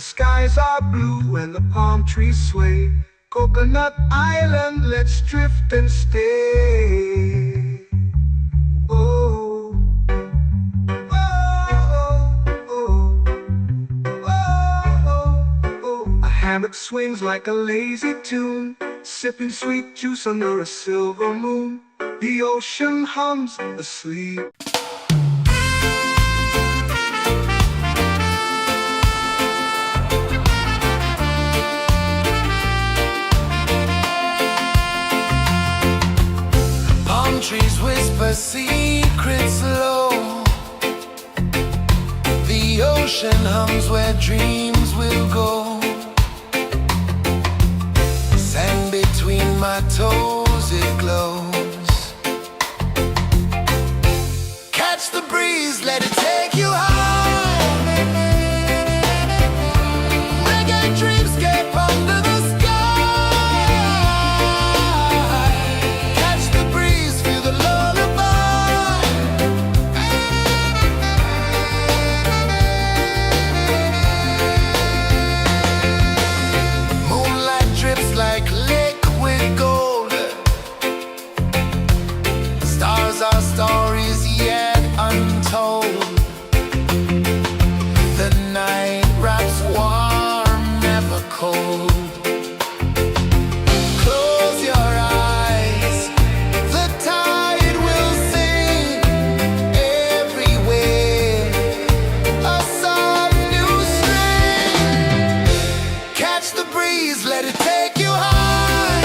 skies are blue and the palm trees sway. Coconut Island, let's drift and stay. Oh, oh, oh, oh, oh. A hammock swings like a lazy tune, sipping sweet juice under a silver moon. The ocean hums asleep. Palm trees whisper secrets low. The ocean hums where dreams will go. Sand between my toes, it glows. Catch the breeze, let it take you high. Reggae dreamscape under the sky. Catch the breeze, feel the lullaby. Moonlight drips like liquid gold. Stars are stories yet untold. The night wraps warm, never cold. Close your eyes, the tide will sing everywhere. A soft new string. Catch the breeze, let it take you high.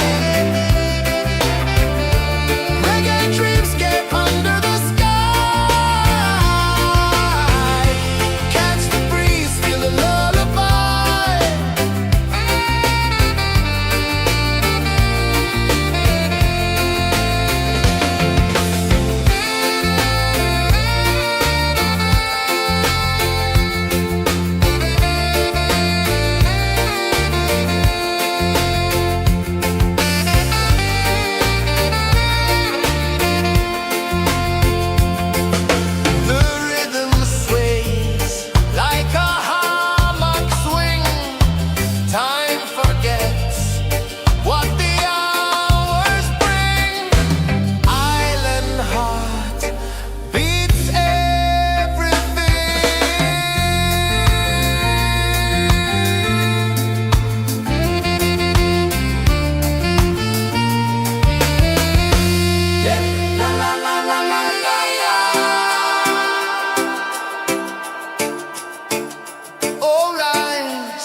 Reggae dreamscape under the sky. Catch the breeze, feel the lullaby. The rhythm sways like a hammock swing. Time forgets what the hours bring. Island heart beats everything. Yeah. La la la la la la la. All right.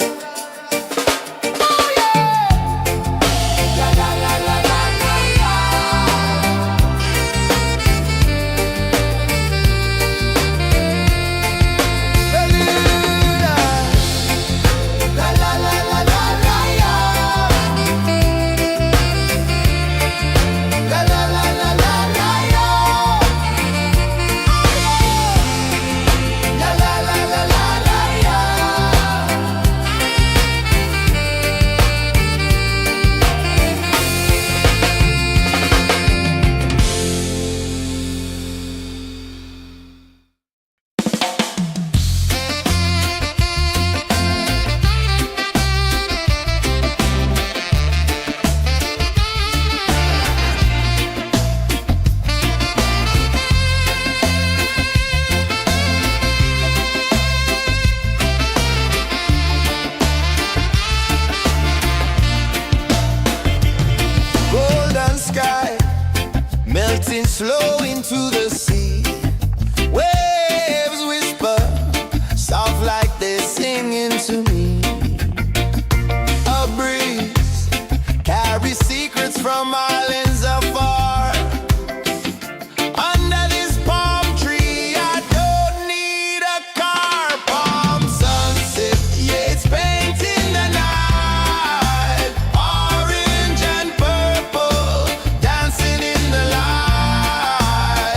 Oh yeah. La la la la la la la. Bermuda. La la la la la la la. La la la la la la la. La la la la la la la. Golden sky melting slow into the sea. Waves whisper soft like they're singing to me. A breeze carries secrets from islands afar. Under this palm tree, I don't need a car. Palm sunset, yeah, it's painting the night. Orange and purple, dancing in the light.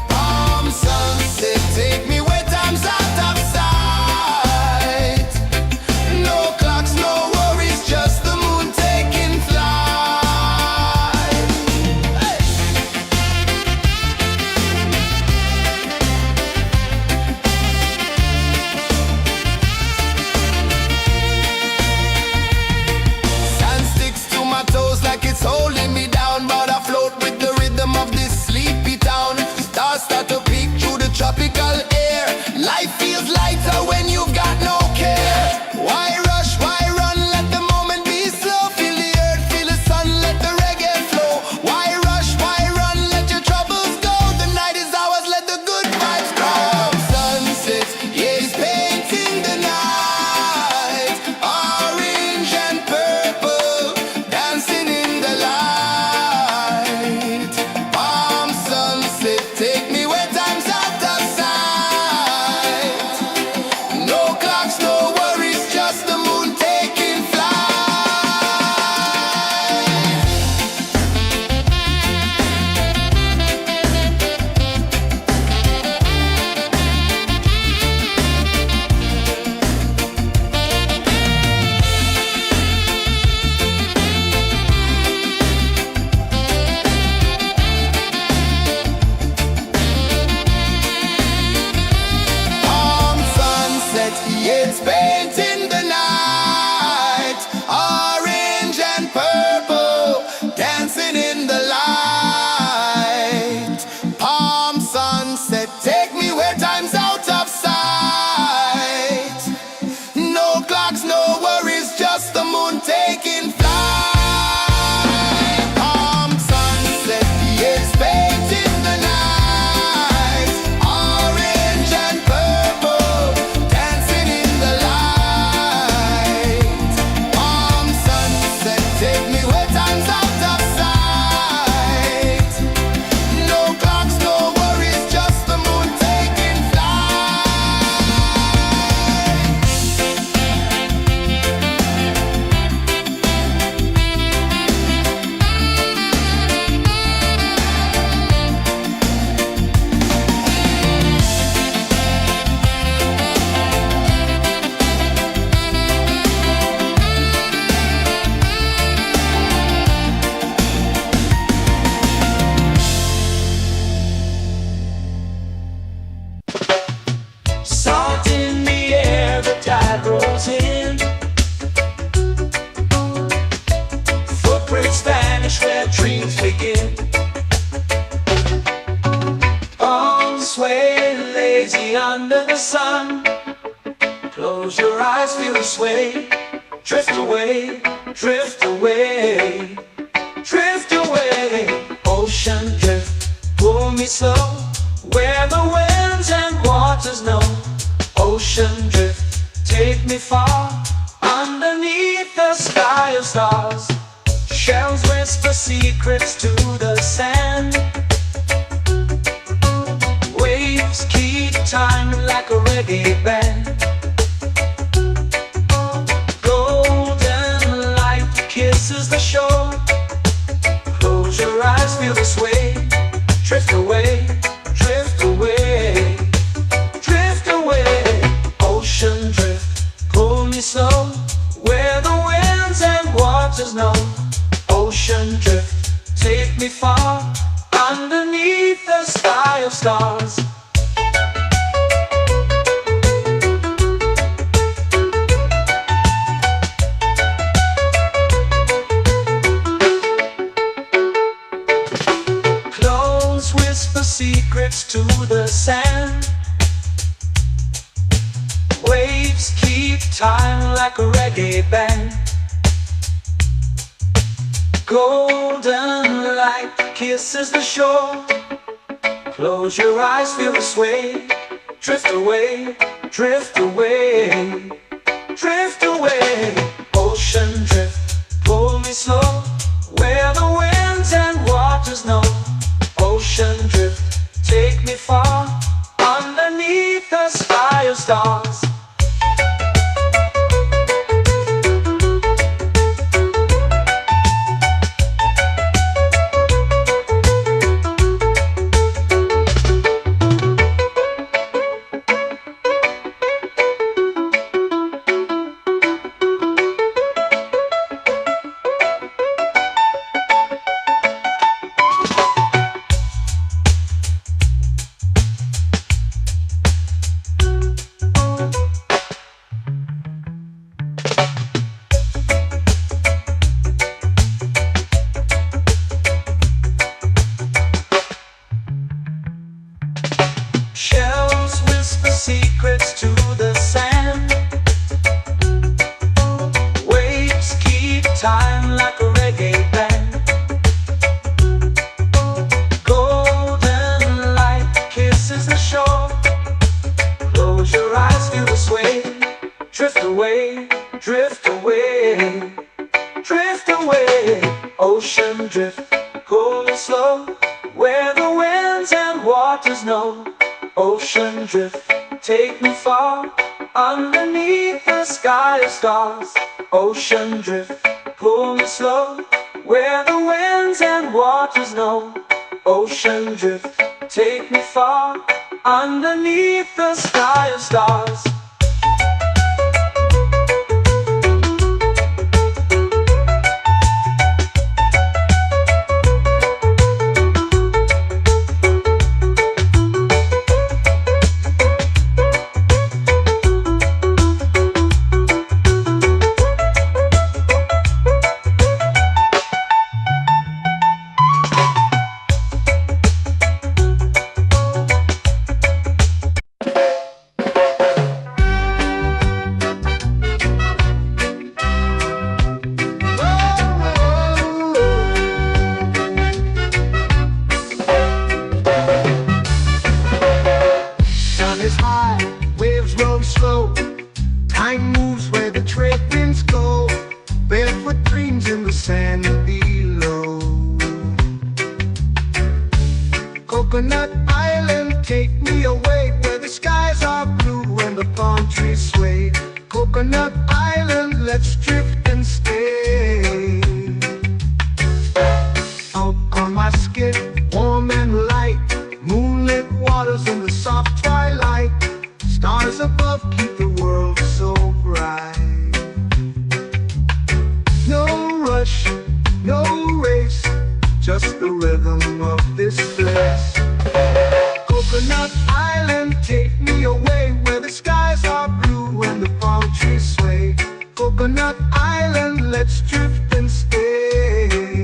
Palm sunset, take me where time's out of sight. No clocks, no worries, just the moon taking flight. words vanish where dreams begin. Arms sway lazy under the sun. Close your eyes, feel the sway. Drift away, drift away, drift away. Ocean drift, pull me slow, where the winds and waters know. Ocean drift, take me far, underneath the sky of stars. Shells whisper secrets to the sand. Waves keep time like a reggae band. Golden light kisses the shore. Close your eyes, feel the sway. Drift away, drift away, drift away. Ocean drift, pull me slow, where the winds and waters know. Ocean drift, take me far, underneath the sky of stars. Close whisper secrets to the sand. Waves keep time like a reggae band. Golden light kisses the shore. Close your eyes, feel the sway. Drift away, drift away, drift away. Ocean drift, pull me slow, where the winds and waters know. Ocean drift, take me far, underneath the sky of stars. Shells whisper secrets to the sand. Waves keep time like a reggae band. Golden light kisses the shore. Close your eyes, feel the sway. Drift away, drift away, drift away. Ocean drift, pull me slow, where the winds and waters know. Ocean drift, take me far, underneath the sky of stars. Ocean drift, pull me slow, where the winds and waters know. Ocean drift, take me far, underneath the sky of stars. Time moves where the trade winds go. Barefoot dreams in the sand below. Coconut Island, take me away, where the skies are blue and the palm trees sway. Coconut Island, let's drift and stay. Out on my skin, warm and light, moonlit waters in the soft twilight. Stars above keep the world so bright. No rush, no race, just the rhythm of this place. Coconut Island, take me away, where the skies are blue and the palm trees sway. Coconut Island, let's drift and stay.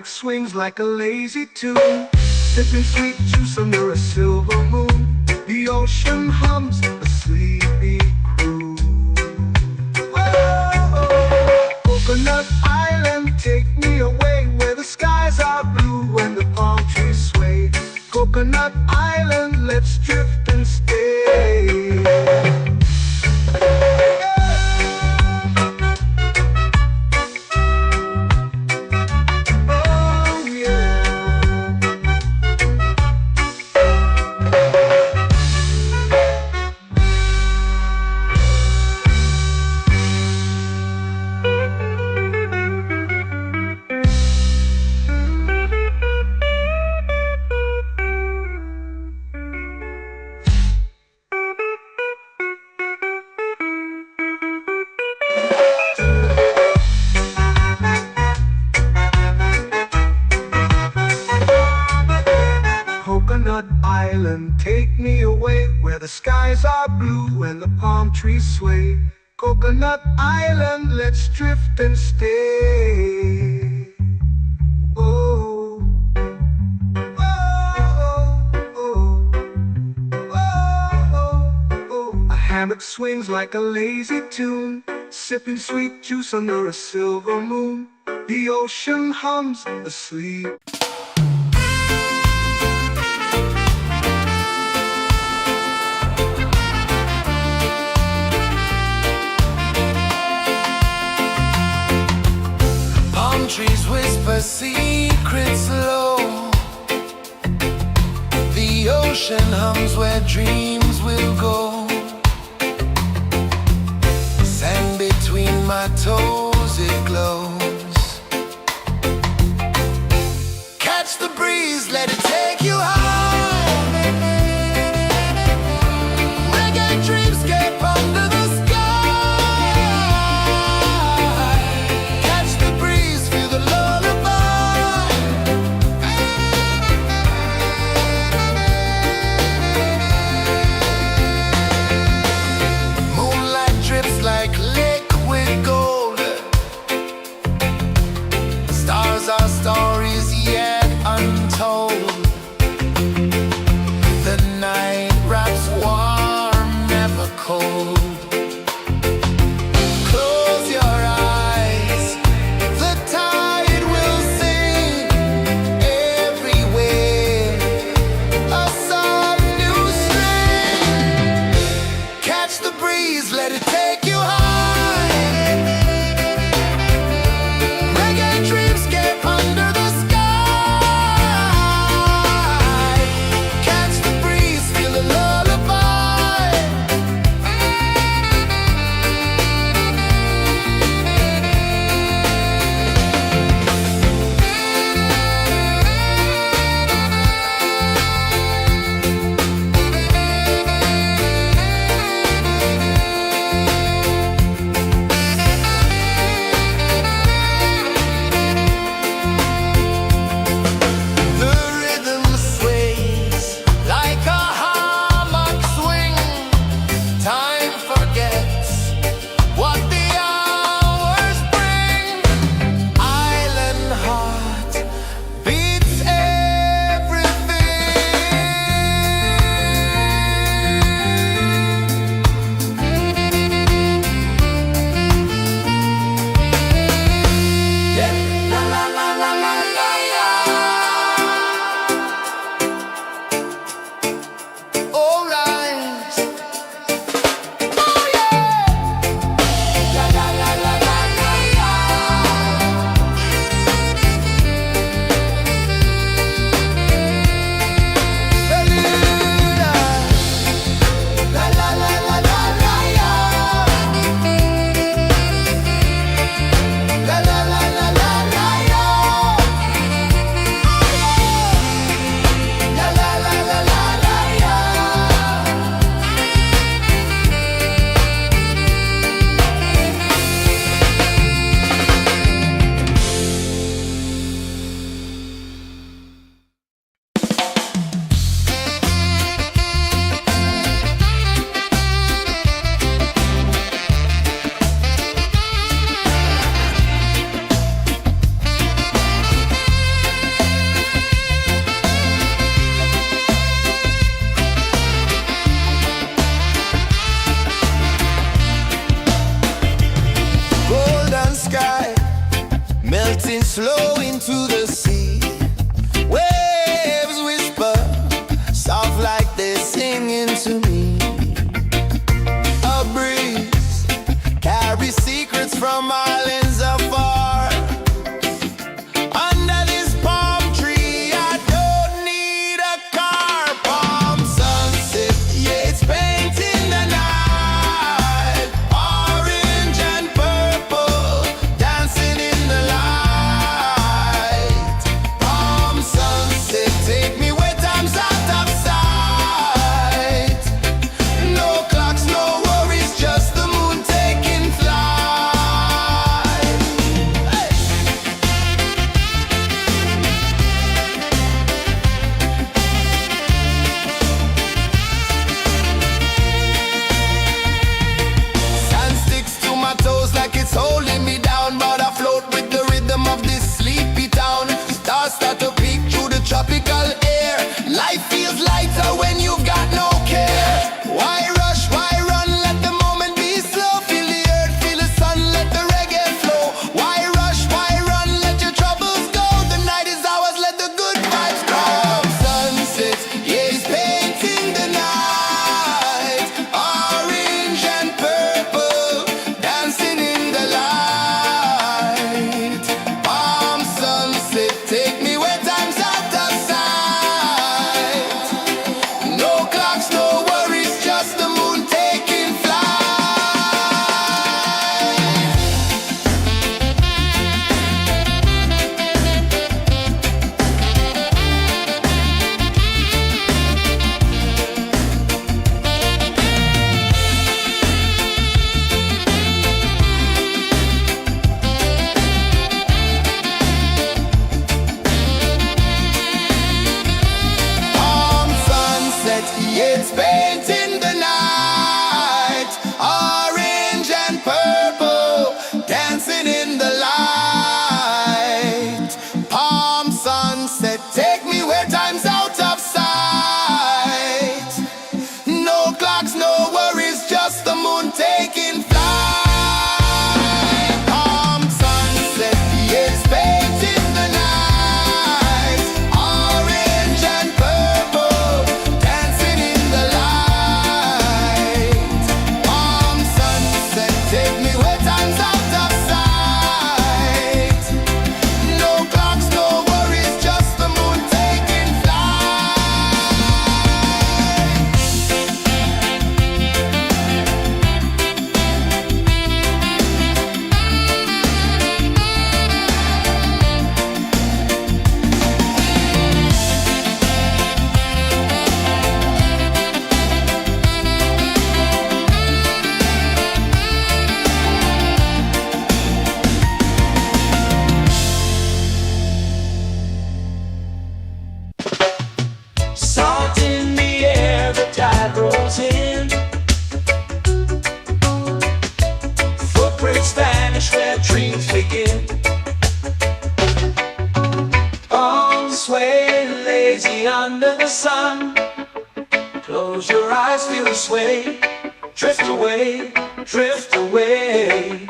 hammock swings like a lazy tune, sipping sweet juice under a silver moon. The ocean hums a sleepy croon. Whoa, Coconut Island, take me away where the skies are blue and the palm trees sway. Coconut Island, let's drift and stay. Coconut Island, take me away where the skies are blue and the palm trees sway. Coconut Island, let's drift and stay. Oh, oh, oh, oh, oh. A hammock swings like a lazy tune, sipping sweet juice under a silver moon. The ocean hums asleep. Trees whisper secrets low. The ocean hums where dreams will go. Sand between my toes, it glows. Catch the breeze, let it take you high. Reggae dreamscape under the sky. Like liquid gold, stars are stories yet untold. The night wraps warm, never cold. Close your eyes, the tide will sing everywhere. A soft new string. Catch the breeze, let it take you high. Reggae dreamscape under the sky. Catch the breeze, feel a lullaby. flow into the sea. Waves whisper, soft like they're singing to me. A breeze carries secrets from islands afar. Under this palm tree, I don't need a car. Palm sunset, yeah, it's painting the night. Orange and purple, dancing in the light. Palm sunset, take me where time's out of sight. No clocks, no worries, just the moon taking flight. Hey! Sand sticks to my toes like it's holding me down, but I float with the rhythm of this sleepy town. Stars start to peek through the tropical air. Life feels lighter when you've got no care. Why rush, why run, let the moment be slow. Feel the earth, feel the sun, let the reggae flow. Why rush, why run, let your troubles go. The night is ours, let the good vibes come. Sunset, yeah, it's painting the night. Orange and purple, dancing in the light. Palm sunset, take me where time's out of sight. No clocks, no worries, just the moon taking flight. Palm sunset, yeah, it's painting the night. Orange and purple, dancing in the light. Palm sunset, take me where time's out of sight. No clocks, no worries, just the moon taking flight. Palm sunset, yeah, it's painting the night. Orange and purple, dancing in the light. Palm sunset, take me where time's out of sight. No clocks, no worries, just the moon taking flight. Salt in the air, the tide rolls in. Footprints vanish where dreams begin. Arms sway lazy under the sun. Close your eyes, feel the sway. Drift away, drift away,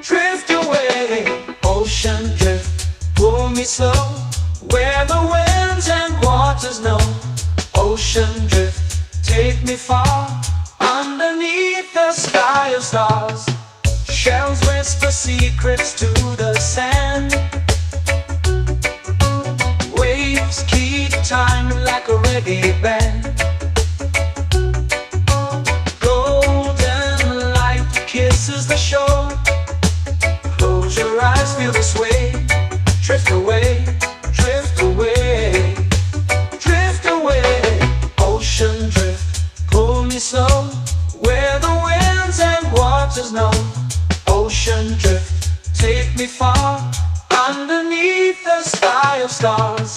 drift away. Ocean drift, pull me slow, where the winds and waters know. Ocean drift, take me far, underneath the sky of stars. Shells whisper secrets to the sand. Waves keep time like a reggae band. Golden light kisses the shore. Close your eyes, feel the sway. Drift away, drift away, drift away. Ocean drift, pull me slow, where the winds and waters know. Ocean drift, take me far, underneath the sky of stars.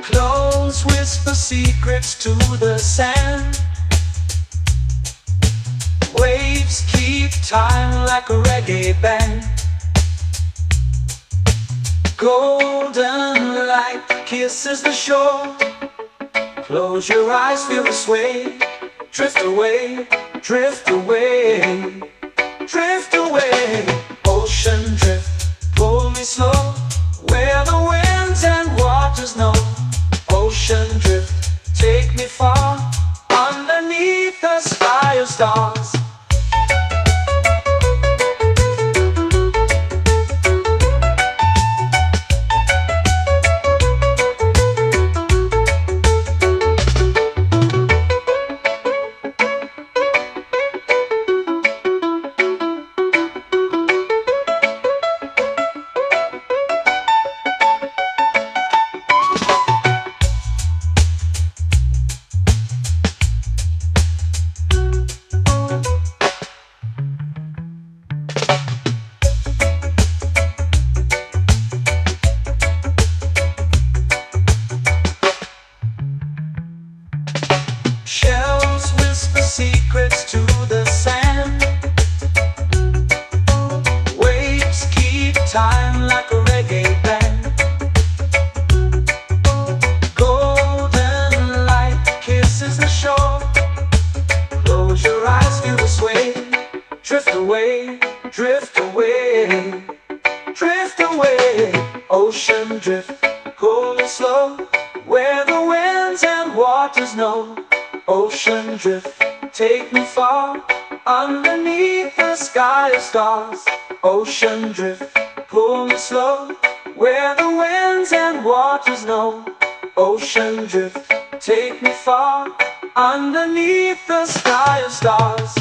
Close whisper secrets to the sand. Waves keep time like a reggae band. Golden light kisses the shore. Close your eyes, feel the sway. Drift away, drift away, drift away. Ocean drift, pull me slow, where the winds and waters know. Ocean drift, take me far, underneath the sky of stars. Shells whisper secrets to the sand. Waves keep time like a reggae band. Golden light kisses the shore. Close your eyes, feel the sway. Drift away, drift away, drift away. Ocean drift, cool and slow, where the winds and waters know. Ocean drift, take me far, underneath the sky of stars. Ocean drift, pull me slow, where the winds and waters know. Ocean drift, take me far, underneath the sky of stars.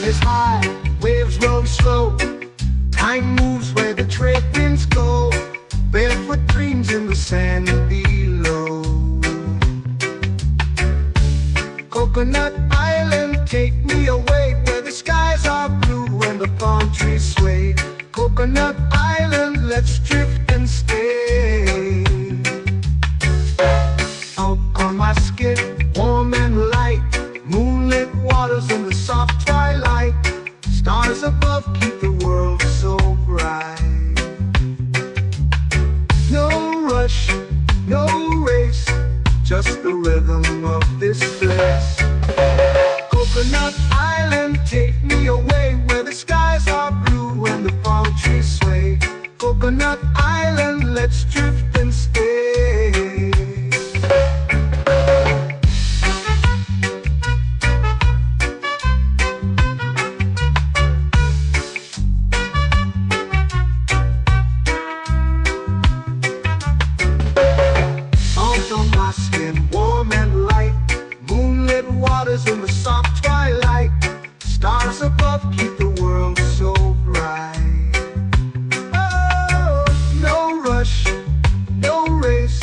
Is high, waves roll slow. Time moves where the trade winds go. Barefoot dreams in the sand below. Coconut Island, take me away, where the skies are blue and the palm trees sway. Coconut Island, let's drift and stay. Out on my skin, warm and light, moonlit waters in the soft twilight. Stars above keep the world so bright. No rush, no race, just the rhythm of this place. Coconut Island, take me away, where the skies are blue and the palm trees sway. Coconut Island, let's drift and stay. Warm and light, moonlit waters in the soft twilight. Stars above keep the world so bright. Oh, no rush, no race,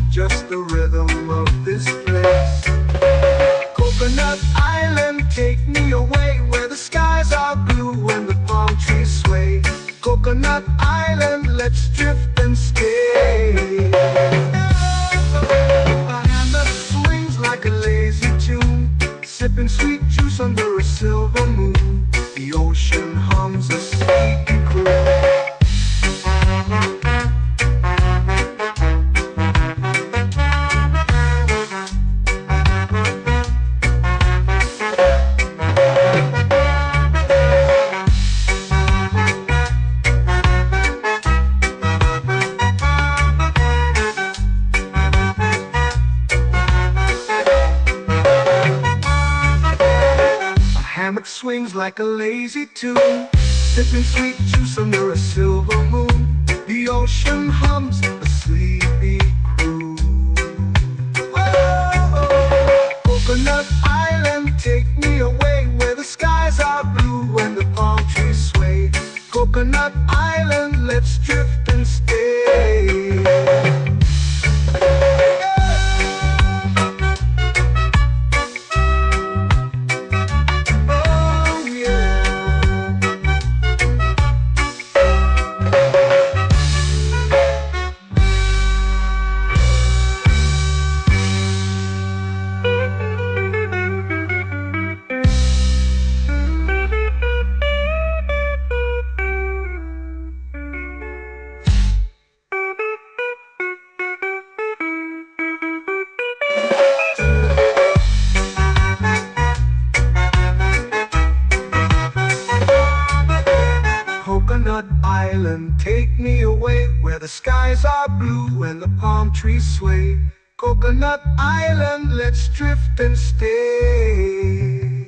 just the rhythm of this place. Coconut Island, take me away, where the skies are blue and the palm trees sway. Coconut Island, let's drift and stay. Like a lazy tune, sipping sweet juice under a silver moon. The ocean hums a sleepy croon. Swings like a lazy tune, sipping sweet juice under a silver moon. The ocean hums a sleepy croon. Whoa. the skies are blue and the palm trees sway. Coconut Island, let's drift and stay.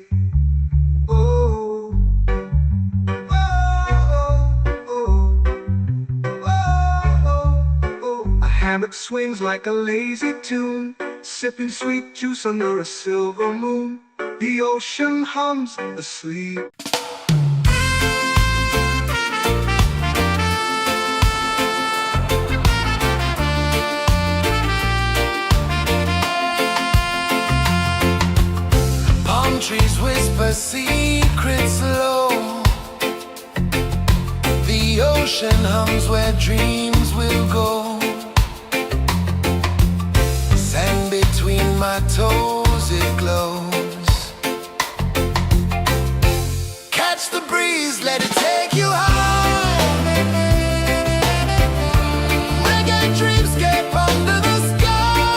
Oh, oh, oh, oh, oh. A hammock swings like a lazy tune, sipping sweet juice under a silver moon. The ocean hums asleep. Palm trees whisper secrets low. The ocean hums where dreams will go. Sand between my toes, it glows. Catch the breeze, let it take you high. Reggae dreamscape under the sky.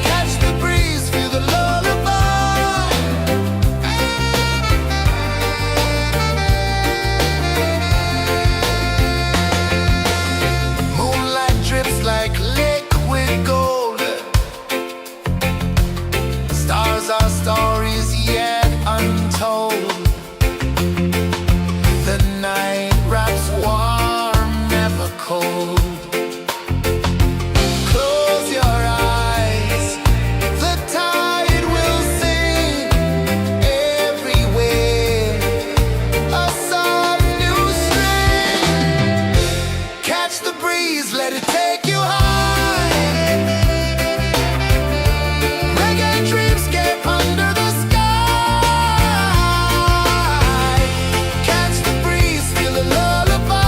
Catch the breeze, feel the lullaby. Moonlight drips like liquid gold. Stars are stories yet untold. The night wraps warm, never cold. Close your eyes, the tide will sing everywhere. A soft new string. Catch the breeze, let it take you high. Reggae dreamscape under the sky. Catch the breeze, feel the lullaby.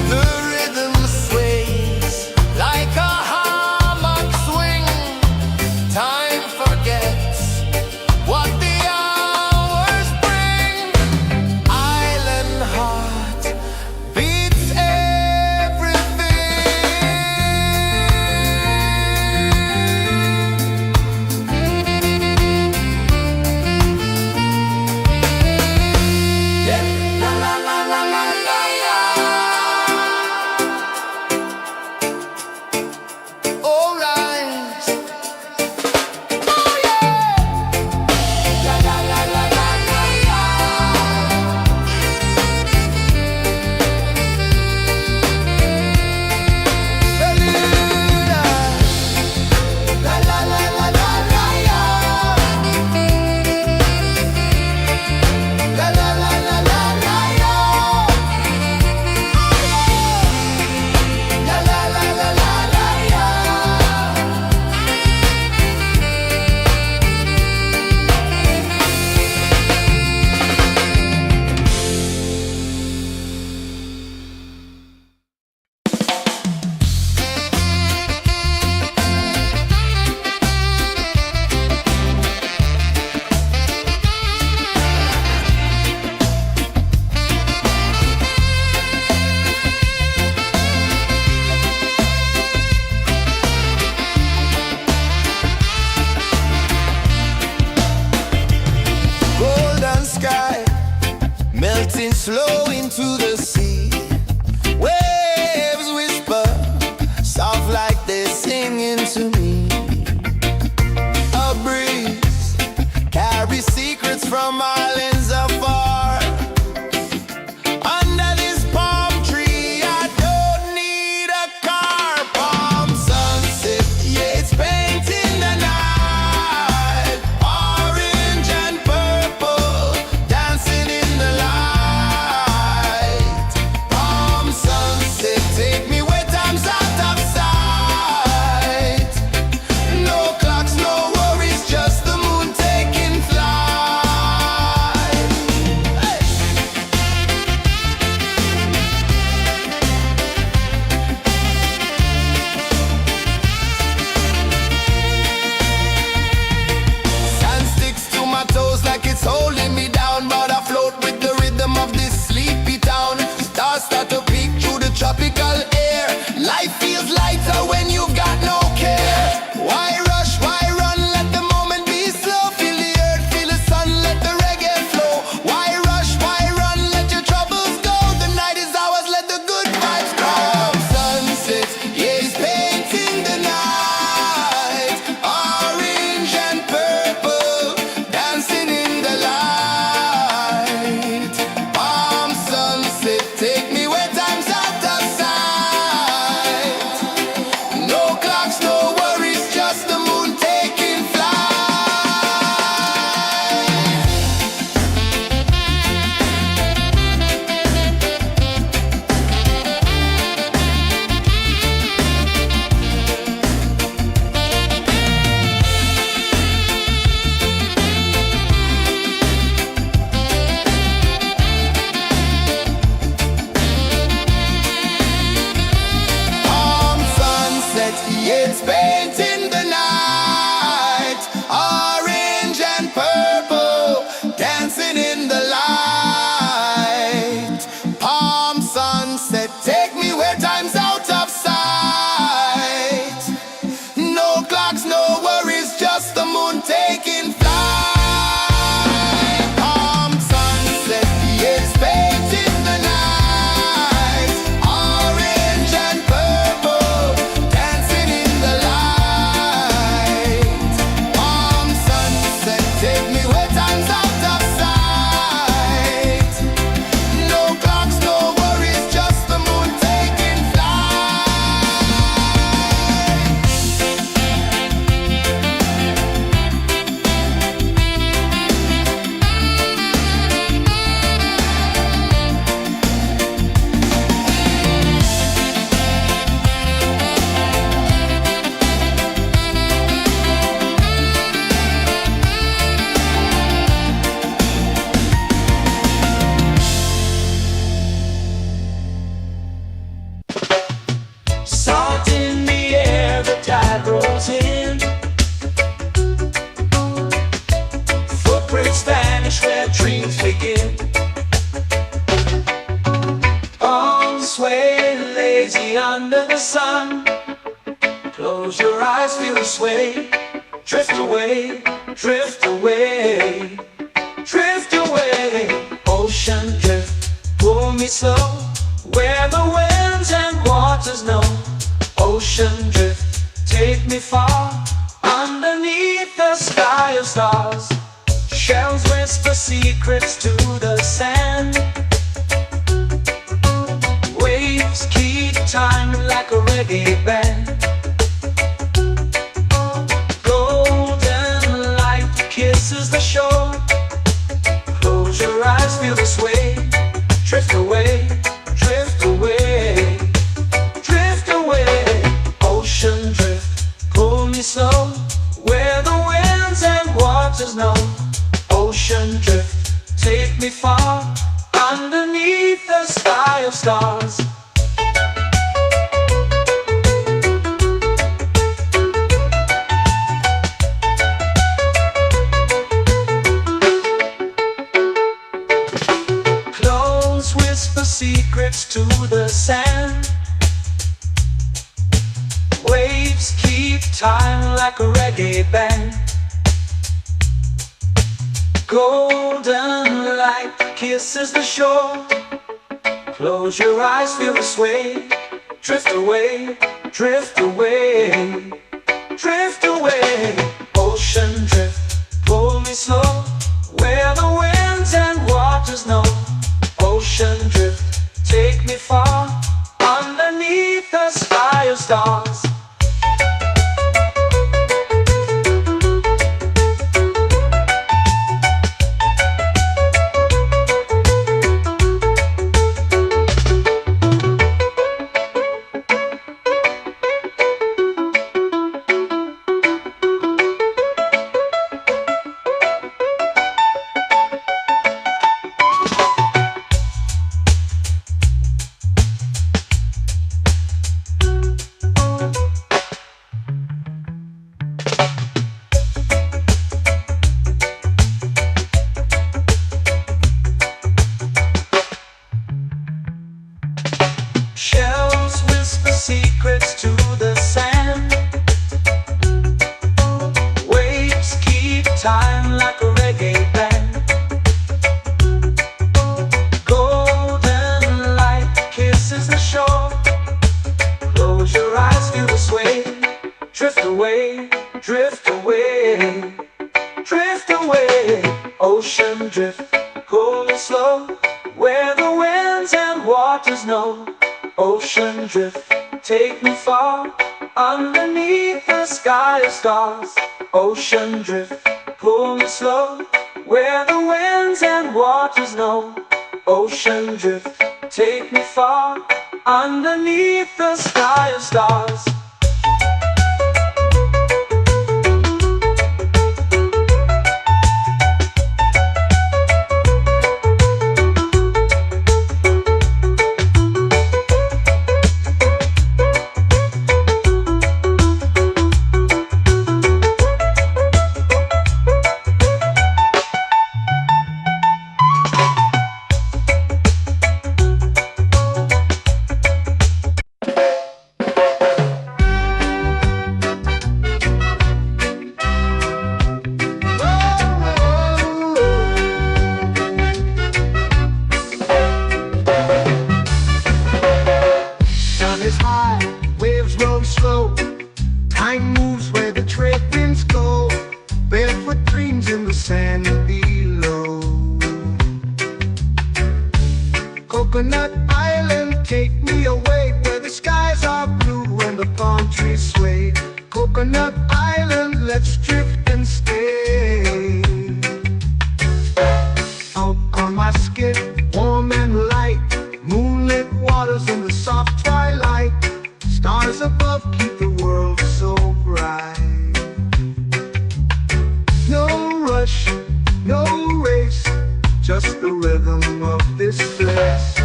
The rhythm sways like a hammock swing. Time forgets what the hours bring. Island heart beats everything. Yeah. La la la la la la la. All rise. Oh yeah. La la la la la la la. La la la la la la la. La la la la la la la. La la la la la la la. Golden sky melting slow into the sea. Waves whisper soft like they're singing to me. A breeze carries secrets from islands afar. Under this palm tree, I don't need a car. Palm sunset, yeah, it's painting the night. Orange and purple, dancing in the light. Palm sunset, take me where time's out of sight. No clocks, no worries, just the moon taking flight. dreams begin. Arms sway lazy under the sun. Close your eyes, feel the sway. Drift away, drift away, drift away. Ocean drift, pull me slow, where the winds and waters know. Ocean drift, take me far, underneath the sky of stars. Shells whisper secrets to the sand. Waves keep time like a reggae band. Golden light kisses the shore. Close your eyes, feel the sway. Drift away, drift away, drift away. Ocean drift, pull me slow, where the winds and waters know. Ocean drift, take me far, underneath the sky of stars. Clothes whisper secrets to the sand. Waves keep time like a reggae band. Golden light kisses the shore. Close your eyes, feel the sway. Drift away, drift away, drift away. Ocean drift, pull me slow, where the winds and waters know. Ocean drift, take me far, underneath the sky of stars. Shells whisper secrets to the sand. Waves keep time like a reggae band. Golden light kisses the shore. Close your eyes, feel the sway. Drift away, drift away, drift away. Ocean drift, pull me slow, where the winds and waters know. Ocean drift, take me far, underneath the sky of stars. Ocean drift, pull me slow, where the winds and waters know. Ocean drift, take me far, underneath the sky of stars. Is high, waves roll slow. Time moves where the trade winds go. Barefoot dreams in the sand below. Coconut Island, take me away, where the skies are blue and the palm trees sway. Coconut Island, let's drift and stay. Out on my skip, warm and light, moonlit waters in the soft twilight. Stars above keep the world so bright. No rush, no race, just the rhythm of this place.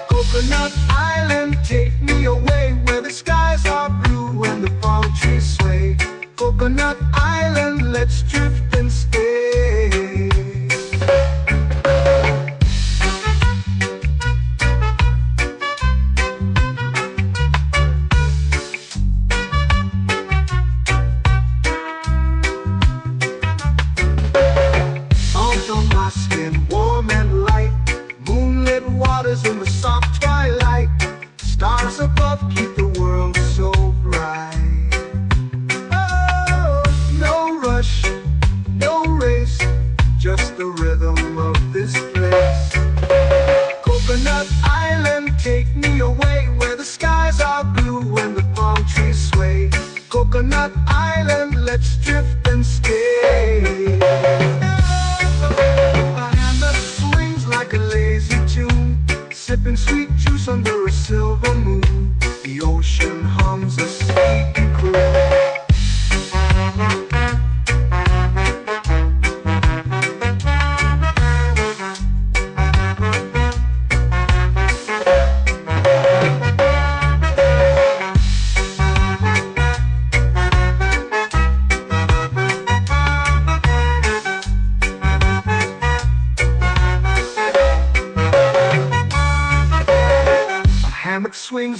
Coconut Island, take me away, where the skies are blue and the palm trees sway. Coconut Island, let's drift and stay.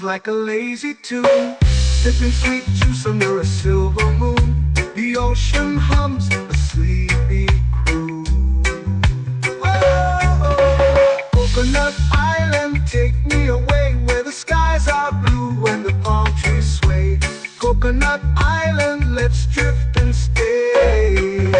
like a lazy tune, sipping sweet juice under a silver moon. The ocean hums a sleepy crew. Oh, Coconut Island, take me away where the skies are blue and the palm trees sway. Coconut Island, let's drift and stay.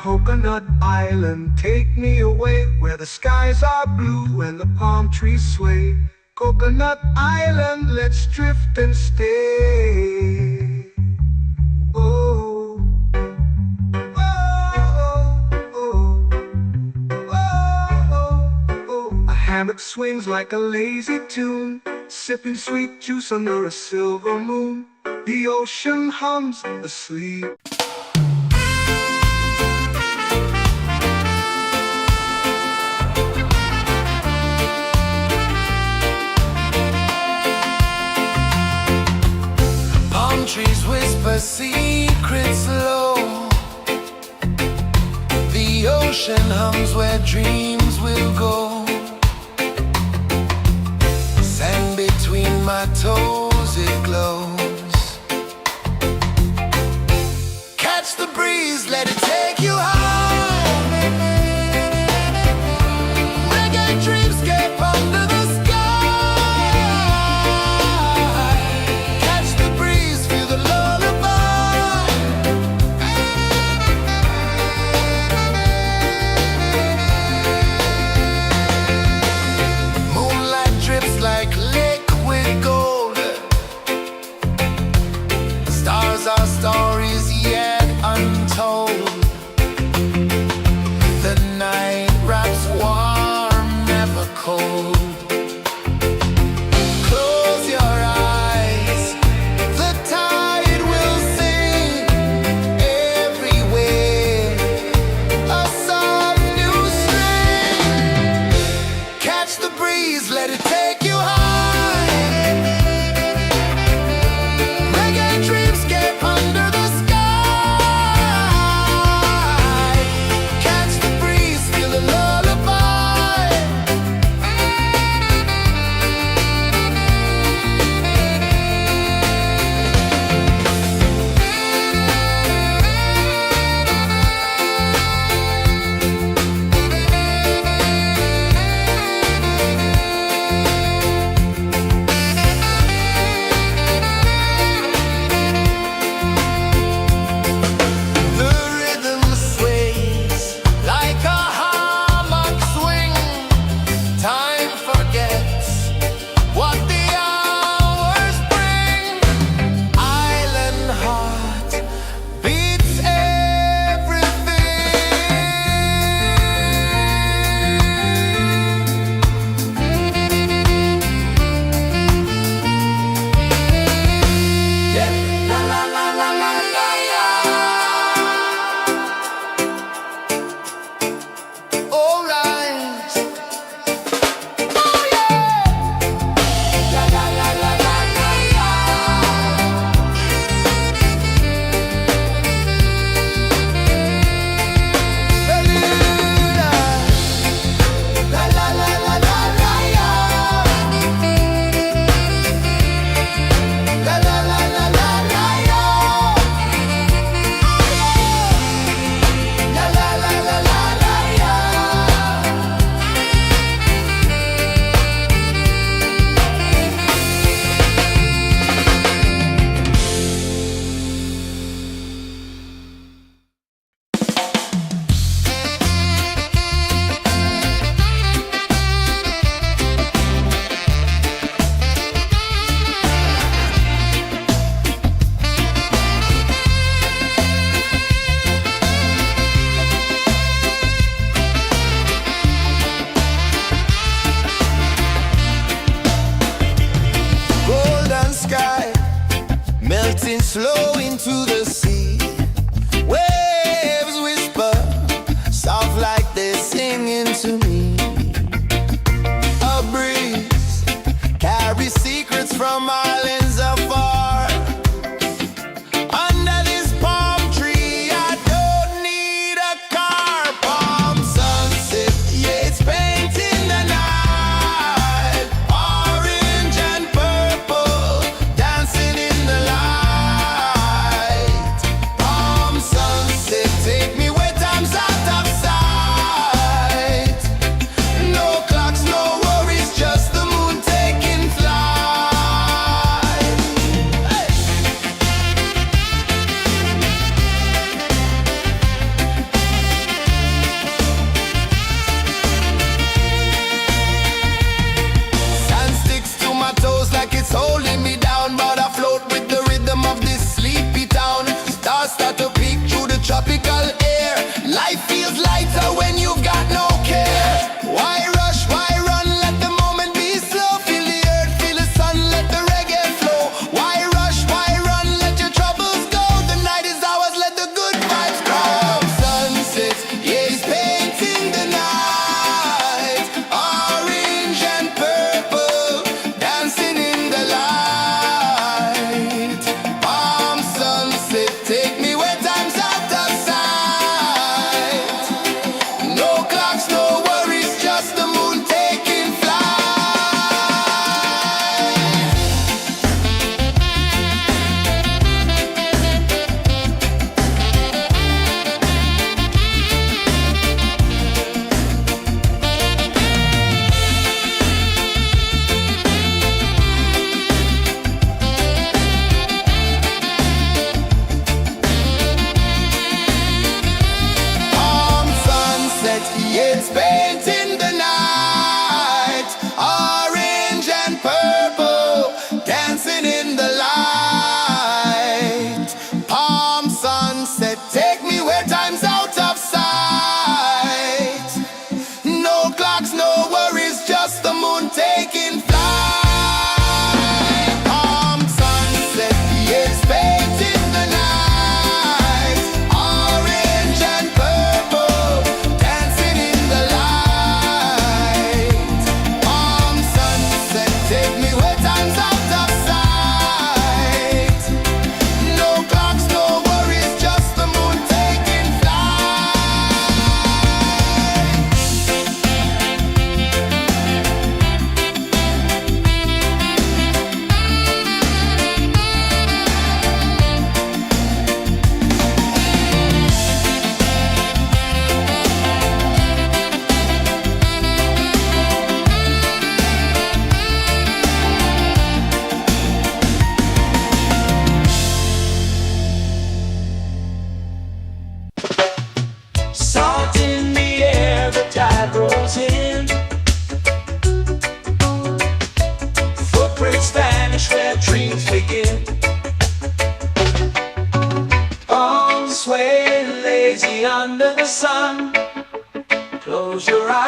Coconut Island, take me away where the skies are blue and the palm trees sway. Coconut Island, let's drift and stay. Oh, oh, oh, oh, oh. A hammock swings like a lazy tune, sipping sweet juice under a silver moon. The ocean hums asleep. Trees whisper secrets low. The ocean hums where dreams will go. Sand between my toes, it glows. Catch the breeze, let it take you high. Reggae dreamscape under the sky.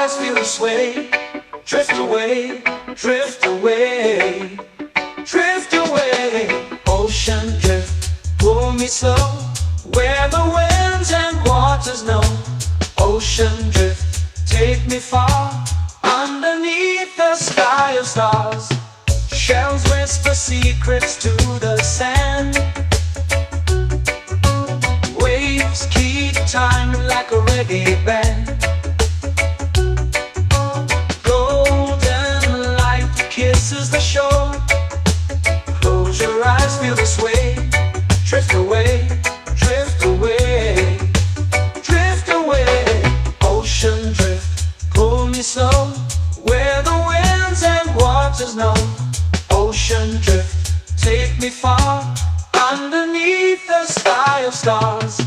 eyes feel the sway. Drift away, drift away, drift away. Ocean drift, pull me slow, where the winds and waters know. Ocean drift, take me far, underneath the sky of stars. Shells whisper secrets to the sand. Waves keep time like a reggae band. Golden light kisses the shore. Close your eyes, feel the sway. Drift away, drift away, drift away. Ocean drift, pull me slow, where the winds and waters know. Ocean drift, take me far, underneath the sky of stars.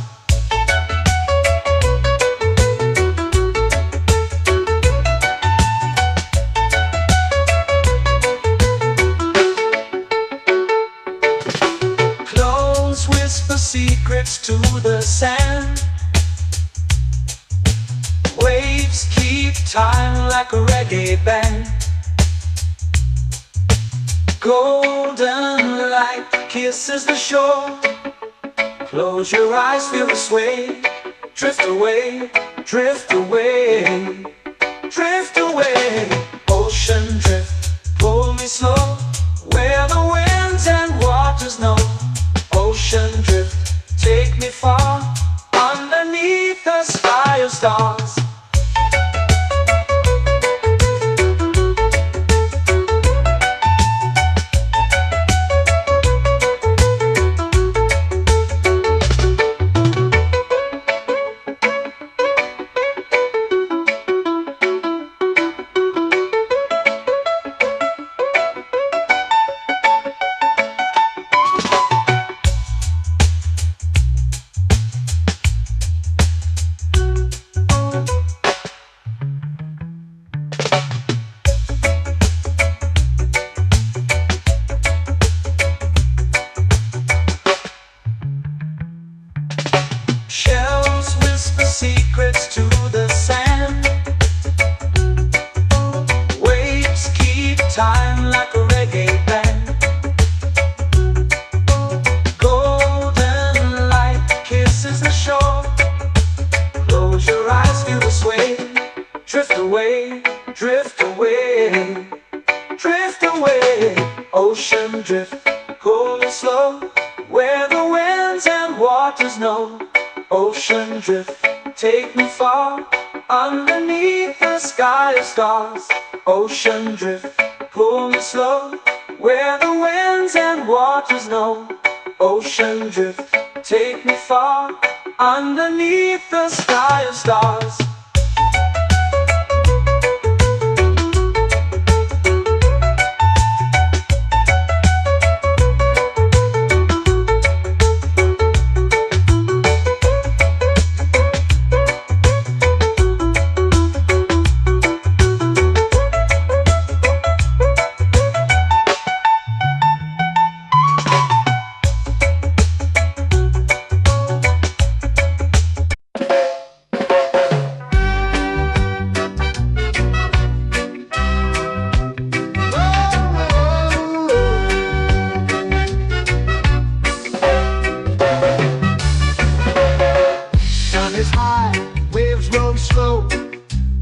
Clones whisper secrets to the sand. Waves keep time like a reggae band. Golden light kisses the shore. Close your eyes, feel the sway. Drift away, drift away, drift away. Ocean drift, pull me slow, where the winds and waters know. Ocean drift, take me far, underneath the sky of stars. Shells whisper secrets to the sand. Waves keep time like a reggae band. Golden light kisses the shore. Close your eyes, feel the sway. Drift away, drift away, drift away. Ocean drift, pull me slow, where the winds and waters know. Ocean drift, take me far, underneath the sky of stars. Ocean drift, pull me slow, where the winds and waters know. Ocean drift, take me far, underneath the sky of stars.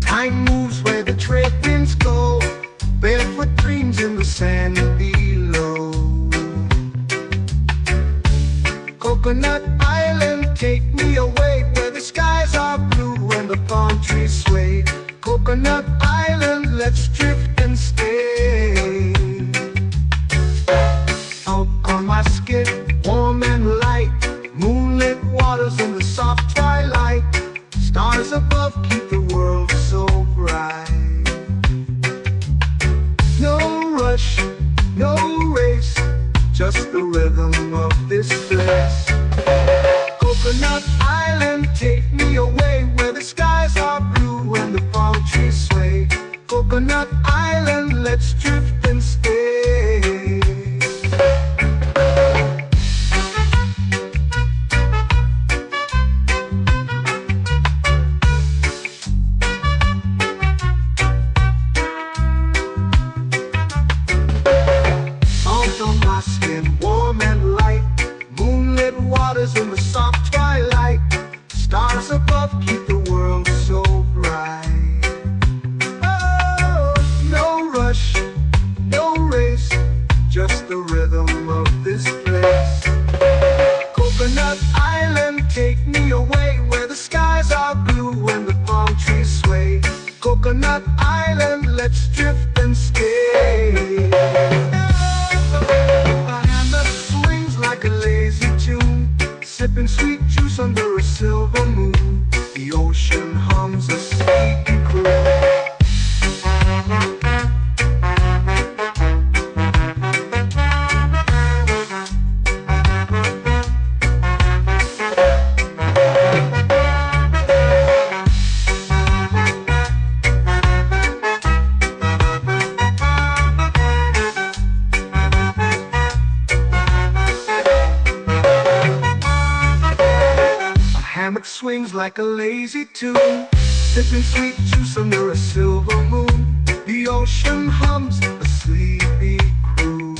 Time moves where the trade winds go. Barefoot dreams in the sand below. Coconut Island, take me away, where the skies are blue and the palm trees sway. Coconut Island, let's drift and stay. Out on my skin, warm and light, moonlit waters in the soft twilight. Stars above keep the world so bright. No rush, no race, just the rhythm of this place. Coconut Island, take me away, where the skies are blue and the palm trees sway. Coconut Island, let's drift and stay. let's drift and stay. A hand that swings like a lazy tune, sipping sweet juice under a silver moon. The ocean hums a sleepy croon. Hammock swings like a lazy tune, sipping sweet juice under a silver moon. The ocean hums a sleepy croon.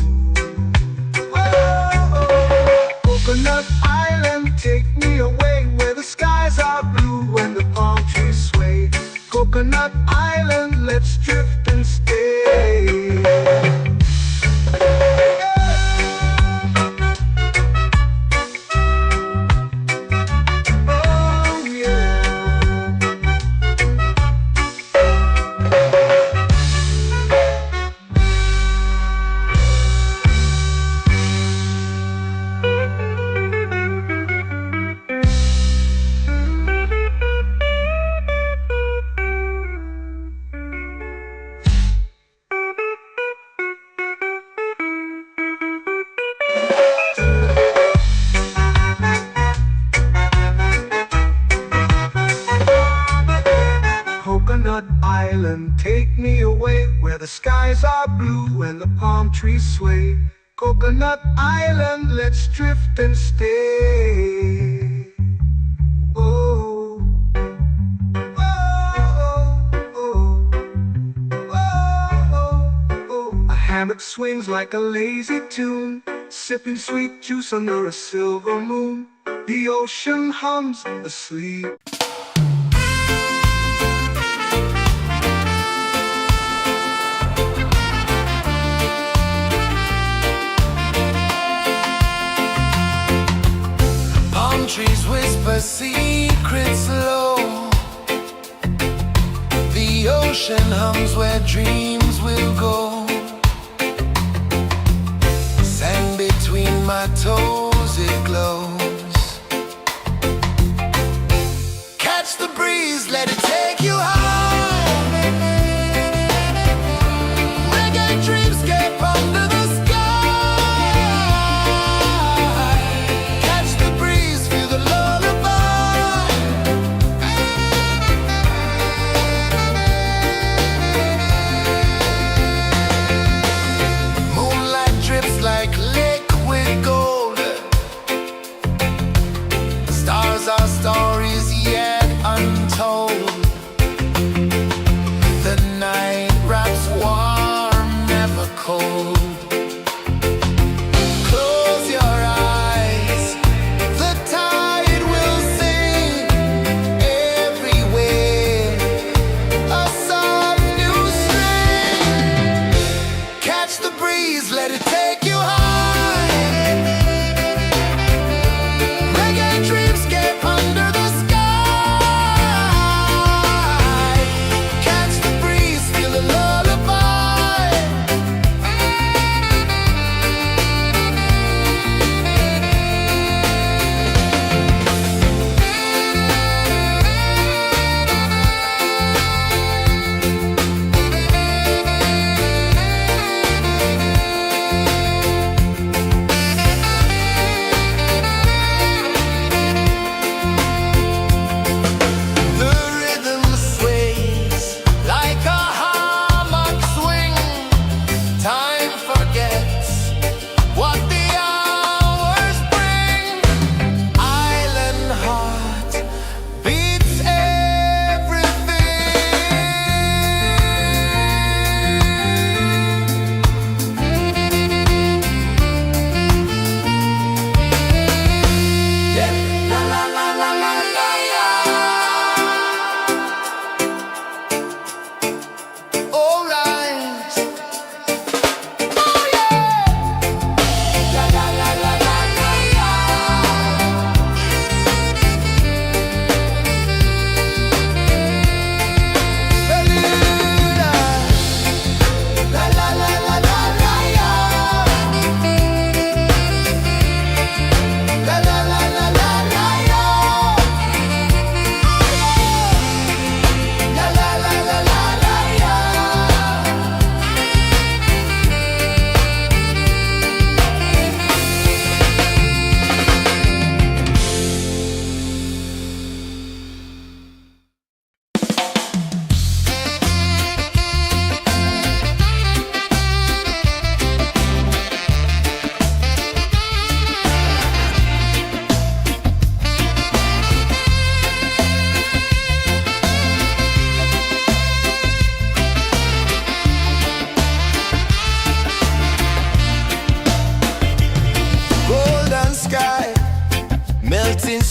Oh, Coconut Island, take me away where the skies are blue and the palm trees sway. Coconut Island, let's drift and stay. Coconut Island, take me away where the skies are blue and the palm trees sway. Coconut Island, let's drift and stay. Oh, oh, oh, oh, oh. A hammock swings like a lazy tune, sipping sweet juice under a silver moon. The ocean hums asleep. Trees whisper secrets low. The ocean hums where dreams will go. Sand between my toes, it glows. Catch the breeze, let it take you high. Reggae dreamscape under the sky. Our stories yet untold. The night wraps warm, never cold. Close your eyes, the tide will sing everywhere. A soft new string. Catch the breeze, let it take you high.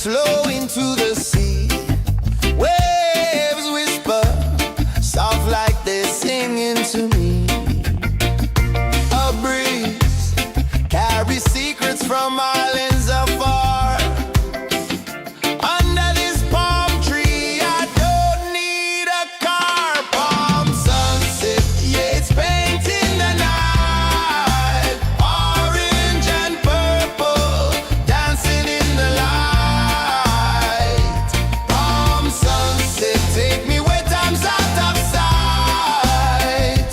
flow into the sea. Waves whisper, soft like they're singing to me. A breeze carries secrets from islands afar. Under this palm tree, I don't need a car. Palm sunset, yeah, it's painting the night. Orange and purple, dancing in the light. Palm sunset, take me where time's out of sight.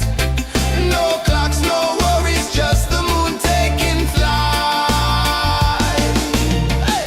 No clocks, no worries, just the moon taking flight. Hey!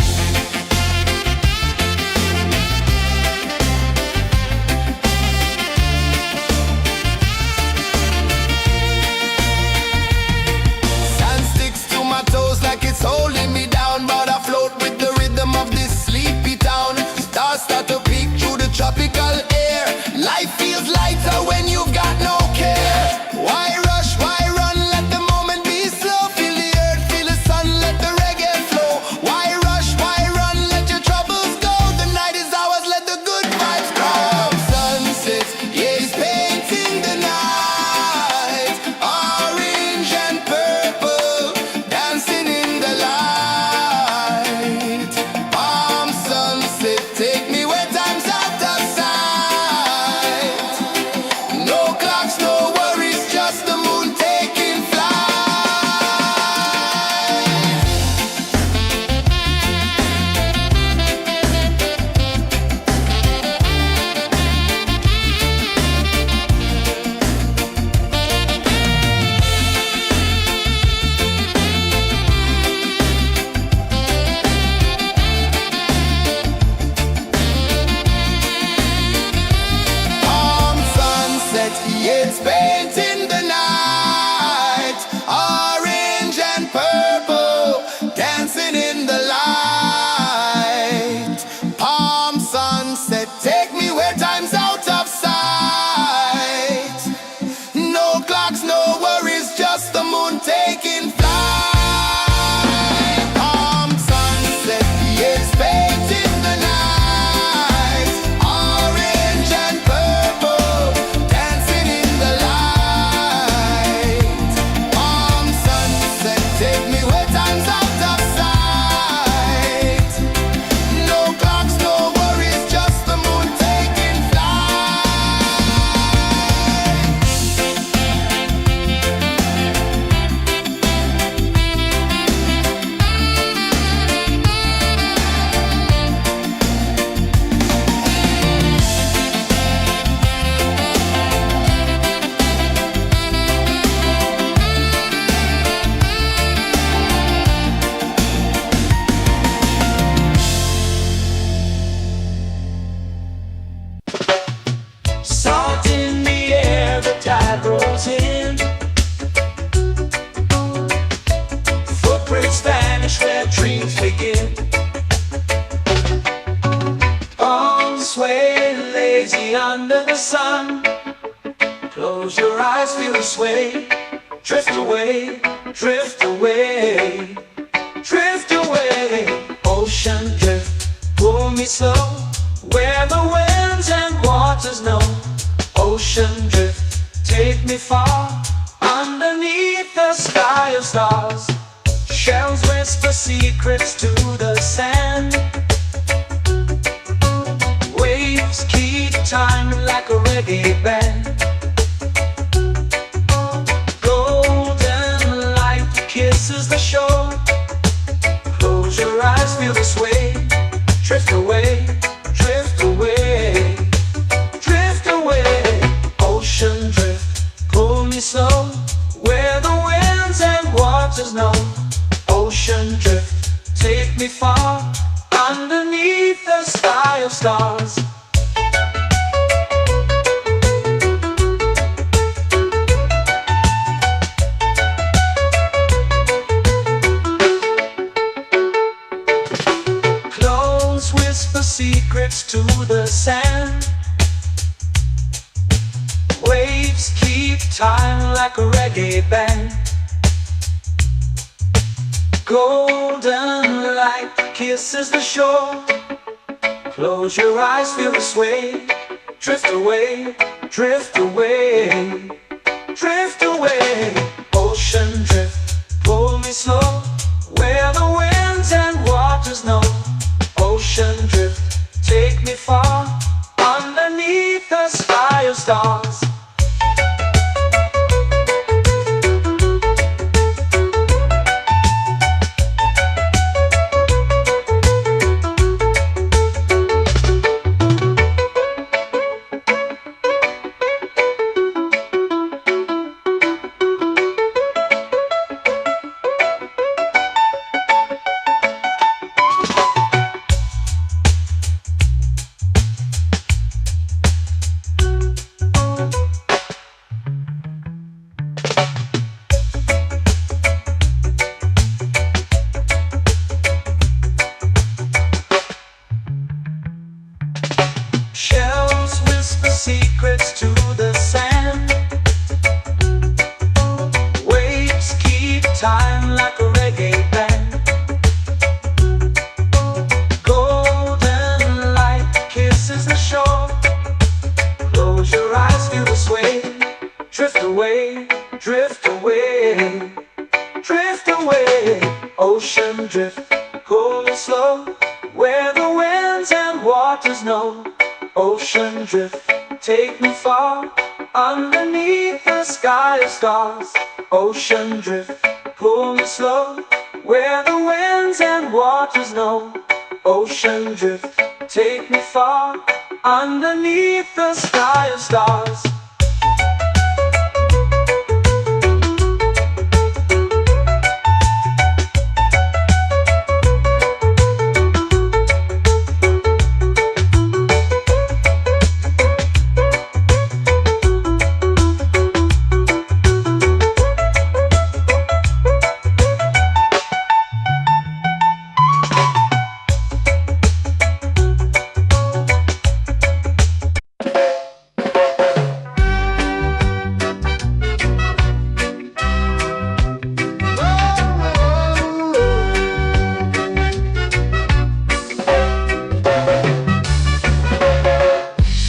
Sand sticks to my toes like it's holding me down, but I float with the rhythm of this sleepy town. Stars start to peek through the tropical air. Life feels lighter when you've got no care. Why rush, why run, let the moment be slow. Feel the earth, feel the sun, let the reggae flow. Why rush, why run, let your troubles go. The night is ours, let the good vibes grow. Sunset, yeah, it's painting the night. Orange and purple, dancing in the light. Palm sunset, take me where time's out of sight. No clocks, no worries, just the moon taking flight. Palm sunset, yeah, it's painting the night. Orange and purple, dancing in the light. Palm sunset, take me where time's out of sight. No clocks, no worries, just the moon taking flight. Palm sunset, yeah, it's painting the night. Orange and purple, dancing in the light. Palm sunset, take me where time's out of sight. No clocks, no worries, just the moon taking flight. Salt in the air, the tide rolls in. Footprints vanish where dreams begin. Arms sway lazy under the sun. Close your eyes, feel the sway. Drift away, drift away, drift away. Ocean drift, pull me slow, where the winds and waters know. Ocean drift, take me far, underneath the sky of stars. Shells whisper secrets to the sand. Waves keep time like a reggae band. Golden light kisses the shore. Close your eyes, feel the sway. Drift away, drift away, drift away. Ocean drift, pull me slow, where the winds and waters know. Ocean drift, take me far, underneath the sky of stars. Close whisper secrets to the sand. Waves keep time like a reggae band. Golden light kisses the shore. Close your eyes, feel the sway. Drift away, drift away, drift away. Ocean drift, pull me slow, where the winds and waters know. Ocean drift, take me far, underneath the sky of stars. Shells whisper secrets to the sand. Waves keep time like a reggae band. Golden light kisses the shore. Close your eyes, feel the sway. Drift away, drift away, drift away. Ocean drift, pull me slow, where the winds and waters know. Ocean drift, take me far, underneath the sky of stars. Ocean drift, pull me slow, where the winds and waters know. Ocean drift, take me far, underneath the sky of stars.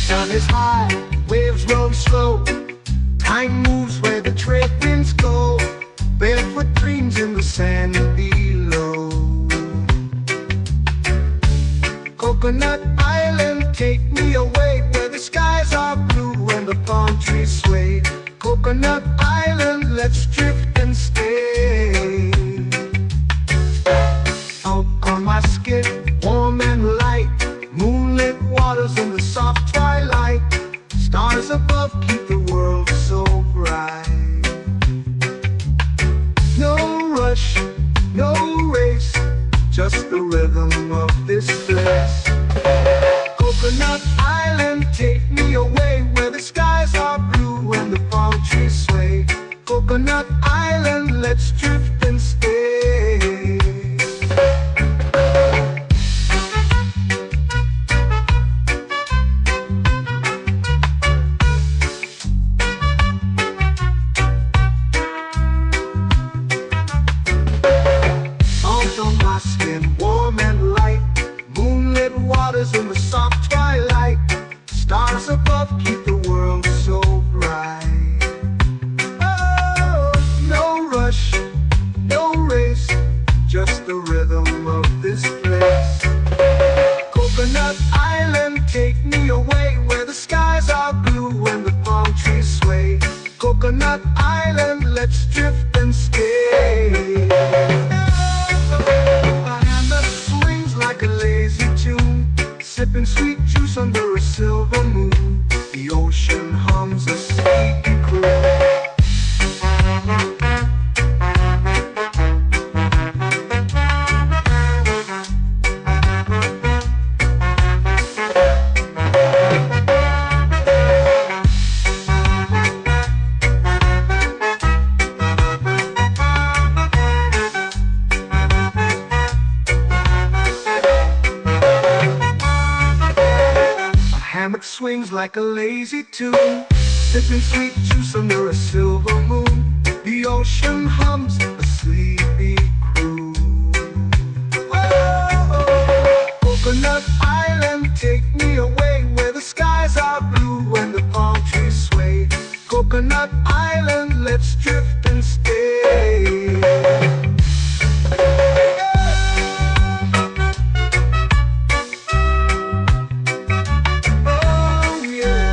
Sun is high, waves roll slow. Time moves where the trade winds go. Barefoot dreams in the sand below. Coconut Island, take me away, where the skies are blue and the palm trees sway. Coconut Island, let's drift and stay. Out on my skin, warm and light, moonlit waters in the soft twilight. Stars above keep the world so bright. No rush, no race, just the rhythm of this place. Coconut Island, take me away, where the skies are blue and the palm trees sway. Coconut Island, let's drift and stay. On my skin, warm and light, moonlit waters in the soft twilight. Stars above keep the world so bright. Oh, no rush, no race, just the rhythm of this place. Coconut Island, take me away, where the skies are blue and the palm trees sway. Coconut Island, let's drift and stay. Like a lazy tune, sipping sweet juice under a silver moon. The ocean hums a sleepy croon. Hammock swings like a lazy tune, sipping sweet juice under a silver moon. The ocean hums a sleepy croon. let's drift and stay. Oh yeah.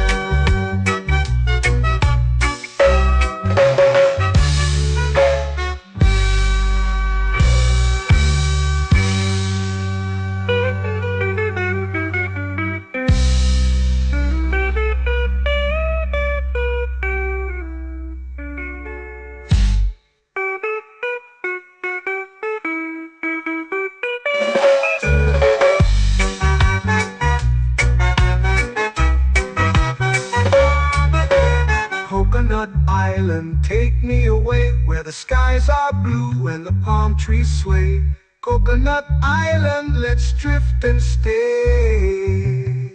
Coconut Island, take me away where the skies are blue and the palm trees sway. Coconut Island, let's drift and stay.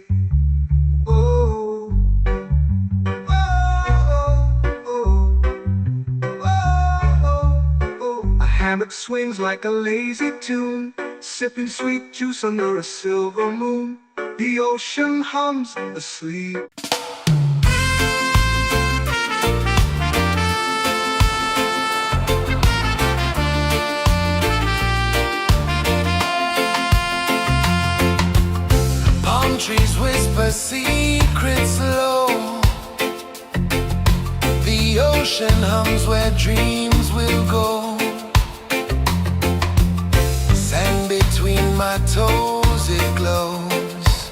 Oh, oh, oh, oh, oh. A hammock swings like a lazy tune, sipping sweet juice under a silver moon. The ocean hums asleep. Trees whisper secrets low. The ocean hums where dreams will go. Sand between my toes, it glows.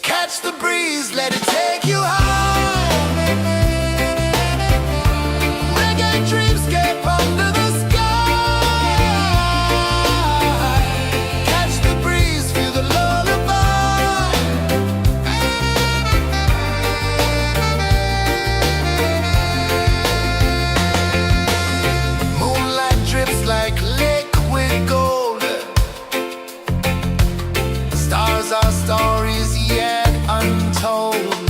Catch the breeze, let it take you high. Reggae dreamscape under the sky. Our stories yet untold.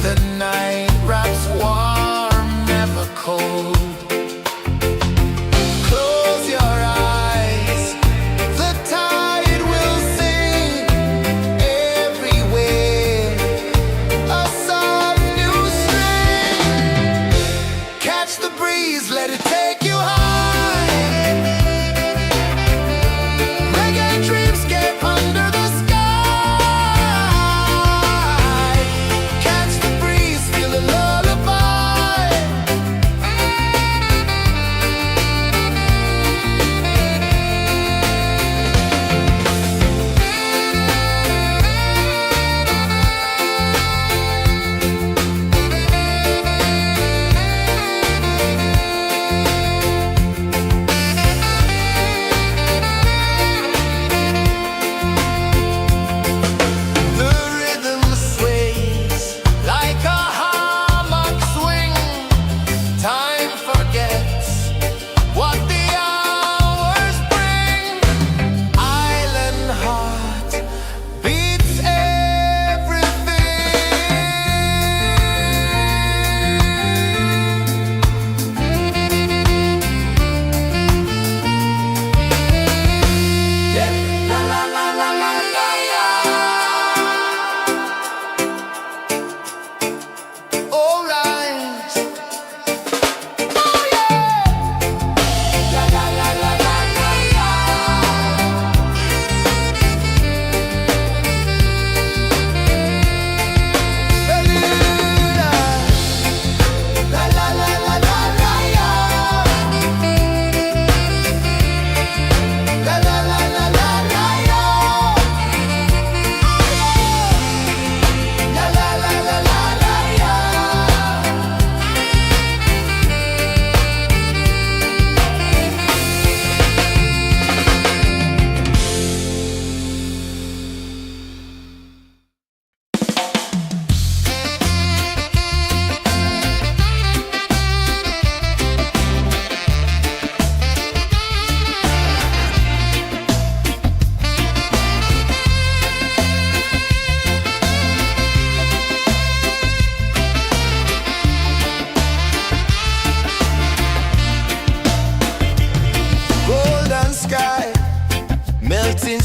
The night wraps warm, never cold. Close your eyes, the tide will sing everywhere. A soft new string. Catch the breeze, let it take you high.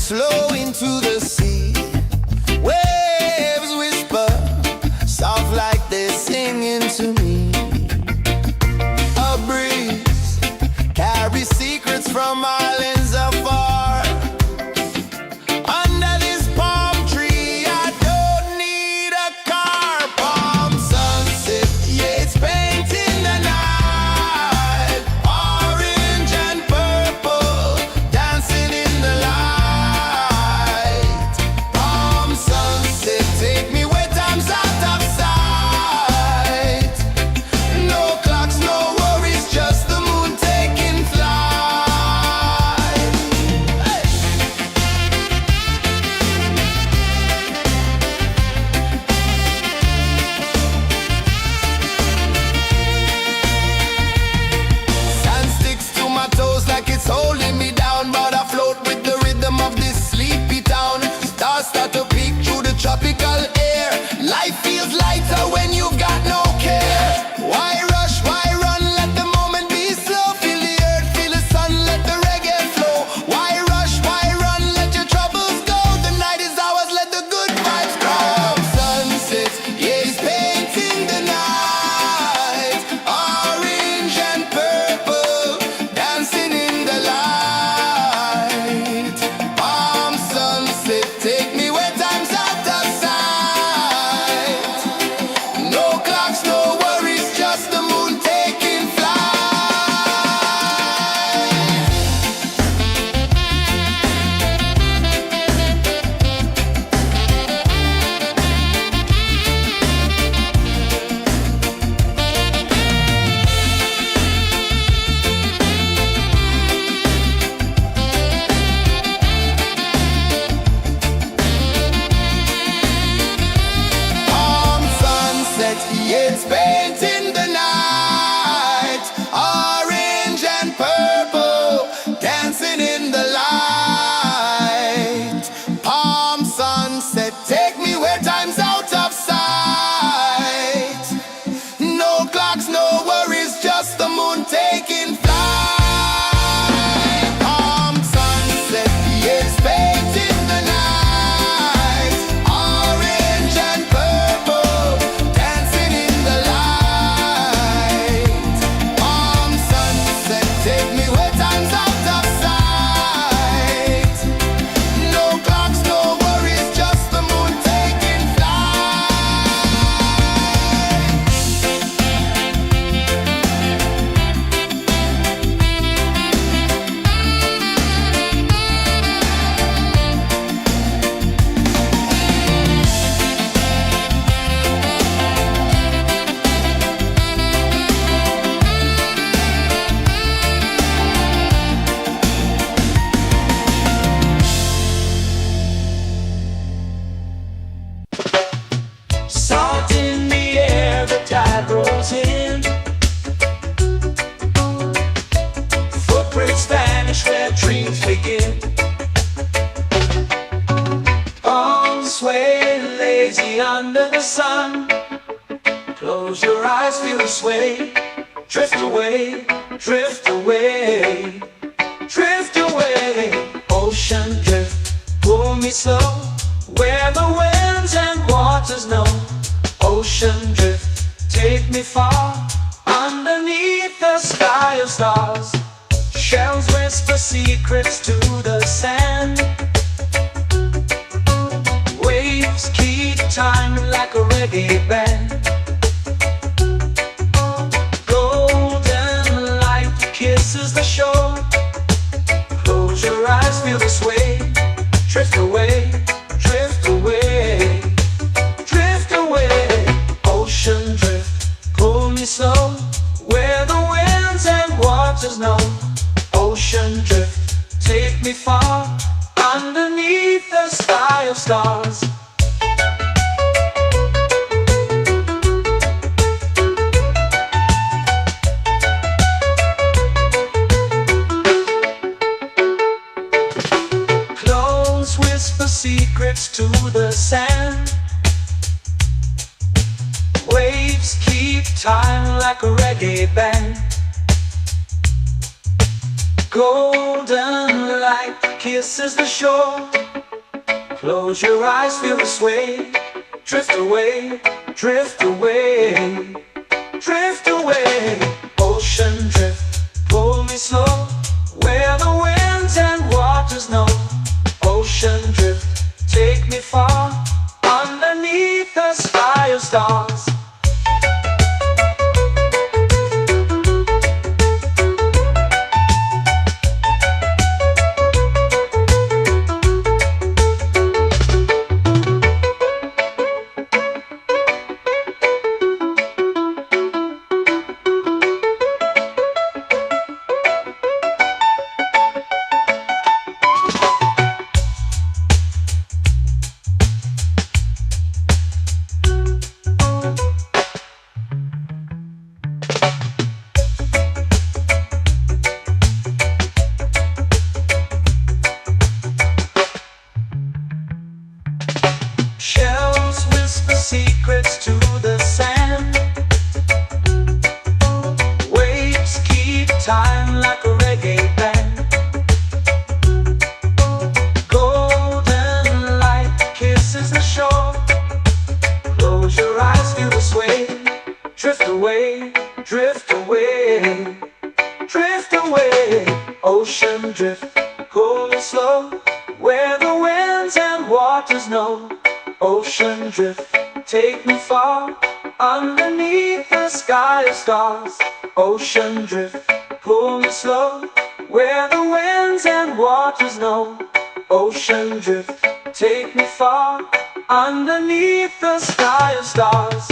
slow into the sea. Waves whisper, soft like this it's painting the night, orange and purple, dancing in the light. Palm sunset, take me where time's out of sight. No clocks, no worries, just the moon taking flight. Palm sunset, it's painting the night, orange and purple, dancing in the light. Palm sunset, take me where time's out of sight. No clocks, no worries, just the moon taking flight. Salt in the air, the tide rolls in. Footprints vanish where dreams begin. Arms sway lazy under the sun. Close your eyes, feel the sway. Drift away, drift away, drift away. Ocean drift, pull me slow, where the winds and waters know. Ocean drift, take me far, underneath the sky of stars. Shells whisper secrets to the sand. Waves keep time like a reggae band. Golden light kisses the shore. Close your eyes, feel the sway. Drift away, drift away, drift away. Ocean drift, pull me slow, where the winds and waters know. Ocean drift, take me far, underneath the sky of stars. Close whisper secrets to the sand. Waves keep time like a reggae band. Golden light kisses the shore. Close your eyes, feel the sway. Drift away, drift away, drift away. Ocean drift, pull me slow, where the winds and waters know. Ocean drift, take me far, underneath the sky of stars. Shells whisper secrets to the sand. Waves keep time like a reggae band. Golden light kisses the shore. Close your eyes, feel the sway. Drift away, drift away, drift away. Ocean drift, pull me slow, where the winds and waters know. Ocean drift, take me far, underneath the sky of stars. Ocean drift, pull me slow, where the winds and waters know. Ocean drift, take me far, underneath the sky of stars.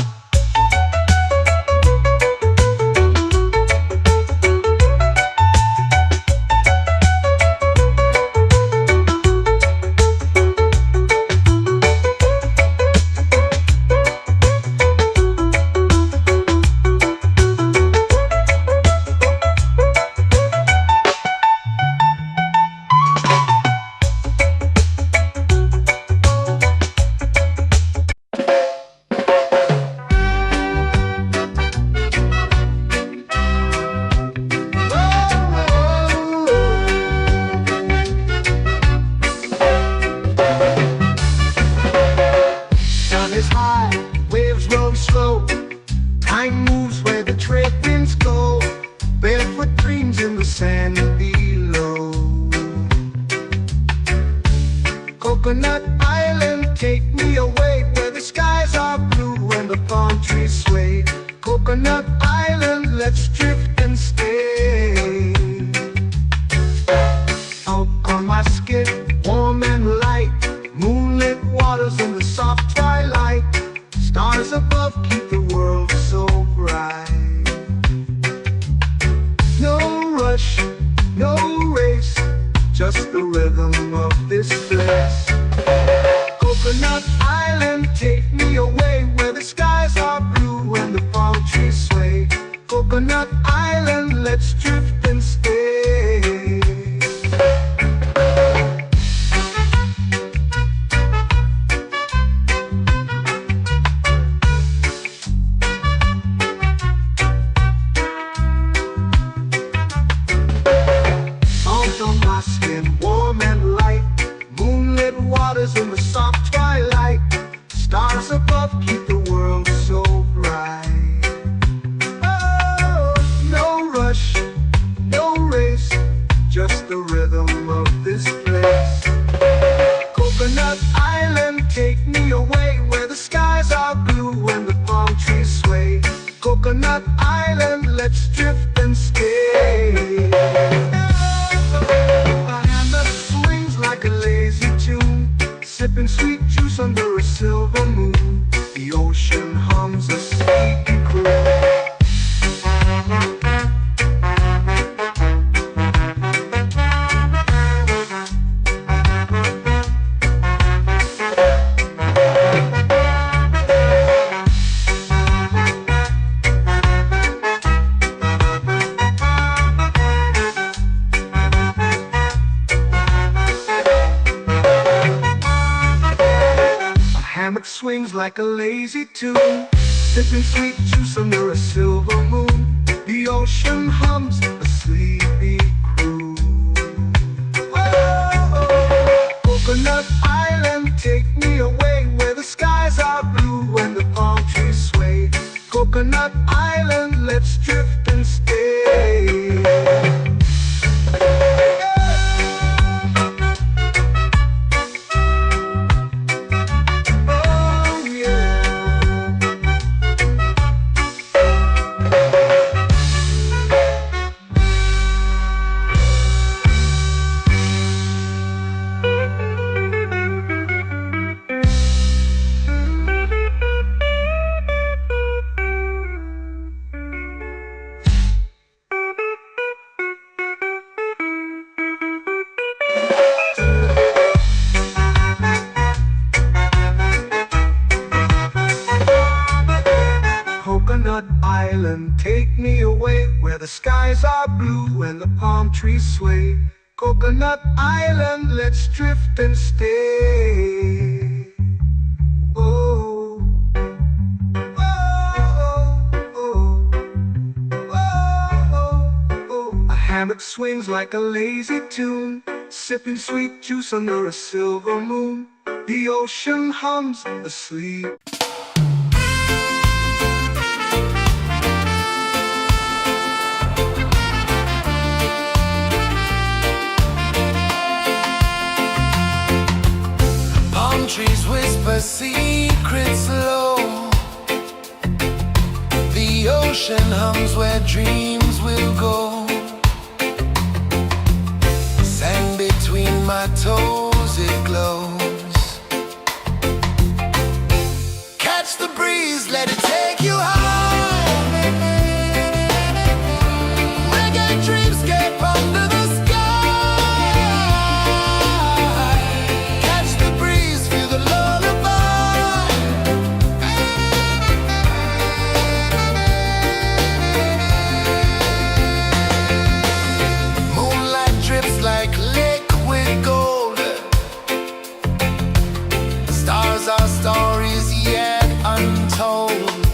Mind moves where the trade winds go, barefoot dreams in the sand below. Coconut Island, take me away where the skies are blue and the palm trees sway. Coconut Island, let's drift and stay. Out on my skin, warm and light, moonlit waters in the soft twilight. Stars above keep the world so bright. No rush, no race, just the rhythm of this place. Coconut Island, take me away where the skies are blue and the palm trees sway. Coconut Island, let's drift and stay. On my skin, warm and light, moonlit waters in the soft twilight. Stars above keep the world so bright. Oh, no rush, no race, just the rhythm of this place. Coconut Island, take me away where the skies are blue and the palm trees sway. Coconut Island, let's drift and stay. Like a lazy tune, sipping sweet juice under a silver moon. The ocean hums a sleepy croon. Hammock swings like a lazy tune, sipping sweet juice under a silver moon. The ocean hums a sleepy croon. Whoa, Coconut Island, take me away where the skies are blue and the palm trees sway. Coconut Island, let's drift and stay. Coconut Island, take me away where the skies are blue and the palm trees sway. Coconut Island, let's drift and stay. Oh, oh, oh, oh, oh. A hammock swings like a lazy tune, sipping sweet juice under a silver moon. The ocean hums asleep. Trees whisper secrets low. The ocean hums where dreams will go. Sand between my toes, it glows. Catch the breeze, let it take you high. Reggae dreamscape under the sky. Like liquid gold, stars are stories yet untold.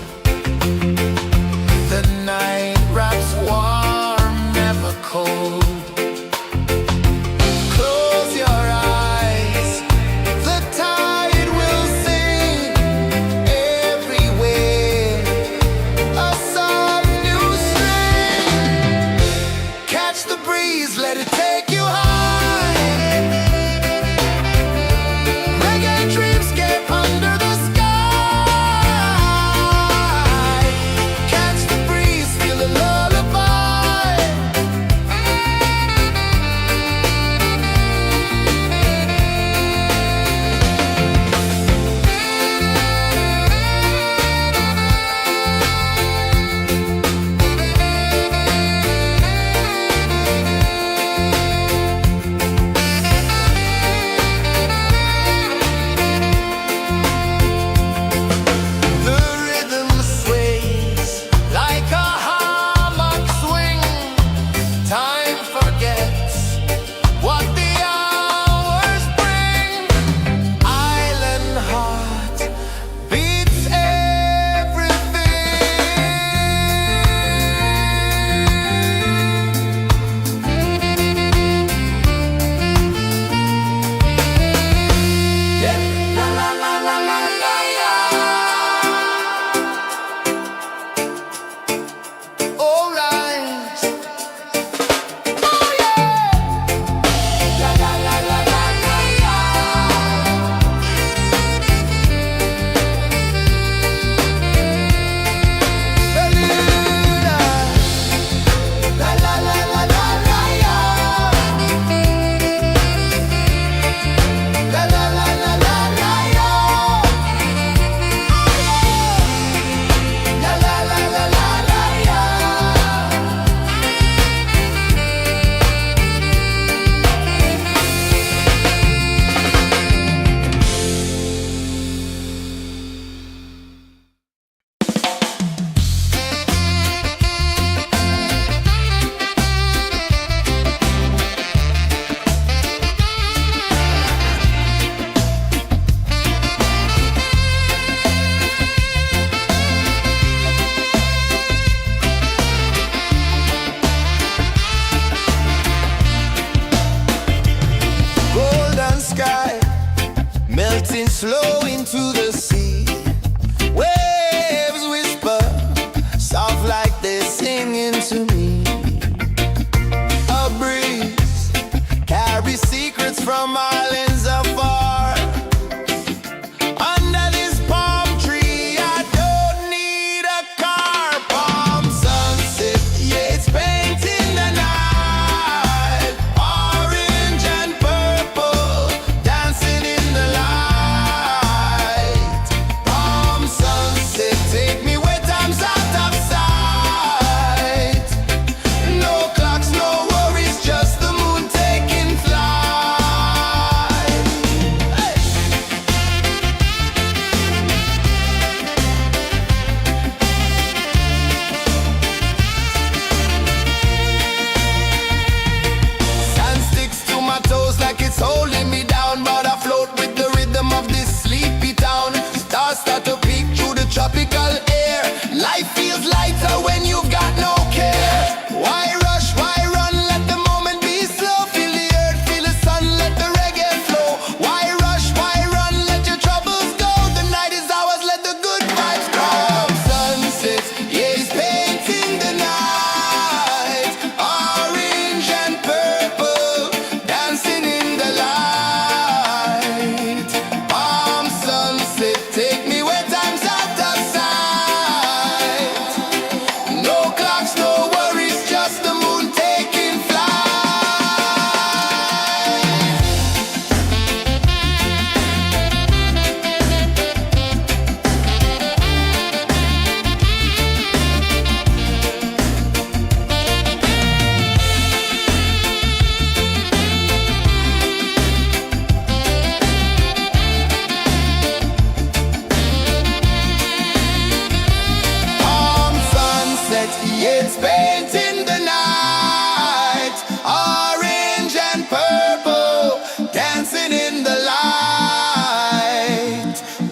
it's painting the night, orange and purple, dancing in the light.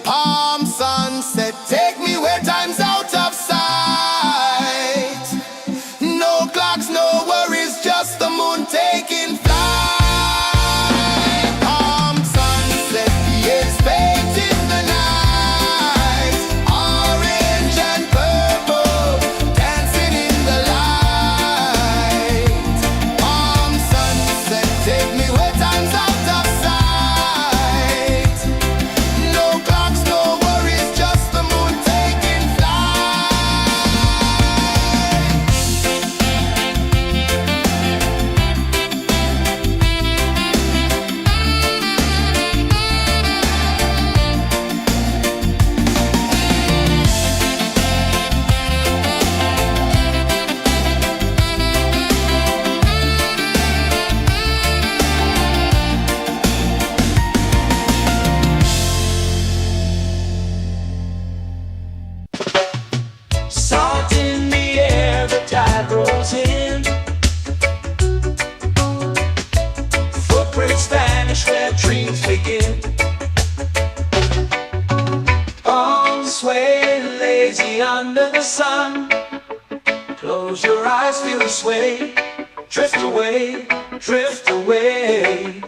Palm sunset, take me where time's out of sight. No clocks, no worries, just the moon taking flight. Palm sunset, it's painting the night, orange and purple, dancing in the light. Palm sunset, take me where time's out of sight. No clocks, no worries, just the moon taking flight. Salt in the air, the tide rolls in. Footprints vanish where dreams begin. Arms sway lazy under the sun. Close your eyes, feel the sway. Drift away, drift away,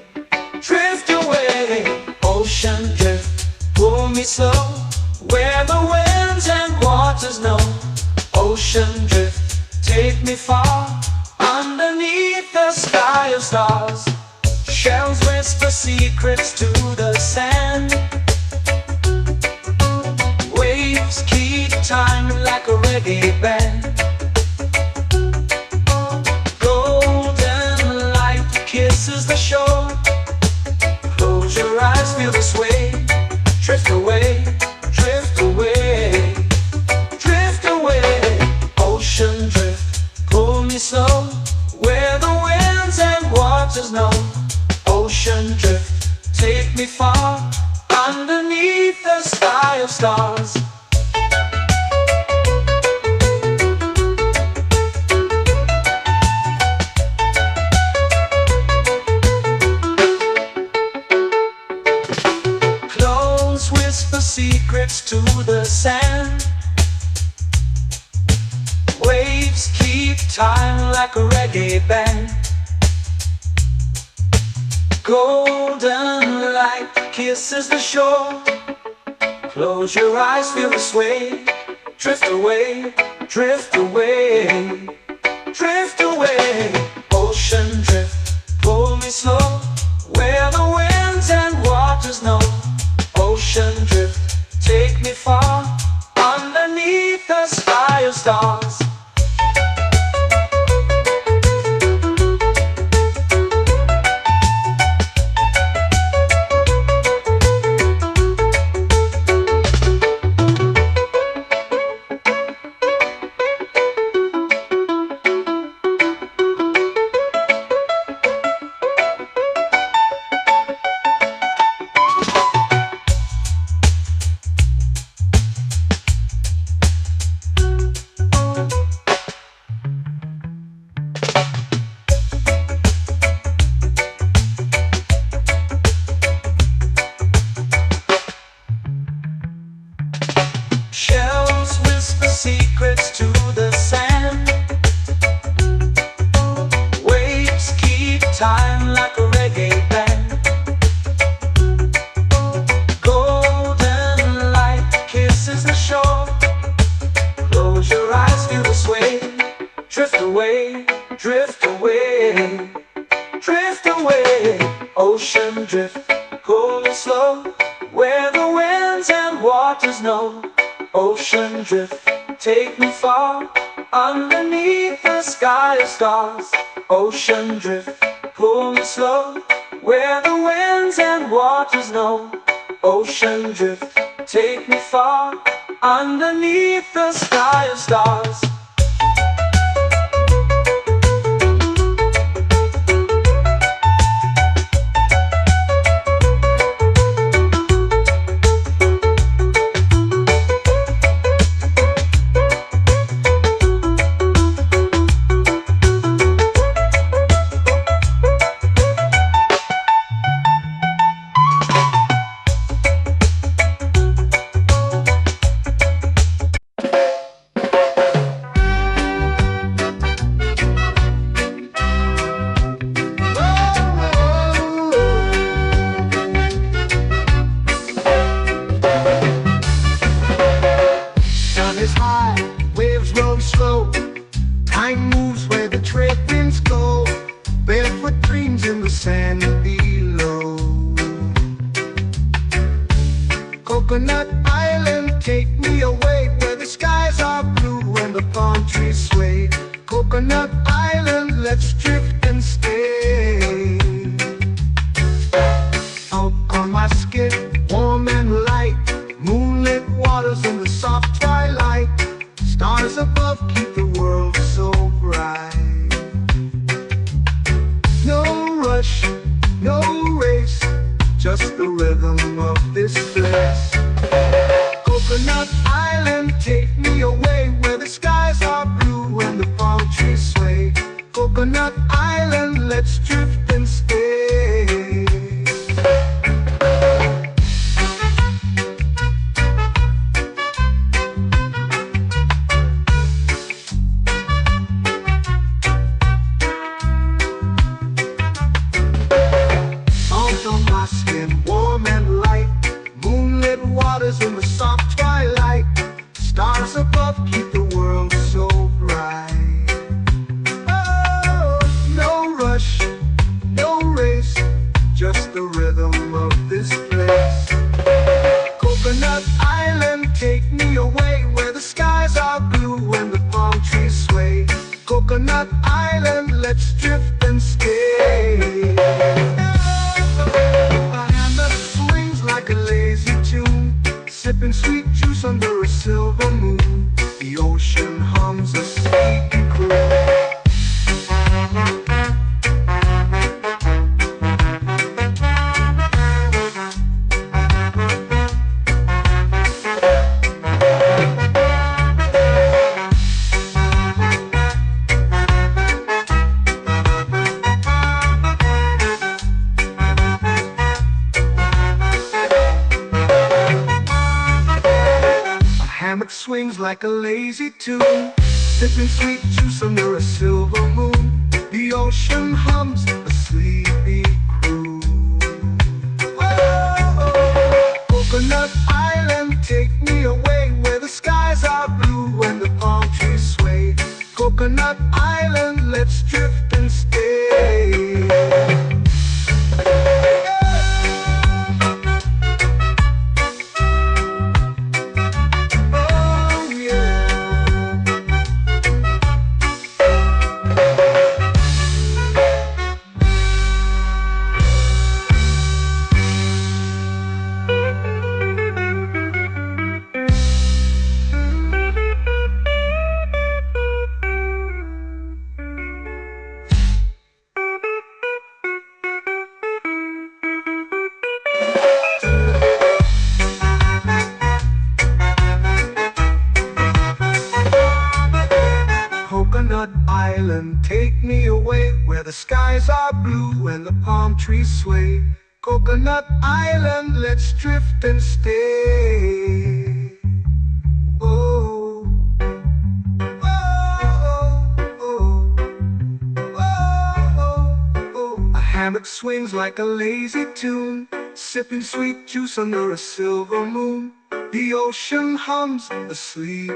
drift away. Ocean drift, pull me slow, where the winds and waters know. Ocean drift, take me far, underneath the sky of stars. Shells whisper secrets to the sand. Waves keep time like a reggae band. Golden light kisses the shore. Close your eyes, feel the sway. Drift away, drift away, drift away. Ocean drift, pull me slow, where the winds and waters know. Ocean drift, take me far, underneath the sky of stars. Close whisper secrets to the sand. Waves keep time like a reggae band. Golden light kisses the shore. Close your eyes, feel the sway. Drift away, drift away, drift away. Ocean drift, pull me slow, where the winds and waters know. Ocean drift, take me far, underneath the sky of stars. Shells whisper secrets to the sand. Waves keep time like a reggae band. Golden light kisses the shore. Close your eyes, feel the sway. Drift away, drift away, drift away. Ocean drift, pull me slow, where the winds and waters know. Ocean drift, take me far, underneath the sky of stars. Ocean drift, pull me slow, where the winds and waters know. Ocean drift, take me far, underneath the sky of stars. trees sway. Coconut Island, let's drift and stay. Out on my skin, warm and light, moonlit waters in the soft twilight. Stars above keep the world so bright. No rush, no race, just the rhythm of this place. Coconut Island, take me away where the skies are blue and the palm trees sway. Coconut Island, let's drift and stay. Out on my skin, warm and light, moonlit waters in the soft twilight. Stars above keep the world so bright. Oh, no rush, no race, just the rhythm of this place. Coconut Island, take me away where the skies are blue and the palm trees sway. Coconut Island, let's drift and stay. A hand that swings like a lazy tune, sipping sweet juice under a silver moon. The ocean hums a sleepy croon. Hammock swings like a lazy tune, sipping sweet juice under a silver moon. The ocean hums a sleepy croon. Whoa, Coconut Island, take me away where the skies are blue and the palm trees sway. Coconut Island, let's drift and stay. Coconut Island, take me away where the skies are blue and the palm trees sway. Coconut Island, let's drift and stay. Oh, oh, oh, oh, oh. A hammock swings like a lazy tune, sipping sweet juice under a silver moon. The ocean hums asleep.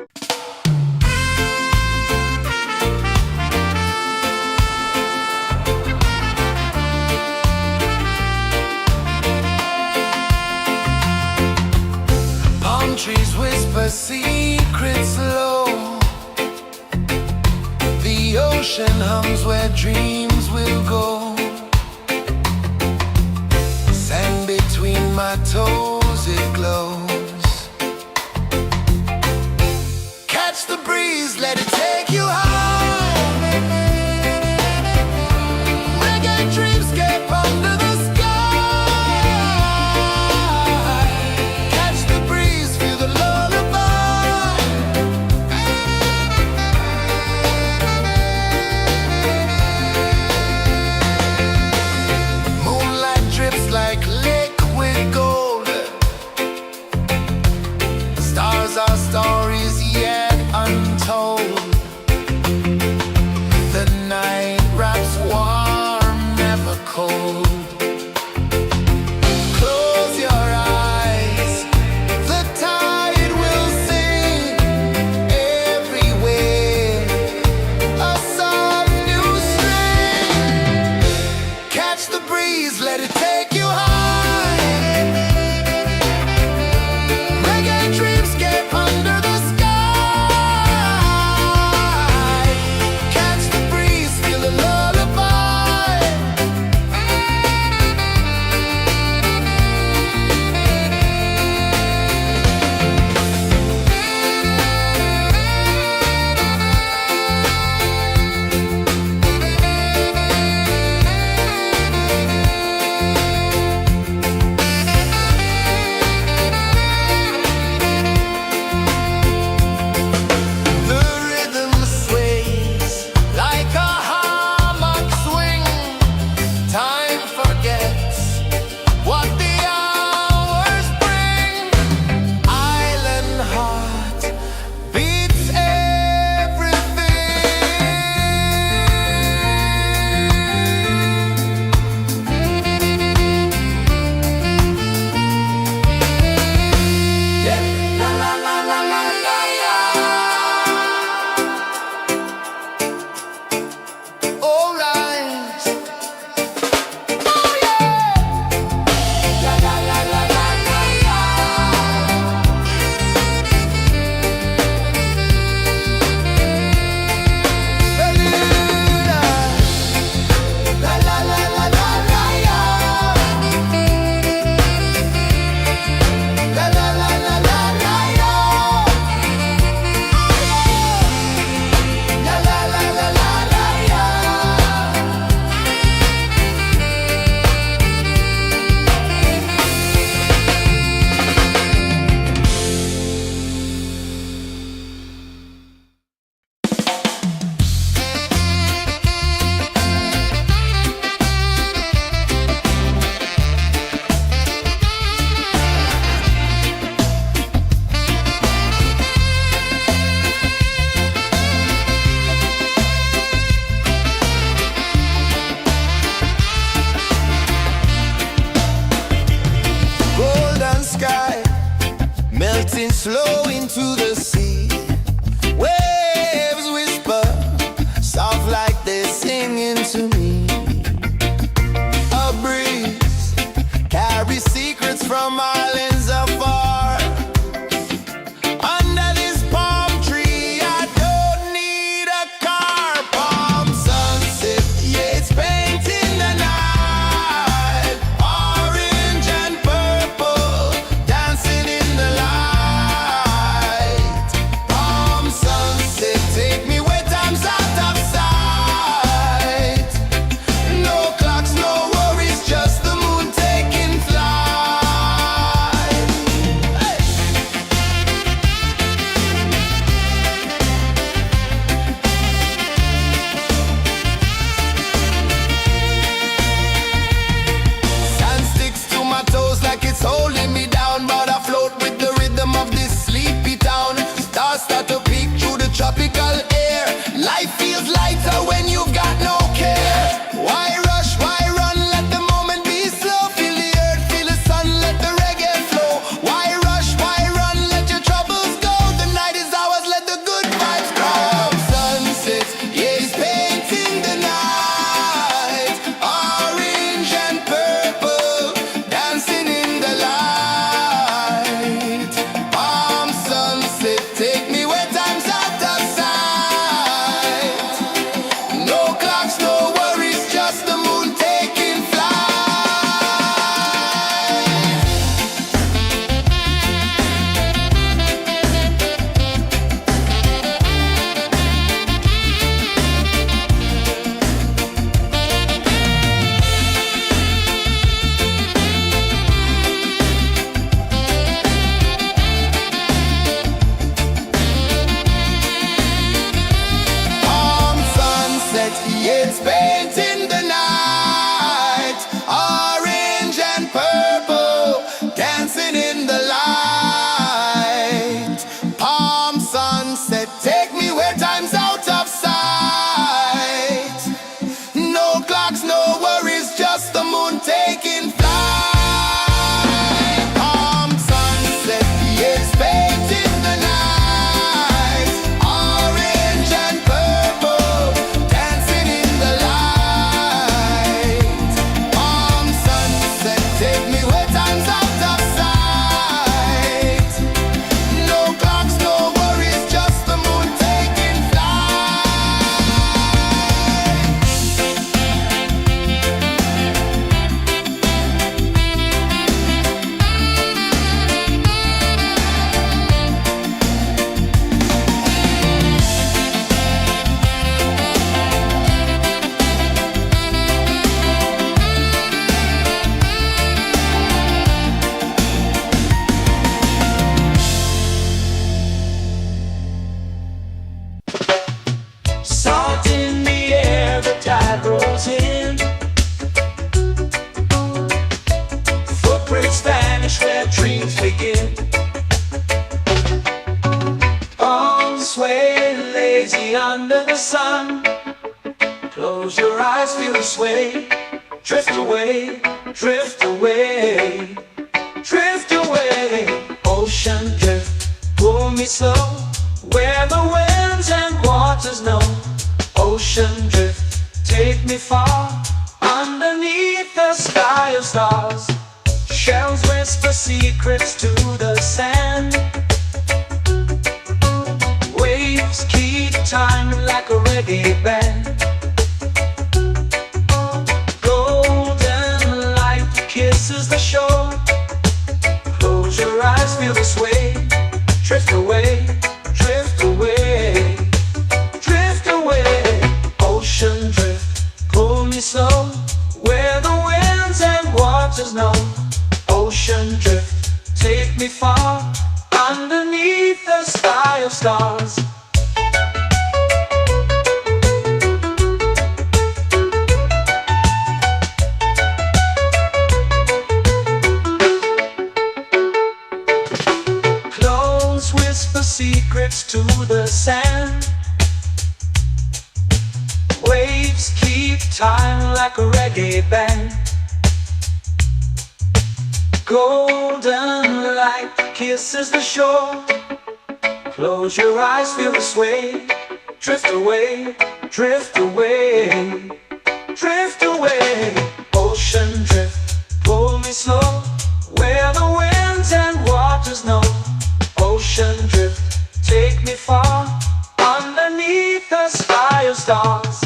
Trees whisper secrets low. The ocean hums where dreams will go. Sand between my toes, it glows. Catch the breeze, let it take you high. Reggae dreamscape under the our stories yet untold. waves begin. Palms sway lazy under the sun. Close your eyes, feel the sway. Drift away, drift away, drift away. Ocean drift, pull me slow, where the winds and waters know. Ocean drift, take me far, underneath the sky of stars. Shells whisper secrets to the sand. Waves keep time like a reggae band. Golden light kisses the shore. Close your eyes, feel the sway. Drift away, drift away, drift away. Ocean drift, pull me slow, where the winds and waters know. Ocean drift, take me far, underneath the sky of stars. Close whisper secrets to the sand. Waves keep time like a reggae band. Golden light kisses the shore. Close your eyes, feel the sway. Drift away, drift away, drift away. Ocean drift, pull me slow, where the winds and waters know. Ocean drift, take me far, underneath the sky of stars.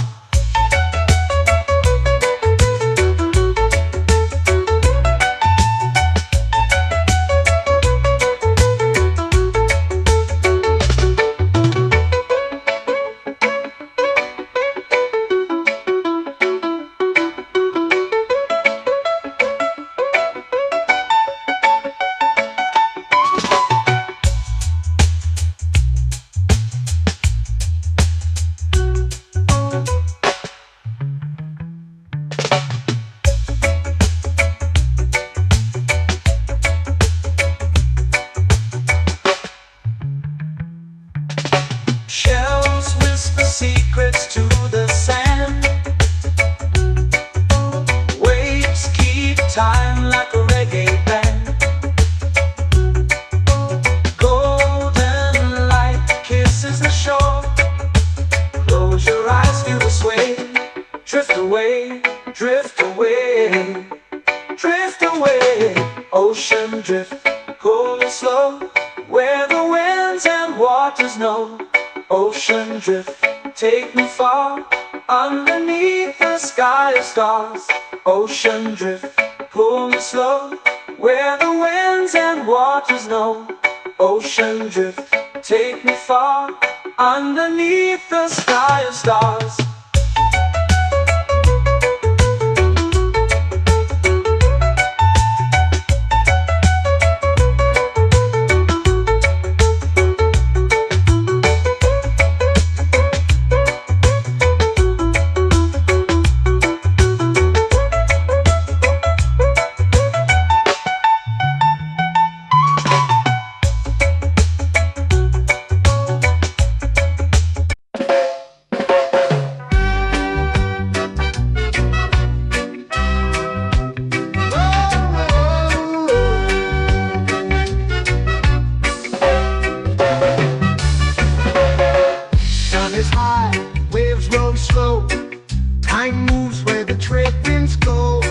Shells whisper secrets to the sand. Waves keep time like a reggae band. Golden light kisses the shore. Close your eyes, feel the sway. Drift away, drift away, drift away. Ocean drift, pull me slow, where the winds and waters know. Ocean drift, take me far, underneath the sky of stars. Ocean drift, pull me slow, where the winds and waters know. Ocean drift, take me far, underneath the sky of stars. Is high, waves roll slow. Time moves where the trade winds go.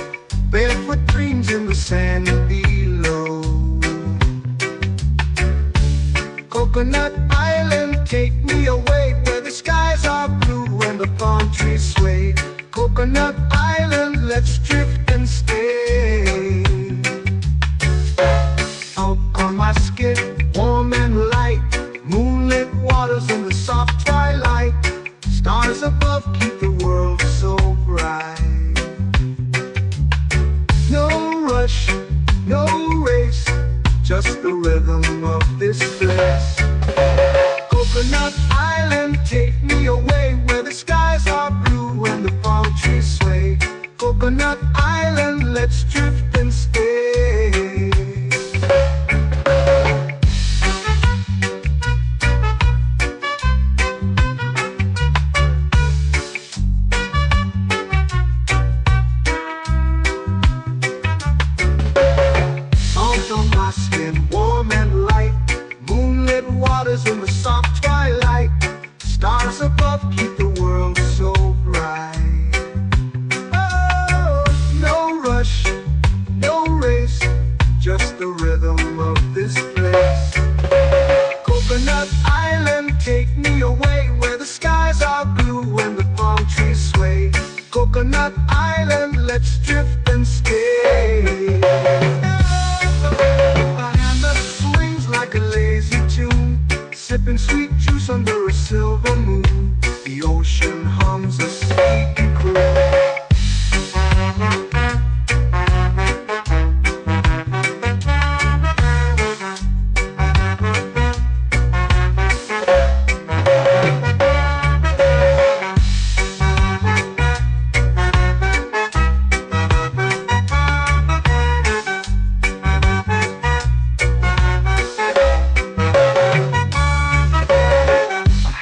Barefoot dreams in the sand below. Coconut Island, take me away, where the skies are blue and the palm trees sway. Coconut Island, let's drift and stay. Out on my skin, warm and light, moonlit waters in the soft twilight. Stars above keep the world so bright. No rush, no race, just the rhythm of this place. Coconut Island, take me away, where the skies are blue and the palm trees sway. Coconut Island, let's drift and stay. drift and stay. A hand that swings like a lazy tune, sipping sweet juice under a silver moon. The ocean hums a sleepy croon.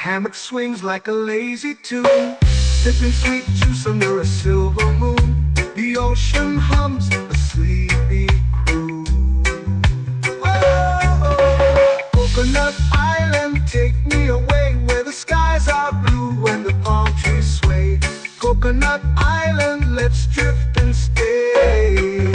Hammock swings like a lazy tune, sipping sweet juice under a silver moon. The ocean hums a sleepy croon. Oh, Coconut Island, take me away where the skies are blue and the palm trees sway. Coconut Island, let's drift and stay.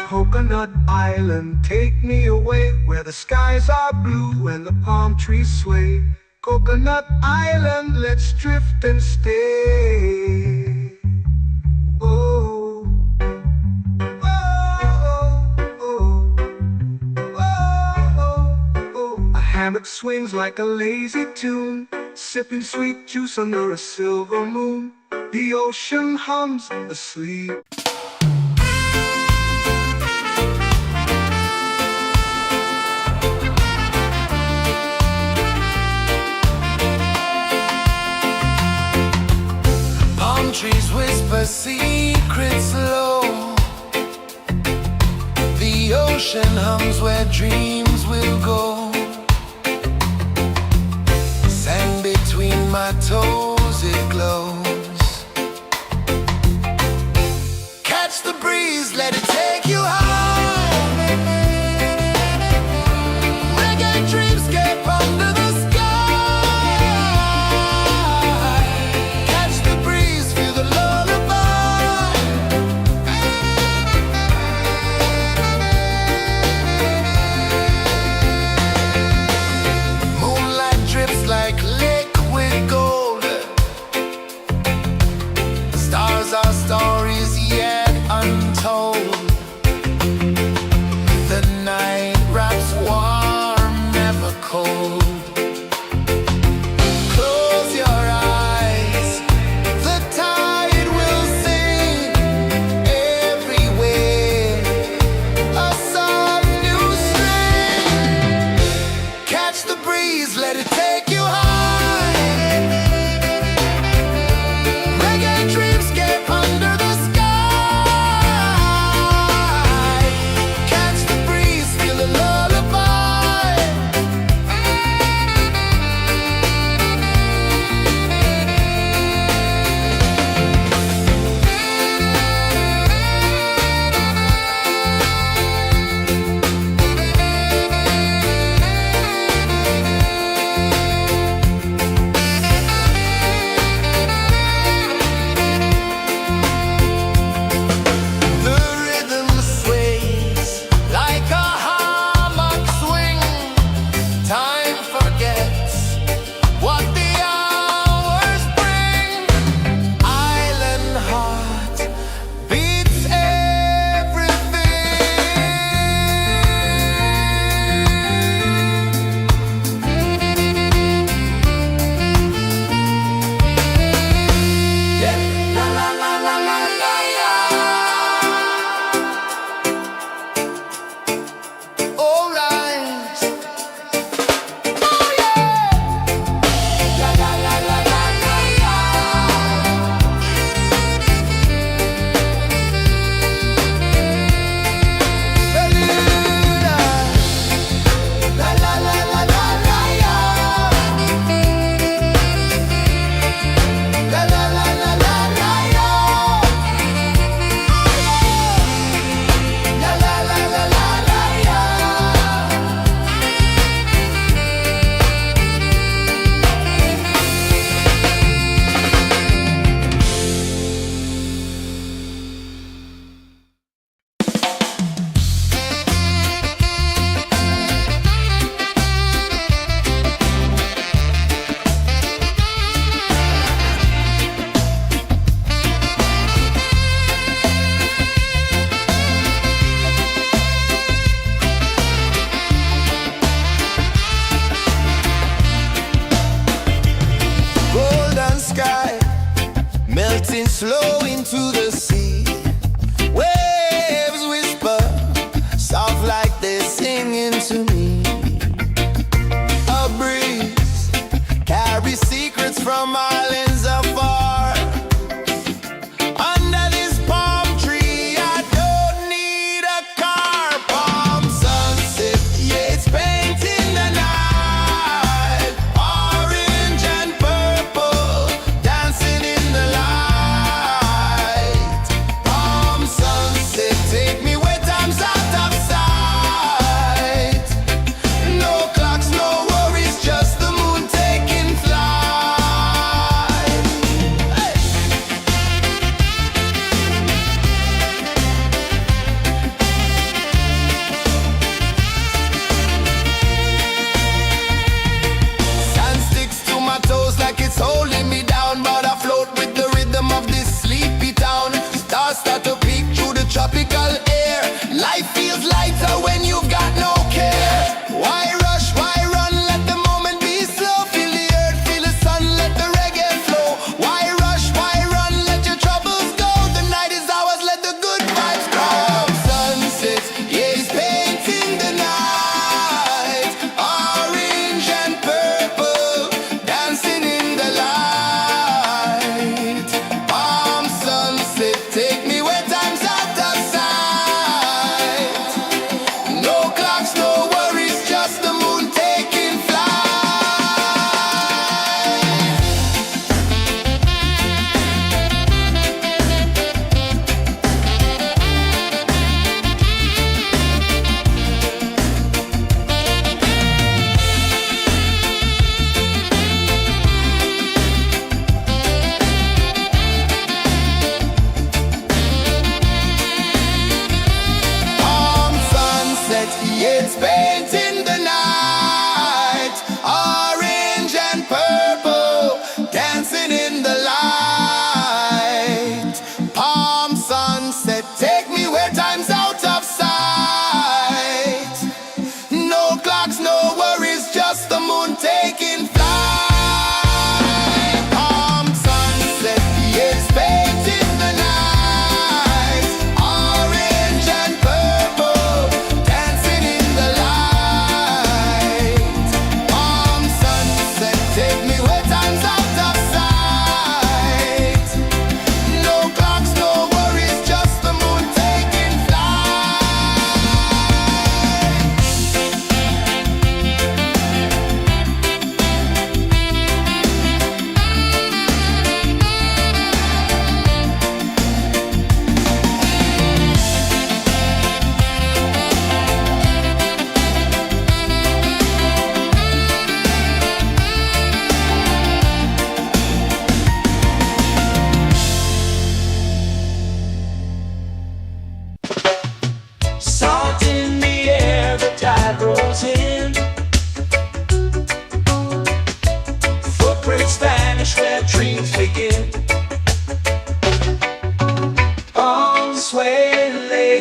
Coconut Island, take me away where the skies are blue and the palm trees sway. Coconut Island, let's drift and stay. Oh, oh, oh, oh, oh. A hammock swings like a lazy tune, sipping sweet juice under a silver moon. The ocean hums asleep. Trees whisper secrets low. The ocean hums where dreams will go. Sand between my toes, it glows. Catch the breeze, let it take you high. Reggae dreamscape under the sky. Our stories yet untold.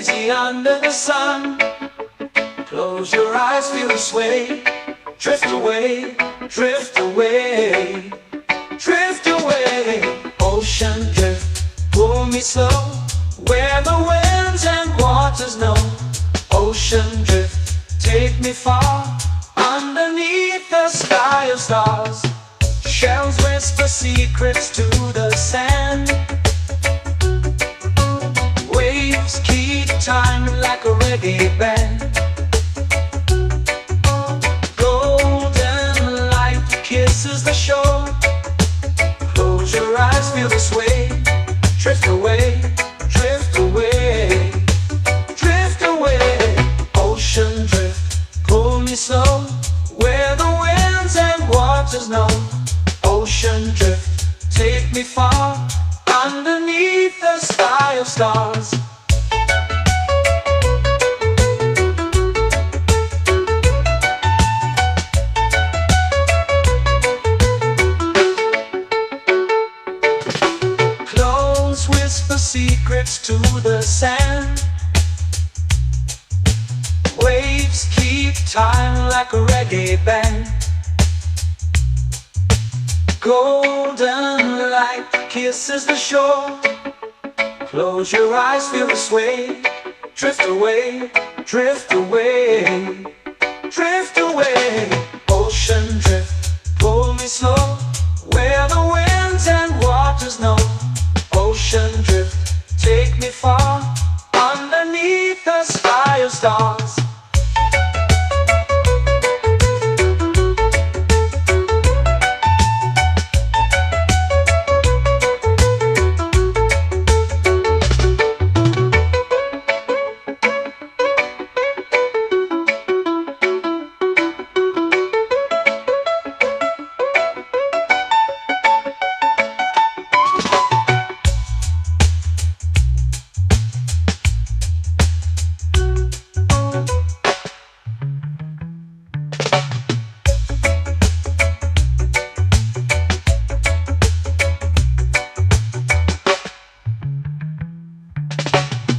lazy under the sun. Close your eyes, feel the sway. Drift away, drift away, drift away. Ocean drift, pull me slow, where the winds and waters know. Ocean drift, take me far, underneath the sky of stars. Shells whisper secrets to the sand. Waves keep time like a reggae band. Golden light kisses the shore. Close your eyes, feel the sway. Drift away, drift away, drift away. Ocean drift, pull me slow, where the winds and waters know. Ocean drift, take me far, underneath the sky of stars. Close whisper secrets to the sand. Waves keep time like a reggae band. Golden light kisses the shore. Close your eyes, feel the sway. Drift away, drift away, drift away. Ocean drift, pull me slow, where the winds and waters know. Ocean drift, take me far, underneath the sky of stars.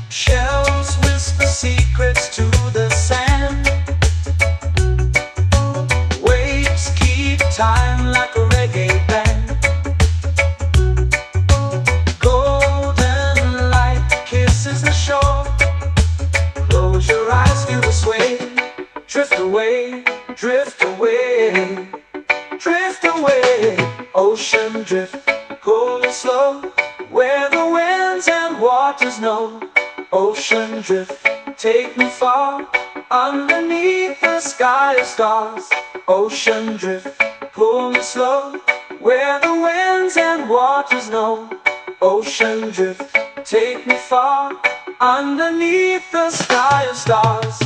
Shells whisper secrets to the sand. Waves keep time like a reggae band. Golden light kisses the shore. Close your eyes, feel the sway. Drift away, drift away, drift away. Ocean drift, pull me slow, where the winds and waters know. Ocean drift, take me far, underneath the sky of stars. Ocean drift, pull me slow, where the winds and waters know. Ocean drift, take me far, underneath the sky of stars.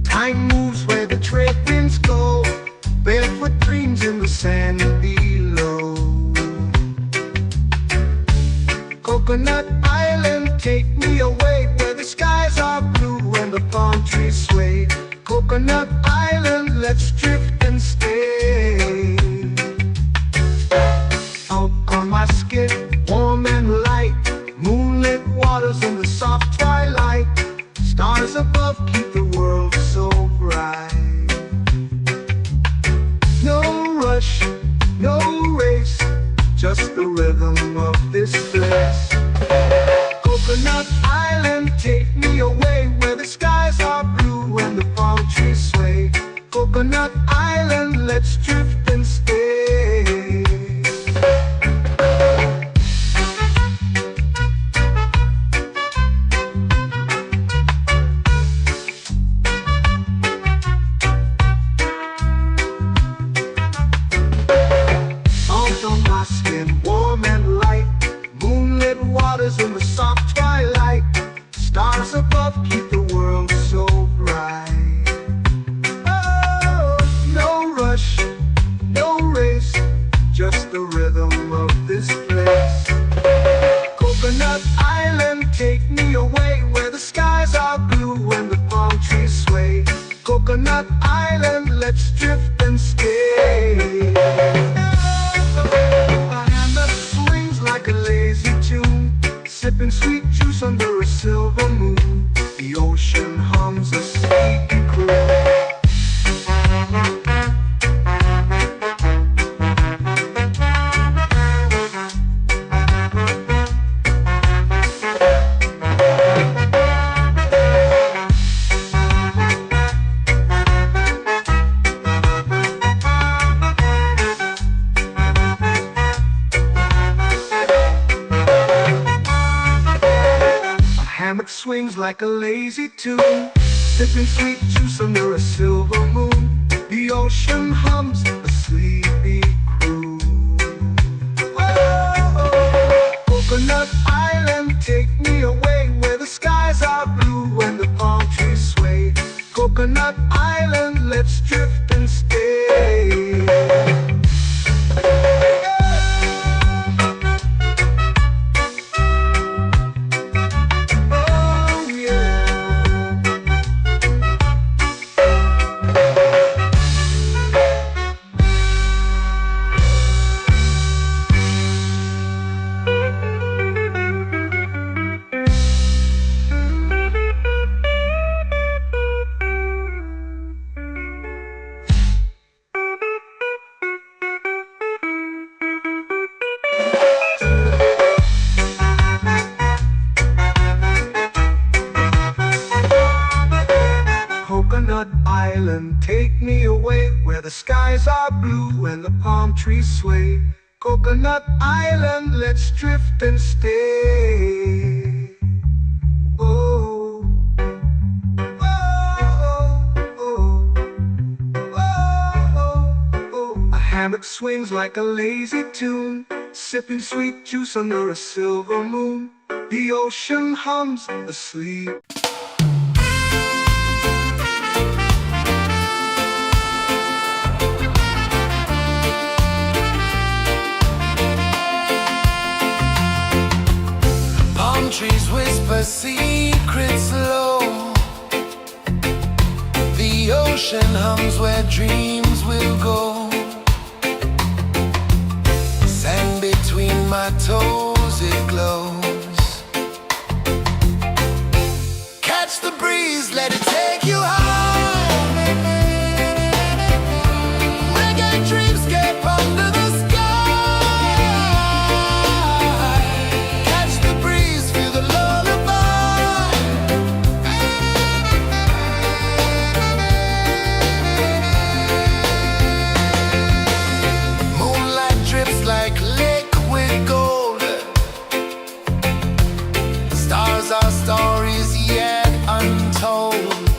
Time moves where the trade winds go. Barefoot dreams in the sand below. Coconut Island, take me away, where the skies are blue and the palm trees sway. Coconut Island, let's drift and stay. Out on my skin, warm and light, moonlit waters in the soft twilight. Stars above keep the world so bright. No rush, no race, just the rhythm of this place. Coconut Island, take me away, where the skies are blue and the palm trees sway. above keep the world so bright. Oh, no rush, no race, just the rhythm of this place. Coconut Island, take me away where the skies are blue and the palm trees sway. Coconut Island, let's drift and stay. A hand that swings like a lazy tune, sipping sweet juice under a silver moon. The ocean hums a sleepy croon. Hammock swings like a lazy tune, sipping sweet juice under a silver moon. The ocean hums a sleepy croon. Oh, Coconut Island, take me away where the skies are blue and the palm trees sway. Coconut Island, let's drift and stay. Coconut Island, take me away where the skies are blue and the palm trees sway. Coconut Island, let's drift and stay. Oh, oh, oh, oh, oh. A hammock swings like a lazy tune, sipping sweet juice under a silver moon. The ocean hums asleep. Trees whisper secrets low. The ocean hums where dreams will go. Sand between my toes, it glows. Catch the breeze, let it take you high. Reggae dreamscape under the sky. Our stories yet untold.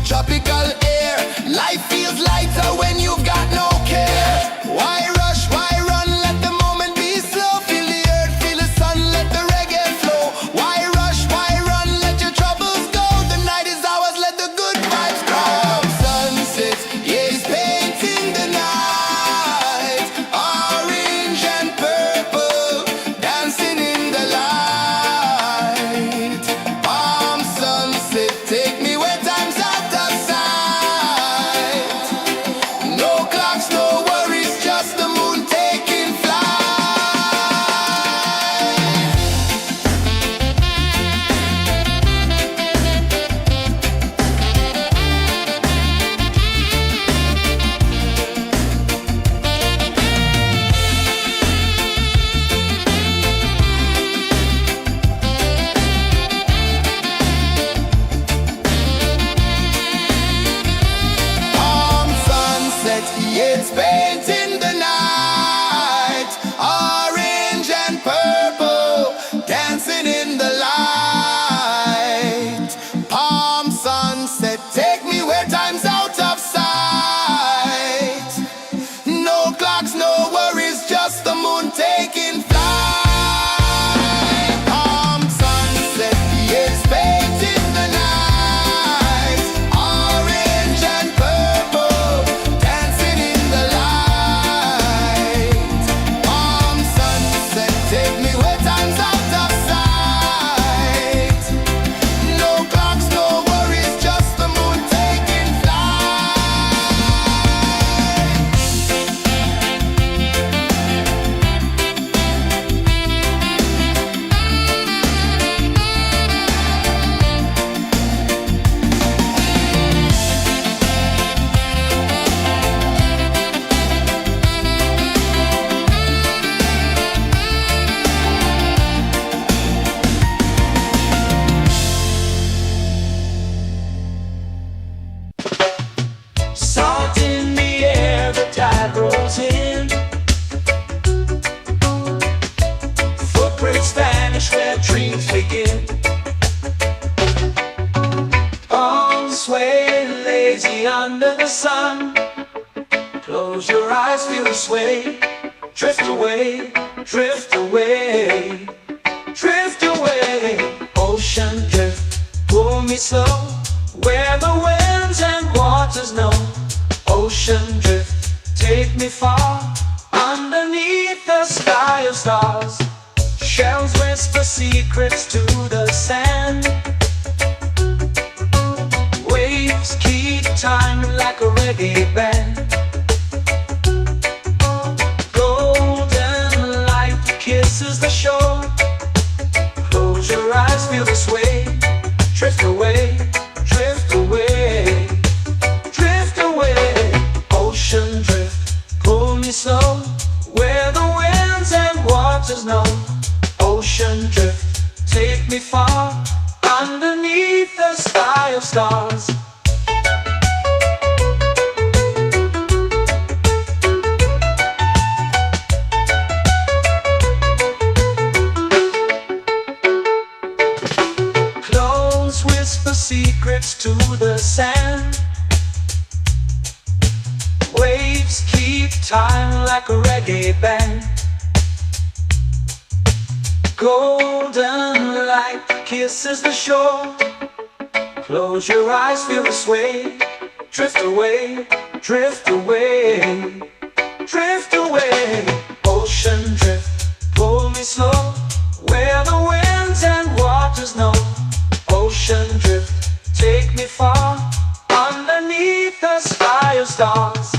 tropical air. Life feels lighter when you've got no care. Why rush, why run, let the moment be slow. Feel the earth, feel the sun, let the reggae flow. Why rush, why run, let your troubles go. The night is ours, let the good vibes grow. Sunset, yeah, it's painting the night. Orange and purple, dancing in the light. Palm sunset, take me where time's out of sight. No clocks, no worries, just the moon taking flight. Palm sunset, yeah, it's painting the night. Orange and purple, dancing in the light. Palm sunset, take me where time's out of sight. No clocks, no worries, just the moon taking flight. Palm sunset, yeah, it's painting the night. Orange and purple, dancing in the light. Palm sunset, take me where time's out of sight. No clocks, no worries, just the moon taking flight. Salt in the air, the tide rolls in. Footprints vanish where dreams begin. Arms swaying lazy under the sun. Close your eyes, feel the sway. Drift away, drift away, drift away. Ocean drift, pull me slow, where the winds and waters know. Ocean drift, take me far, underneath the sky of stars. Shells whisper secrets to the sand. Waves keep time like a reggae band. Golden light kisses the shore. Close your eyes, feel the sway. Drift away, drift away, drift away. Ocean drift, pull me slow, where the winds and waters know. Ocean drift, take me far, underneath the sky of stars. Clones whisper secrets to the sand. Waves keep time like a reggae band. Golden light kisses the shore. Close your eyes, feel the sway. Drift away, drift away, drift away. Ocean drift, pull me slow, where the winds and waters know. Ocean drift, take me far, underneath the sky of stars.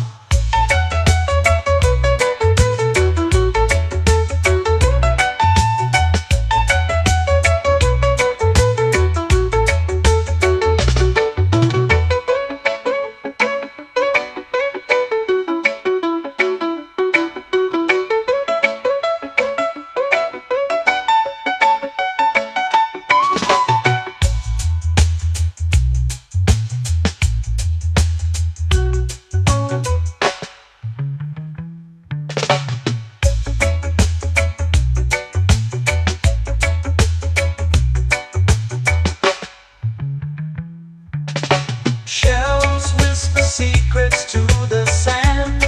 secrets to the sand.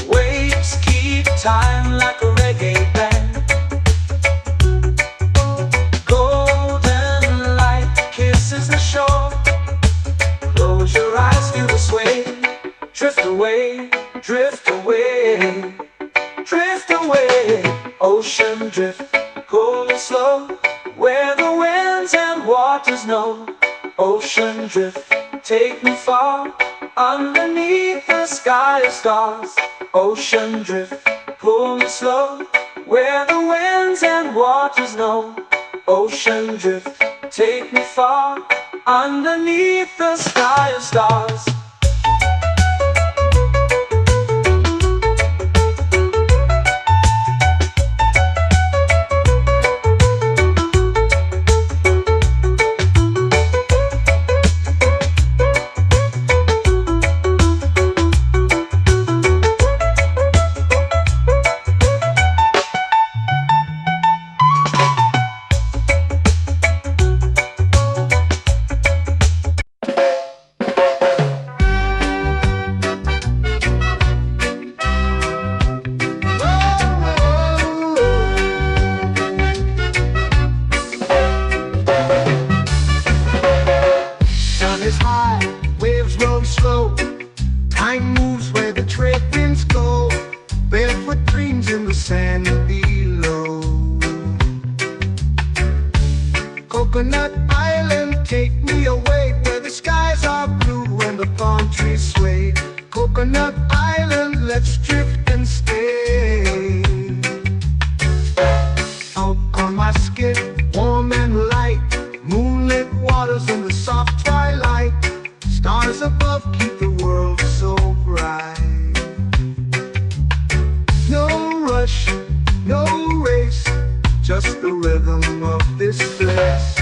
Waves keep time like a reggae band. Golden light kisses the shore. Close your eyes, feel the sway. Drift away, drift away, drift away. Ocean drift, cool and slow, where the winds and waters know. Ocean drift, take me far, underneath the sky of stars. Ocean drift, pull me slow, where the winds and waters know. Ocean drift, take me far, underneath the sky of stars. Time moves where the trade winds go. Barefoot dreams in the sand below. Coconut Island, take me away, where the skies are blue and the palm trees sway. Coconut Island, let's drift and stay. Out on my skin, warm and light, moonlit waters in the soft twilight. Stars above keep the world so bright. No rush, no race, just the rhythm of this place.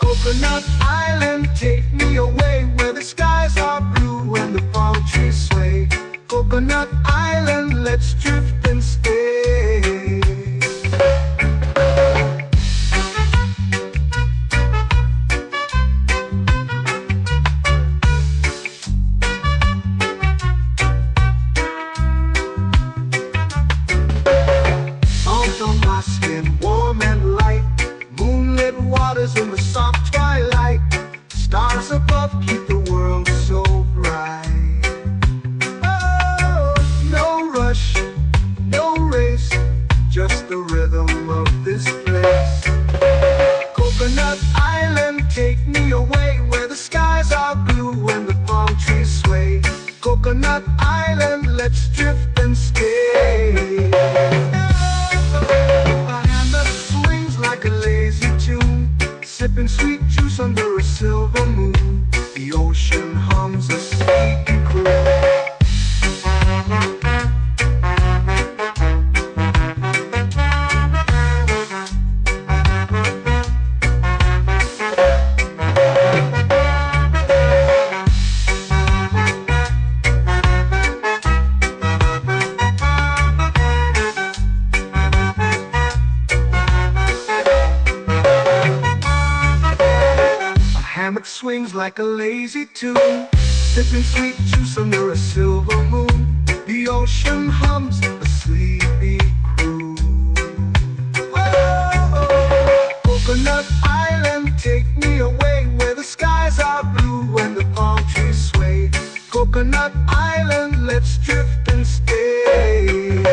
Coconut Island, take me away, where the skies are blue and the palm trees sway. Coconut Island, let's drift and stay. Warm and light, moonlit waters in the soft twilight. Stars above keep the world so bright. Oh, no rush, no race, just the rhythm of this place. Coconut Island, take me away, where the skies are blue and the palm trees sway. Coconut Island, let's drift and stay. Sipping sweet juice under a silver moon. The ocean hums a sleepy croon. Hammock swings like a lazy tune, sipping sweet juice under a silver moon. The ocean hums a sleepy croon. Oh, Coconut Island, take me away, where the skies are blue and the palm trees sway. Coconut Island, let's drift and stay.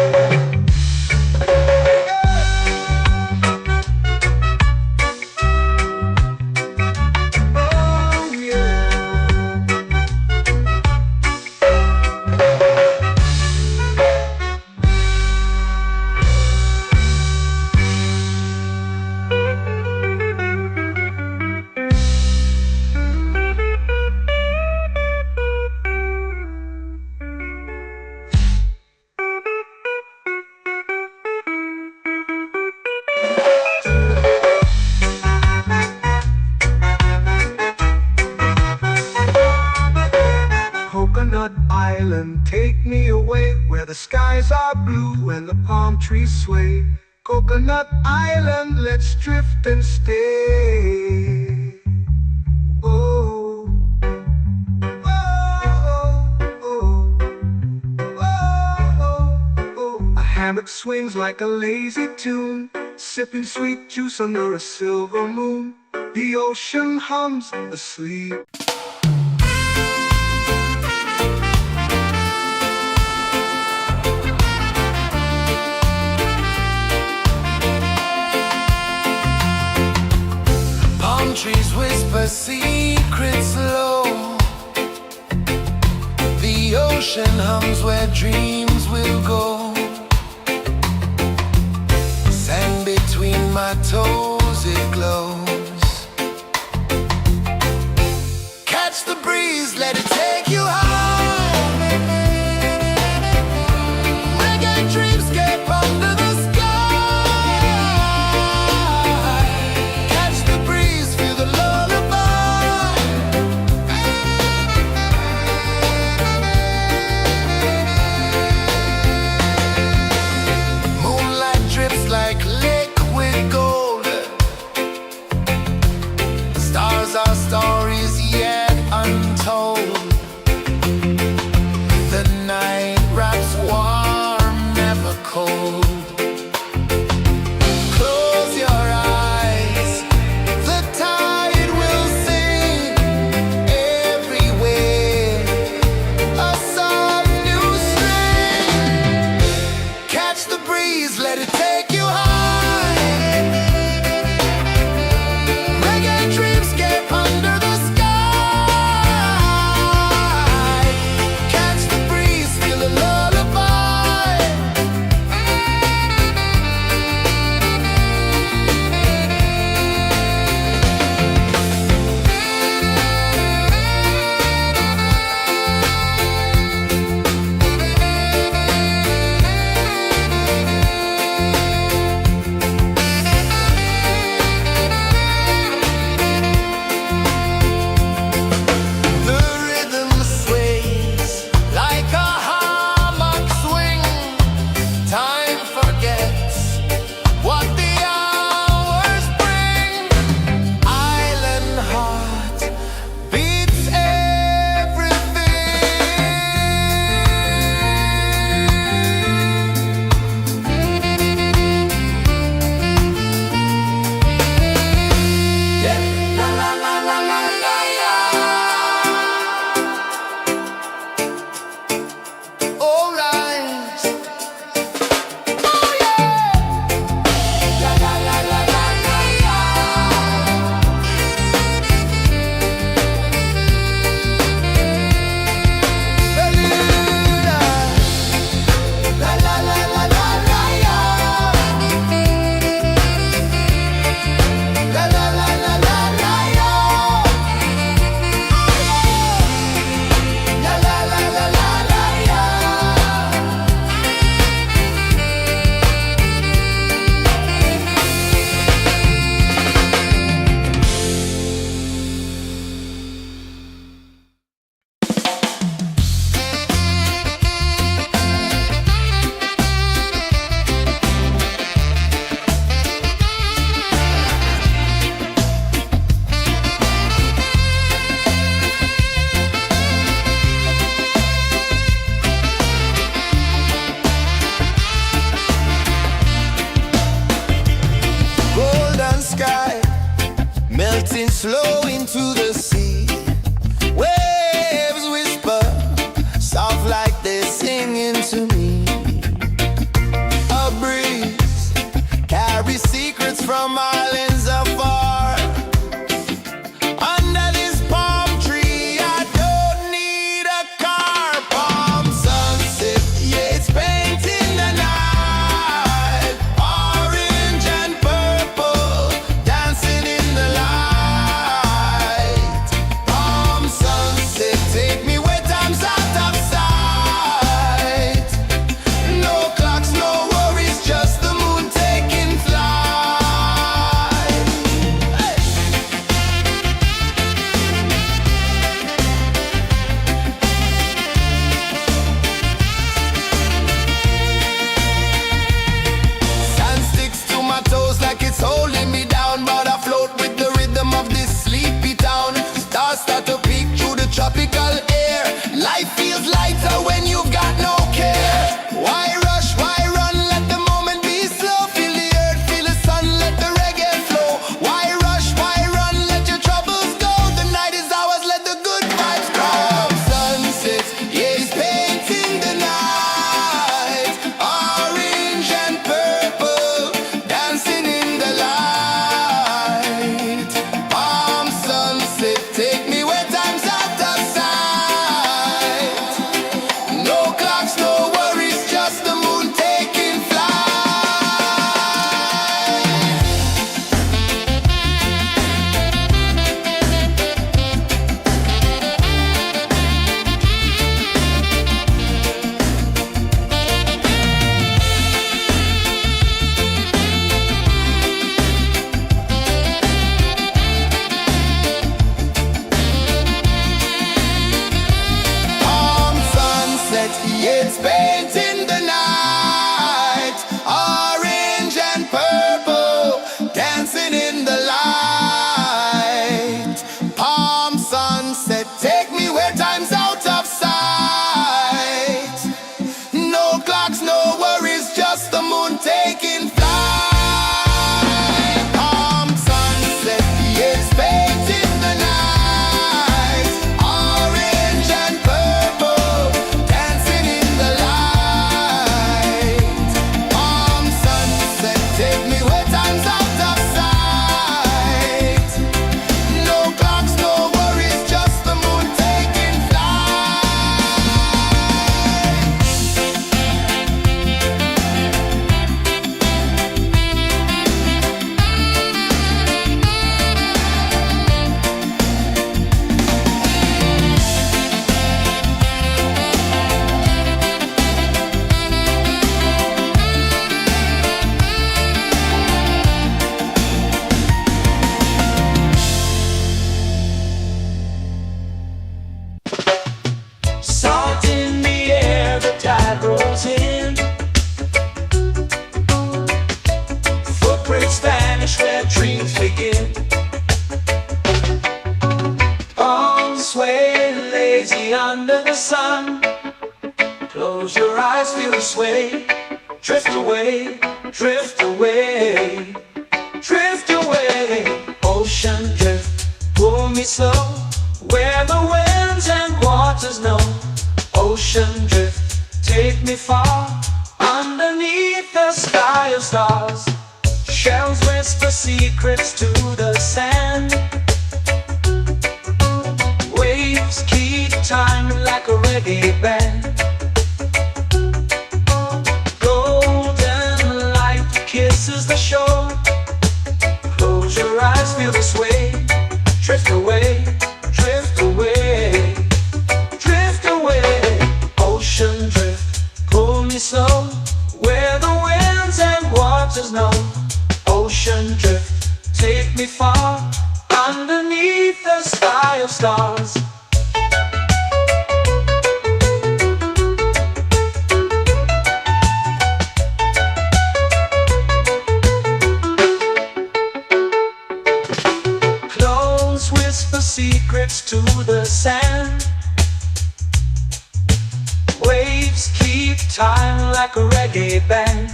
Coconut Island, take me away, where the skies are blue and the palm trees sway. Coconut Island, let's drift and stay. Oh. network swings like a lazy tune, sipping sweet juice under a silver moon. The ocean hums asleep. Palm trees whisper secrets low. The ocean hums where dreams will go. Sand between my toes, it glows. Catch the breeze, let it take you high. Reggae dreamscape under the sky. Catch the breeze, feel the lullaby. Moonlight drips like liquid gold. Stars are stories yet untold. sway lazy under the sun. Close your eyes, feel the sway. Drift away, drift away, drift away. Ocean drift, pull me slow, where the winds and waters know. Ocean drift, take me far, underneath the sky of stars. Shells whisper secrets to the sand. Waves keep time like a reggae band. Golden light kisses the shore. Close your eyes, feel the sway. Drift away, drift away, drift away. Ocean drift, pull me slow, where the winds and waters know. Ocean drift, take me far, underneath the sky of stars. Close whisper secrets to the sand. Waves keep time like a reggae band.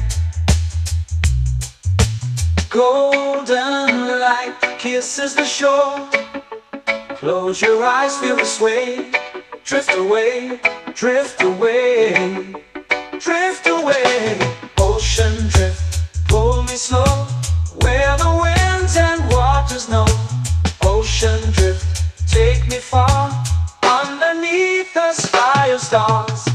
Golden light kisses the shore. Close your eyes, feel the sway. Drift away, drift away, drift away. Ocean drift, pull me slow, where the winds and waters know. Ocean drift, take me far, underneath the sky of stars.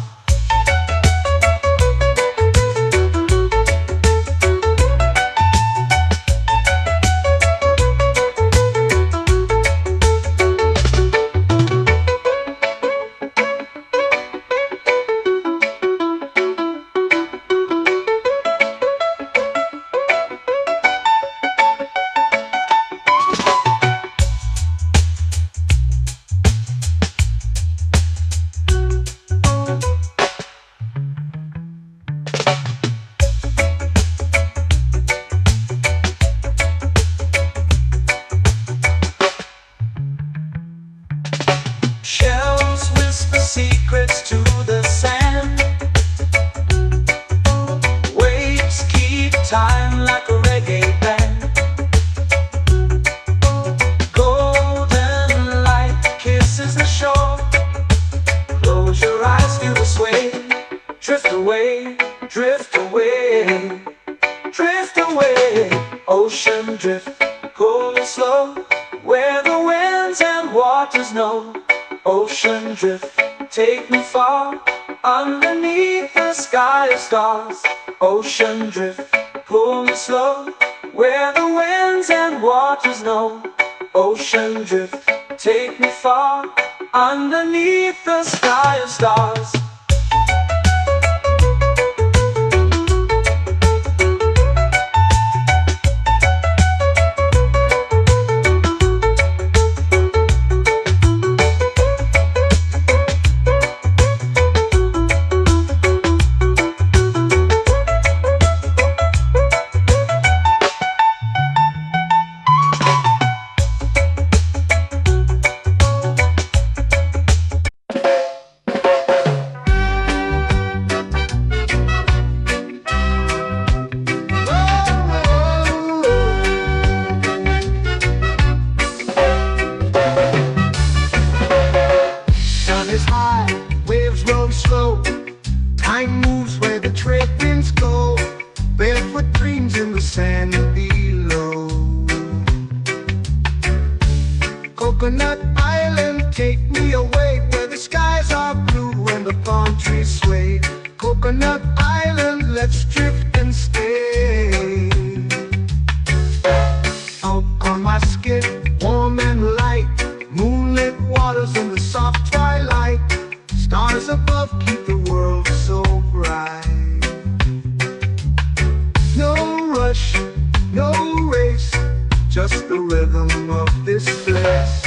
Shells whisper secrets to the sand. Waves keep time like a reggae band. Golden light kisses the shore. Close your eyes, feel the sway. Drift away, drift away, drift away. Ocean drift, pull me slow, where the winds and waters know. Ocean drift, take me far, underneath the sky of stars. Ocean drift, pull me slow, where the winds and waters know. Ocean drift, take me far, underneath the sky of stars. Slow. Time moves where the trade winds go. Barefoot dreams in the sand below. Coconut Island, take me away, where the skies are blue and the palm trees sway. Coconut Island, let's drift and stay. Out on my skin, warm and light, moonlit waters in the soft twilight. Stars above keep the world so bright. No rush, no race, just the rhythm of this place.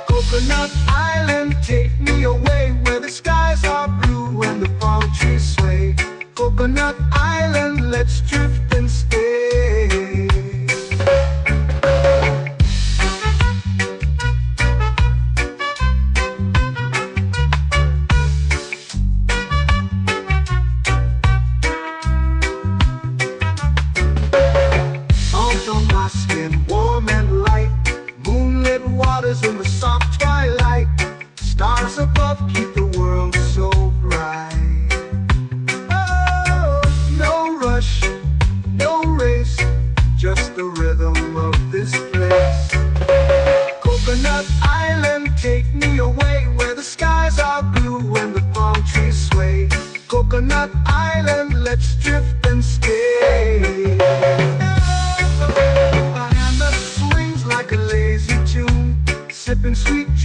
Coconut Island, take me away, where the skies are blue and the palm trees sway. Coconut Island, let's drift and stay.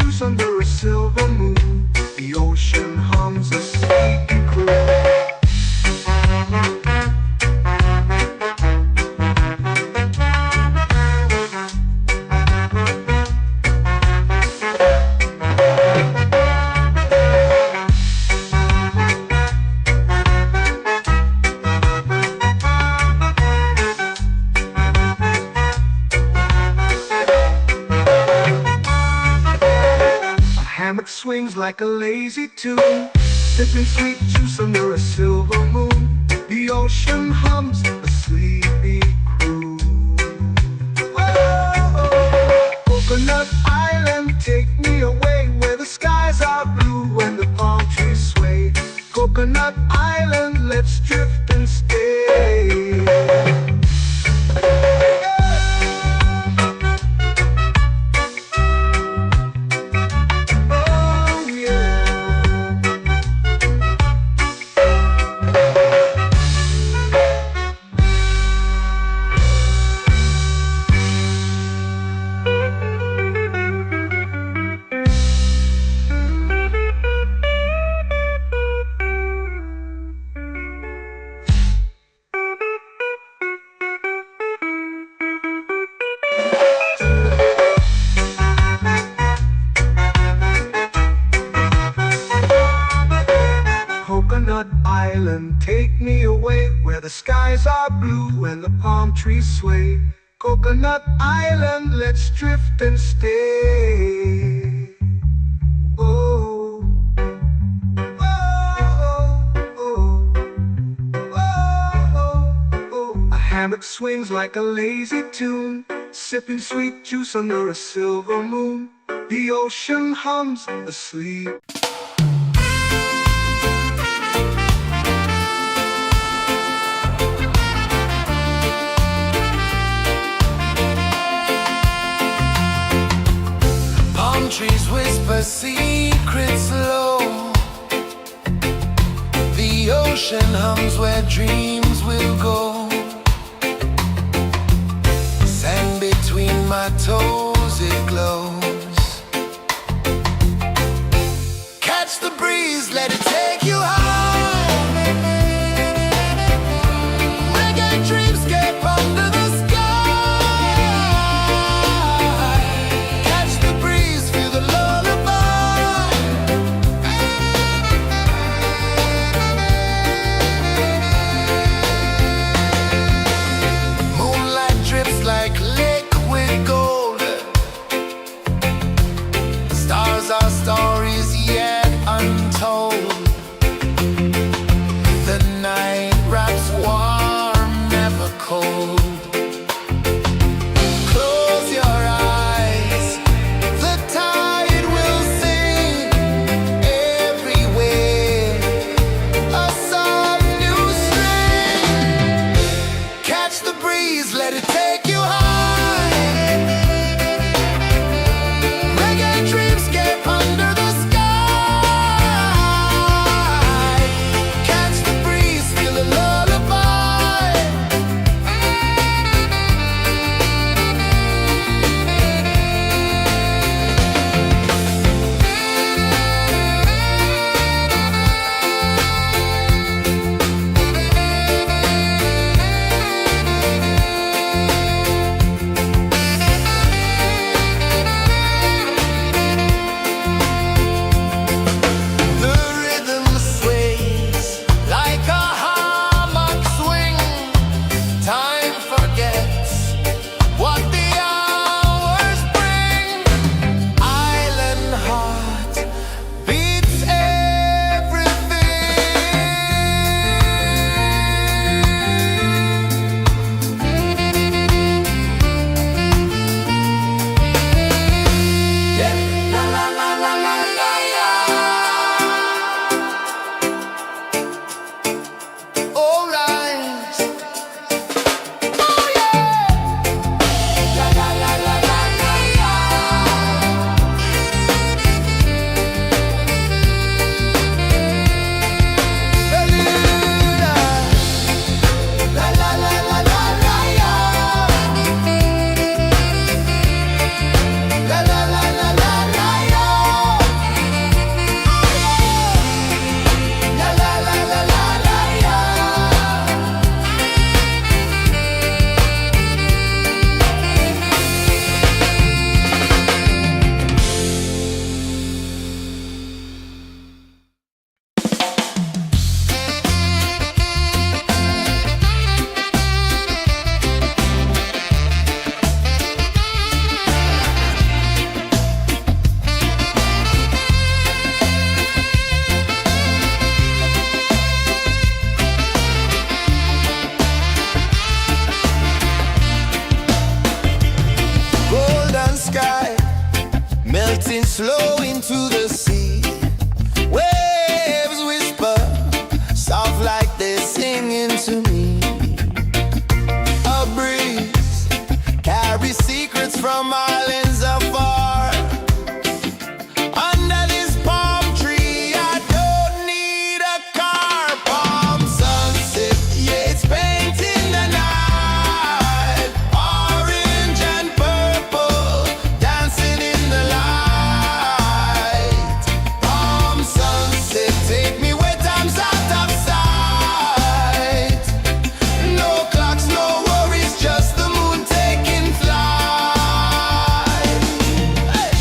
juice under a silver moon. The ocean hums a sleepy croon. Hammock swings like a lazy tune, sipping sweet juice under a silver moon. The ocean hums a sleepy croon. Whoa, Coconut Island, take me away where the skies are blue and the palm trees sway. Coconut Island, let's drift and stay. Coconut Island, take me away where the skies are blue and the palm trees sway. Coconut Island, let's drift and stay. Oh, oh, oh, oh, oh. A hammock swings like a lazy tune, sipping sweet juice under a silver moon. The ocean hums asleep. Trees whisper secrets low. The ocean hums where dreams will go. Sand between my toes, it glows. Catch the breeze, let it take you high. Reggae dreamscape under the sky. flow into the sea. Waves whisper, soft like they're singing to me. A breeze carries secrets from islands afar. Under this palm tree, I don't need a car. Palm sunset, yeah, it's painting the night. Orange and purple, dancing in the light. Palm sunset, take me where time's out of sight. No clocks, no worries, just the moon taking flight. Hey!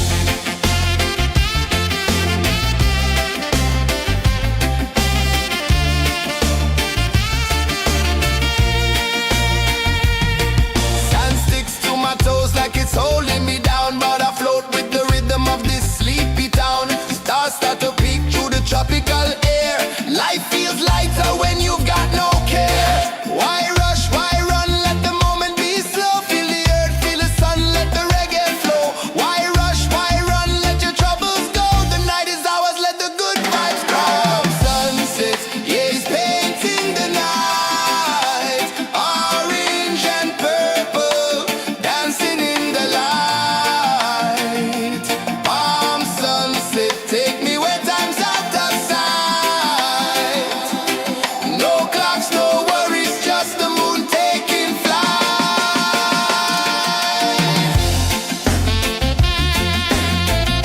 Sand sticks to my toes like it's holding me down, but I float with the rhythm of this sleepy town. Stars start to peek through the tropical air. Life feels lighter when you've got no care. Why rush, why run, let the moment be slow. Feel the earth, feel the sun, let the reggae flow. Why rush, why run, let your troubles go. The night is ours, let the good vibes grow. Sunset, yeah, it's painting the night. Orange and purple, dancing in the light. Palm sunset, take me where time's out of sight. No clocks, no worries, just the moon taking flight. Palm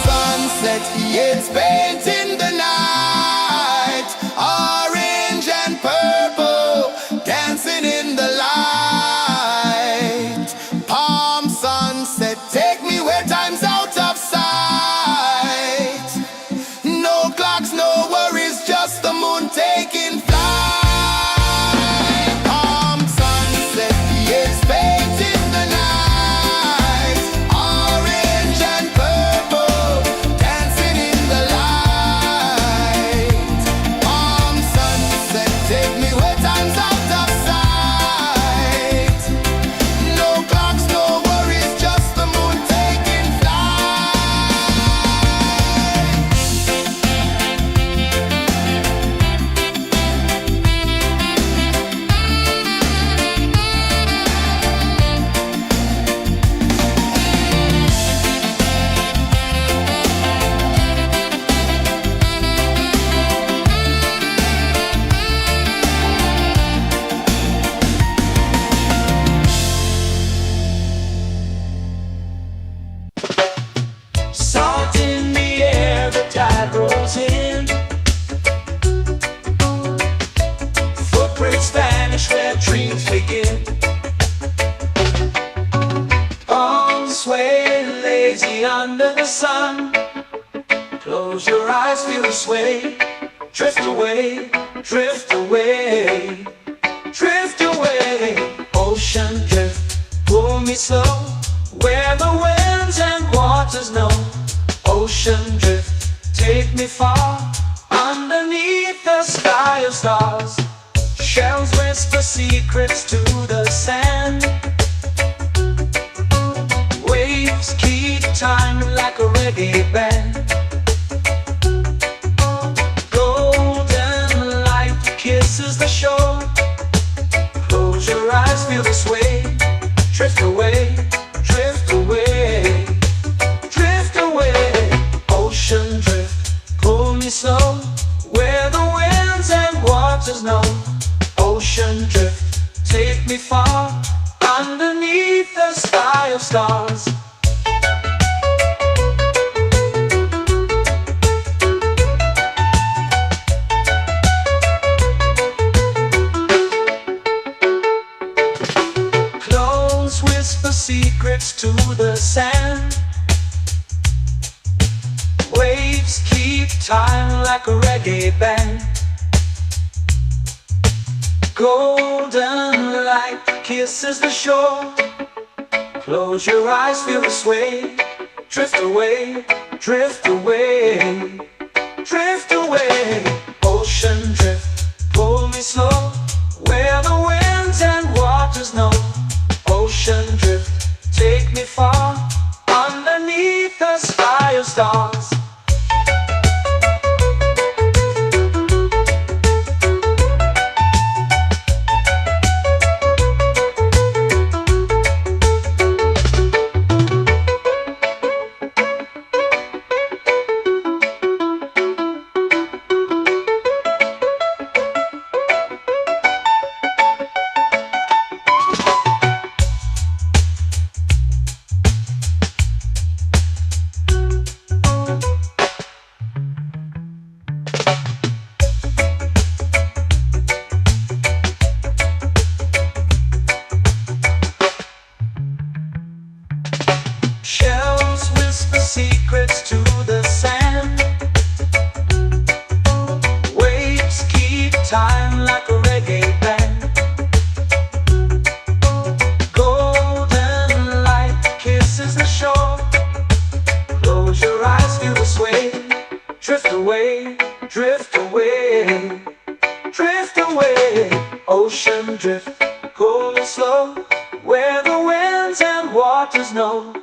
sunset, yeah, it's painting the night. Orange and purple, dancing in the light. Palm sunset, take me where time's out of sight. No clocks, no worries, just the moon taking flight. Palm sunset, yeah, it's painting the night. Orange and purple, dancing in the light. Palm sunset, take me where time's out of sight. No clocks, no worries, just the moon taking flight. Salt in the air, the tide rolls in. Footprints vanish where dreams begin. Arms sway lazy under the sun. Close your eyes, feel the sway. Drift away, drift away, drift away. Ocean drift, pull me slow, where the winds and waters know. Ocean drift, take me far, underneath the sky of stars. Shells whisper secrets to the sand. Waves keep time like a reggae band. Golden light kisses the shore. Close your eyes, feel the sway. Drift away, drift away, drift away. Ocean drift, pull me slow, where the winds and waters know. Ocean drift, take me far, underneath the sky of stars. Close whisper secrets to the sand. Waves keep time like a reggae band. Golden light kisses the shore. Close your eyes, feel the sway. Drift away, drift away, drift away. Ocean drift, pull me slow, where the winds and waters know. Ocean drift, take me far, underneath the sky of stars. Shells whisper secrets to the sand. Waves keep time like a reggae band. Golden light kisses the shore. Close your eyes, feel the sway. Drift away, drift away, drift away. Ocean drift, cool and slow, where the winds and waters know.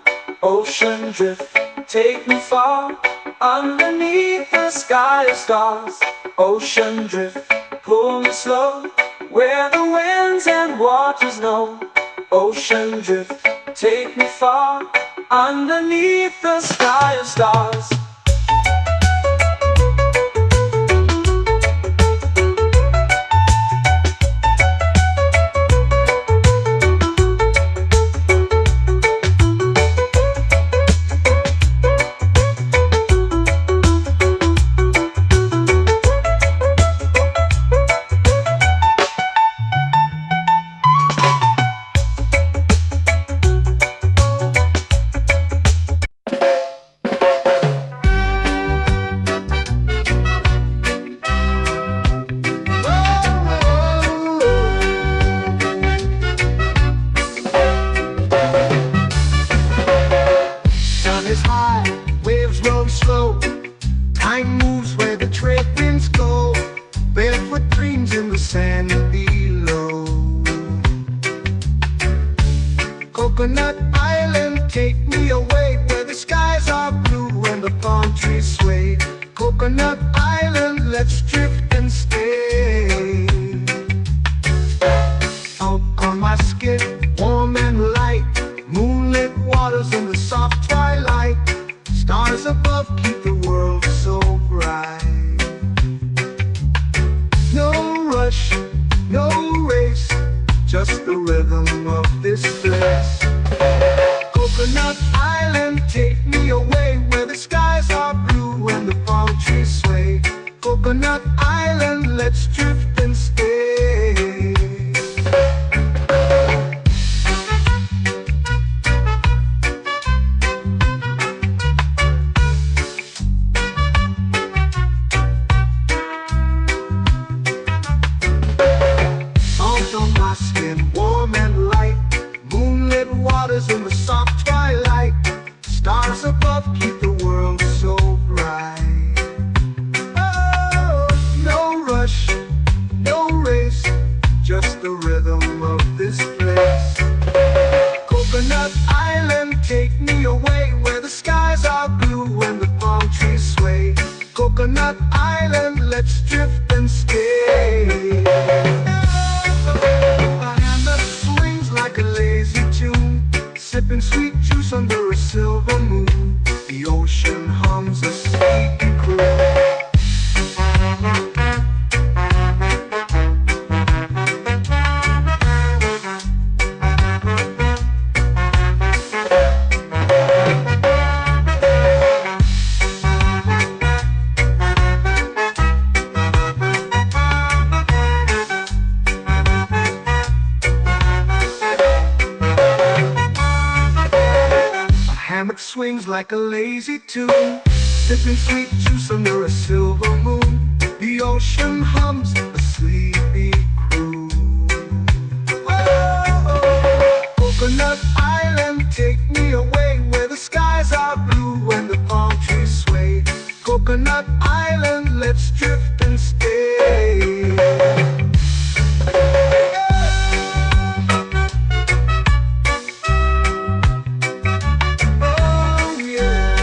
Ocean drift, take me far, underneath the sky of stars. Ocean drift, pull me slow, where the winds and waters know. Ocean drift, take me far, underneath the sky of stars. Is high, waves roll slow. Time moves where the trade winds go. Barefoot dreams in the sand below. Coconut Island, take me away, where the skies are blue and the palm trees sway. Coconut Island, let's drift and stay. Out on my skin, warm and light, moonlit waters in the soft twilight. Stars above keep the world so bright. No rush, no race, just the rhythm of this place. Coconut Island, take me away, where the skies are blue and the palm trees sway. Coconut Island, let's drift and stay. Warm and light, moonlit waters in the soft twilight. Stars above keep the world so bright. Oh, no rush, no race, just the rhythm of this place. Coconut Island, take me away, where the skies are blue and the palm trees sway. Coconut Island, let's drift and stay. Like a lazy tune, sipping sweet juice under a silver moon. The ocean hums a sleepy croon. Hammock swings like a lazy tune, sipping sweet juice under a silver moon. The ocean hums a sleepy croon. Whoa, Coconut Island, take me away where the skies are blue and the palm trees sway. Coconut Island, let's drift and stay. Oh yeah.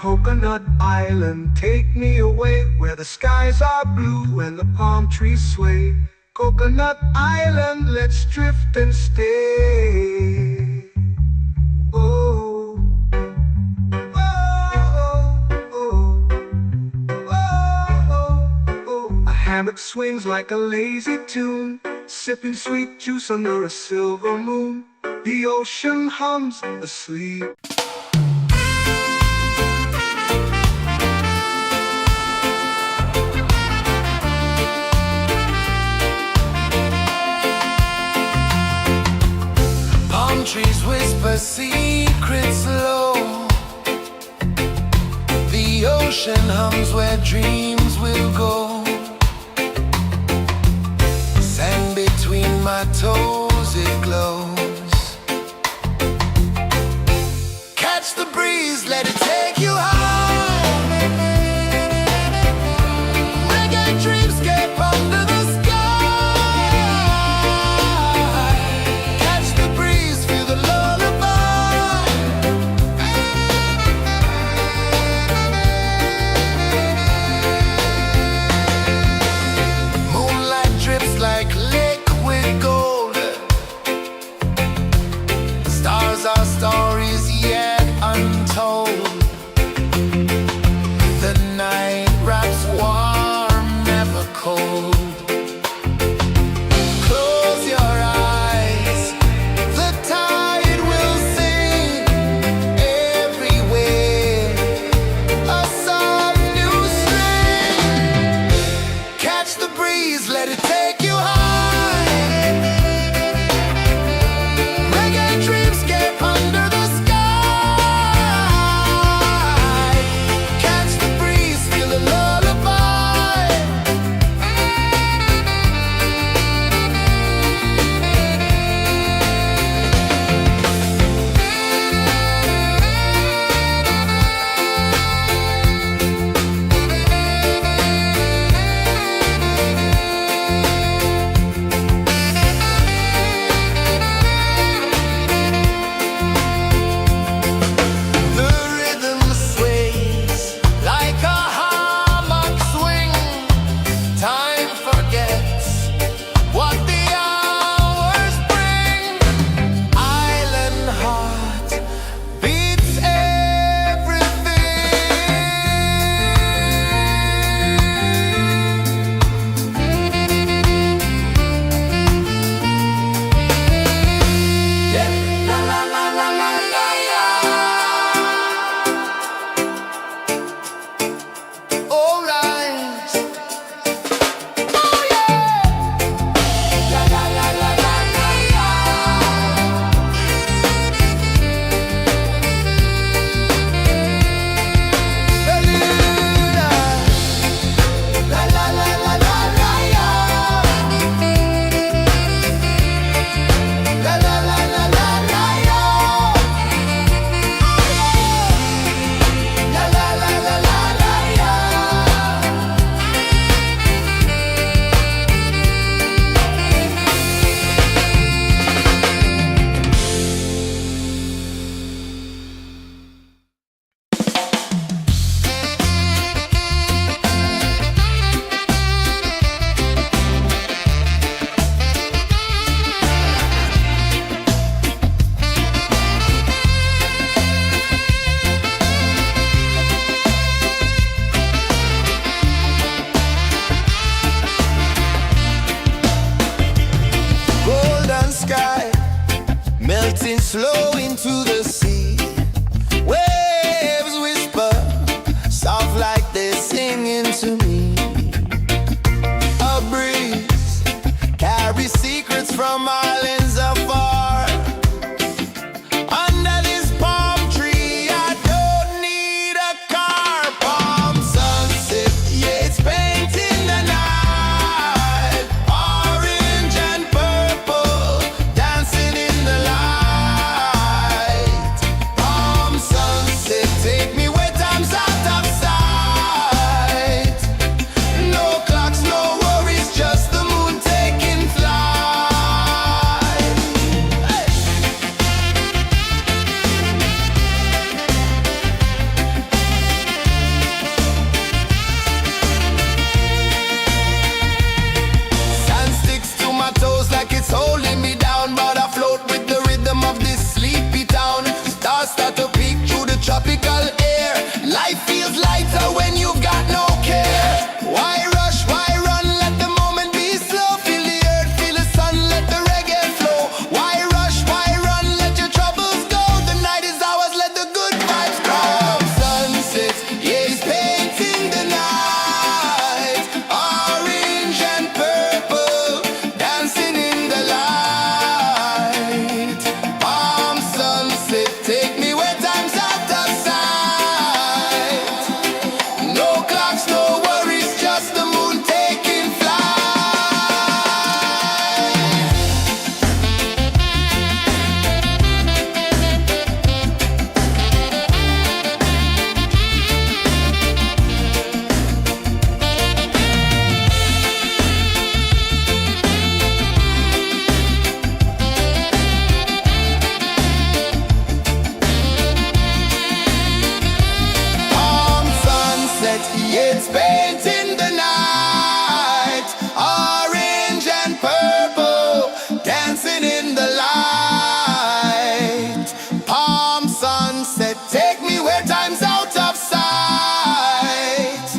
Coconut Island, take me away where the skies are blue and the palm trees sway. Coconut Island, let's drift and stay. Oh, oh, oh, oh, oh. A hammock swings like a lazy tune, sipping sweet juice under a silver moon. The ocean hums asleep. Palm trees whisper secrets low. The ocean hums where dreams will go. Sand between my toes, it glows. Catch the breeze, let it take you high. Reggae dreamscape under the sky. Catch the breeze, feel the lullaby. Moonlight drips like liquid gold. melting slow into the sea. Waves whisper, soft like they're singing to me. A breeze carries secrets from islands afar. Under this palm tree, I don't need a car. Palm sunset, yeah, it's painting the night. Orange and purple, dancing in the light. Palm sunset, take me where time's out of sight. No clocks, no worries, just the moon taking flight. Hey! Sand sticks to my toes like it's holding me down, but I float with the rhythm of this sleepy town. Stars start to peek through the tropical air. Life feels lighter when you've got no care. Why rush, why run, let the moment be slow. Feel the earth, feel the sun, let the reggae flow. Why rush, why run, let your troubles go. The night is ours, let the good vibes come. Sunset, yeah, it's painting the night. Orange and purple, dancing in the light. Palm sunset, take me where time's out of sight. No clocks, no worries, just the moon taking flight. Palm sunset, yeah, it's painting the night. Orange and purple, dancing in the light. Palm sunset, take me where time's out of sight.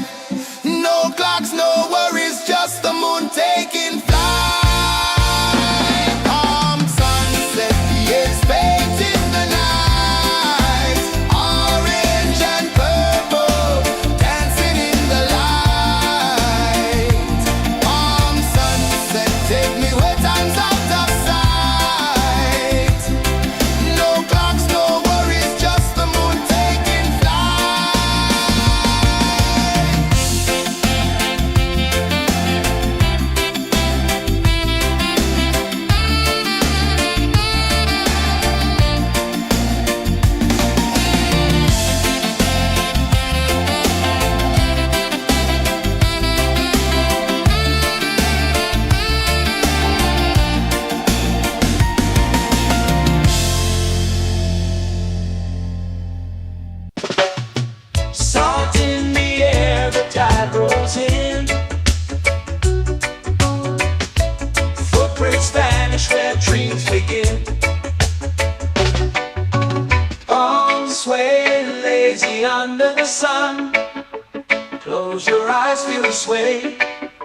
No clocks, no worries, just the moon taking flight. Palm sunset, yeah, it's painting the night. Orange and purple, dancing in the light. Palm sunset, take me where time's out of sight. No clocks, no worries, just the moon taking flight. Salt in the air, the tide rolls in. Footprints vanish where dreams begin. Arms sway lazy under the sun. Close your eyes, feel the sway.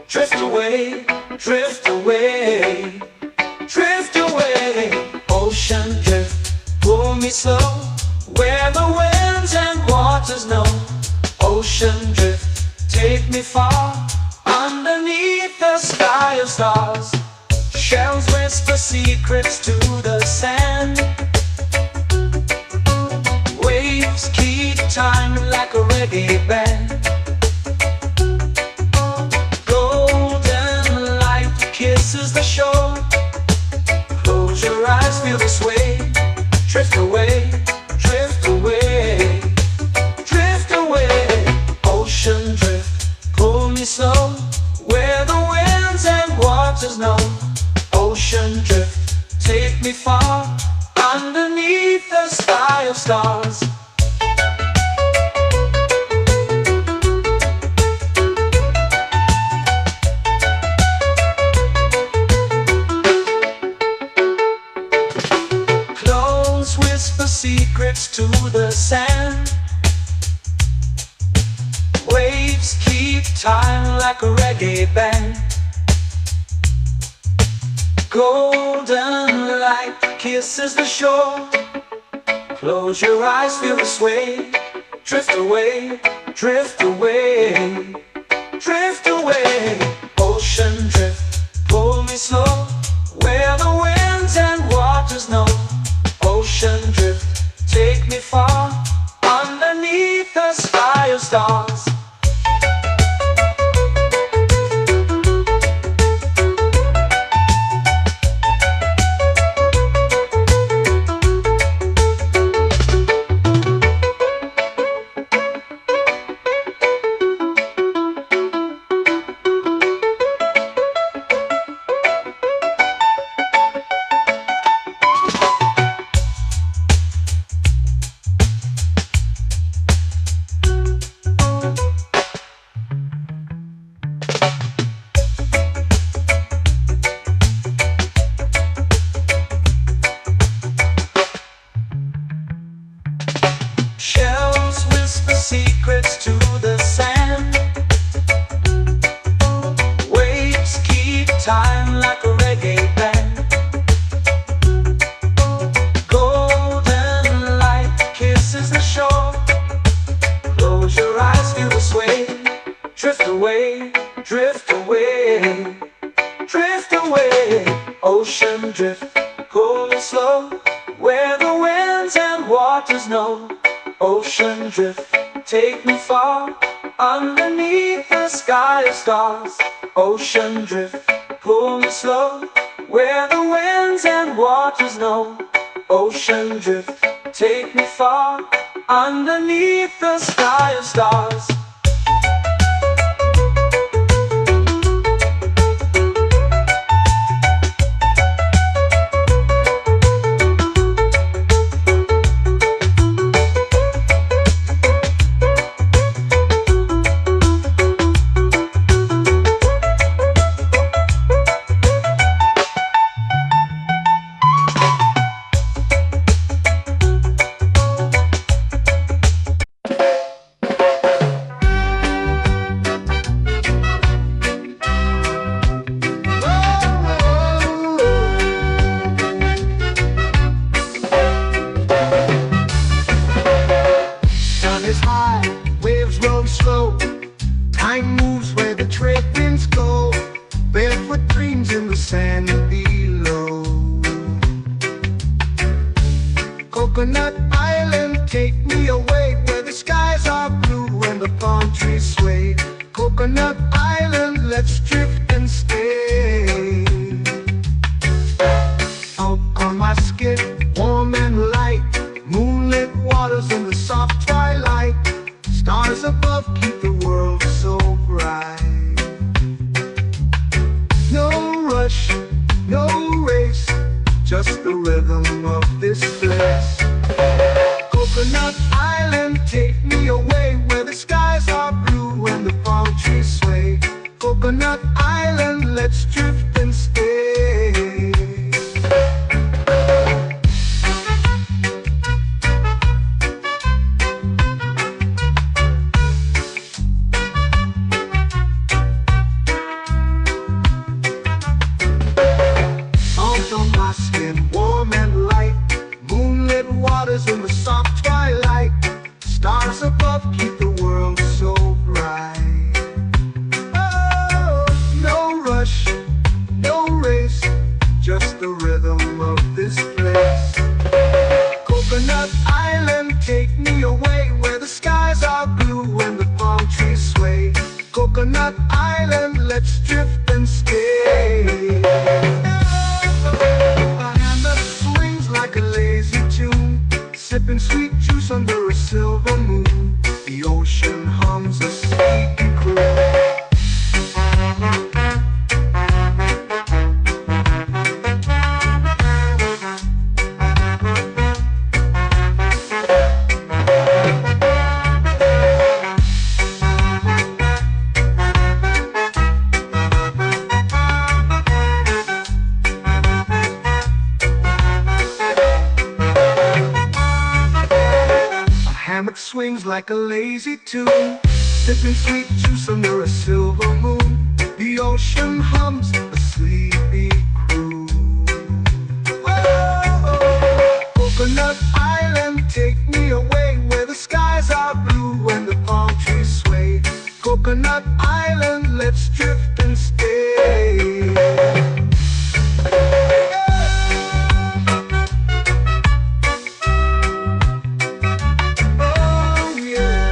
Drift away, drift away, drift away. Ocean drift, pull me slow, where the winds and waters know. Ocean drift, take me far, underneath the sky of stars. Shells whisper secrets to the sand. Waves keep time like a reggae band. Golden light kisses the shore. Close your eyes, feel the sway. Drift away, drift away, drift away. Ocean drift, pull me slow, where the winds and waters know. Ocean drift, take me far, underneath the sky of stars. Close whisper secrets to the sand. Waves keep time like a reggae band. Golden light kisses the shore. Close your eyes, feel the sway. Drift away, drift away, drift away. Ocean drift, pull me slow, where the winds and waters know. Ocean drift, take me far, underneath the sky of stars. Shells whisper secrets to the sand. Waves keep time like a reggae band. Golden light kisses the shore. Close your eyes, feel the sway. Drift away, drift away, drift away. Ocean drift, cool and slow, where the winds and waters know. Ocean drift, take me far, underneath the sky of stars. Ocean drift, pull me slow, where the winds and waters know. Ocean drift, take me far, underneath the sky of stars. Is high, waves roll slow. Time moves where the trade winds go. Barefoot dreams in the sand below. Coconut Island, take me away, where the skies are blue and the palm trees sway. Coconut Island, let's drift and stay. Out on my skin, warm and light, moonlit waters in the soft twilight. Stars above keep the world so bright. No rush, no race, just the rhythm of this place. Coconut Island, take me away, where the skies are blue and the palm trees sway. Coconut Island, let's drift and stay. On my skin, warm and light, moonlit waters in the soft twilight. Stars above keep the world so bright. Oh, no rush, no race, just the rhythm of this place. Coconut Island, take me away, where the skies are blue and the palm trees sway. Coconut Island, let's drift and stay. Like a lazy tune, sipping sweet juice under a silver moon. The ocean hums a sleepy croon. Swings like a lazy tune, sipping sweet juice under a silver moon. The ocean hums a sleepy croon. Coconut Island, take me away where the skies are blue and the palm trees sway. Coconut Island, let's drift and stay. Oh yeah.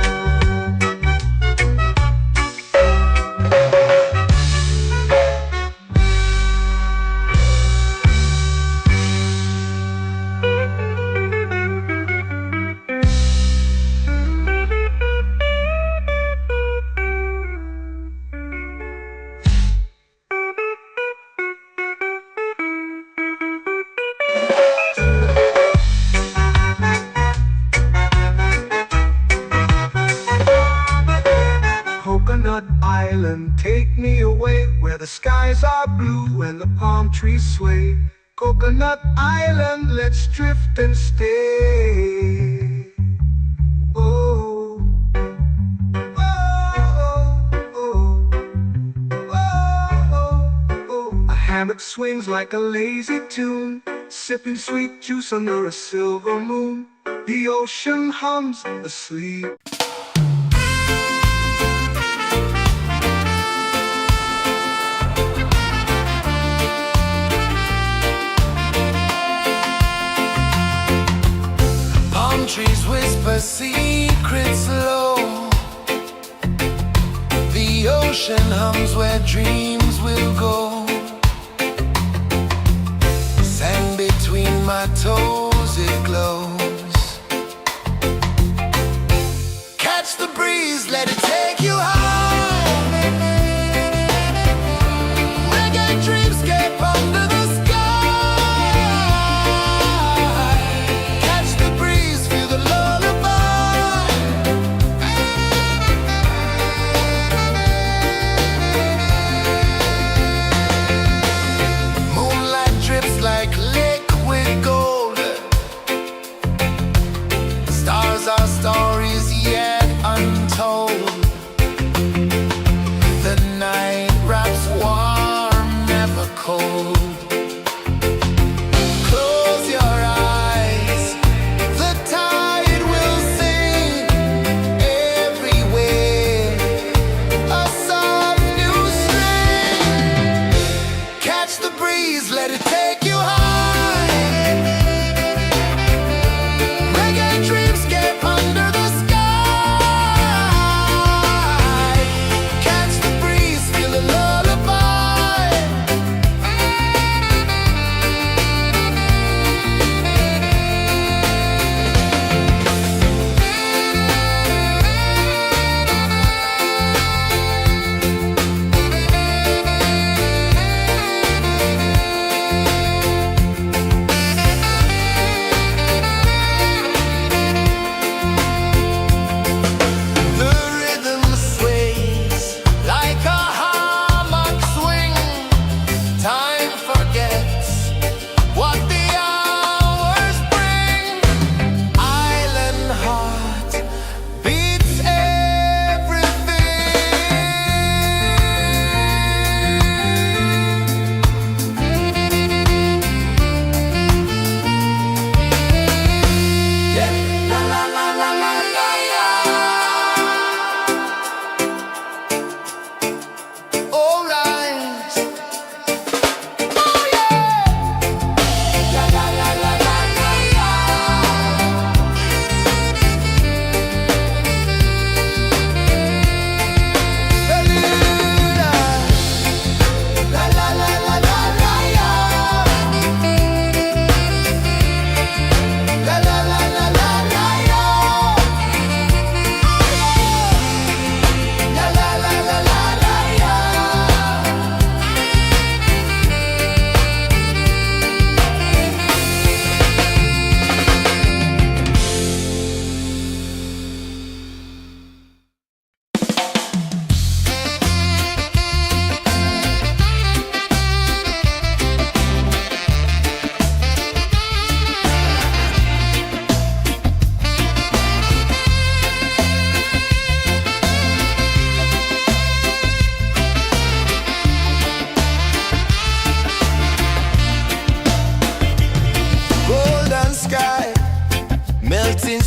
Coconut Island, take me away where the skies are blue and the palm trees sway. Coconut Island, let's drift and stay. Oh, oh, oh, oh, oh. A hammock swings like a lazy tune, sipping sweet juice under a silver moon. The ocean hums asleep. Trees whisper secrets low. The ocean hums where dreams will go. Sand between my toes, it glows. Catch the breeze, let it take you high. Reggae dreamscape under the sky.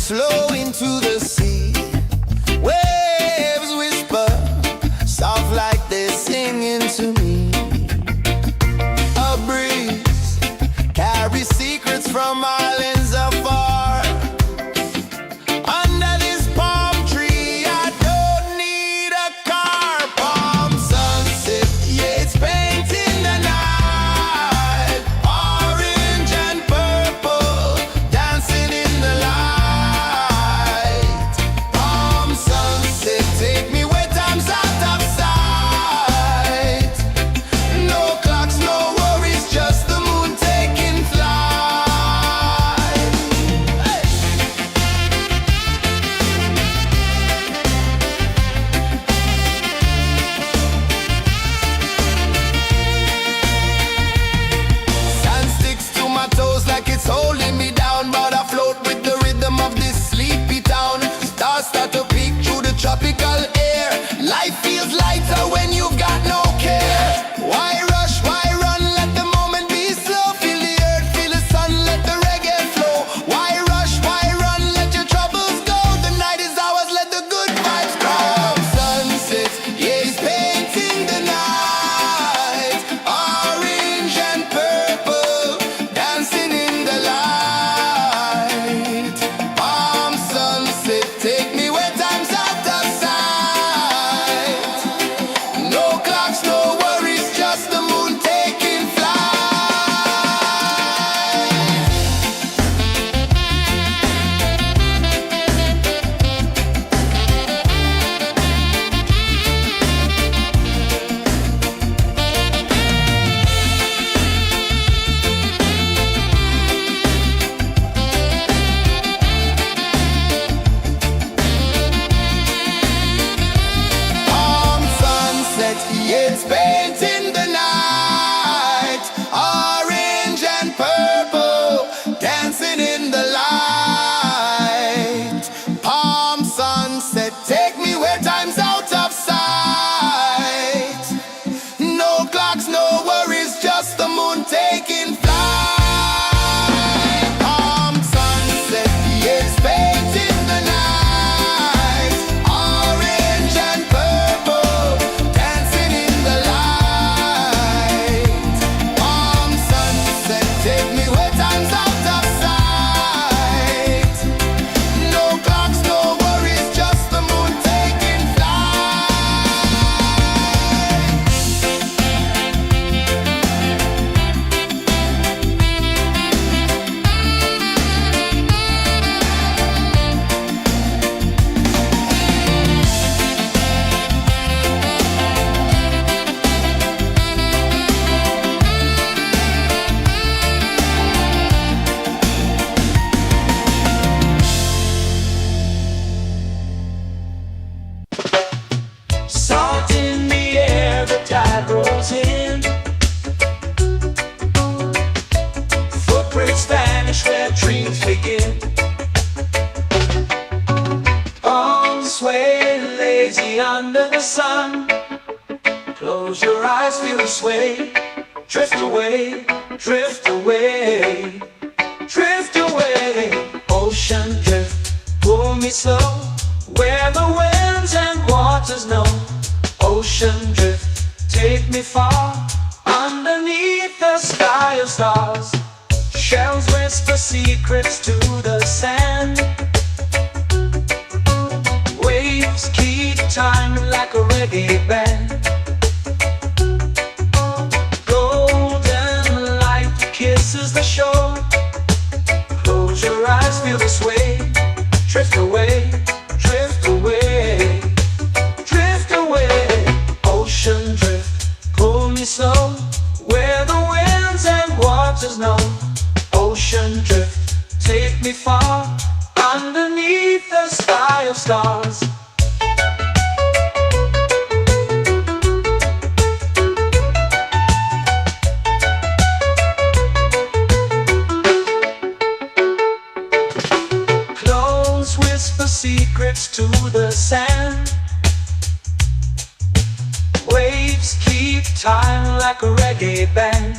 flow into the sea. Waves whisper, soft like they're singing to me. A breeze carries secrets from islands afar. Under this palm tree, I don't need a car. Palm sunset, yeah, it's painting the night. Orange and purple, dancing in the light. Palm sunset, take me where time's out of sight. No clocks, no worries, just the moon taking flight. Hey! Sand sticks to my toes like it's holding me down, but I float with the rhythm of this sleepy town. Stars start to peek through the tropical air. Life feels lighter when you've got no care. Why rush, why run, let the moment be slow. Feel the earth, feel the sun, let the reggae flow. Why rush, why run, let your troubles go. The night is ours, let the good vibes grow. Sunset, yeah, it's painting the night. Orange and purple, dancing in the light. Palm sunset, take me where time's out of sight. No clocks, no worries, just the moon taking flight. Palm sunset, yeah, it's painting the night. Orange and purple, dancing in the light. Palm sunset, take me where time's out of sight. No clocks, no worries, just the moon taking flight. Palm sunset, yeah, it's painting the night. Orange and purple, dancing in the light. Palm sunset, take me where time's out of sight. No clocks, no worries, just the moon taking flight. Salt in the air, the tide rolls in. Footprints vanish where dreams begin. Arms sway lazy under the sun. Close your eyes, feel the sway. Drift away, drift away, drift away. Ocean drift, pull me slow, where the winds and waters know. Ocean drift, take me far, underneath the sky of stars. Shells whisper secrets to the sand. Waves keep time like a reggae band. Golden light kisses the shore. Close your eyes, feel the sway. Drift away, drift away, drift away. Ocean drift, pull me slow, where the winds and waters know. Ocean drift, take me far, underneath the sky of stars. Clones whisper secrets to the sand. Waves keep time like a reggae band.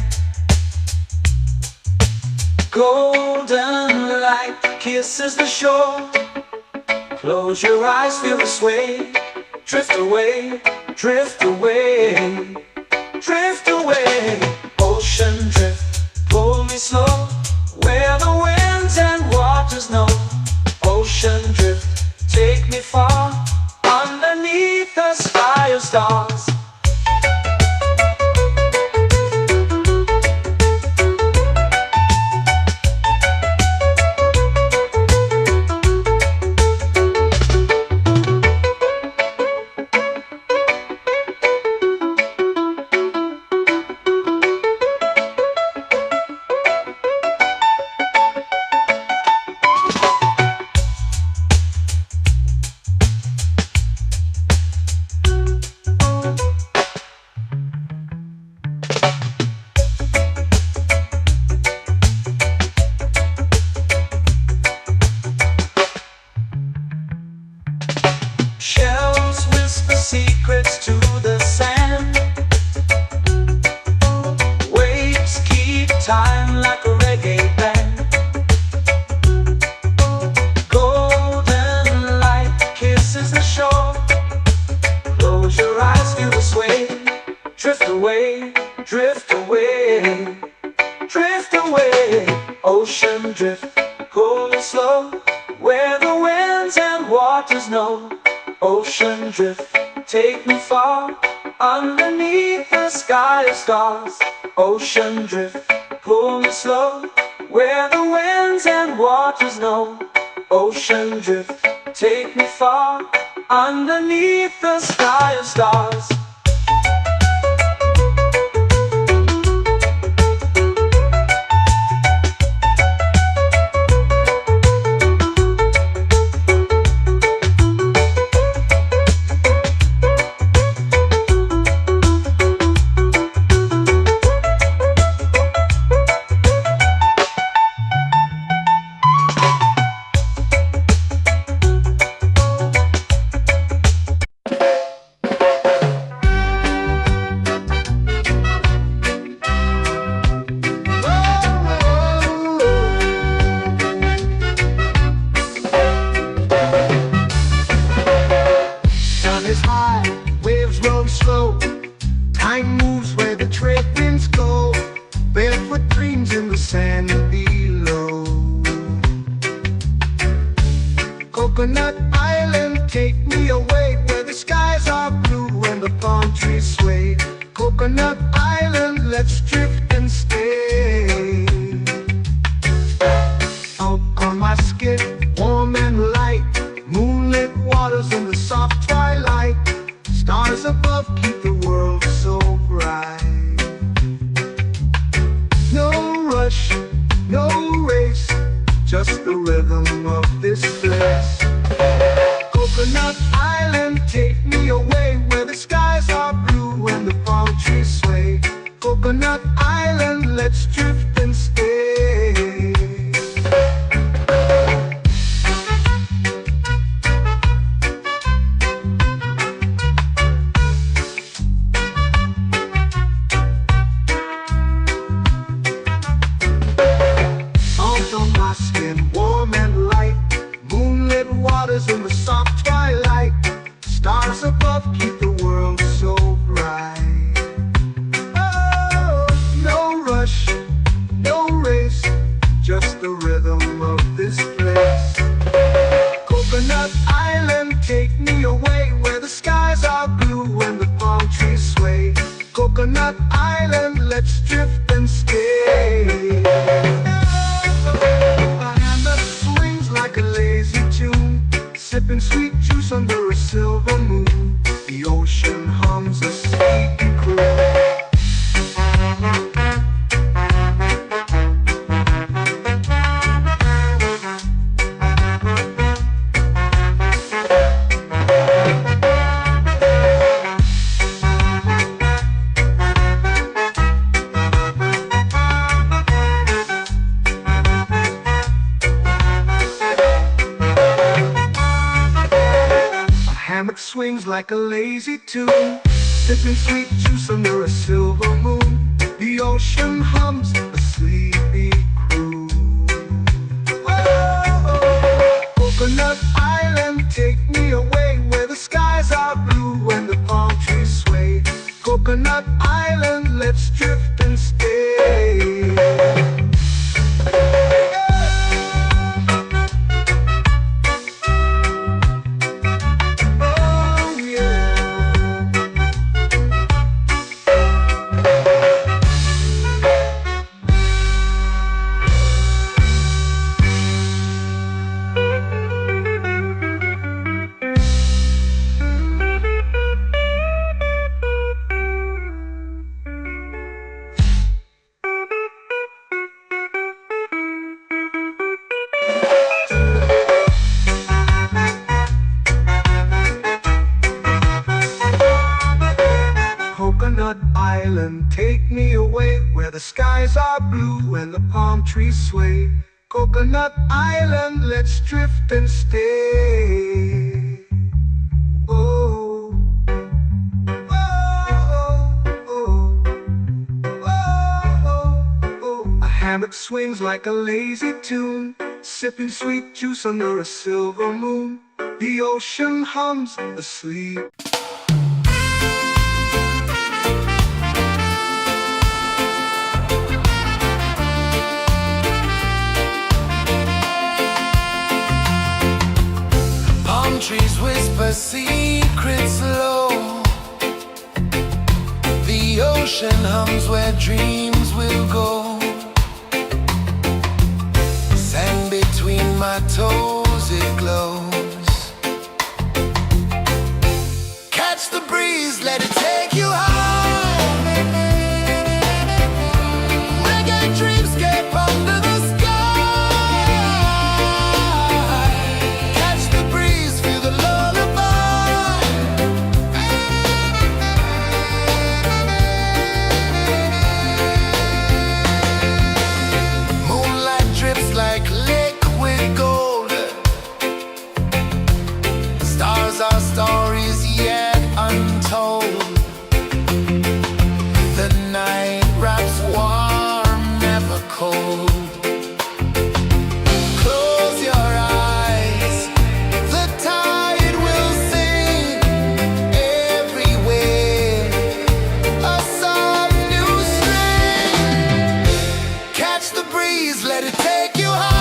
Golden light kisses the shore. Close your eyes, feel the sway. Drift away, drift away, drift away. Ocean drift, pull me slow, where the winds and waters know. Ocean drift, take me far, underneath the sky of stars. Shells whisper secrets to the sand. Waves keep time like a reggae band. Golden light kisses the shore. Close your eyes, feel the sway. Drift away, drift away, drift away. Ocean drift, cool and slow, where the winds and waters know. Ocean drift, take me far, underneath the sky of stars. Ocean drift, pull me slow, where the winds and waters know. Ocean drift, take me far, underneath the sky of stars. Is high, waves roll slow. Time moves where the trade winds go. Barefoot dreams in the sand below. Coconut Island, take me away, where the skies are blue and the palm trees sway. Coconut Island, let's drift and stay. Out on my skin, warm and light, moonlit waters in the soft twilight. Stars above keep the world so bright. No rush, no race, just the rhythm of this place. Coconut Island, take me away, where the skies are blue and the palm trees sway. Coconut Island, let's drift and stay. Warm and light, moonlit waters in the soft twilight. Stars above keep the world so bright. Oh, no rush, no race, just the rhythm of this place. Coconut Island, take me away, where the skies are blue and the palm trees sway. Coconut Island, let's drift and stay. Like a lazy tune, sipping sweet juice under a silver moon. The ocean hums a sleepy croon. Swings like a lazy tune, sipping sweet juice under a silver moon. The ocean hums a sleepy croon. Whoa. the skies are blue and the palm trees sway. Coconut Island, let's drift and stay. Oh, oh, oh, oh, oh. A hammock swings like a lazy tune, sipping sweet juice under a silver moon. The ocean hums asleep. Trees whisper secrets low. The ocean hums where dreams will go. Sand between my toes, it glows. Catch the breeze, let it take you high. Reggae dreamscape under the sky. Our stories yet untold. The night wraps warm, never cold. Close your eyes, the tide will sing everywhere. A soft new string. Catch the breeze, let it take you high.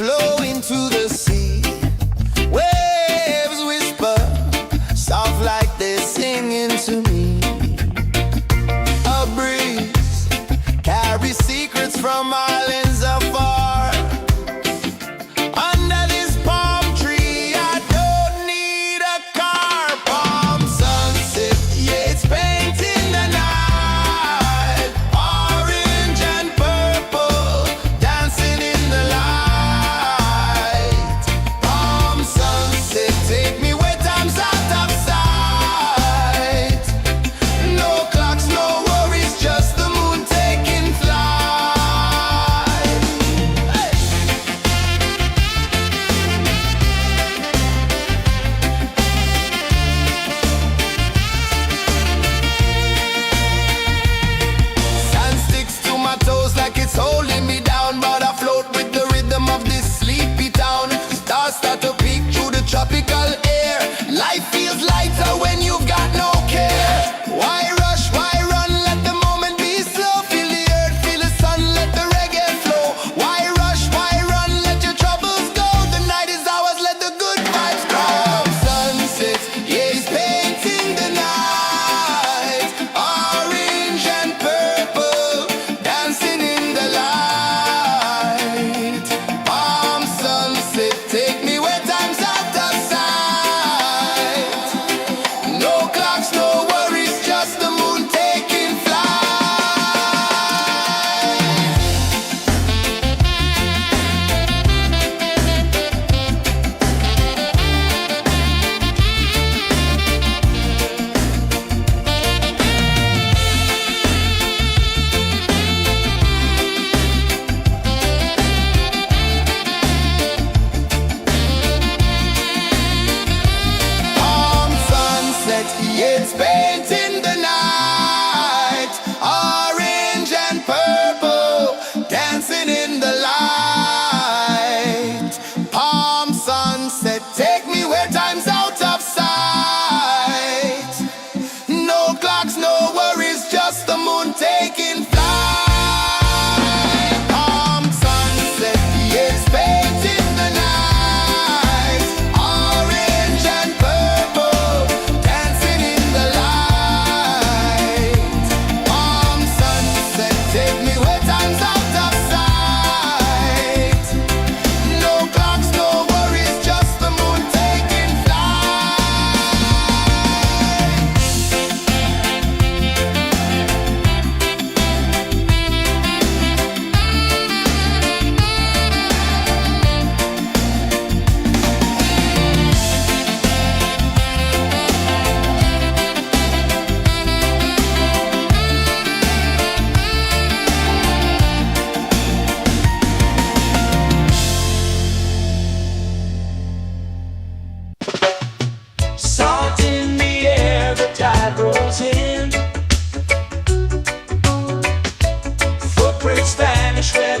Slow into the sea. Waves whisper, soft like they're singing to me. A breeze carries secrets from islands afar. Under this palm tree, I don't need a car. Palm sunset, yeah, it's painting the night. Orange and purple, dancing in the light.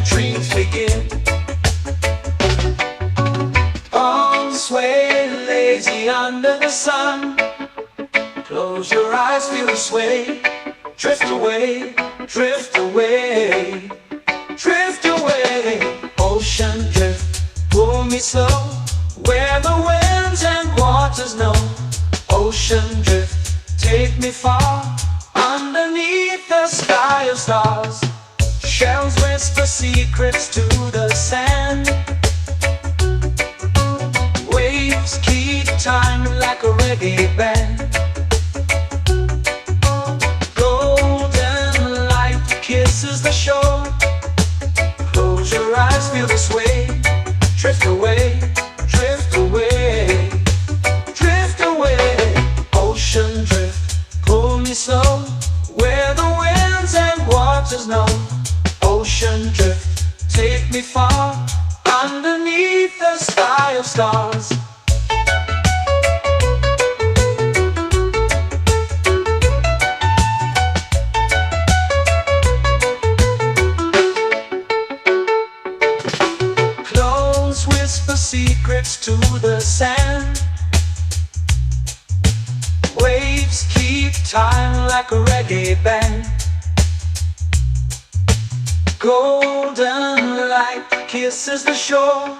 where dreams begin. Arms sway lazy under the sun. Close your eyes, feel the sway. Drift away, drift away, drift away. Ocean drift, pull me slow, where the winds and waters know. Ocean drift, take me far, underneath the sky of stars. Shells whisper secrets to the sand. Waves keep time like a reggae band. Golden light kisses the shore. Close your eyes, feel the sway. Drift away, drift away, drift away. Ocean drift, pull me slow, where the winds and waters know. Ocean drift, take me far, underneath the sky of stars. Close whisper secrets to the sand. Waves keep time like a reggae band. Golden light kisses the shore.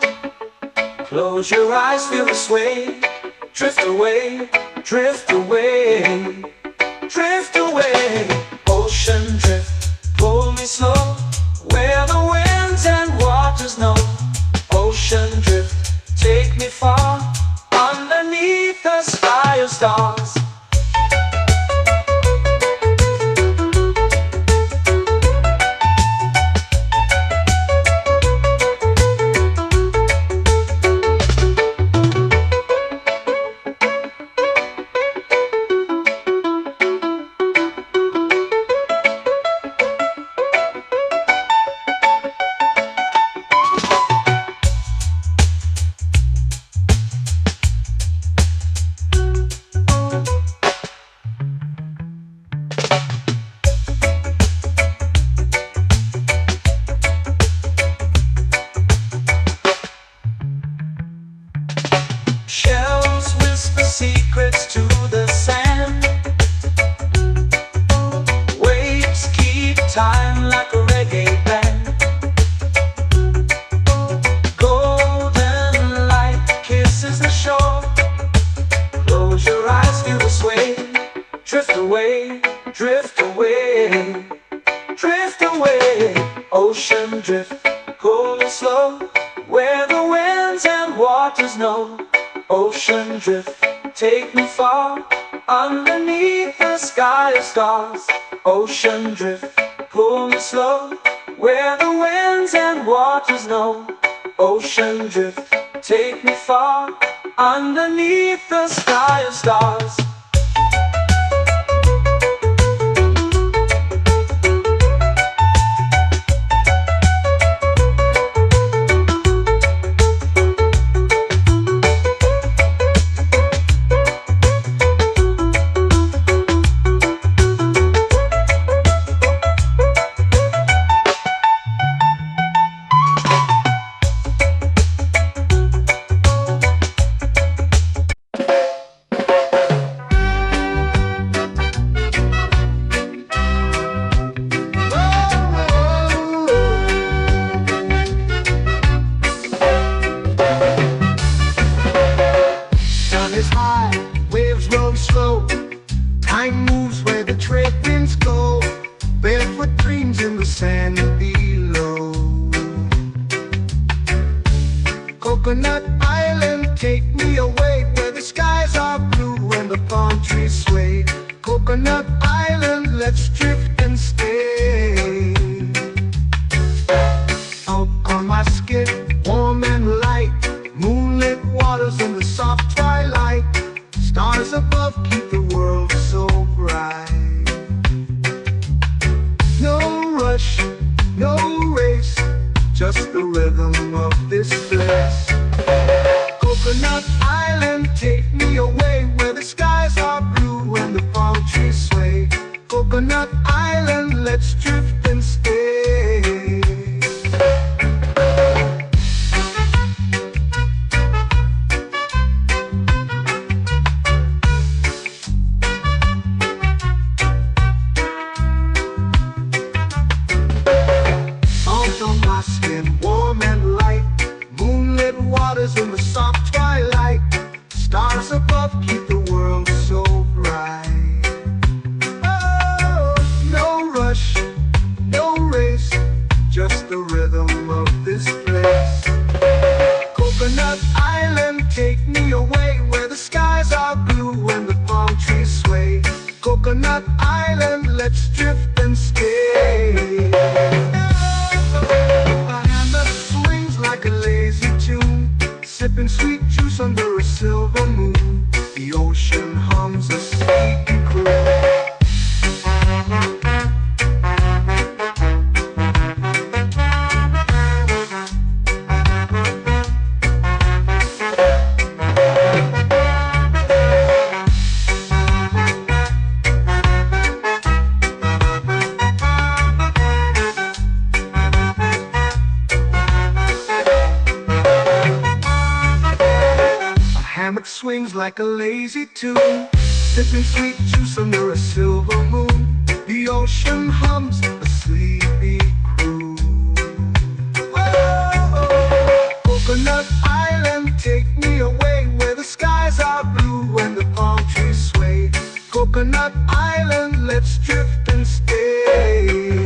Close your eyes, feel the sway. Drift away, drift away, drift away. Ocean drift, pull me slow, where the winds and waters know. Ocean drift, take me far, underneath the sky of stars. Shells whisper secrets to the sand. Waves keep time like a reggae band. Golden light kisses the shore. Close your eyes, feel the sway. Drift away, drift away, drift away. Ocean drift, pull me slow, where the winds and waters know. Ocean drift, take me far, underneath the sky of stars. Ocean drift, pull me slow, where the winds and waters know. Ocean drift, take me far, underneath the sky of stars. Time moves where the trade winds go. Barefoot dreams in the sand below. Coconut Island, take me away, where the skies are blue and the palm trees sway. Coconut Island, let's drift and stay. Out on my skin, warm and light, moonlit waters in the soft twilight. Stars above keep the world so bright. No rush, no race, just the rhythm of this place. Coconut Island, take me away, where the skies are blue and the palm trees sway. Coconut Island, let's drift and stay. my skin warm and light. Moonlit waters in the soft twilight. Stars above keep the world so bright. Oh, no rush, no race, just the rhythm of this place. Coconut Island, take me away where the skies are blue and the palm trees sway. Coconut Island, let's drift and stay. A hand that swings like a lazy tune, sipping sweet juice under a silver moon. The ocean hums a sleepy croon. Hammock swings like a lazy tune, sipping sweet juice under a silver moon. The ocean hums a sleepy croon. Whoa, Coconut Island, take me away where the skies are blue and the palm trees sway. Coconut Island, let's drift and stay.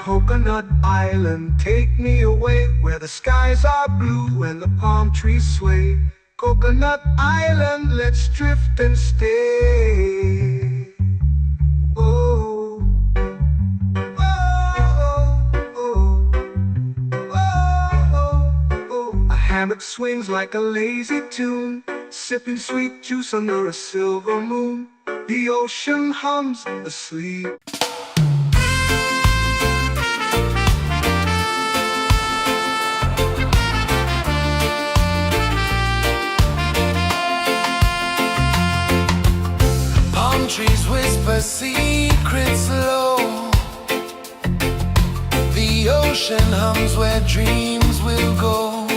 Coconut Island, take me away where the skies are blue and the palm trees sway. Coconut Island, let's drift and stay. Oh, oh, oh, oh, oh. A hammock swings like a lazy tune, sipping sweet juice under a silver moon. The ocean hums asleep. Trees whisper secrets low. The ocean hums where dreams will go.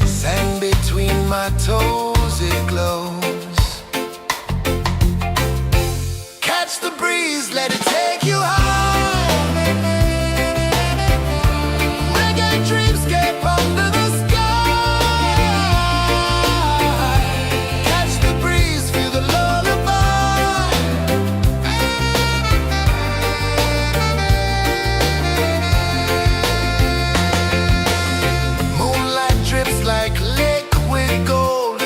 Sand between my toes, it glows. Catch the breeze, let it take you home. Reggae dreamscape under the sky. Like liquid gold,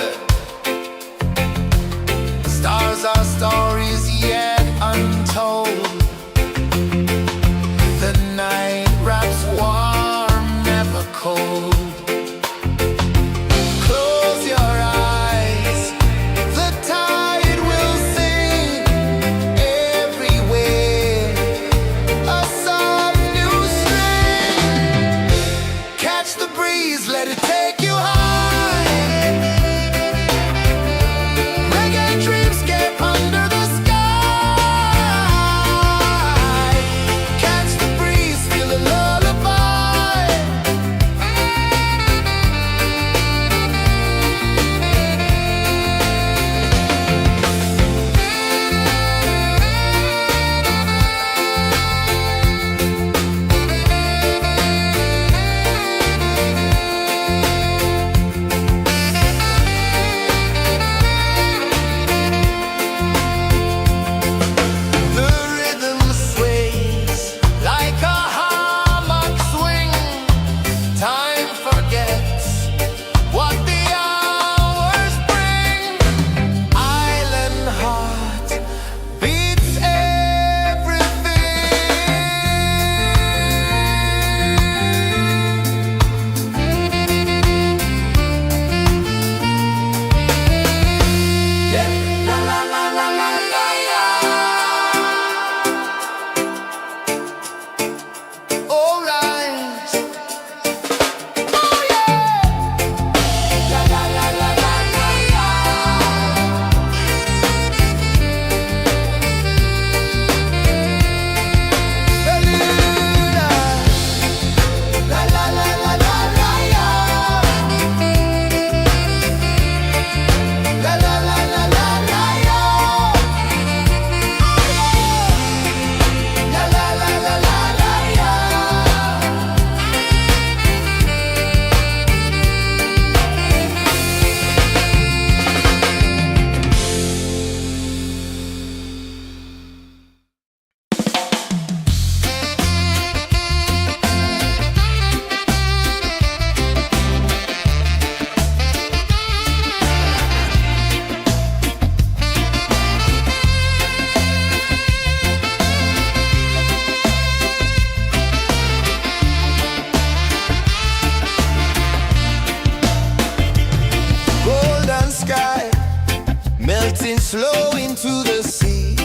flow into the sea.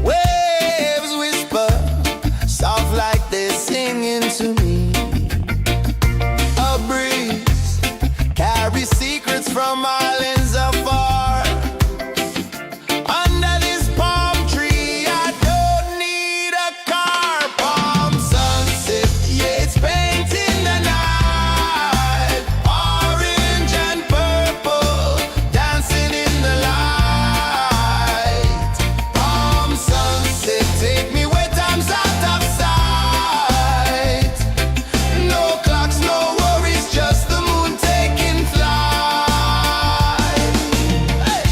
Waves whisper, soft like they're singing to me. A breeze carries secrets from islands afar. Under this palm tree, I don't need a car. Palm sunset, yeah, it's painting the night. Orange and purple, dancing in the light. Palm sunset, take me where time's out of sight. No clocks, no worries, just the moon taking flight. Hey!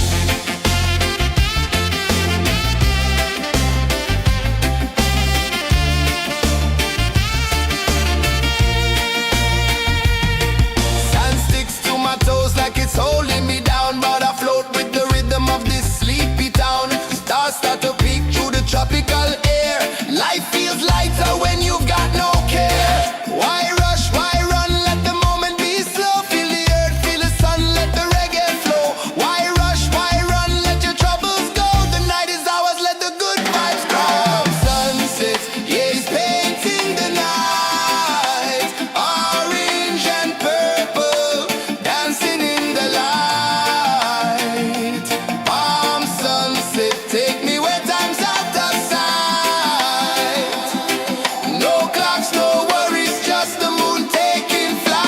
Sand sticks to my toes like it's holding me down, but I float with the rhythm of this sleepy town. Stars start to peek through the tropical air. Life feels lighter when you've got no care. Why rush, why run, let the moment be slow. Feel the earth, feel the sun, let the reggae flow. Why rush, why run, let your troubles go. The night is ours, let the good vibes grow. Sunset, yeah, it's painting the night. Orange and purple, dancing in the light. Palm sunset, take me where time's out of sight. No clocks, no worries, just the moon taking flight.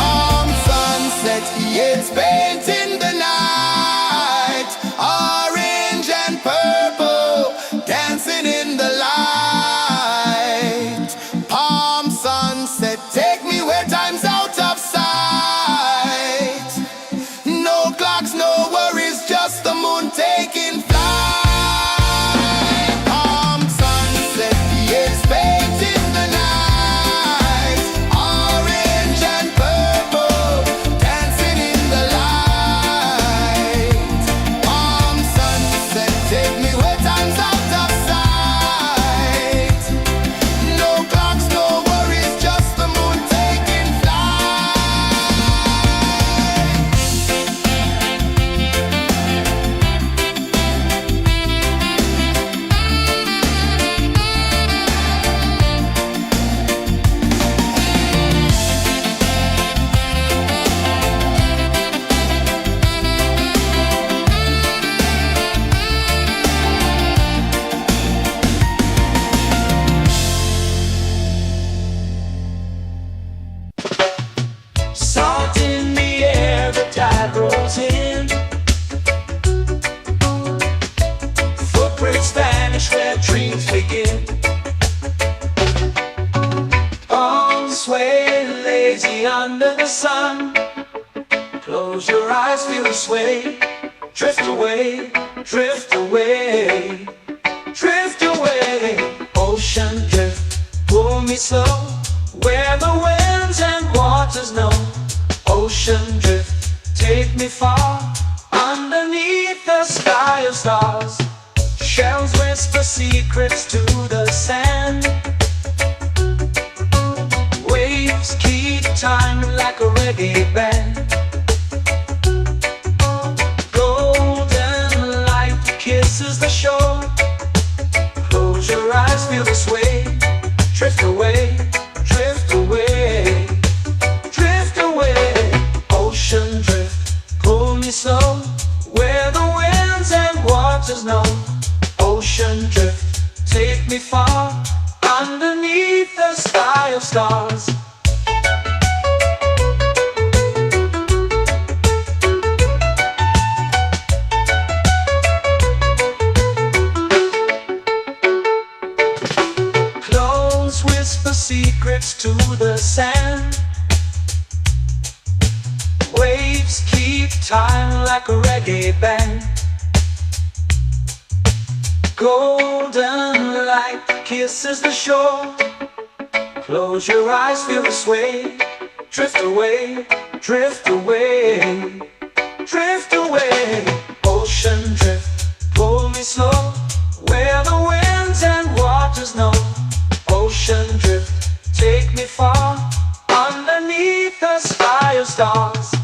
Palm sunset, yeah, it's painting the night. Orange and purple, dancing in the light. Palm sunset, take me where time's out of sight. No clocks, no worries, just the moon taking flight. Palm sunset, yeah, it's painting the night. Orange and purple, dancing in the light. Palm sunset, take me where time's out of sight. No clocks, no worries, just the moon taking flight. Salt in the air, the tide rolls in. Footprints vanish where dreams begin. Arms sway lazy under the sun. Close your eyes, feel the sway. Drift away, drift away, drift away. Ocean drift, pull me slow, where the winds and waters know. Ocean drift, take me far, underneath the sky of stars. Shells whisper secrets to the sand. Waves keep time like a reggae band. Golden light kisses the shore. Close your eyes, feel the sway. Drift away, drift away, drift away. Ocean drift, pull me slow, where the winds and waters know. Ocean drift, take me far, underneath the sky of stars. Close whisper secrets to the sand. Waves keep time like a reggae band. Golden light kisses the shore. Close your eyes, feel the sway. Drift away, drift away, drift away. Ocean drift, pull me slow, where the winds and waters know. Ocean drift, take me far, underneath the sky of stars.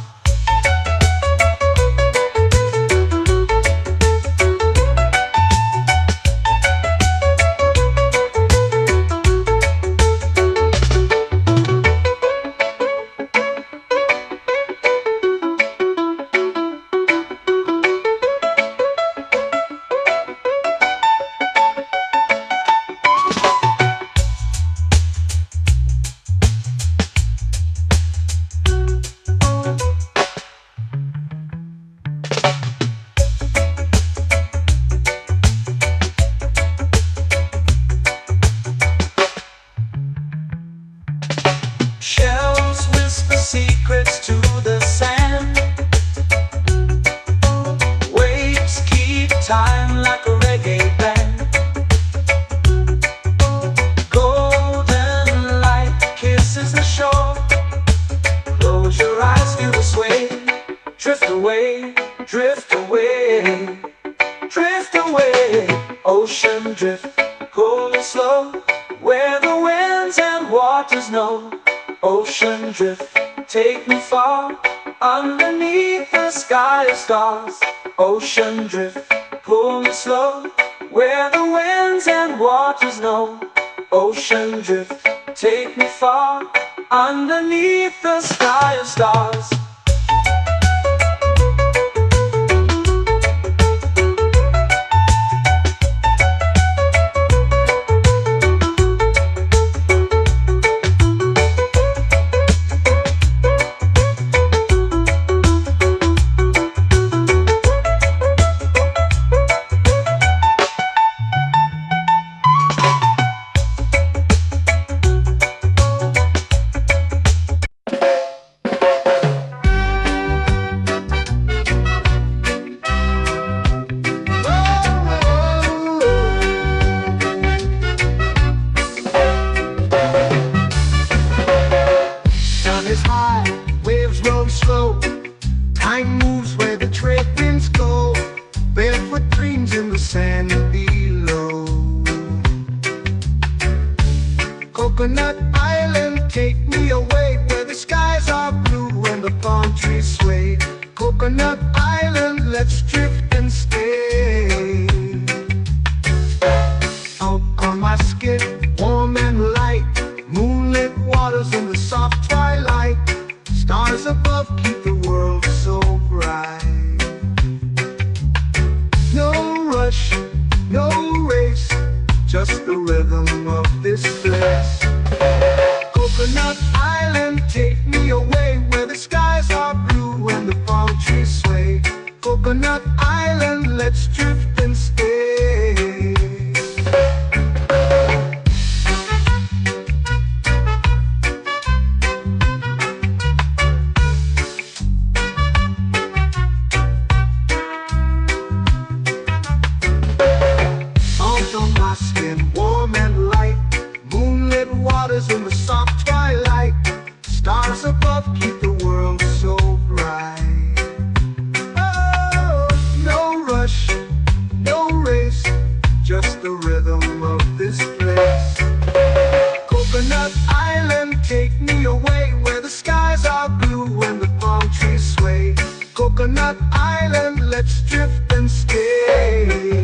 Shells whisper secrets to the sand. Waves keep time like a reggae band. Golden light kisses the shore. Close your eyes, feel the sway. Drift away, drift away, drift away. Ocean drift, pull me slow, where the winds and waters know. Ocean drift, take me far, underneath the sky of stars. Ocean drift, pull me slow, where the winds and waters know. Ocean drift, take me far, underneath the sky of stars. Sun is high, waves roll slow. Time moves where the trade winds go. Barefoot dreams in the sand below. Coconut Island, take me away, where the skies are blue and the palm trees sway. Coconut Island, let's drift and stay. Out on my skin, warm and light, moonlit waters in the soft twilight. Stars above keep the world so bright. No rush, no race, just the rhythm of this place. Coconut Island, take me away, where the skies are blue and the palm trees sway. Coconut Island, let's drift and stay. Salt on my skin, warm and light, moonlit waters in the soft twilight. Stars above keep the world so bright. Oh, no rush, no race, just the rhythm of this place. Coconut Island, take me away, where the skies are blue and the palm trees sway. Coconut Island, let's drift and stay.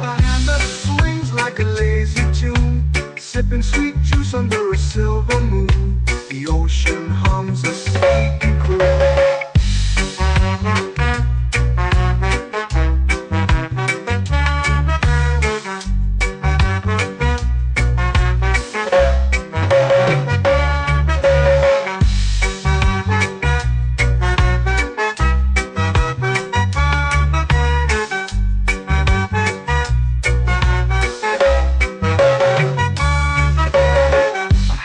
A hand that swings like a lazy tune, sipping sweet juice under a silver moon. The ocean hums a sleepy croon.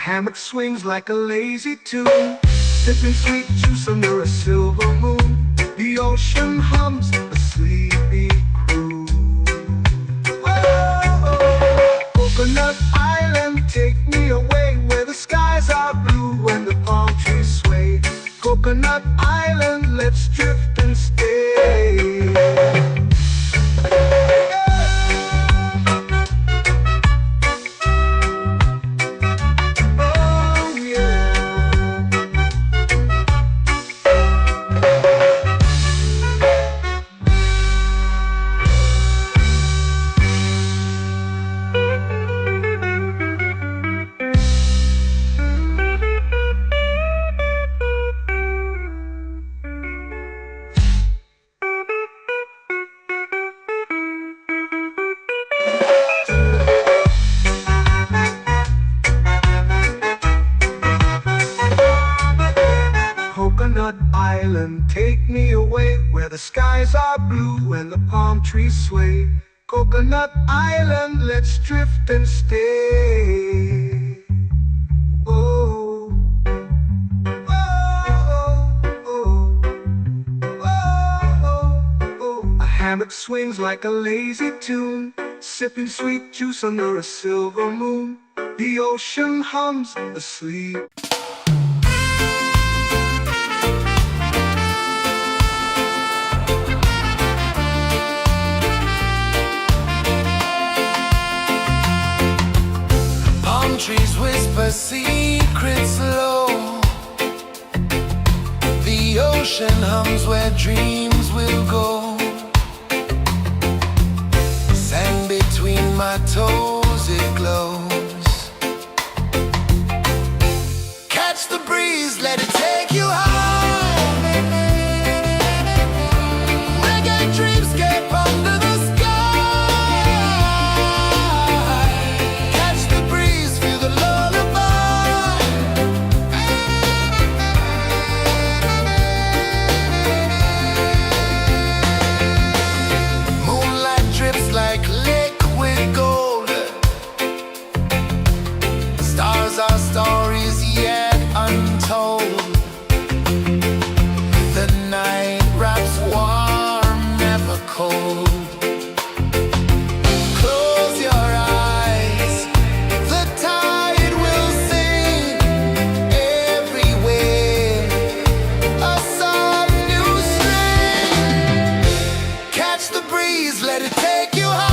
Hammock swings like a lazy tune, sipping sweet juice under a silver moon. The ocean hums a sleepy croon. Whoa, Coconut Island. the skies are blue and the palm trees sway. Coconut Island, let's drift and stay. Oh, oh, oh, oh, oh. A hammock swings like a lazy tune, sipping sweet juice under a silver moon. The ocean hums asleep. Palm trees whisper secrets low. The ocean hums where dreams will go. Sand between my toes, it glows. Catch the breeze, let it take you high. Reggae dreamscape under the sky. Catch the breeze, feel the lullaby. Moonlight drips like liquid gold. Stars are stories yet untold. The night wraps warm, never cold. Close your eyes, the tide will sing everywhere. A soft new string. Catch the breeze, let it take you high.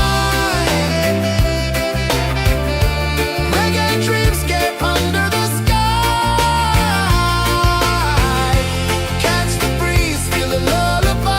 Reggae dreamscape under the sky. Catch the breeze, feel the lullaby.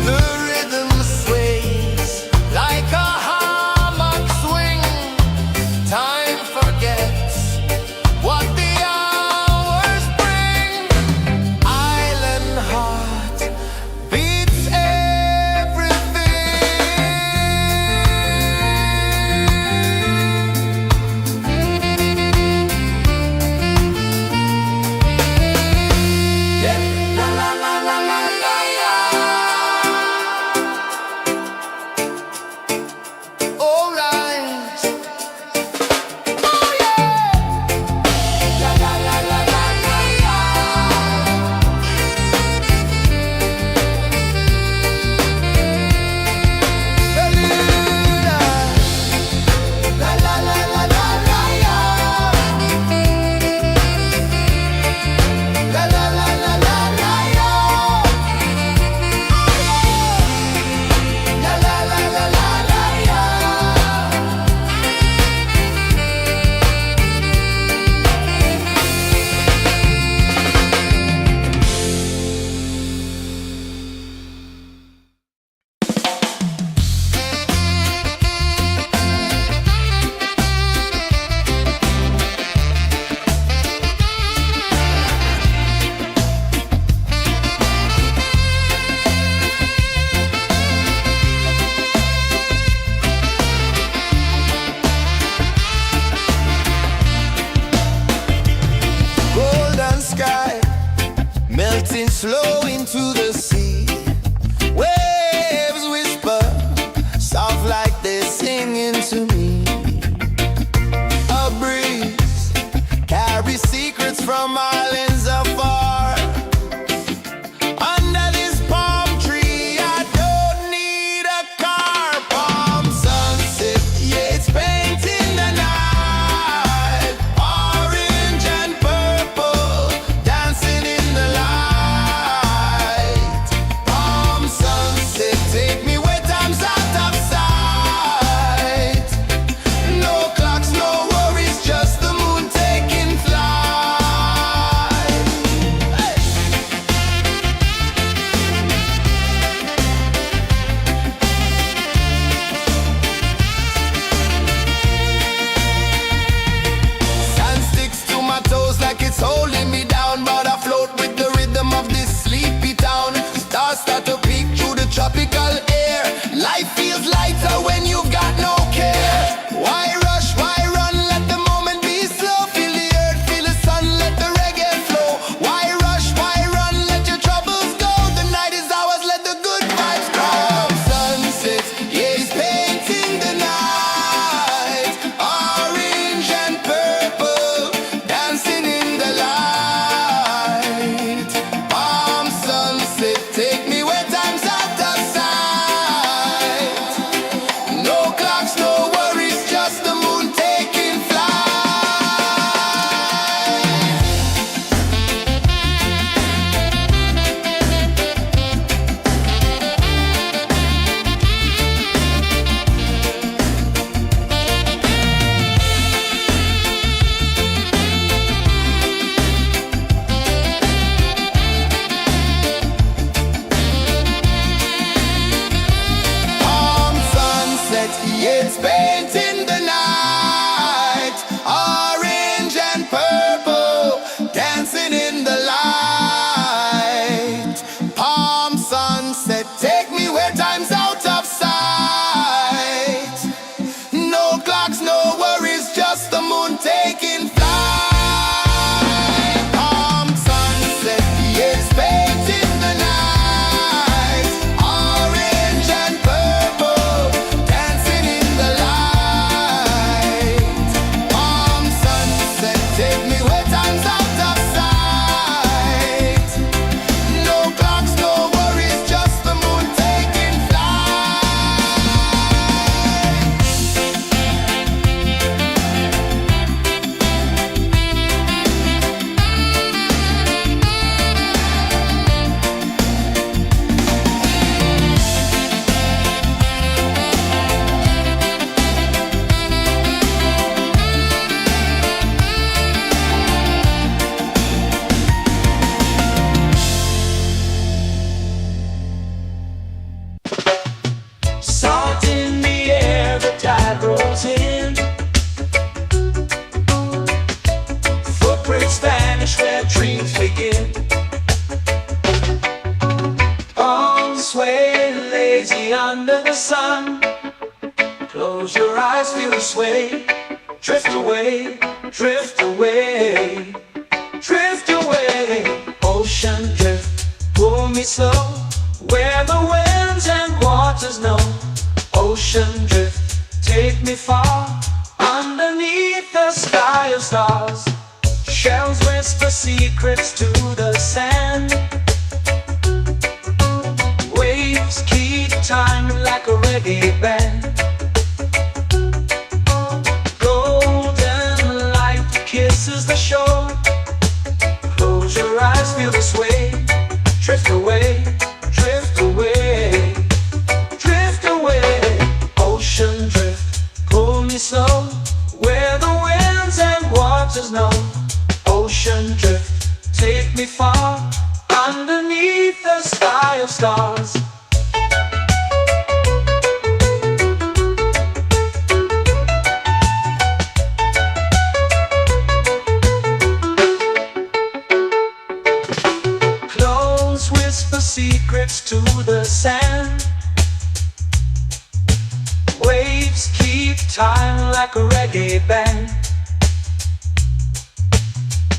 The rhythm sways like a hammock swing. Time forgets what the hours bring. Island heart beats everything. Yeah. La la la la la la la. All right. Oh yeah. La la la la la la la. Beluga. La la la la la la la. La la la la la la la. La la la la la la la. Golden sky melting slow into the sea. Waves whisper soft like they're singing to me. A breeze carries secrets from islands afar. Under this palm tree, I don't need a car. Palm sunset, yeah, it's painting the night. Orange and purple, dancing in the light. Take me where time's out of sight. No clocks, no worries, just the moon taking flight. Salt in the air, the tide rolls in. Footprints vanish where dreams begin. Arms sway lazy under the sun. Close your eyes, feel the sway. Drift away, drift away, drift away. Ocean drift, pull me slow, where the winds and waters know. Ocean drift, take me far, underneath the sky of stars. Shells whisper secrets to the sand. Waves keep time like a reggae band. Golden light kisses the shore. Close your eyes, feel the sway. Drift away, drift away, drift away. Ocean drift, pull me slow, where the winds and waters know. Ocean drift, take me far, underneath the sky of stars. Close whisper secrets to the sand. Waves keep time like a reggae band.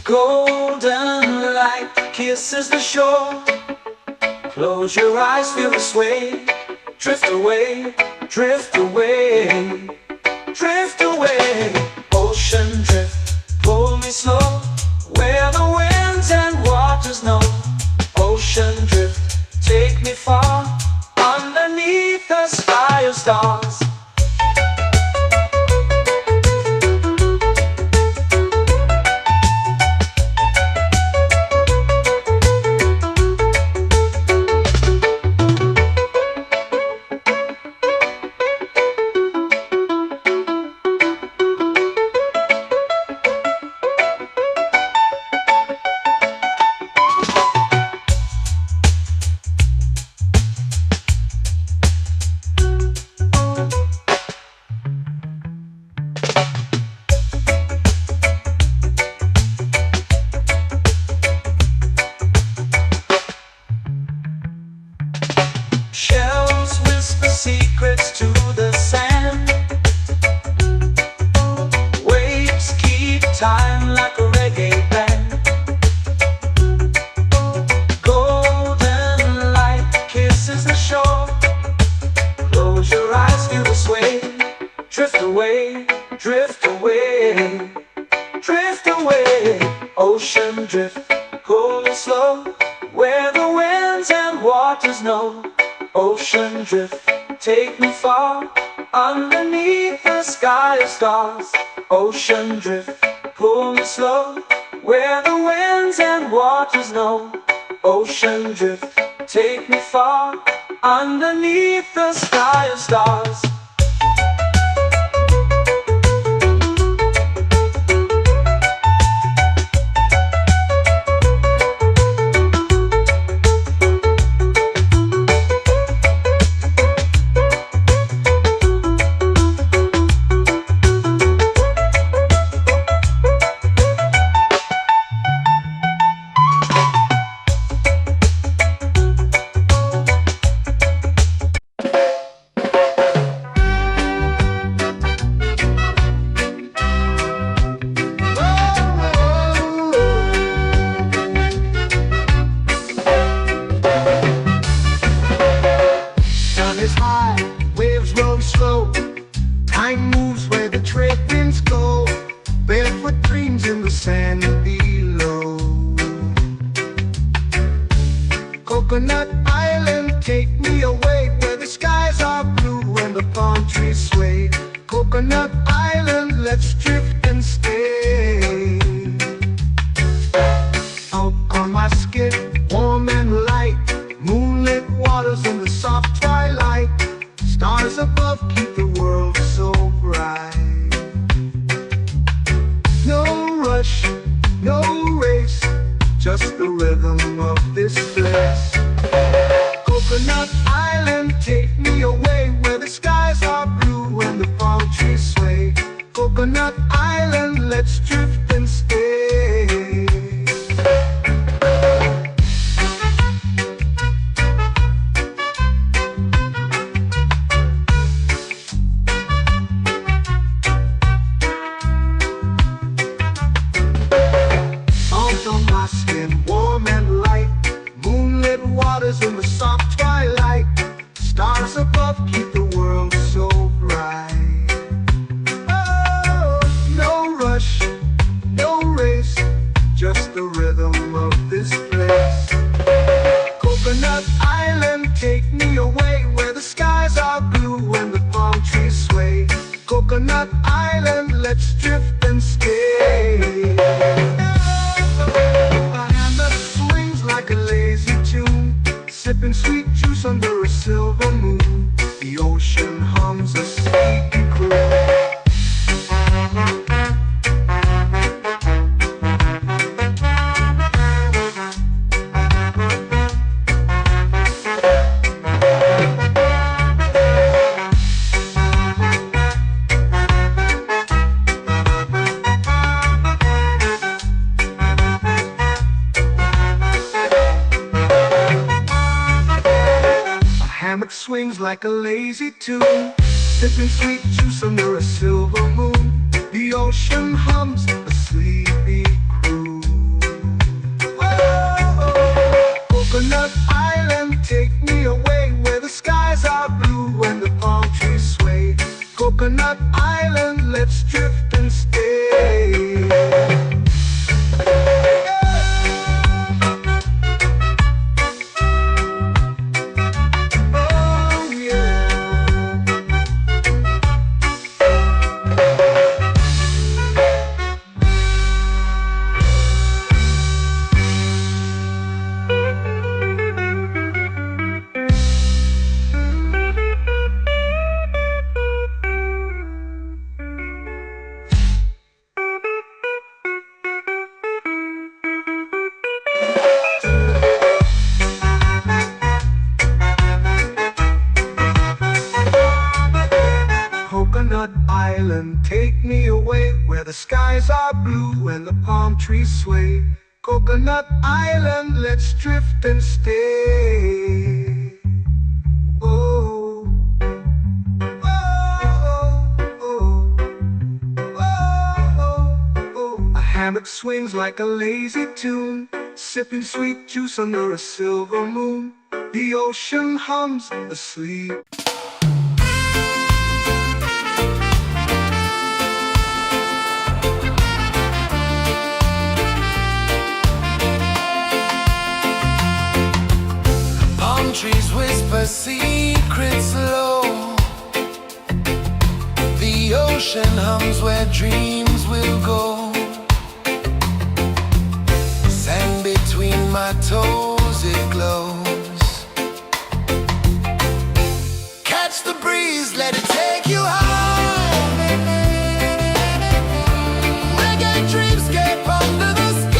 Golden light kisses the shore. Close your eyes, feel the sway. Drift away, drift away, drift away. Ocean drift, pull me slow, where the winds and waters know. Ocean drift, take me far, underneath the sky of stars. Shells whisper secrets to the sand. Waves keep time like a reggae band. Golden light kisses the shore. Close your eyes, feel the sway. Drift away, drift away, drift away. Ocean drift, pull me slow, where the winds and waters know. Ocean drift, take me far, underneath the sky of stars. Ocean drift, pull me slow, where the winds and waters know. Ocean drift, take me far, underneath the sky of stars. this bliss. Coconut Island, take me away where the skies are blue and the palm trees sway. Coconut Island, let's drift and stay. Salt on my skin, warm and light. Moonlit waters in the soft twilight. Stars above keep the world so bright. Oh, no rush, no race, just the rhythm of this place. Coconut Island, take me away where the skies are blue and the palm trees sway. Coconut Island, let's drift and stay. A hand that swings like a lazy tune, sipping sweet juice under a silver moon. The ocean hums a sleepy croon. Hammock swings like a lazy tune, sipping sweet juice under a silver moon. The ocean hums a sleepy croon. Whoa, Coconut Island, take me away where the skies are blue and the palm trees sway. Coconut Island, let's drift and stay. Coconut Island, take me away where the skies are blue and the palm trees sway. Coconut Island, let's drift and stay. Oh, oh, oh, oh, oh. A hammock swings like a lazy tune, sipping sweet juice under a silver moon. The ocean hums asleep. Trees whisper secrets low. The ocean hums where dreams will go. Sand between my toes, it glows. Catch the breeze, let it take you high. Reggae dreamscape under the sky.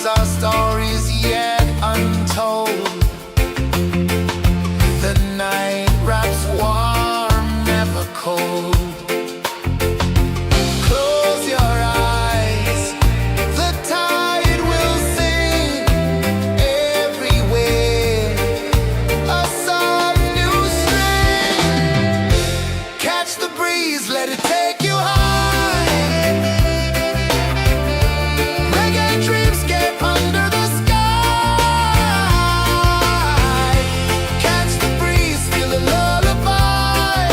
Our stories yet untold. The night wraps warm, never cold. Close your eyes, the tide will sing everywhere. A soft new string. Catch the breeze, let it take you high. Under the sky, catch the breeze, feel the lullaby.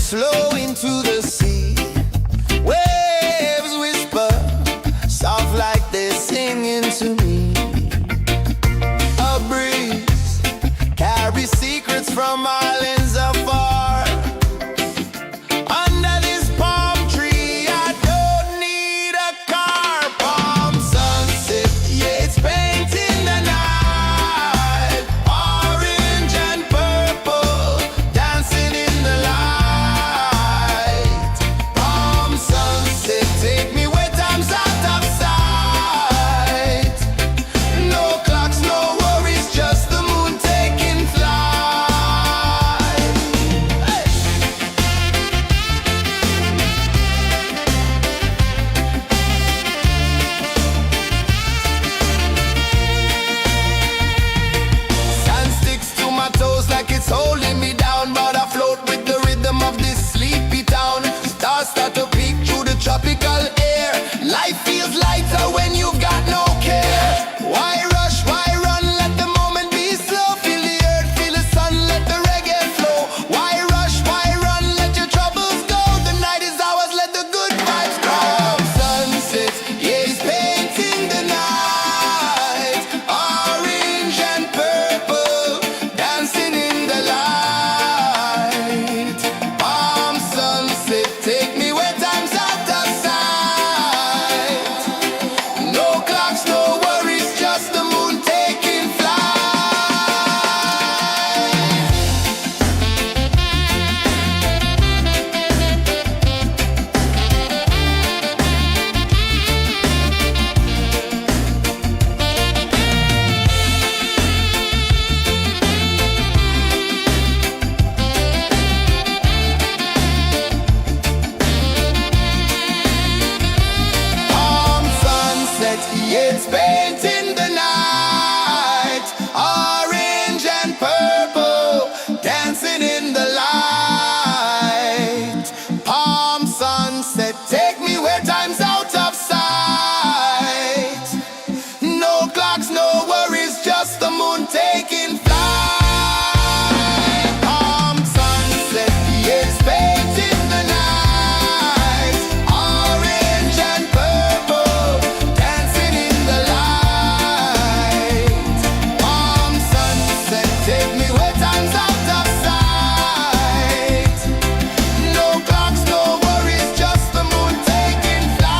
flow into the sea. Waves whisper, soft like they're singing to me. A breeze carries secrets from islands afar. Under this palm tree, I don't need a car. Palm sunset, yeah, it's painting the night. Orange and purple, dancing in the light. Palm sunset, take me where time's out of sight. No clocks, no worries, just the moon taking flight. Hey! Sand sticks to my toes like it's holding me down, but I float with the rhythm of this sleepy town. Stars start to peek through the tropical air. Life feels lighter when you've got no care. Why rush, why run, let the moment be slow. Feel the earth, feel the sun, let the reggae flow. Why rush, why run, let your troubles go. The night is ours, let the good vibes grow. Sunset, yeah, it's painting the night. Orange and purple, dancing in the light. Palm sunset, take me where time's out of sight. No clocks, no worries, just the moon taking flight. Palm sunset, yeah, it's painting the night. Orange and purple, dancing in the light. Palm sunset, take me where time's out of sight. No clocks, no worries, just the moon taking flight. Palm sunset, yeah, it's painting the night. Orange and purple, dancing in the light. Palm sunset, take me where time's out of sight. No clocks, no worries, just the moon taking flight.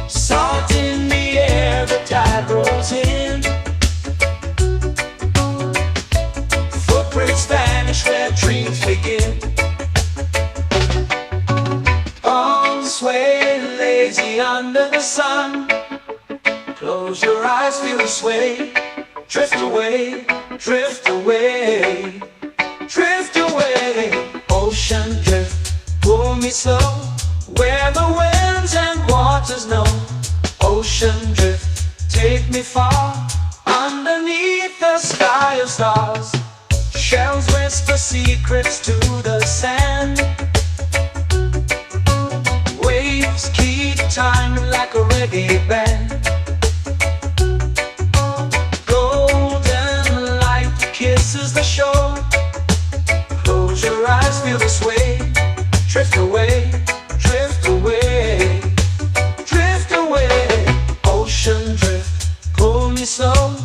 Salt in the air, the tide rolls in. Footprints vanish where dreams begin. Arms sway lazy under the sun. Close your eyes, feel the sway. Drift away, drift away, drift away. Ocean drift, pull me slow, where the winds and waters know. Ocean drift, take me far, underneath the sky of stars. Shells whisper secrets to the sand. Waves keep time like a reggae band. Golden light kisses the shore. Close your eyes, feel the sway. Drift away, drift away, drift away. Ocean drift, pull me slow,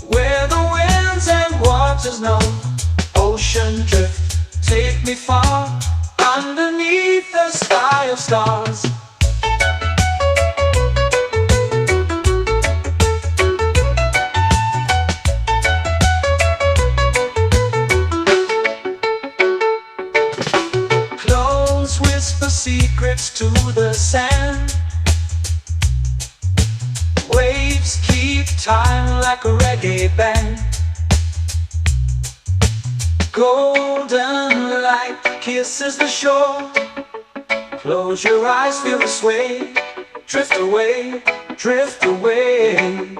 where the winds and waters know. Ocean drift, take me far, underneath the sky of stars. Close whisper secrets to the sand. Waves keep time like a reggae band. Golden light kisses the shore. Close your eyes, feel the sway. Drift away, drift away,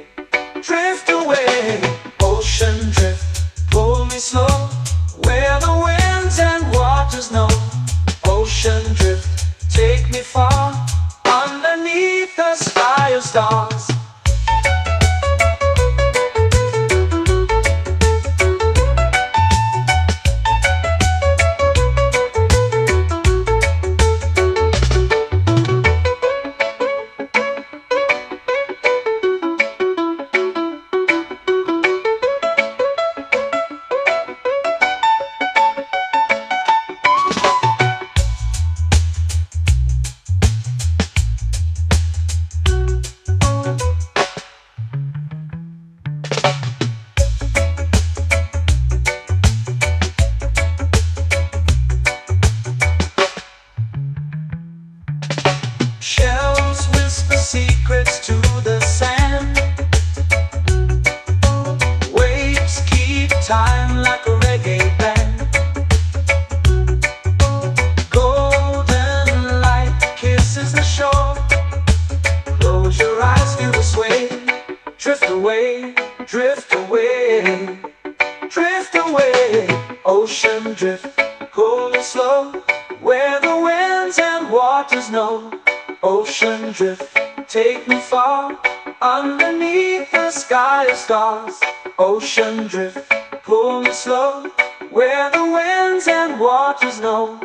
drift away. Ocean drift, pull me slow, where the winds and waters know. Ocean drift, take me far, underneath the sky of stars. Shells whisper secrets to the sand. Waves keep time like a reggae band. Golden light kisses the shore. Close your eyes, feel the sway. Drift away, drift away, drift away. Ocean drift, cool and slow, where the winds and waters know. Ocean drift, take me far, underneath the sky of stars. Ocean drift, pull me slow, where the winds and waters know.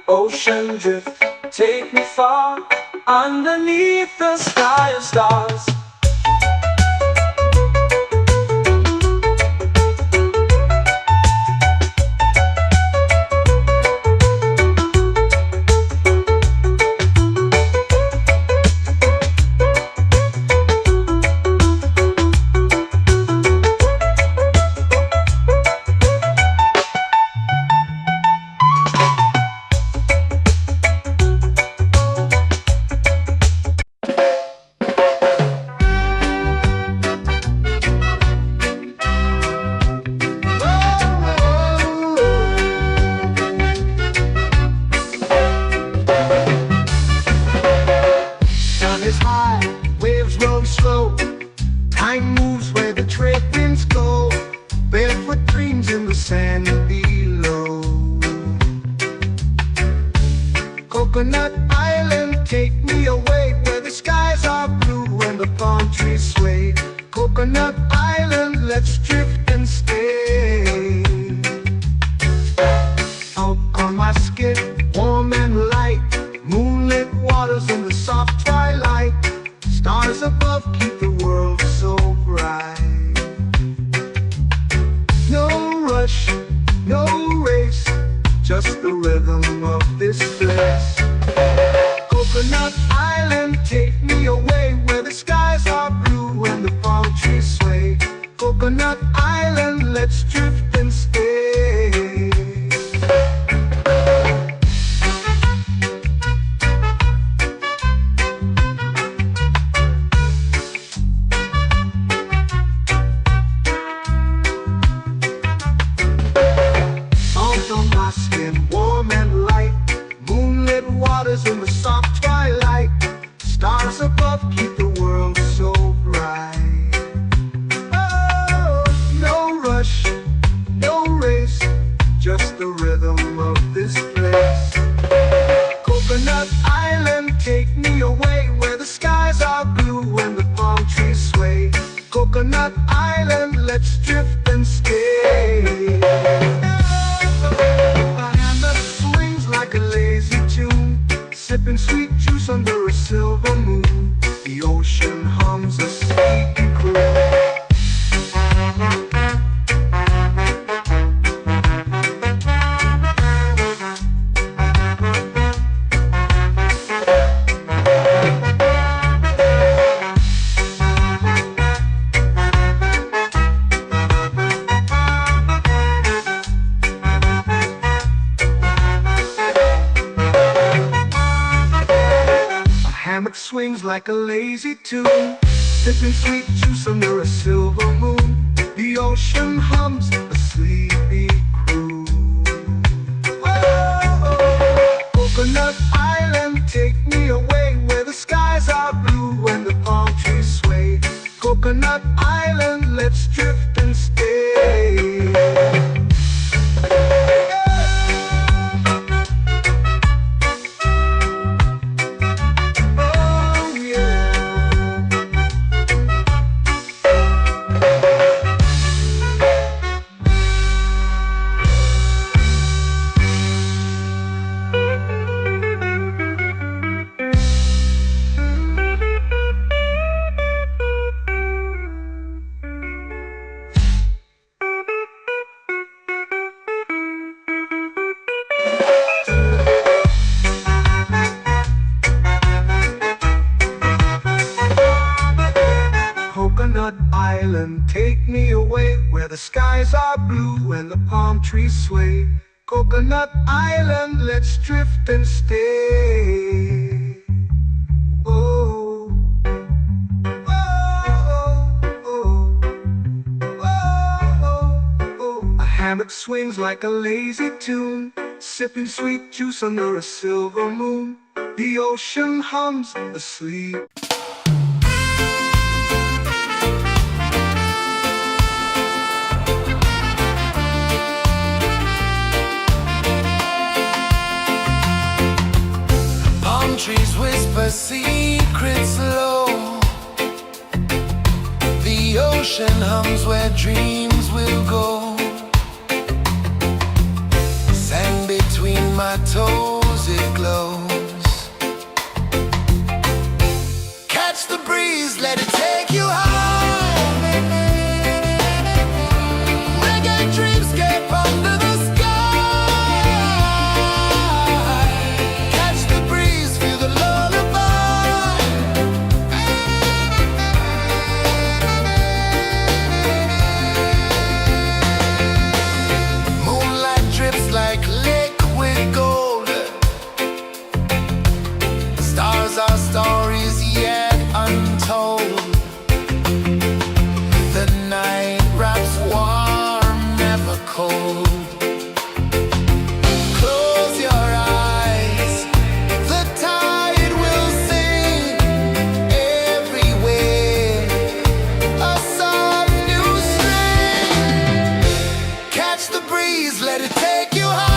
Ocean drift, take me far, underneath the sky of stars. Is high, waves roll slow. Time moves where the trade winds go. Barefoot dreams in the sand below. Coconut Island, take me away, where the skies are blue and the palm trees sway. Coconut Island, let's drift and stay. Out on my skin, warm and light, moonlit waters in the soft twilight. Stars above keep the world so bright. No rush, no race, just the rhythm of this place. Coconut Island, take me away, where the skies are blue and the palm trees sway. Coconut Island, let's drift and stay. In the soft twilight, stars above keep the world so bright. Oh, no rush, no race, just the rhythm of this place. Coconut Island, take me away, where the skies are blue and the palm trees sway. Coconut Island, let's drift and stay. My hand that swings like a lazy tune, sipping sweet juice under a silver moon. The ocean hums a sleepy croon. Swings like a lazy tune, sipping sweet juice under a silver moon. The ocean hums a sleepy croon. Whoa! the skies are blue and the palm trees sway. Coconut Island, let's drift and stay. Oh, oh, oh, oh, oh. A hammock swings like a lazy tune, sipping sweet juice under a silver moon. The ocean hums asleep. Trees whisper secrets low. The ocean hums where dreams will go. Sand between my toes, it glows. Catch the breeze, let it take you high. Reggae dreamscape under the sky. Our stories yet untold. The night wraps warm, never cold. Close your eyes, the tide will sing everywhere. A soft new string. Catch the breeze, let it take you high.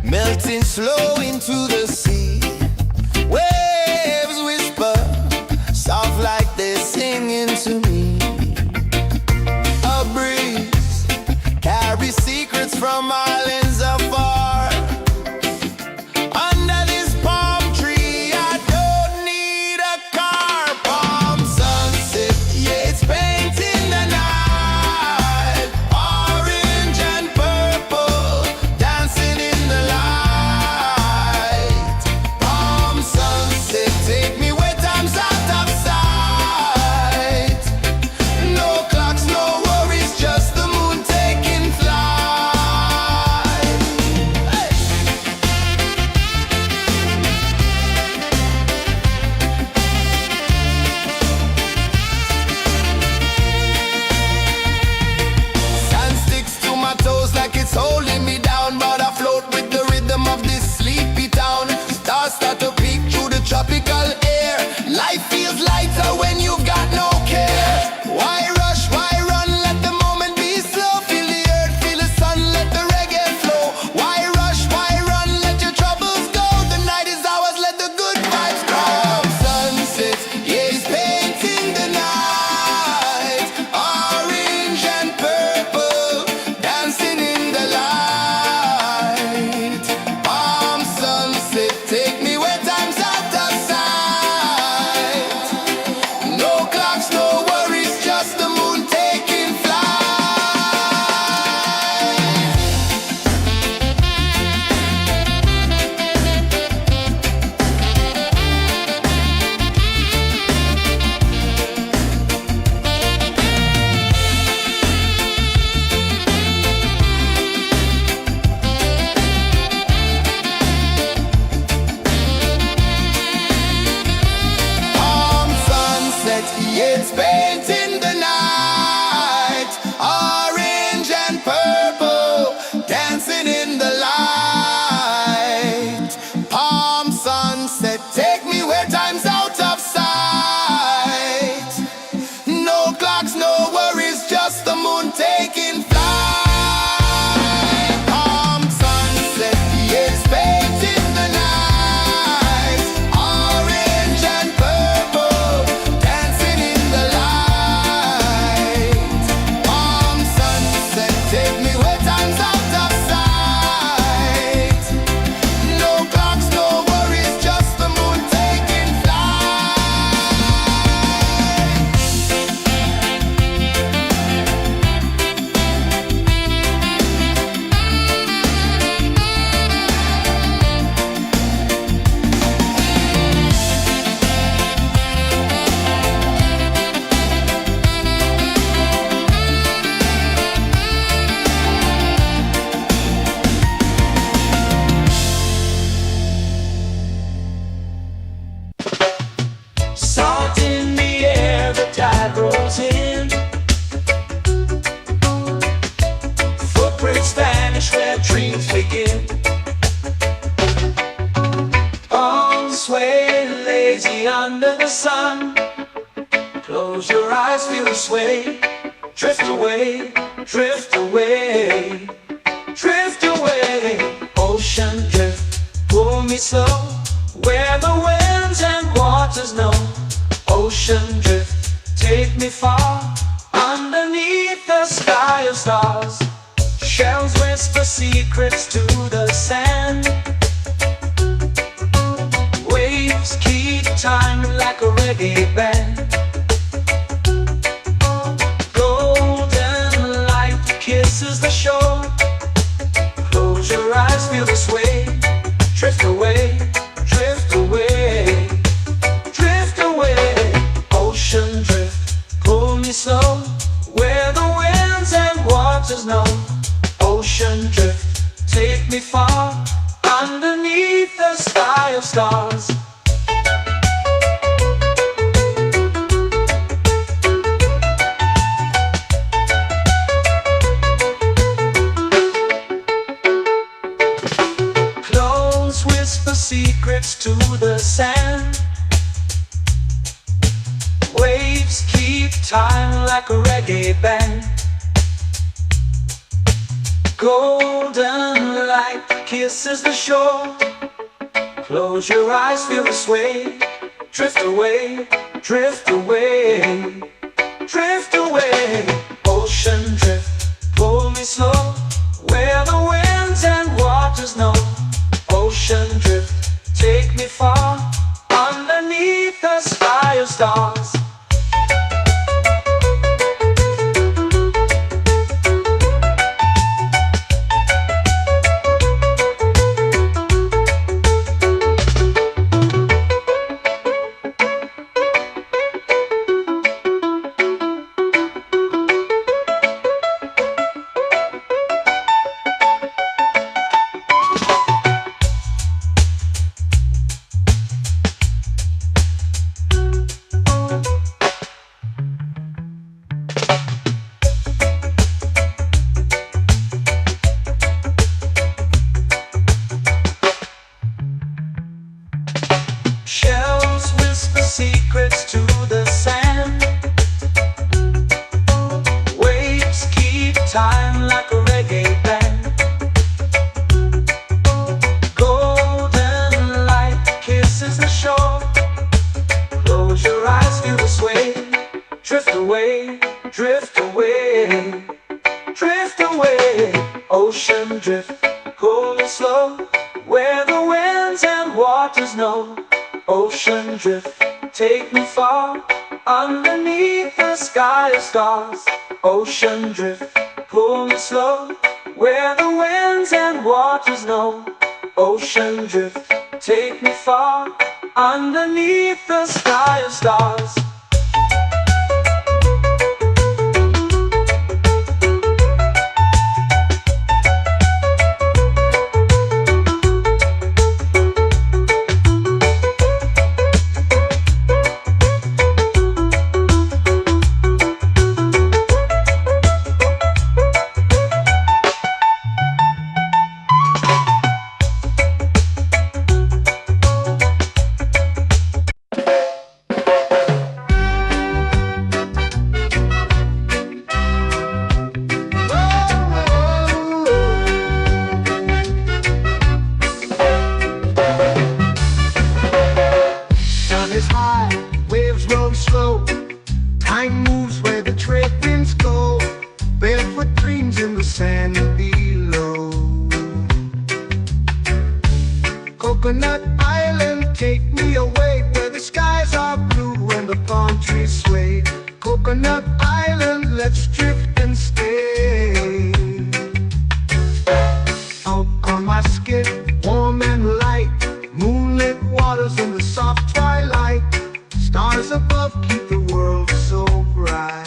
Melting slow into the sea. Waves whisper, soft like they're singing to me. A breeze carries secrets from islands afar. Under this palm tree, I don't need a car. Palm sunset, yeah, it's painting the night. Orange and purple, dancing in the light. eyes feel the sway. Drift away, drift away, drift away. Ocean drift, pull me slow, where the winds and waters know. Ocean drift, take me far, underneath the sky of stars. Shells whisper secrets to the sand. Waves keep time like a reggae band. Golden light kisses the shore. Close your eyes, feel the sway. Drift away, drift away, drift away. Ocean drift, pull me slow, where the winds and waters know. Ocean drift, take me far, underneath the sky of stars. Clones whisper secrets to the sand. Waves keep time like a reggae band. Golden light kisses the shore. Close your eyes, feel the sway. Drift away, drift away, drift away. Ocean drift, pull me slow, where the winds and waters know. Ocean drift, take me far, underneath the sky of stars. Shells whisper secrets to the sand. Waves keep time like a reggae band. Golden light kisses the shore. Close your eyes, feel the sway. Drift away, drift away, drift away. Ocean drift, pull me slow, where the winds and waters know. Ocean drift, take me far, underneath the sky of stars. Ocean drift, pull me slow, where the winds and waters know. Ocean drift, take me far, underneath the sky of stars. Is high, waves roll slow. Time moves where the trade winds go. Barefoot dreams in the sand below. Coconut Island, take me away, where the skies are blue and the palm trees sway. Coconut Island, let's drift and stay. Out on my skin, warm and light, moonlit waters in the soft twilight. Stars above keep the world so bright.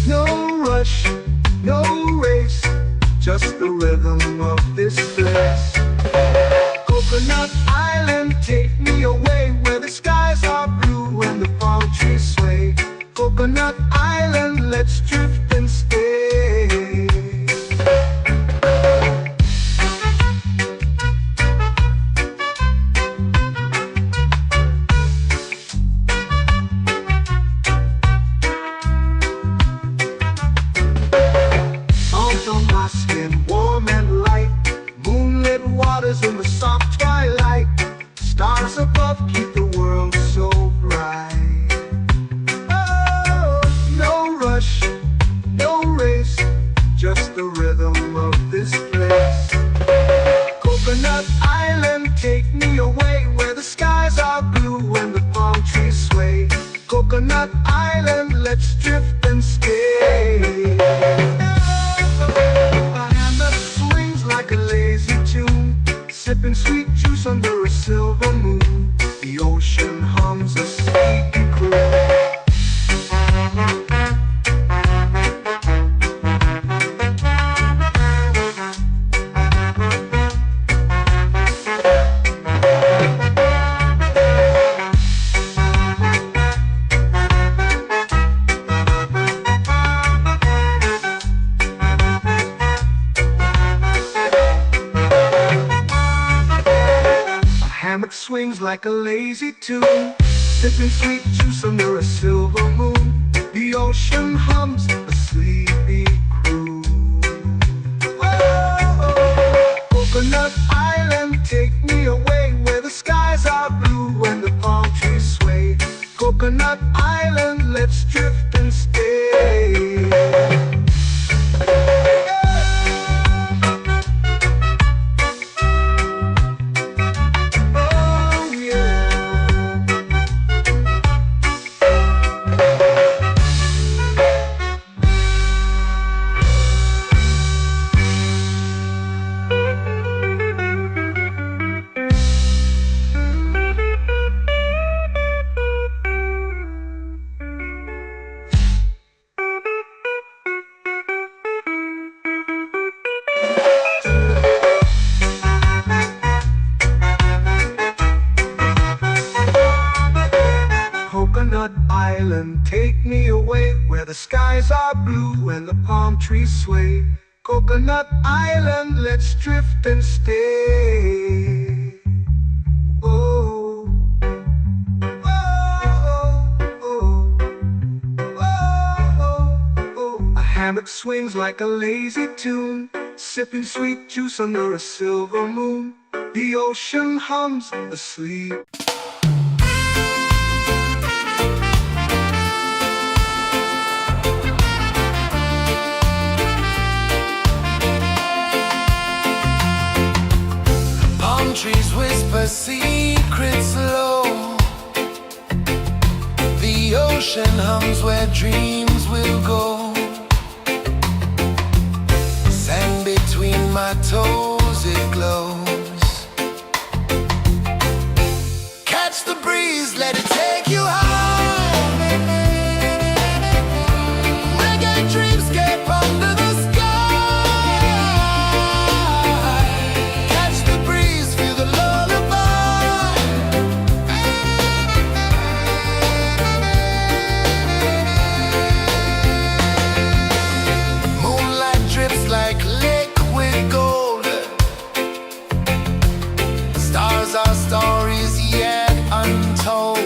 No rush, no race, just the rhythm of this place. Coconut Island, take me away, where the skies are blue and the palm trees sway. Coconut Island, let's drift and stay. and stay. A hand that swings like a lazy tune, sipping sweet juice under a silver moon. The ocean hums a sleepy croon. Hammock swings like a lazy tune, sipping sweet juice under a silver moon. The ocean hums a sleepy croon. Oh, Coconut Island, take me away where the skies are blue and the palm trees sway. Coconut Island, let's drift and stay. Coconut Island, take me away where the skies are blue and the palm trees sway. Coconut Island, let's drift and stay. Oh, oh, oh, oh, oh. A hammock swings like a lazy tune, sipping sweet juice under a silver moon. The ocean hums asleep. Trees whisper secrets low. The ocean hums where dreams will go. Sand between my toes, it glows. Catch the breeze, let it take you high. Reggae dreamscape under the sky. Our stories yet untold.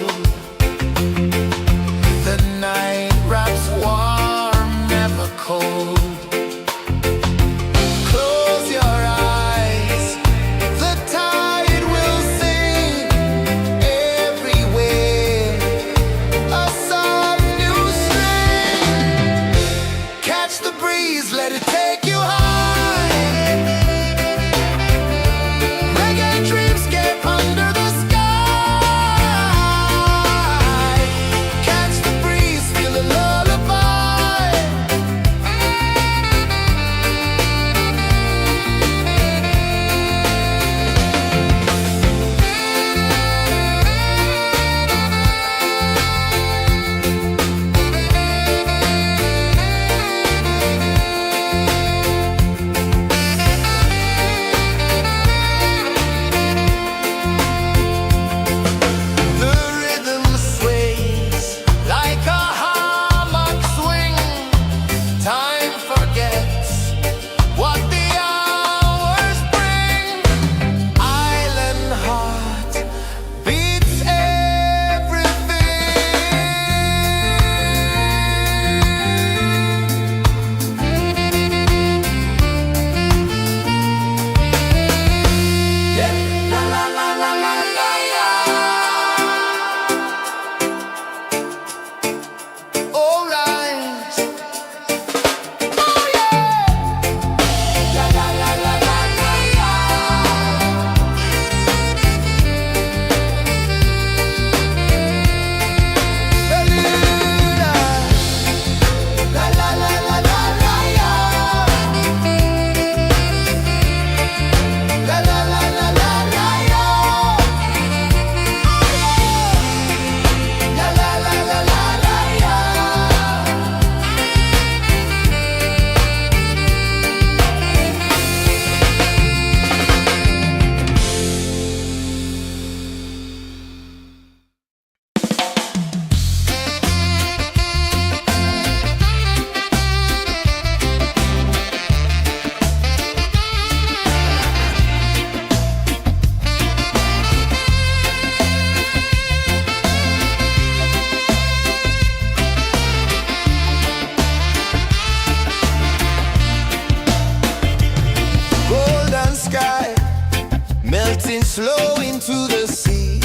flow into the sea.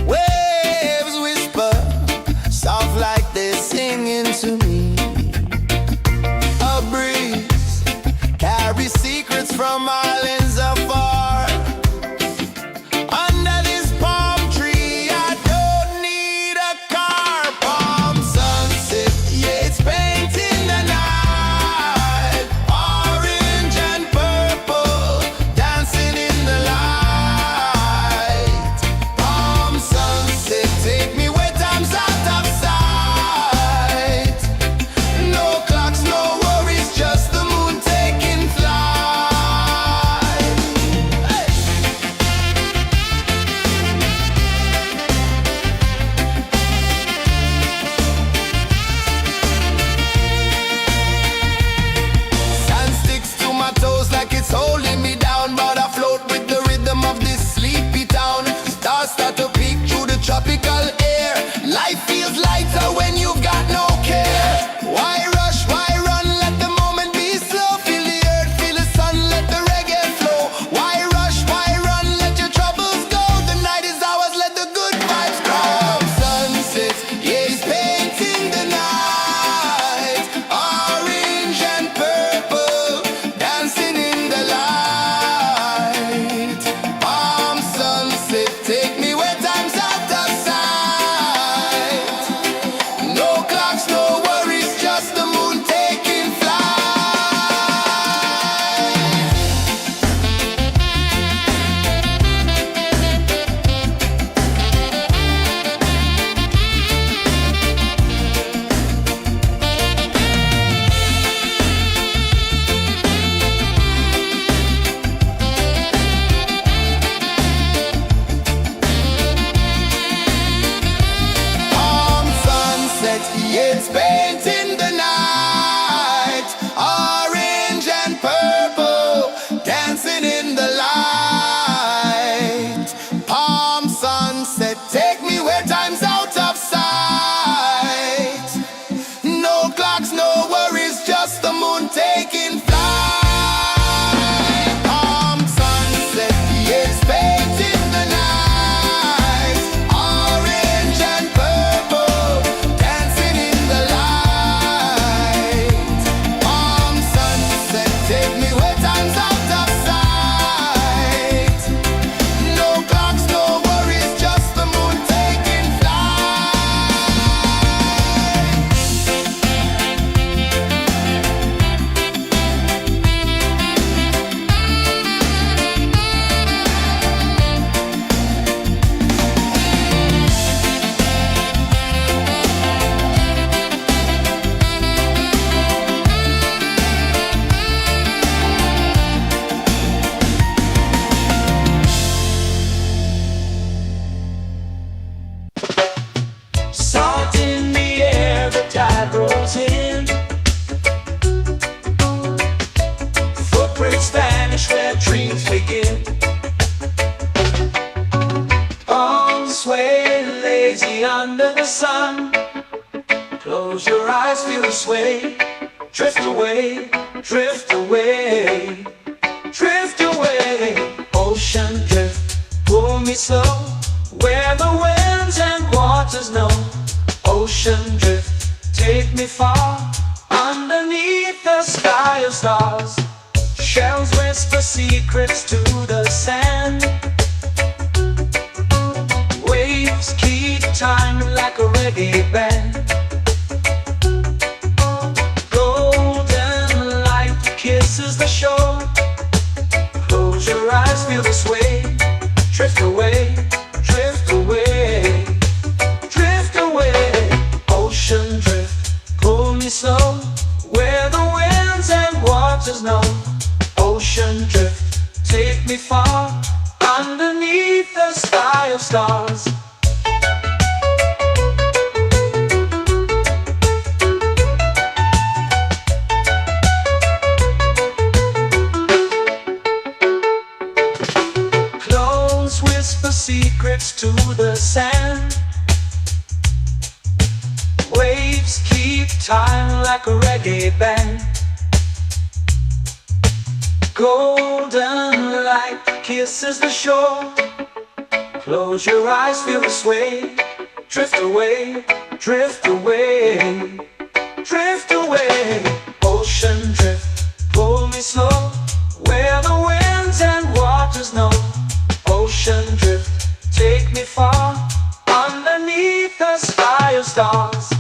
Waves whisper, soft like they're singing to me. A breeze carries secrets from islands afar. Under this palm tree, I don't need a car. Palm sunset, yeah, it's painting the night. Orange and purple, dancing in the light. Palm sunset, take me where time's out of sight. No clocks, no worries, just the moon taking flight. Hey! Sand sticks to my toes like it's holding me down, but I float with the rhythm of this sleepy town. Stars start to peek through the tropical air. Life feels lighter when you've got no care. Why rush, why run, let the moment be slow. Feel the earth, feel the sun, let the reggae flow. Why rush, why run, let your troubles go. The night is ours, let the good vibes grow. Sunset, yeah, it's painting the night. Orange and purple, dancing in the light. Palm sunset, take me where time's out of sight. No clocks, no worries, just the moon taking flight. Palm sunset, yeah, it's painting the night. Orange and purple, dancing in the light. Palm sunset, take me where time's out of sight. No clocks, no worries, just the moon taking flight. Palm sunset, yeah, it's painting the night. Orange and purple, dancing in the light. Palm sunset, take me where time's out of sight. No clocks, no worries, just the moon taking flight. Salt in the air, the tide rolls in. Footprints vanish where dreams begin. Arms sway lazy under the sun. Close your eyes, feel the sway. Drift away, drift away, drift away. Ocean drift, pull me slow, where the winds and waters know. Ocean drift, take me far, underneath the sky of stars. Shells whisper secrets to the sand. Waves keep time like a reggae band. Golden light kisses the shore. Close your eyes, feel the sway. Drift away, drift away, drift away. Ocean drift, pull me slow, where the winds and waters know. Ocean drift, take me far, underneath the sky of stars. Clones whisper secrets to the sand. Waves keep time like a reggae band. Golden light kisses the shore. Close your eyes, feel the sway. Drift away, drift away, drift away. Ocean drift, pull me slow, where the winds and waters know. Ocean drift, take me far, underneath the sky of stars.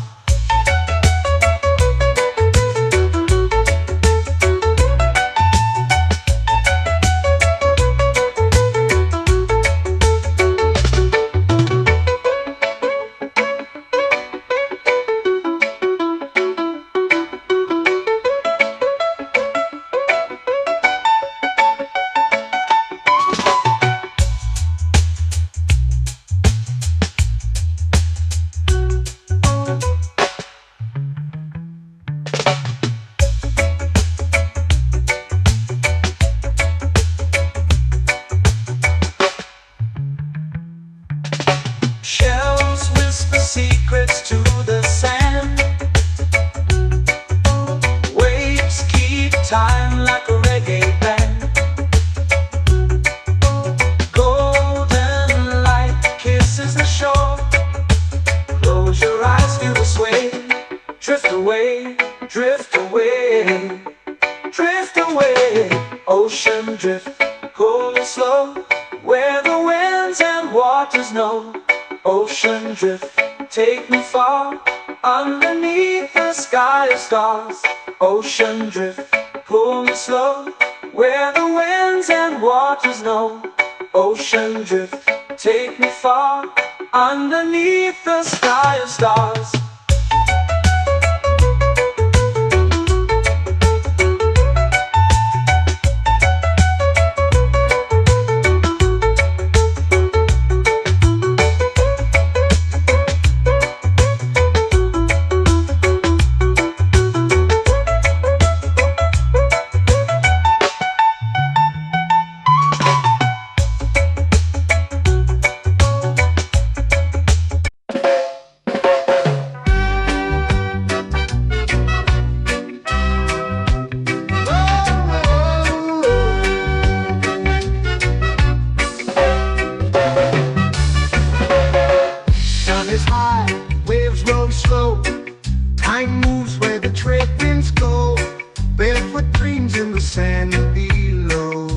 Shells whisper secrets to the sand. Waves keep time like a reggae band. Golden light kisses the shore. Close your eyes, feel the sway. Drift away, drift away, drift away. Ocean drift, pull it slow, where the winds and waters know. Ocean drift, take me far, underneath the sky of stars. Ocean drift, pull me slow, where the winds and waters know. Ocean drift, take me far, underneath the sky of stars. Sun is high, waves roll slow. Time moves where the trade winds go. Barefoot dreams in the sand below.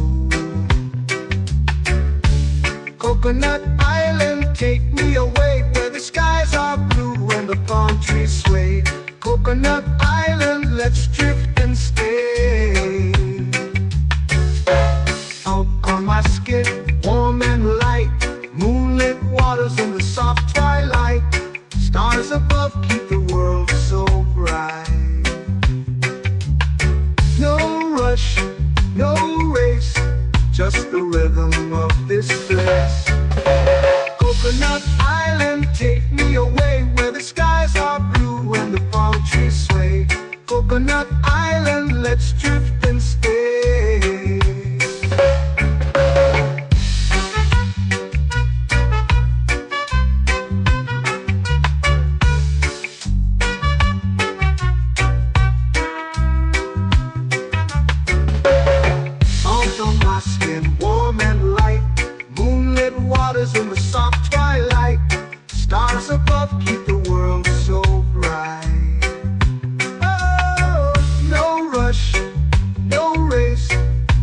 Coconut Island, take me away, where the skies are blue and the palm trees sway. Coconut Island, let's drift and stay. Out on my skin, warm and light, moonlit waters in the soft twilight. Stars above keep the world so bright. No rush, no race, just the rhythm of this place. Coconut Island, take me away, where the skies are blue and the palm trees sway. Coconut Island, let's drift and stay. Salt on my skin, warm and light, moonlit waters in the soft twilight. Stars above keep the world so bright. Oh, no rush, no race,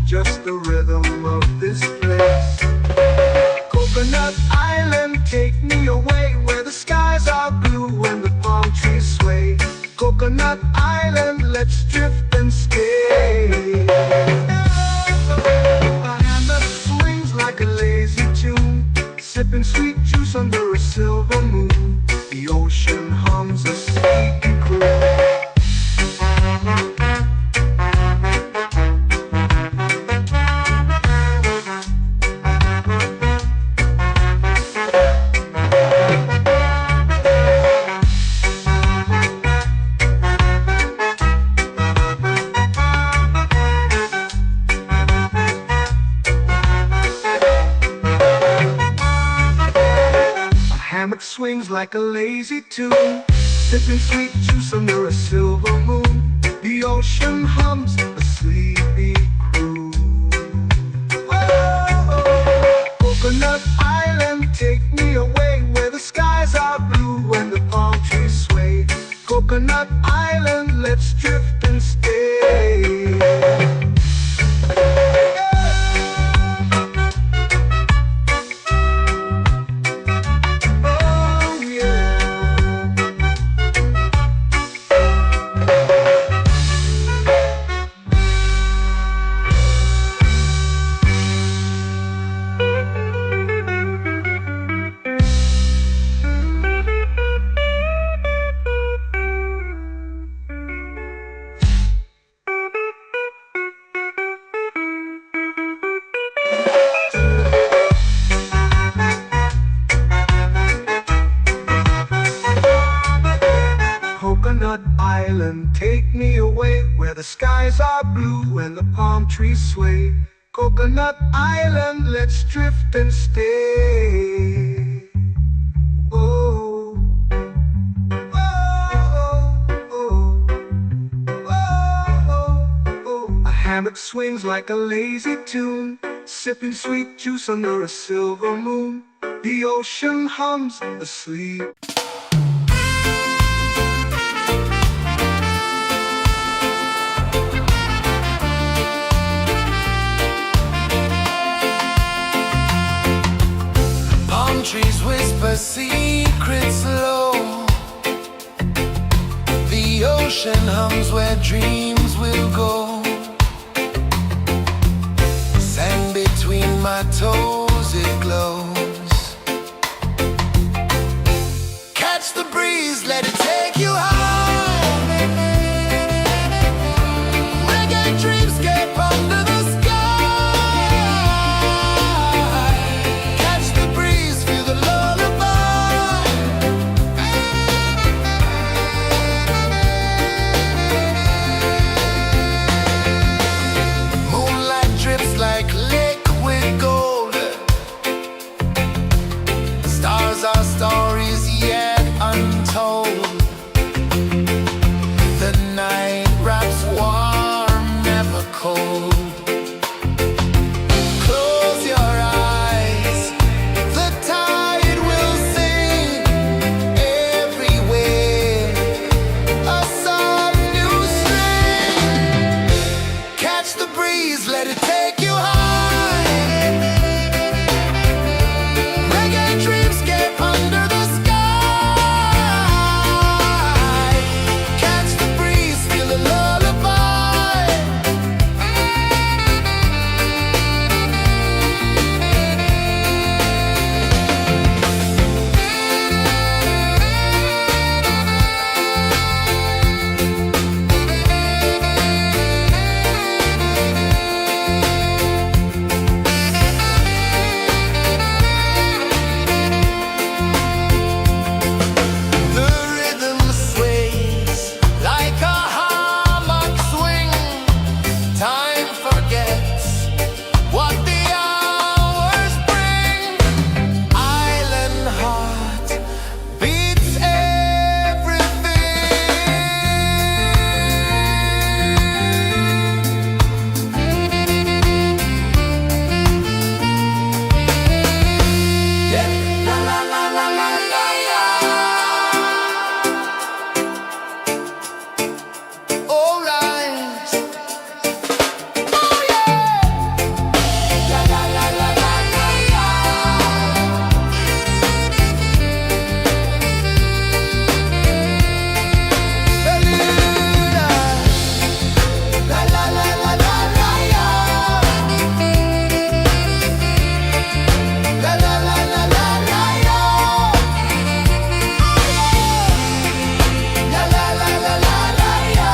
just the rhythm of this place. Coconut Island, take me away, where the skies are blue and the palm trees sway. Coconut Island, let's drift and stay. A hand that swings like a lazy tune, sipping sweet juice under a silver moon. The ocean hums a sleepy croon. Hammock swings like a lazy tune, sipping sweet juice under a silver moon. The ocean hums a sleepy croon. me away where the skies are blue and the palm trees sway. Coconut Island, let's drift and stay. Oh, oh, oh, oh, oh. A hammock swings like a lazy tune, sipping sweet juice under a silver moon. The ocean hums asleep. Palm trees whisper secrets low. The ocean hums where dreams will go. Sand between my toes, it glows. Catch the breeze, let it take you high. Reggae dreamscape under the sky. Catch the breeze, feel the lullaby. Moonlight drips like liquid gold. Stars are stories yet untold. The night wraps warm, never cold. Close your eyes, the tide will sing everywhere. A soft new string. Catch the breeze, let it take you high. Reggae dreamscape under the sky. Catch the breeze, feel the lullaby. The rhythm sways like a hammock swing. Time forgets what the hours bring. Island heart beats everything. Yeah. La la la la la la la. All right. Oh yeah. La la la la la la la. La la la la la la la. La la la la la la la. La la la la la la la.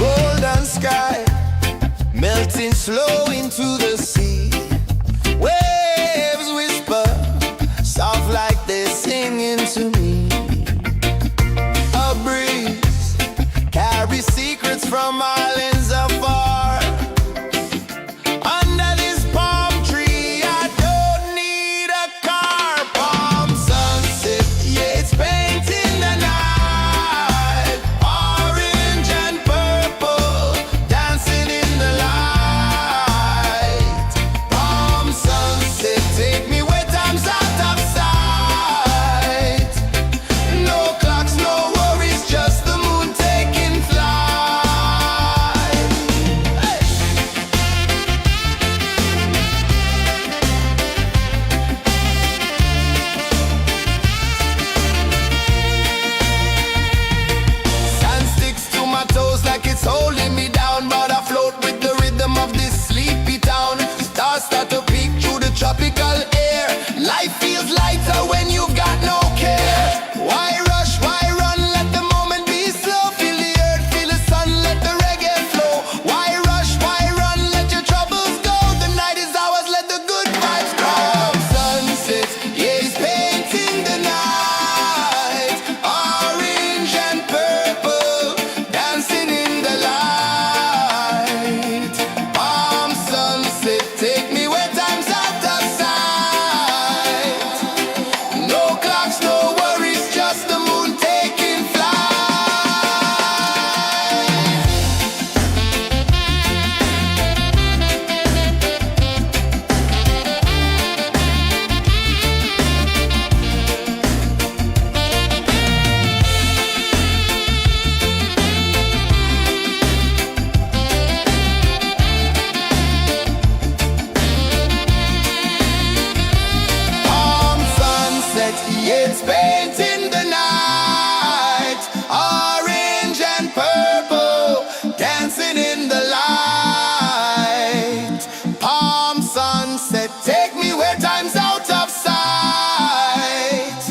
Golden sky melting slow into the sea. Waves whisper soft like they're singing to me. A breeze carries secrets from islands afar. Under this palm tree, I don't need a car. Palm sunset, yeah, it's painting the night. Orange and purple, dancing in the light. Palm sunset, take me where time's out of sight. clocks, no worries, just the moon taking flight. It's painting the night, orange and purple, dancing in the light. Palm sunset, take me where time's out of sight.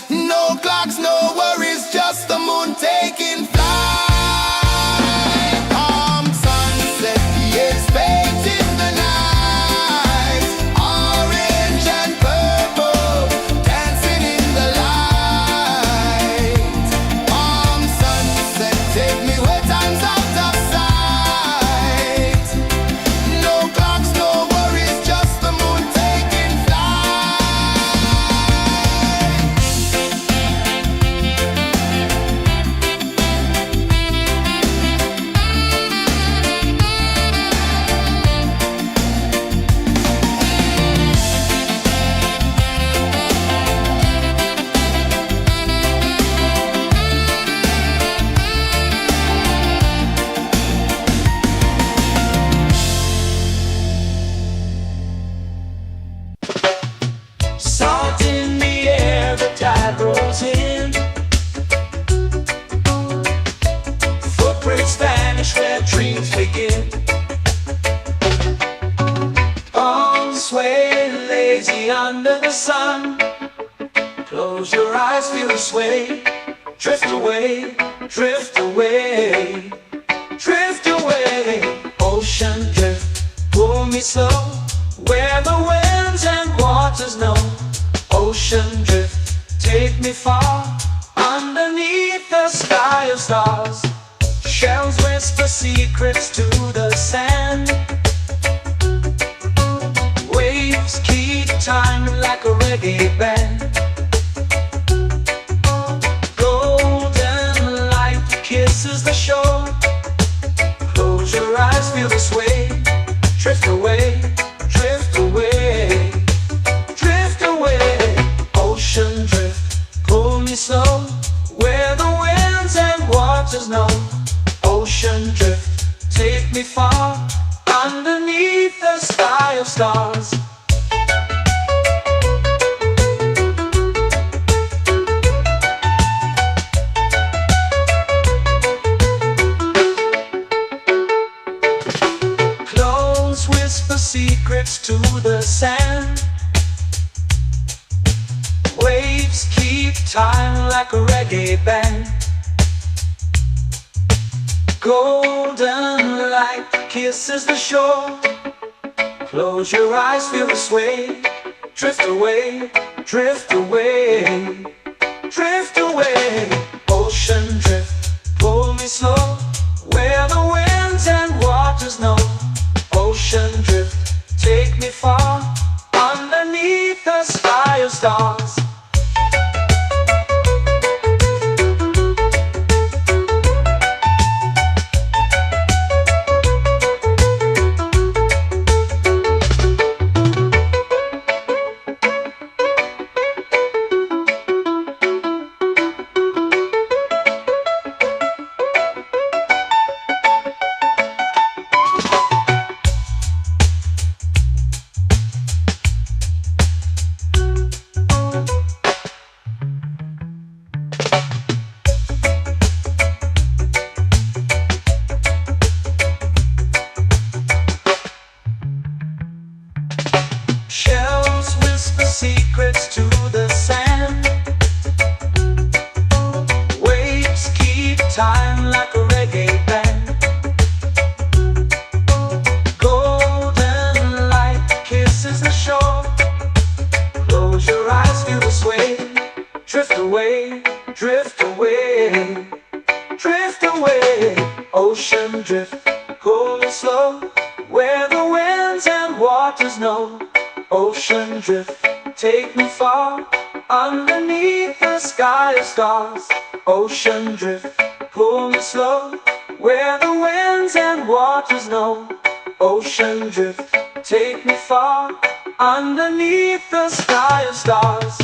No clocks, no worries, just the moon taking flight. Palm sunset, it's painting the night, orange and purple, dancing in the light. Palm sunset, take me where time's out of sight. No clocks, no worries, just the moon taking flight. Salt in the air, the tide rolls in. Footprints vanish where dreams begin. Arms sway lazy under the sun. Close your eyes, feel the sway. Drift away, drift away, drift away. Ocean drift, pull me slow, where the winds and waters know. Ocean drift, take me far, underneath the sky of stars. Shells whisper secrets to the sand. Waves keep time like a reggae band. Golden light kisses the shore. Close your eyes, feel the sway. Drift away, drift away, drift away. Ocean drift, pull me slow, where the winds and waters know. Ocean drift, take me far, underneath the sky of stars. Close whisper secrets to the sand. Waves keep time like a reggae band. Golden light kisses the shore. Close your eyes, feel the sway. Drift away, drift away, drift away. Ocean drift, pull me slow, where the winds and waters know. Ocean drift, take me far, underneath the sky of stars. Shells whisper secrets to the sand. Waves keep time like a reggae band. Golden light kisses the shore. Close your eyes, feel the sway. Drift away, drift away, drift away. Ocean drift, cool and slow, where the winds and waters know. Ocean drift, take me far, Underneath the sky of stars, ocean drift, pull me slow, where the winds and waters know. Ocean drift, take me far, underneath the sky of stars.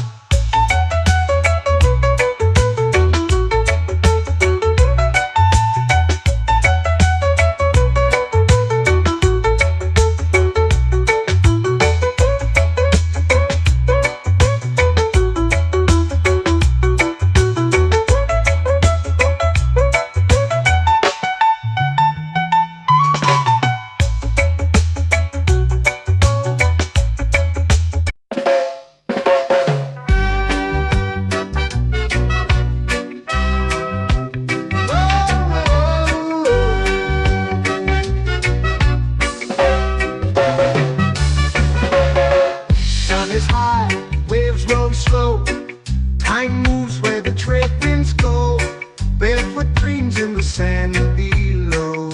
Sun is high, waves roll slow. Time moves where the trade winds go. Barefoot dreams in the sand below.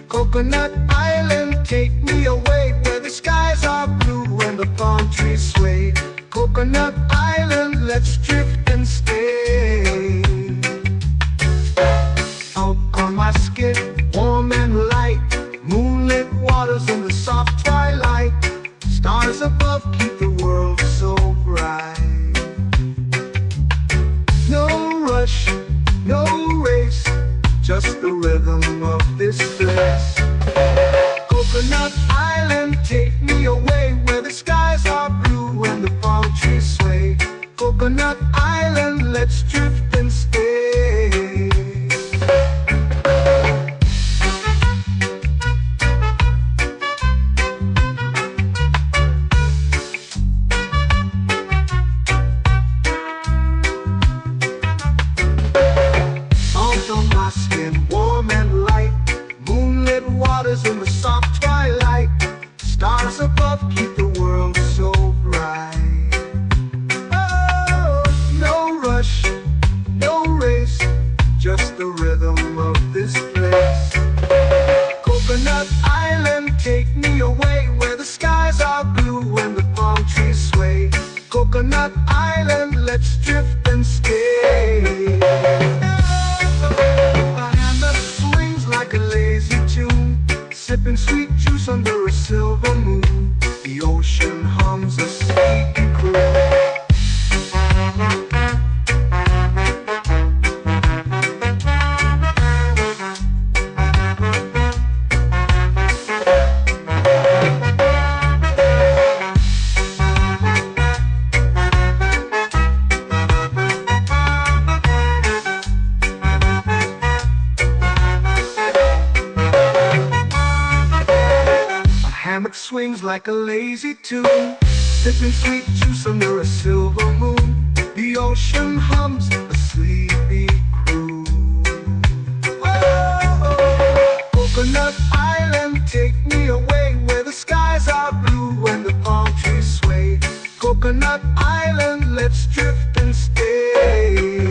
Coconut Island, take me away where the skies are blue and the palm trees sway. Coconut Island, let's drift and stay. Out on my skin, warm and light, moonlit waters in the soft twilight. Stars above keep the world so bright. No rush, no race, just the rhythm of this place. Coconut Island, take me away where the skies are blue and the palm trees sway. Coconut Island, let's drift and stay. Salt on my skin, warm and light, moonlit waters in the soft twilight. Stars above keep the world so bright. Oh, no rush, no race, just the rhythm of this place. Coconut Island, take me away where the skies are blue and the palm trees sway. Coconut Island, let's drift and stay. A hand that swings like a lazy tune, sipping sweet juice under a silver moon. The ocean hums a sleepy croon. Hammock swings like a lazy tune, sipping sweet juice under a silver moon. The ocean hums a sleepy croon. Oh, Coconut Island, take me away where the skies are blue and the palm trees sway. Coconut Island, let's drift and stay.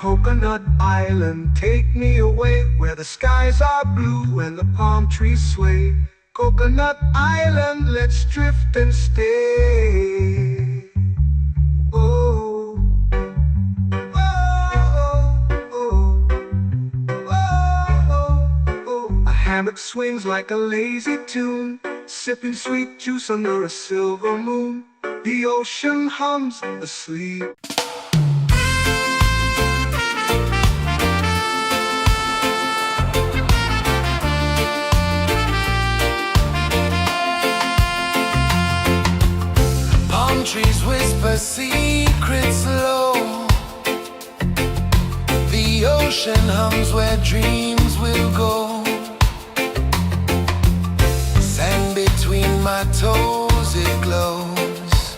Coconut Island, take me away where the skies are blue and the palm trees sway. Coconut Island, let's drift and stay. Oh, oh, oh, oh, oh. A hammock swings like a lazy tune, sipping sweet juice under a silver moon. The ocean hums asleep. Trees whisper secrets low. The ocean hums where dreams will go. Sand between my toes, it glows.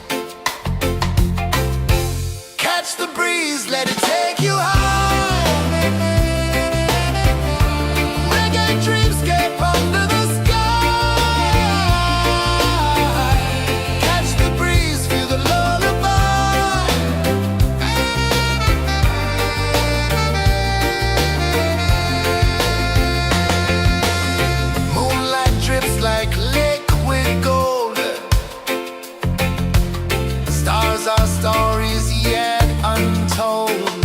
Catch the breeze, let it take you high. Reggae dreamscape under the sky. Catch the breeze, feel the lullaby. Moonlight drips like liquid gold. Stars are stories yet untold.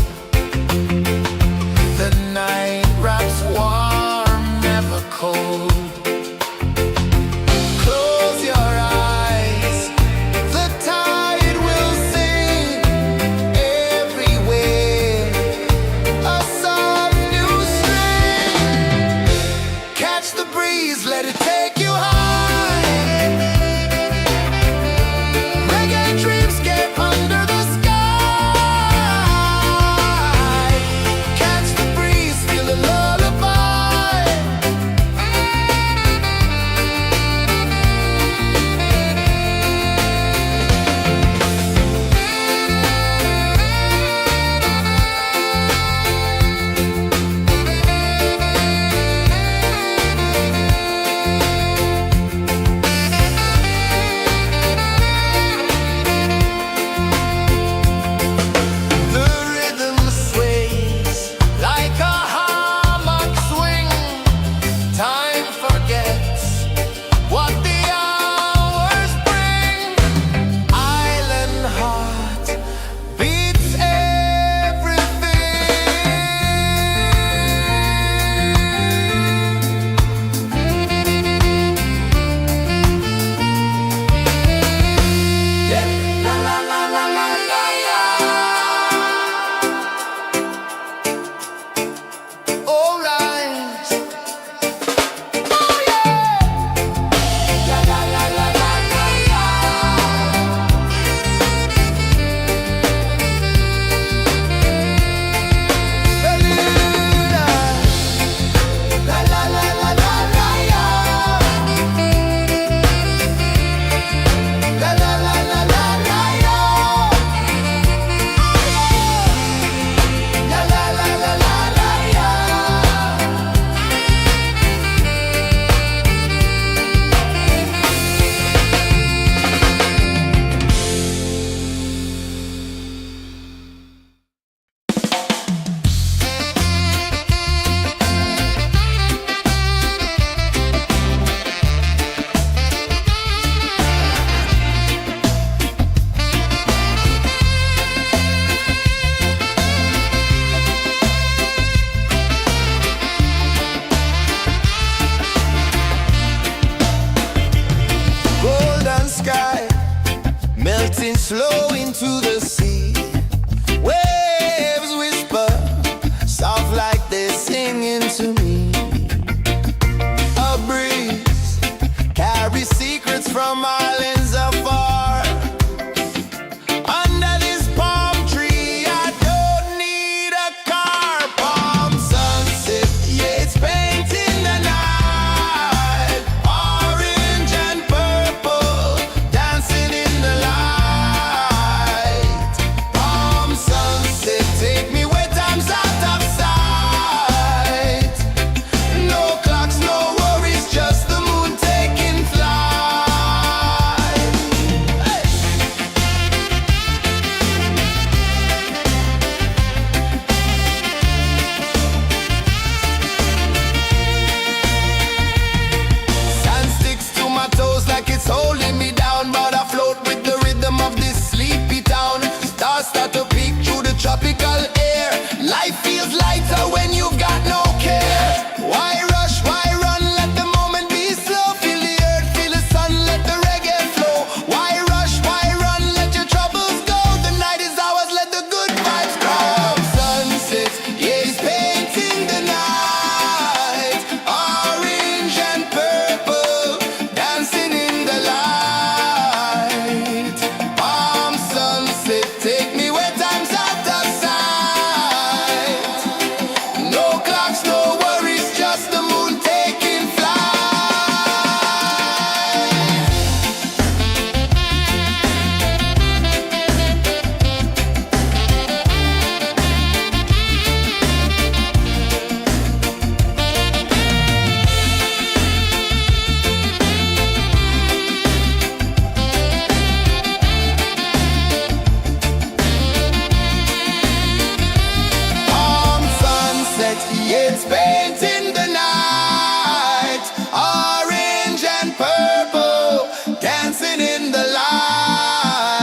it's painting the night, orange and purple, dancing in the light.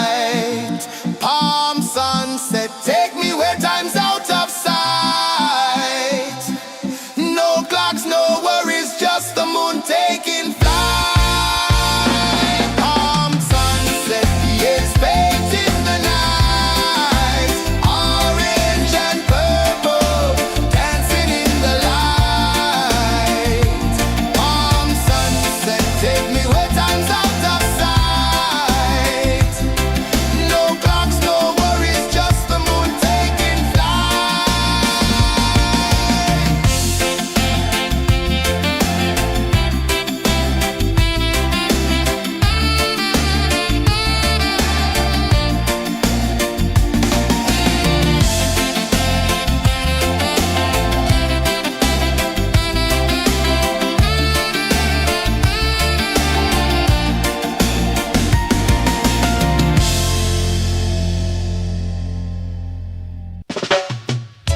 Palm sunset, take me where time's out of sight. No clocks, no worries, just the moon taking flight. Palm sunset, it's painting the night, orange and purple, dancing in the light. Palm sunset, take me where time's out of sight. No clocks, no worries, just the moon taking flight.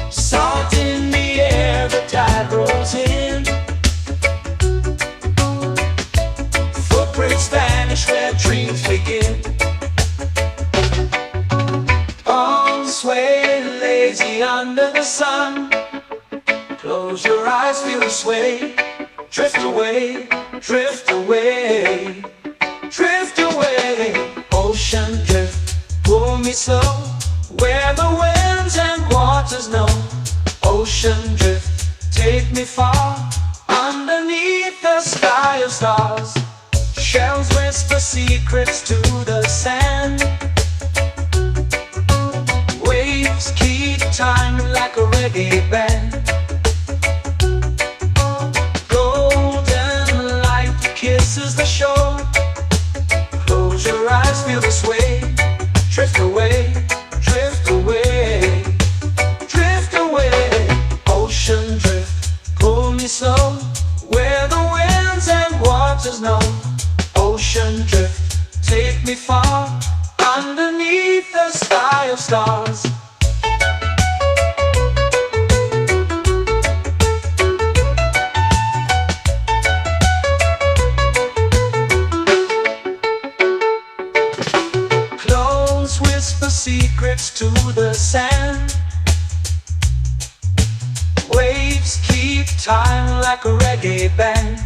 Salt in the air, the tide rolls in. Footprints vanish where dreams begin. Arms sway lazy under the sun. Close your eyes, feel the sway. Drift away, drift away, drift away. Ocean drift, pull me slow, where the winds and waters know. Ocean drift, take me far, underneath the sky of stars. Shells whisper secrets to the sand. Waves keep time like a reggae band. Golden light kisses the shore. Close your eyes, feel the sway. Drift away, drift away, drift away. Ocean drift, pull me slow, where the winds and waters know. Ocean drift, take me far, underneath the sky of stars. Close whisper secrets to the sand. Waves keep time like a reggae band.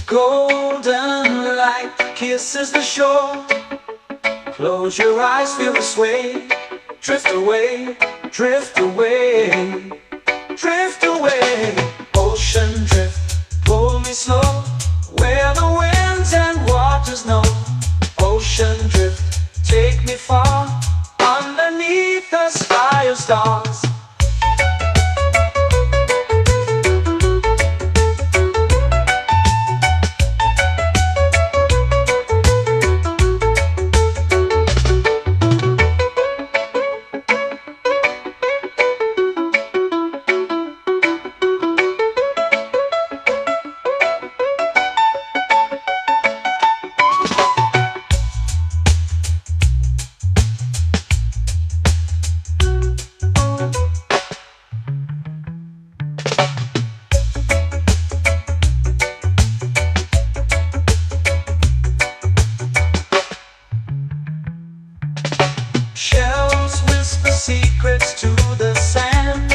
Golden light kisses the shore. Close your eyes, feel the sway. Drift away, drift away, drift away. Ocean drift, pull me slow, where the winds and waters know. Ocean drift, take me far, underneath the sky of stars. Shells whisper secrets to the sand.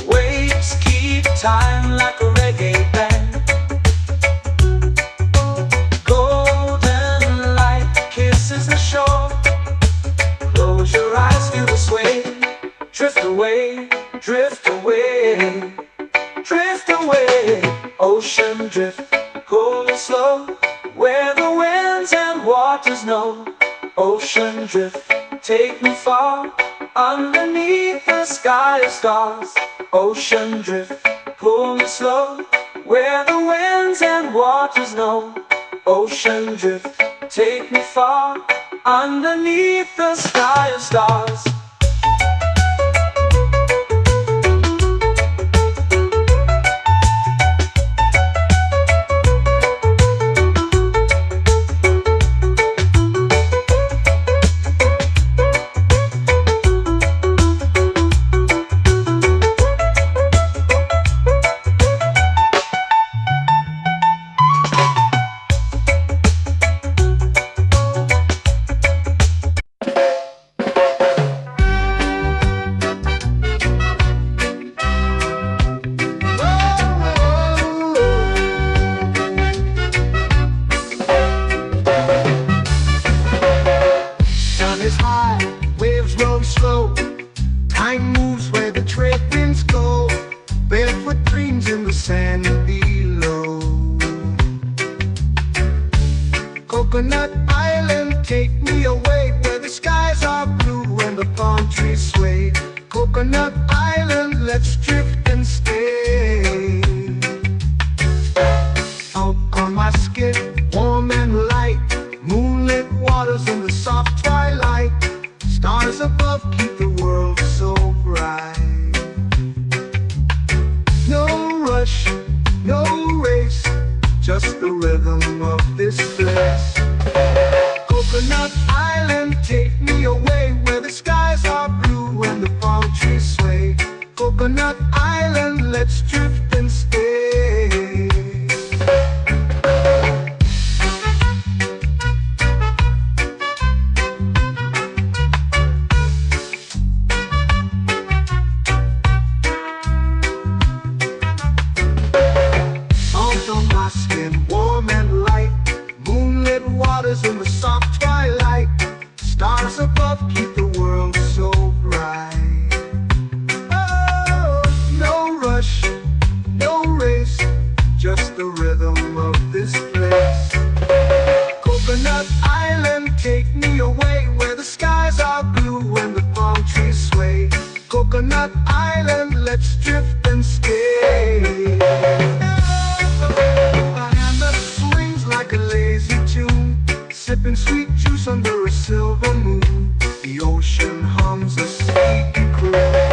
Waves keep time like a reggae band. Golden light kisses the shore. Close your eyes, feel the sway. Drift away, drift away, drift away. Ocean drift, pull me slow, where the winds and waters know. Ocean drift, take me far, underneath the sky of stars. Ocean drift, pull me slow, where the winds and waters know. Ocean drift, take me far, underneath the sky of stars. sway. Coconut Island, let's drift and stay. Out on my skin, warm and light, moonlit waters in the soft twilight. Stars above keep the world so bright. No rush, no race, just the rhythm of this place. Coconut Island, take me away where the skies are blue and the palm trees sway. Coconut Island, let's drift and stay. Salt on my skin, warm and light, moonlit waters in the soft twilight. Stars above keep the world so bright. Oh, no rush, no race, just the rhythm of this place. Coconut Island, take me away where the skies are blue and the palm trees sway. Coconut Island, let's drift and stay. A hand that swings like a lazy tune, sipping sweet juice under a silver moon. The ocean hums a sleepy croon.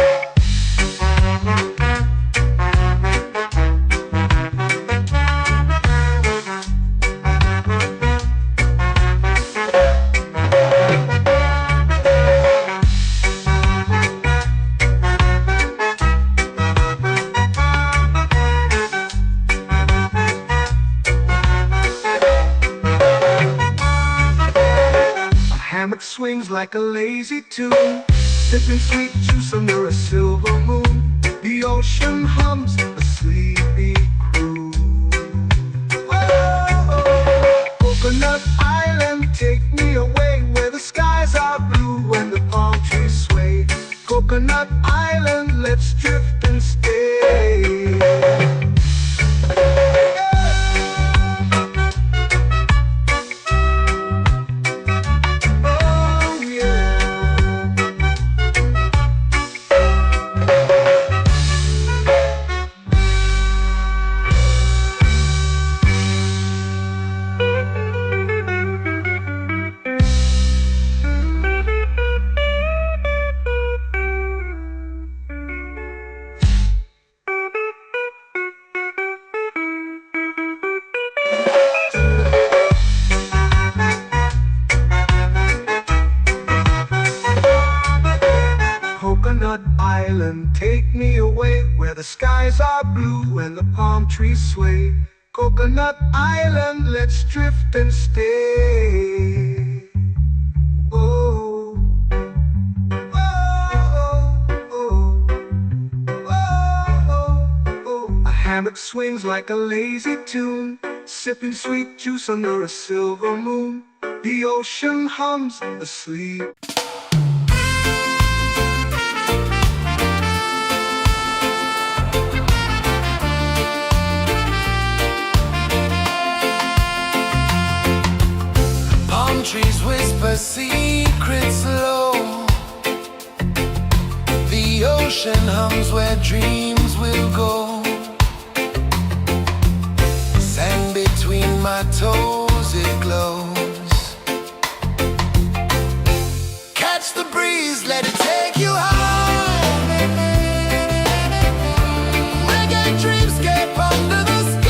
Hammock swings like a lazy tune, sipping sweet juice under a silver moon. The ocean hums a sleepy croon. Whoa, Coconut Island, take me away where the skies are blue and the palm trees sway. Coconut Island, let's drift and stay. Coconut Island, take me away where the skies are blue and the palm trees sway. Coconut Island, let's drift and stay. Oh, oh, oh, oh, oh. A hammock swings like a lazy tune, sipping sweet juice under a silver moon. The ocean hums asleep. Trees whisper secrets low. The ocean hums where dreams will go. Sand between my toes, it glows. Catch the breeze, let it take you high. Reggae dreamscape under the sky.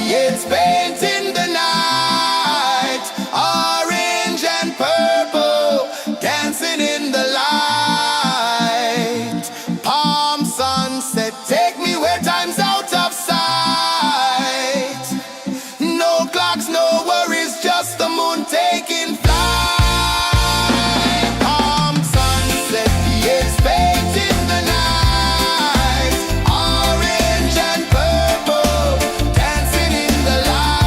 It's painting the night, orange and purple, dancing in the light. Palm sunset, take me where time's out of sight. No clocks, no worries, just the moon taking flight. Palm sunset, it's painting the night, orange and purple, dancing in the light.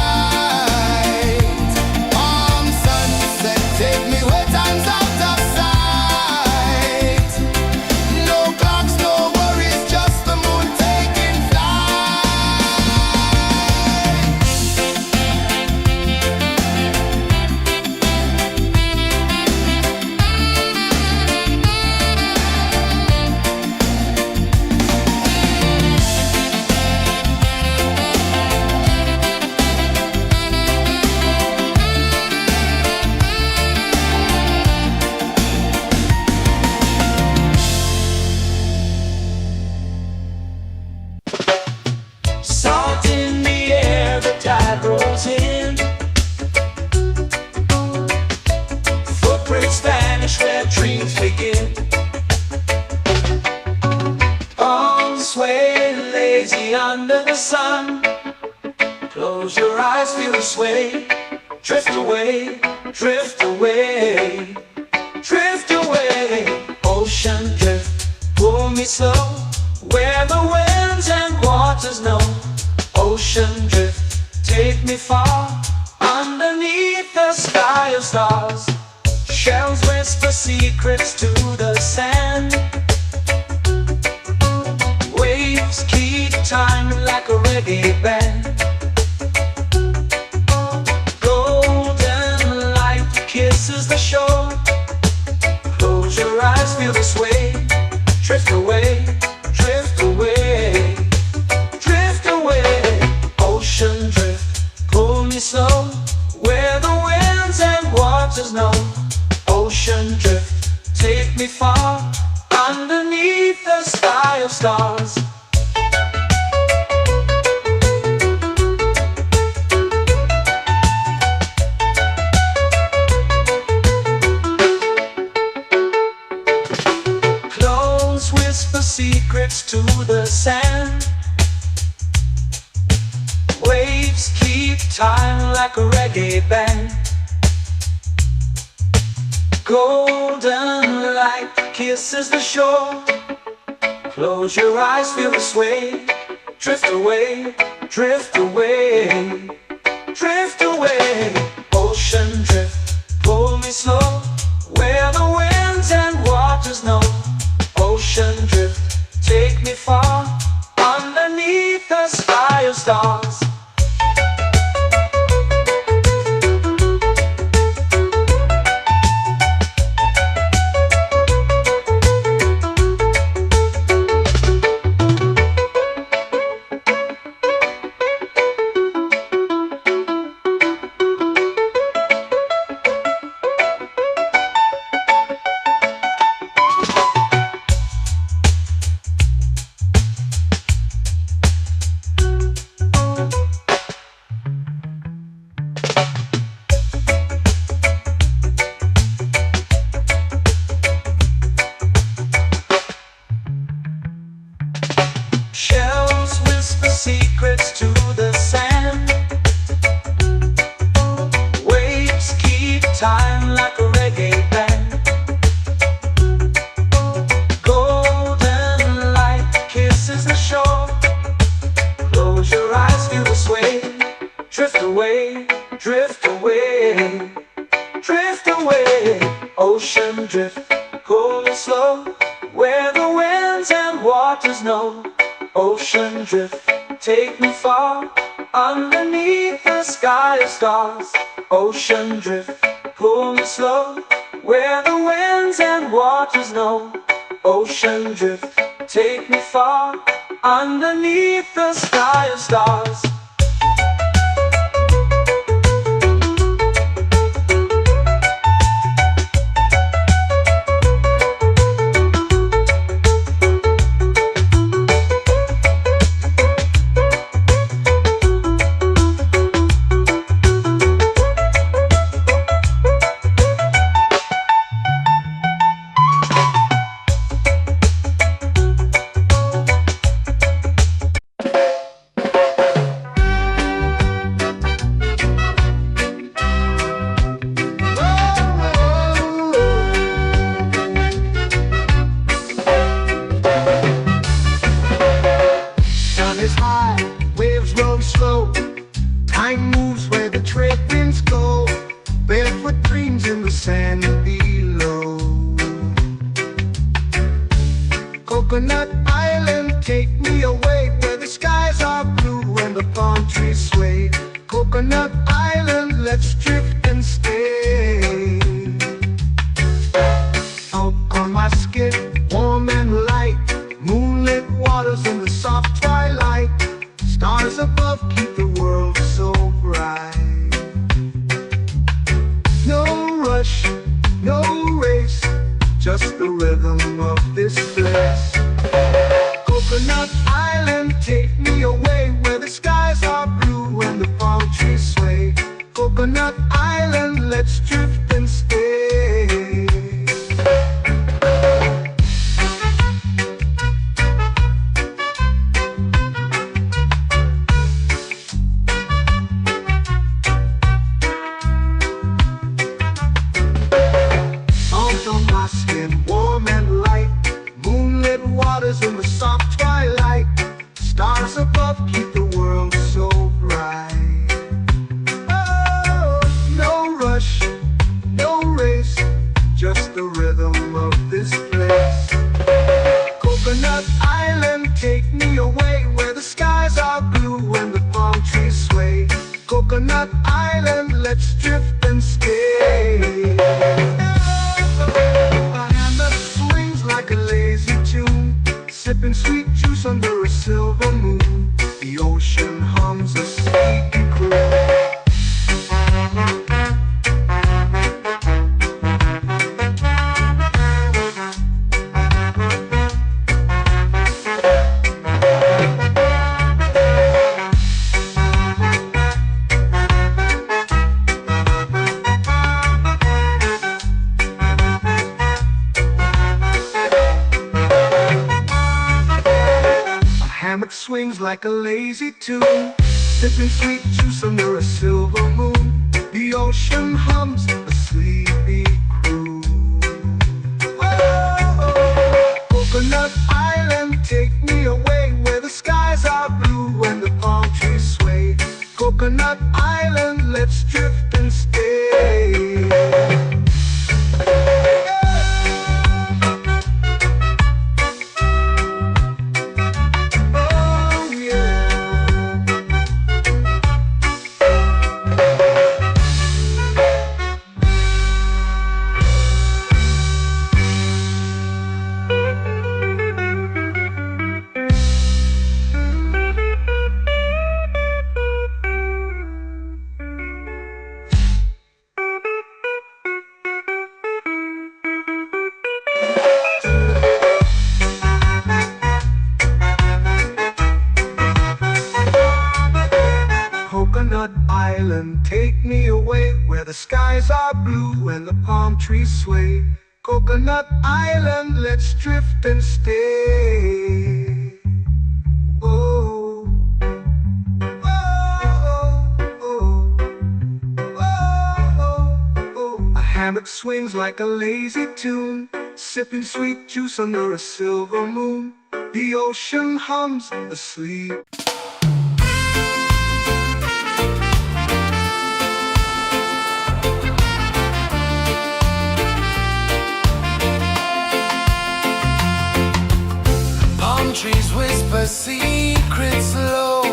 Palm sunset, take me where time's out of sight. No clocks, no worries, just the moon taking Salt in the air, the tide rolls in. Footprints vanish where dreams begin. Arms sway lazy under the sun. Close your eyes, feel the sway. Drift away, drift away, drift away. Ocean drift, pull me slow, where the winds and waters know. Ocean drift, take me far, underneath the sky of stars. Shells whisper secrets to the sand. Waves keep time like a reggae band. Golden light kisses the shore. Close your eyes, feel the sway. Drift away, drift away, drift away. Ocean drift, pull me slow, where the winds and waters know. Ocean drift, take me far, underneath the sky of stars. Close whisper secrets to the sand. Waves keep time like a reggae band. Golden light kisses the shore. Close your eyes, feel the sway. Drift away, drift away, drift away. Ocean drift, pull me slow, where the winds and waters know. Ocean drift, take me far, underneath the sky of stars. Shells whisper secrets to the sand. Waves keep time like a reggae band. Golden light kisses the shore. Close your eyes, feel the sway. Drift away, drift away, drift away. Ocean drift, cool and slow, where the winds and waters know. Ocean drift, take me far, underneath the sky of stars. Ocean drift, pull me slow, where the winds and waters know. Ocean drift, take me far, underneath the sky of stars. flow. Time moves where the trade winds go. Barefoot dreams in the sand below. Coconut Island, take me away where the skies are blue and the palm trees sway. Coconut Island, let's drift and stay. Out on my skin, warm and light, moonlit waters in the soft twilight. Stars above keep the world so bright. No rush, no race, just the rhythm of this place. Coconut Island, take me away where the skies are blue and the palm trees sway. Coconut Island, let's drift and stay. Salt on my skin, warm and light, moonlit waters in the soft twilight. Stars above keep the world so bright. Oh, no rush, no race, just the rhythm of this place. Coconut Island, take me away where the skies are blue and the palm trees sway. Coconut Island, let's drift and stay. A hand that swings like a lazy tune, sipping sweet juice under a silver moon. The ocean hums a sleepy croon. Hammock swings like a lazy tune, sipping sweet juice under a silver moon. The ocean hums a sleepy croon. Oh, Coconut Island, take me away where the skies are blue and the palm trees sway. Coconut Island, let's drift and stay. Coconut Island, take me away where the skies are blue and the palm trees sway. Coconut Island, let's drift and stay. Oh, oh, oh, oh, oh. A hammock swings like a lazy tune, sipping sweet juice under a silver moon. The ocean hums asleep. Trees whisper secrets low.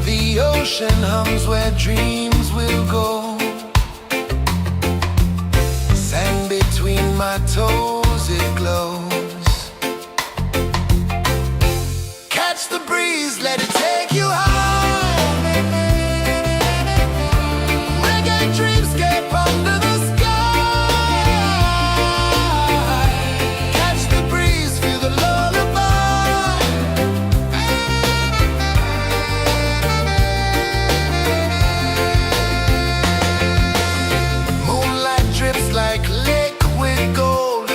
The ocean hums where dreams will go. Sand between my toes, it glows. Catch the breeze, let it take you high. Reggae dreamscape under the like liquid gold.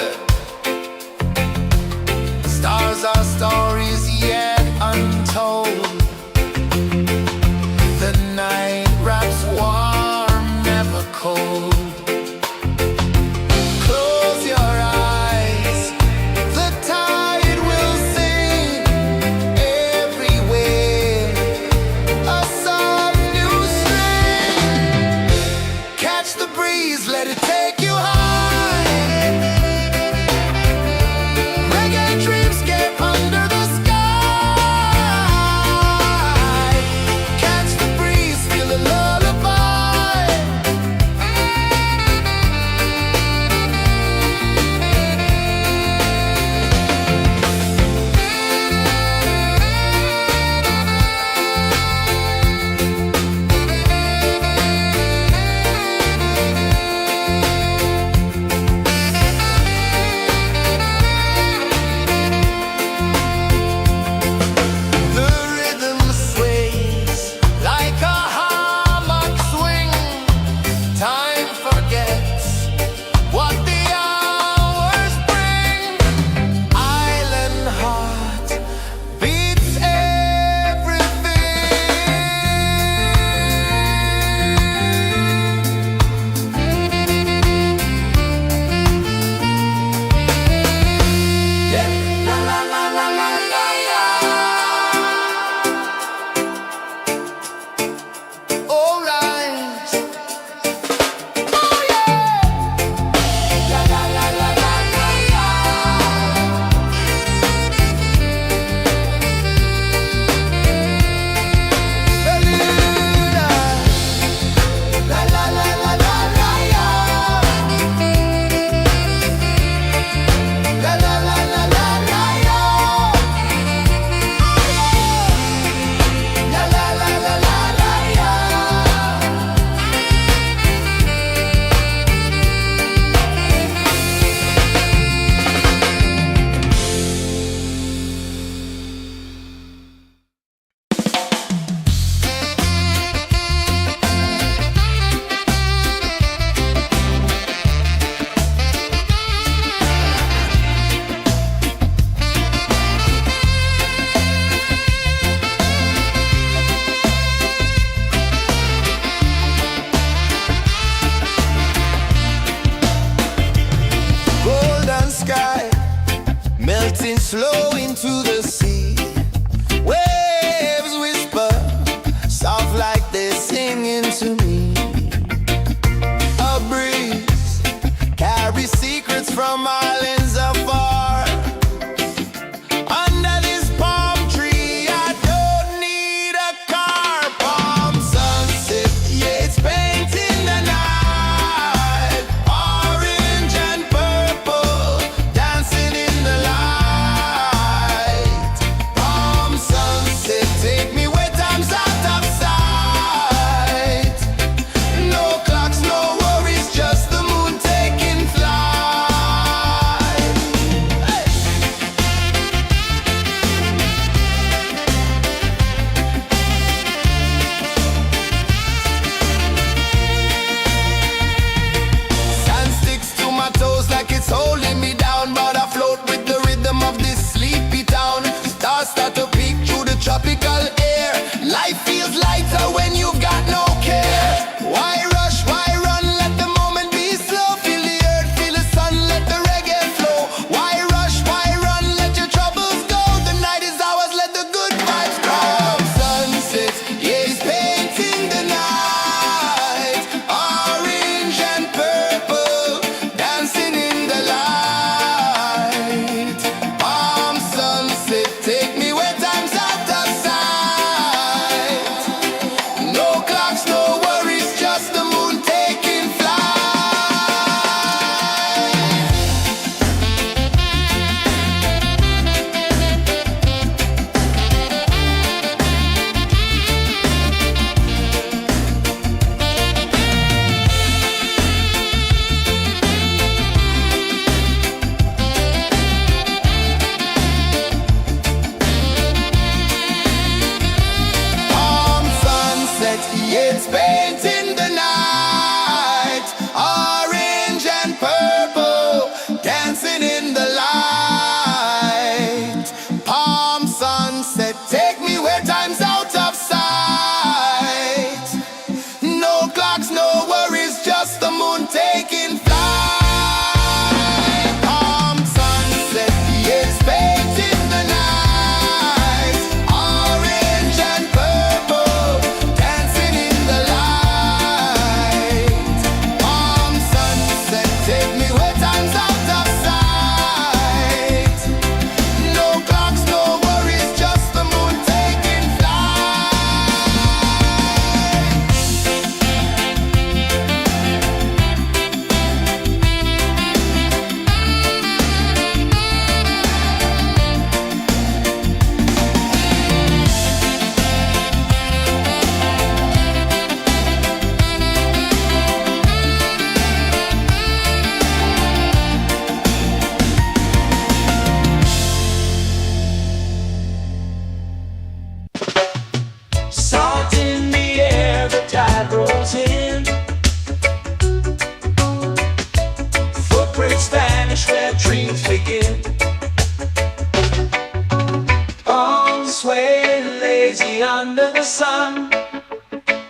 lazy under the sun.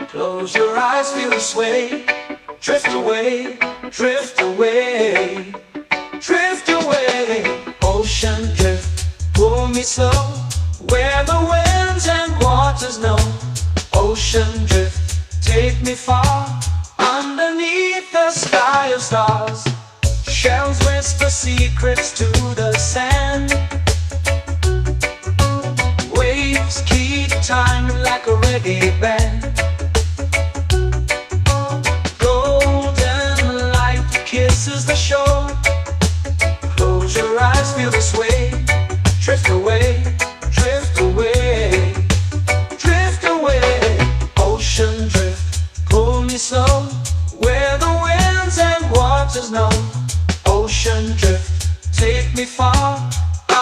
Close your eyes, feel the sway. Drift away, drift away, drift away. Ocean drift, pull me slow, where the winds and waters know. Ocean drift, take me far, underneath the sky of stars. Shells whisper secrets to the sand. Waves keep time like a reggae band. Golden light kisses the shore. Close your eyes, feel the sway. Drift away, drift away, drift away. Ocean drift, pull me slow, where the winds and waters know. Ocean drift, take me far,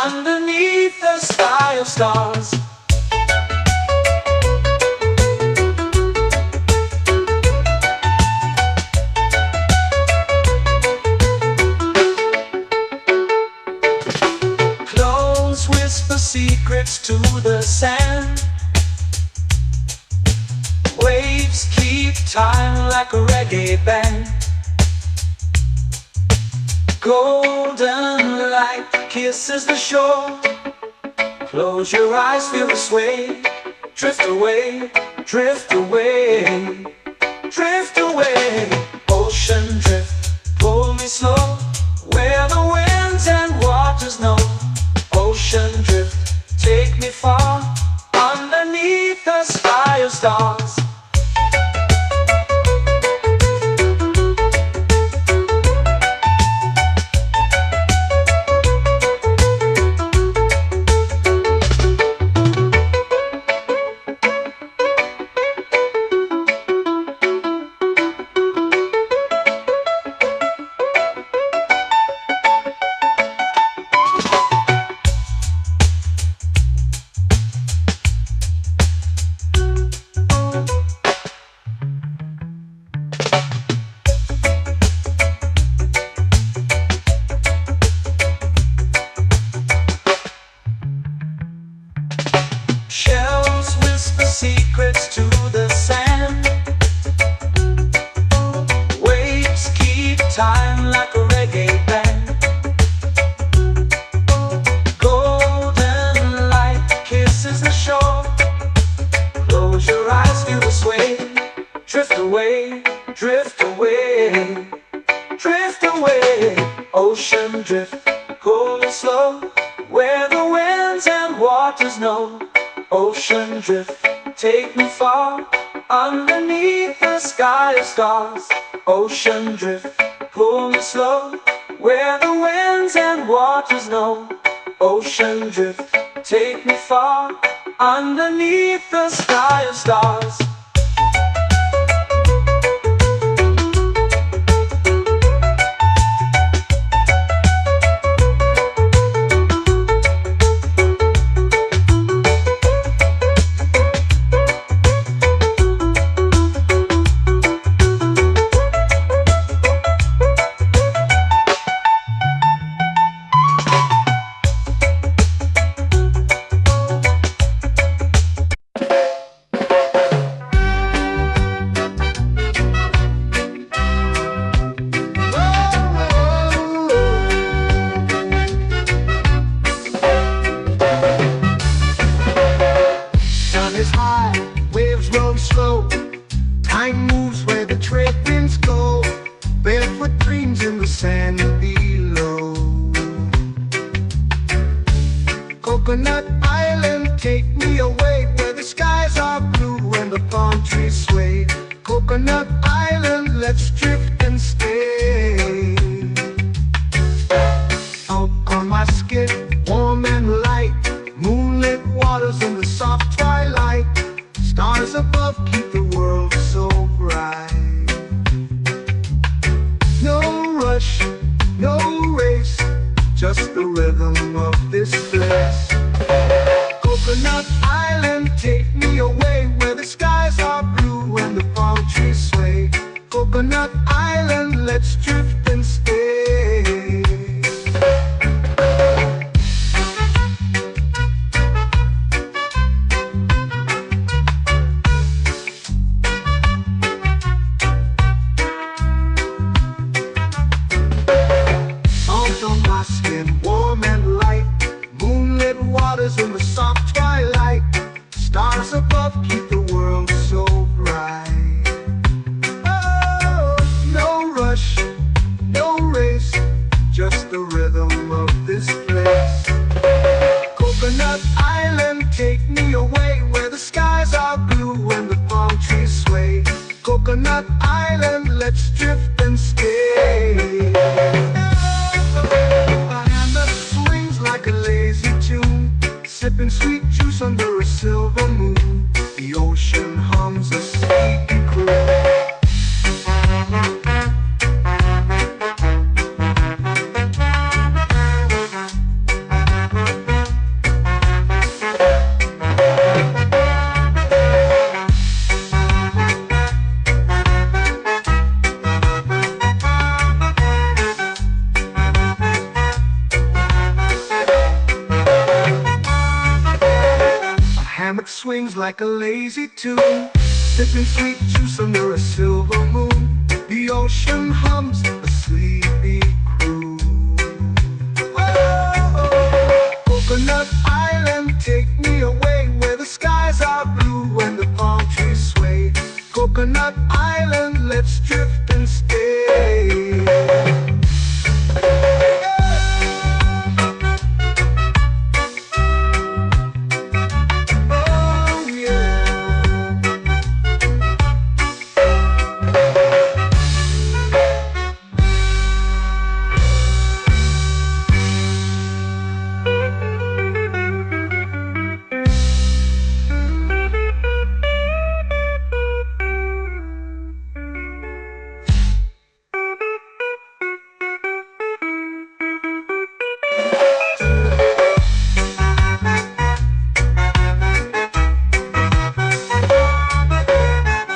underneath the sky of stars. Clones whisper secrets to the sand. Waves keep time like a reggae band. Golden light kisses the shore. Close your eyes, feel the sway. Drift away, drift away, drift away. Ocean drift, pull me slow, where the winds and waters know. Ocean drift, take me far, underneath the sky of stars. Shells whisper secrets to the sand. Waves keep time like a reggae band. Golden light kisses the shore. Close your eyes, feel the sway. Drift away, drift away, drift away. Ocean drift, pull me slow, where the winds and waters know. Ocean drift, take me far, underneath the sky of stars. Ocean drift, pull me slow, where the winds and waters know. Ocean drift, take me far, underneath the sky of stars. Is high, waves roll slow. Time moves where the trade winds go. Barefoot dreams in the sand below. Coconut Island, take me away, where the skies are blue and the palm trees sway. Coconut Island, let's drift and stay. Out on my skin, warm and light, moonlit waters in the soft twilight. Stars above keep the world so bright. No rush, no race, just the rhythm of this place. Coconut Island, take me away, where the skies are blue and the palm trees sway. Coconut above keep the world so bright. Oh, no rush, no race, just the rhythm of this place. Coconut Island, take me away where the skies are blue and the palm trees sway. Coconut Island, let's drift and stay. A hand that swings like a lazy tune, sipping sweet juice under a silver moon. The ocean hums a sleepy croon. Hammock swings like a lazy tune, sipping sweet juice under a silver moon. The ocean hums a sleepy croon. Oh, Coconut Island, take me away where the skies are blue and the palm trees sway. Coconut Island, let's drift and stay.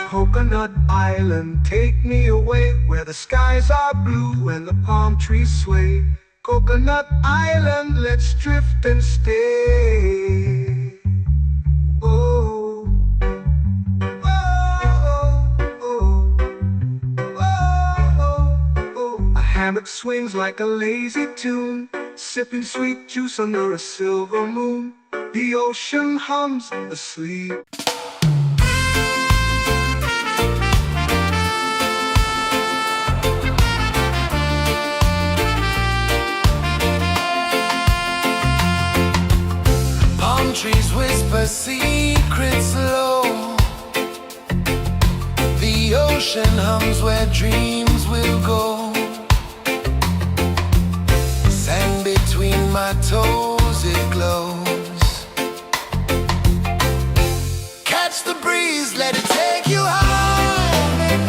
Coconut Island, take me away where the skies are blue and the palm trees sway. Coconut Island, let's drift and stay. Oh, oh, oh, oh, oh. A hammock swings like a lazy tune, sipping sweet juice under a silver moon. The ocean hums asleep. Trees whisper secrets low. The ocean hums where dreams will go. Sand between my toes, it glows. Catch the breeze, let it take you high.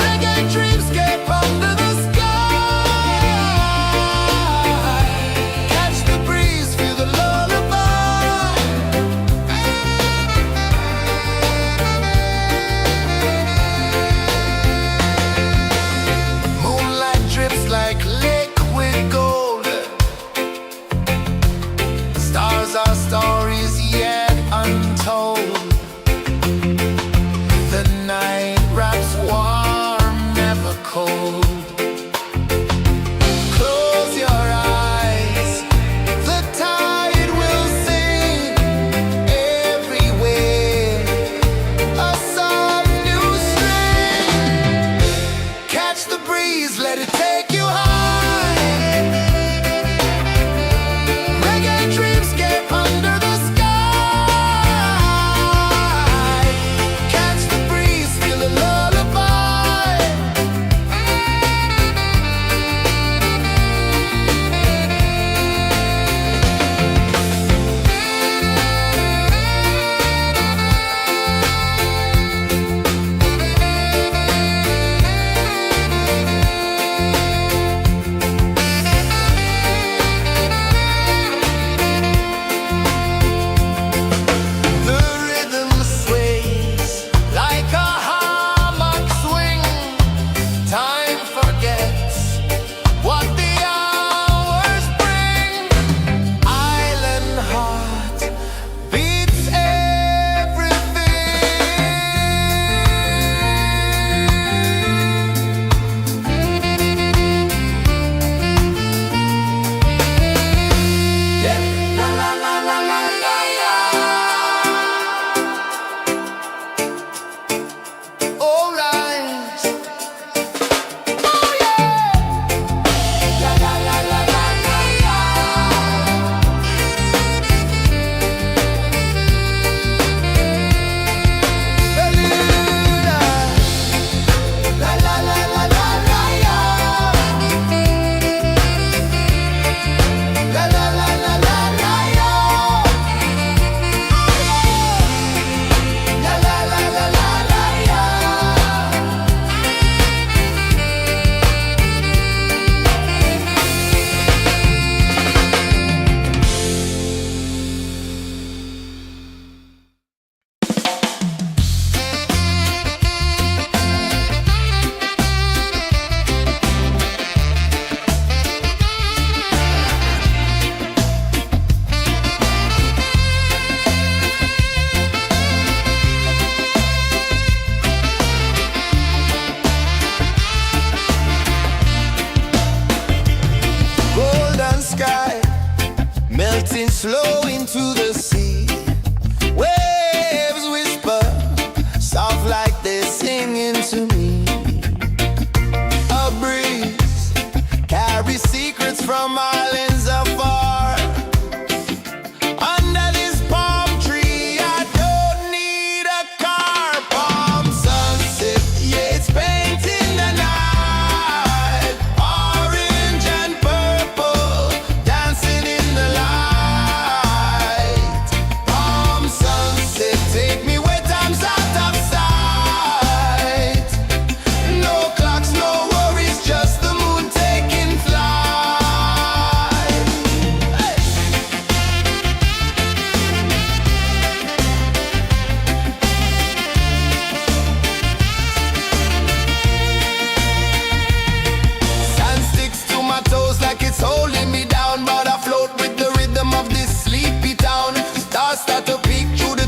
Reggae dreamscape under the sky. Our stories yet untold.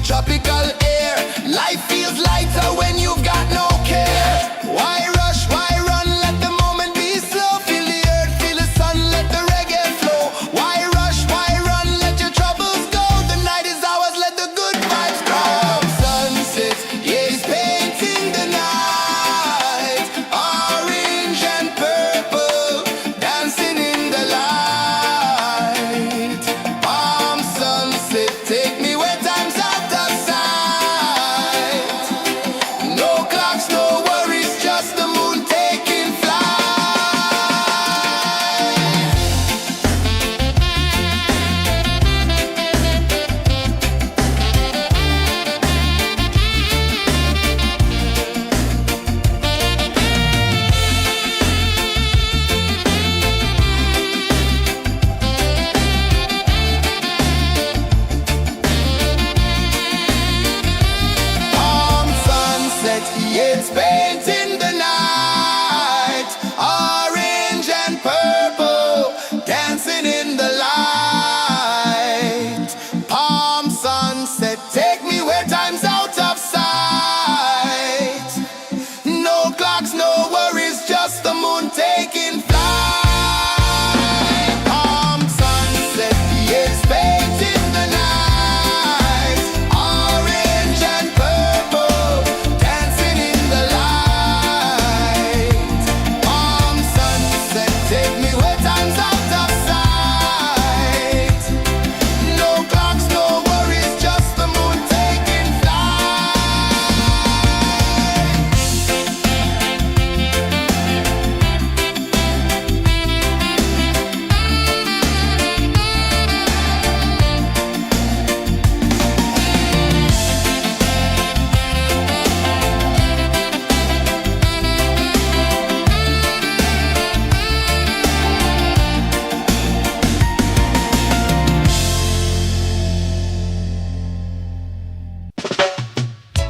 tropical air. Life feels lighter when you've got no care. Why rush, why run, let the moment be slow. Feel the earth, feel the sun, let the reggae flow. Why rush, why run, let your troubles go. The night is ours, let the good vibes grow. Sunset, yeah, it's painting the night. Orange and purple, dancing in the light. Palm sunset, take me where time's out of sight. No clocks, no worries, just the moon taking flight. Palm sunset, yeah, it's painting the night. Orange and purple, dancing in the light. Palm sunset, take me where time's out of sight. No clocks, no worries, just the moon taking flight. Palm sunset, yeah, it's painting the night. Orange and purple, dancing in the light. Palm sunset, take me where time's out of sight. No clocks, no worries, just the moon taking flight.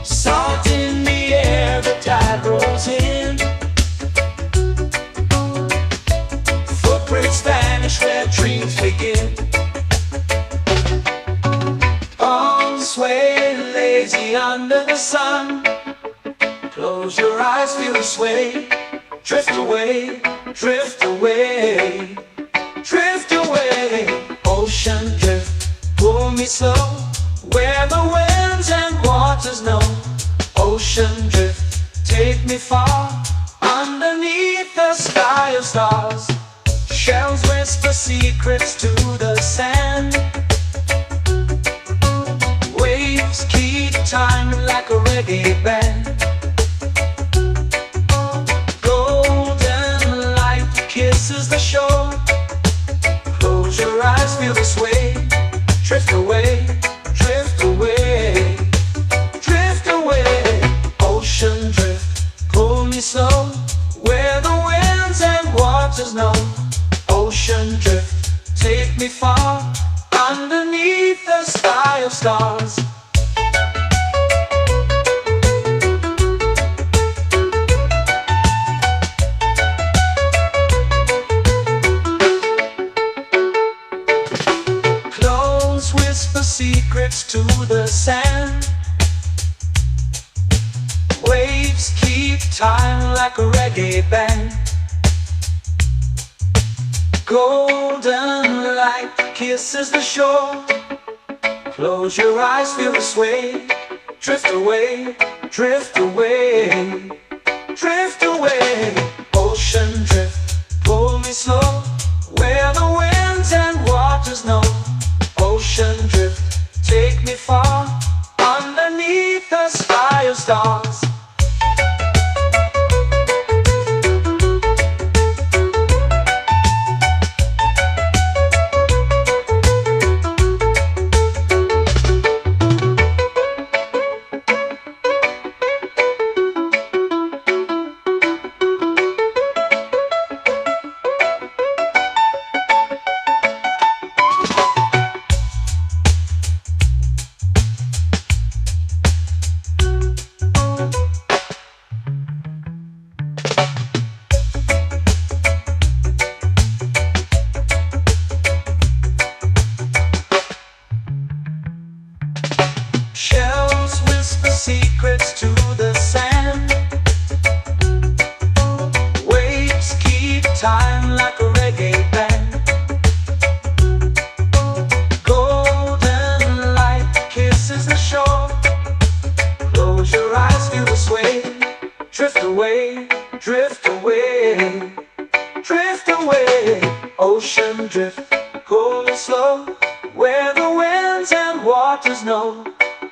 Salt in the air, the tide rolls in. Footprints vanish where dreams begin. Arms sway lazy under the sun. Close your eyes, feel the sway. Drift away, drift away, drift away. Ocean drift, pull me slow. Where the winds and waters know. Ocean drift, take me far. Underneath the sky of stars. Shells whisper secrets to the sand. Waves keep time like a reggae band. Golden light kisses the shore. Close your eyes, feel the sway. Drift away, drift away, drift away. Ocean drift, pull me slow. Where the winds and waters know. Ocean drift, take me far. Underneath the sky of stars. Clones whisper secrets to the sand. Waves keep time like a reggae band. Golden light kisses the shore. Close your eyes, feel the sway. Drift away, drift away, drift away. Ocean drift, pull me slow. Where the winds and waters know. Ocean drift, take me far. Underneath the sky of stars. is the shore. Close your eyes, feel the sway. Drift away, drift away, drift away. Ocean drift, cool and slow, where the winds and waters know.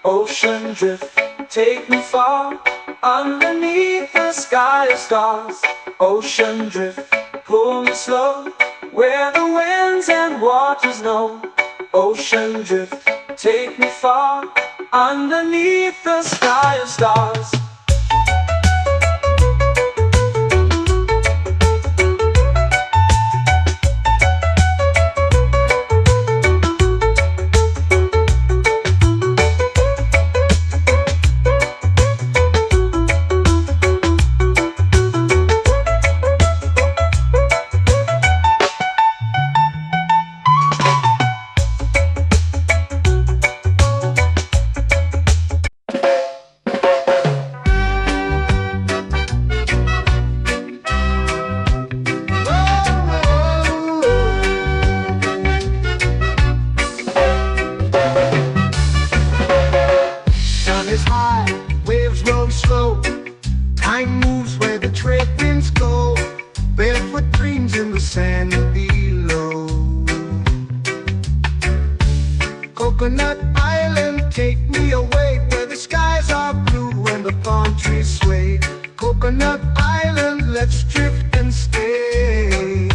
Ocean drift, take me far, underneath the sky of stars. Ocean drift, pull me slow, where the winds and waters know. Ocean drift, take me far, underneath the sky of stars. Sun is high, waves roll slow. Time moves where the trade winds go. Barefoot dreams in the sand below. Coconut Island, take me away, where the skies are blue and the palm trees sway. Coconut Island, let's drift and stay.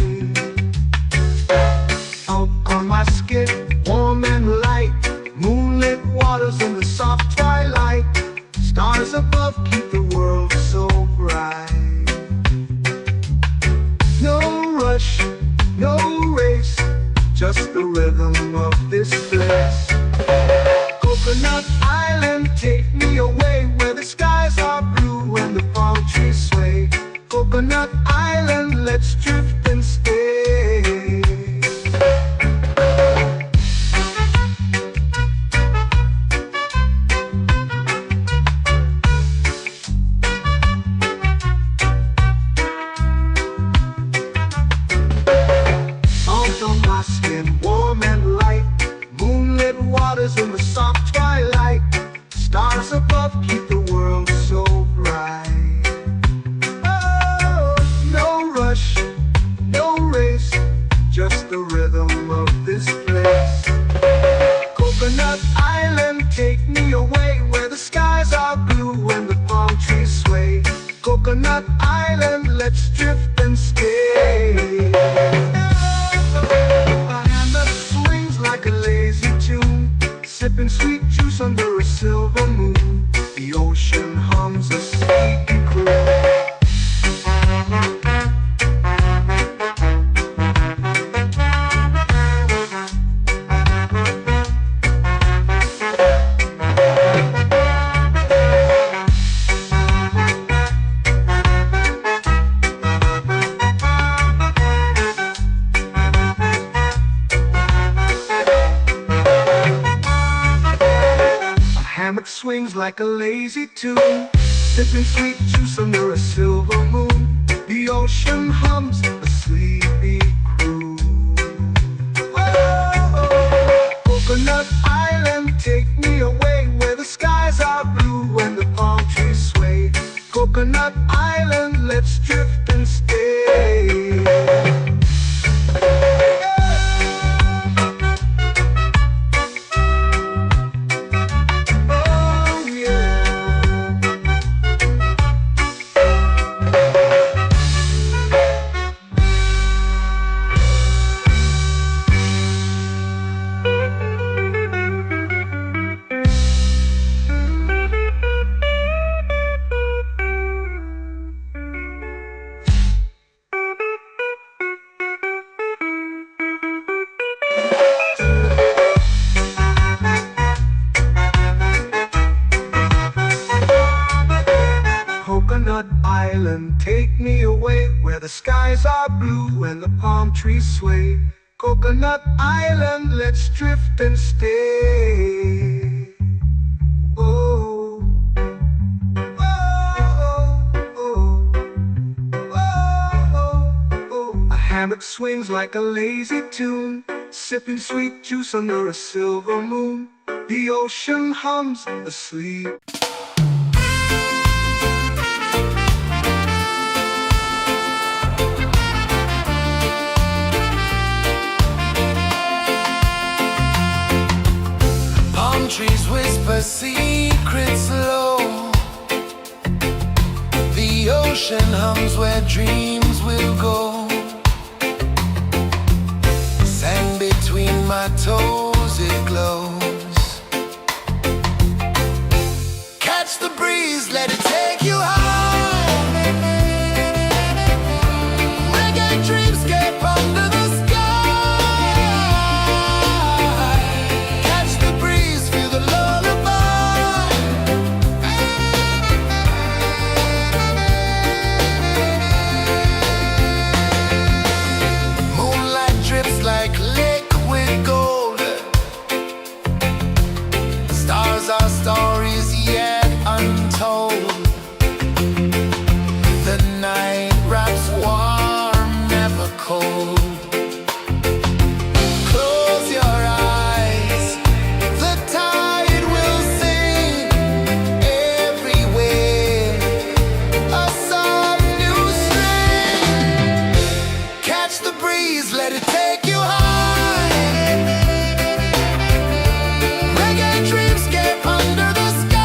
Out on my skin, warm and light, moonlit waters in the soft twilight. Stars above keep the world so bright. No rush, no race, just the rhythm of this place. Coconut Island, take me away, where the skies are blue and the palm trees sway. Coconut Island, let's drift and stay. Salt on my skin, warm and light, moonlit waters in the soft twilight. Stars above keep the world so bright. Oh, no rush, no race, just the rhythm of this place. Coconut Island, take me away, where the skies are blue and the palm trees sway. Coconut Island, let's drift and stay. A hand that swings like a lazy tune, sipping sweet juice under a silver moon. The ocean hums a sleepy croon. Hammock swings like a lazy tune, sipping sweet juice under a silver moon. The ocean hums a sleepy croon. Oh, Coconut Island, take me away, where the skies are blue and the palm trees sway. Coconut Island, let's drift and stay. Coconut Island, take me away, where the skies are blue and the palm trees sway. Coconut Island, let's drift and stay. Oh, oh, oh, oh, oh. A hammock swings like a lazy tune, sipping sweet juice under a silver moon. The ocean hums asleep. Palm trees whisper secrets low. The ocean hums where dreams will go. Sand between my toes, it glows. Catch the breeze, let it take you high. Reggae dreamscape under the sky. Catch the breeze, feel the lullaby. Moonlight drips like liquid gold. Stars are stories yet untold. The night wraps warm, never cold. Close your eyes, the tide will sing everywhere. A soft new string. Catch the breeze, let it take you high. Reggae dreamscape under the sky.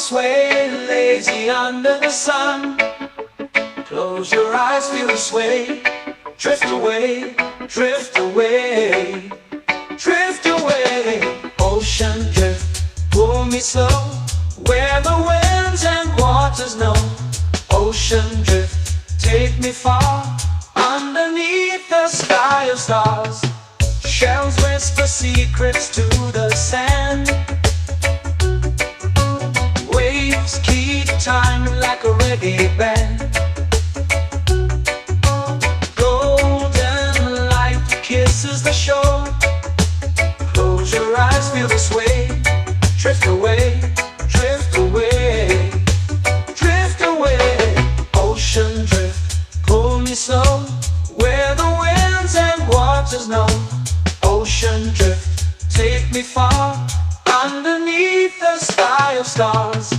sway lazy under the sun. Close your eyes, feel the sway. Drift away, drift away, drift away. Ocean drift, pull me slow, where the winds and waters know. Ocean drift, take me far, underneath the sky of stars. Shells whisper secrets to the sand. Waves keep time like a reggae band. Golden light kisses the shore. Close your eyes, feel the sway. Drift away, drift away, drift away. Ocean drift, pull me slow, where the winds and waters know. Ocean drift, take me far, underneath the sky of stars.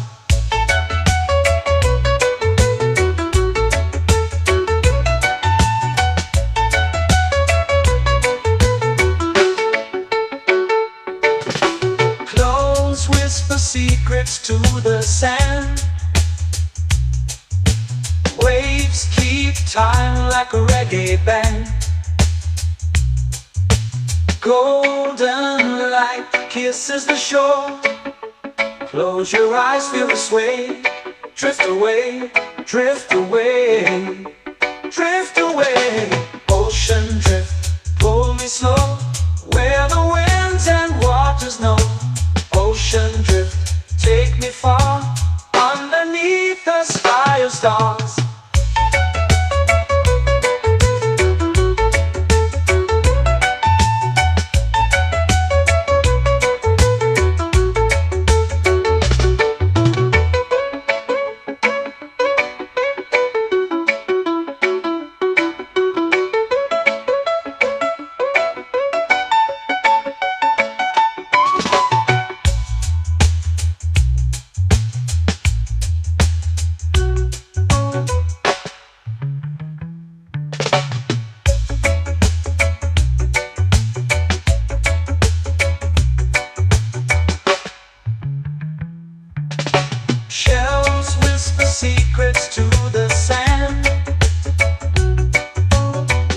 Close whisper secrets to the sand. Waves keep time like a reggae band. Golden light kisses the shore. Close your eyes, feel the sway. Drift away, drift away, drift away. Ocean drift, pull me slow, where the winds and waters know. Ocean drift, take me far, underneath the sky of stars. Shells whisper secrets to the sand.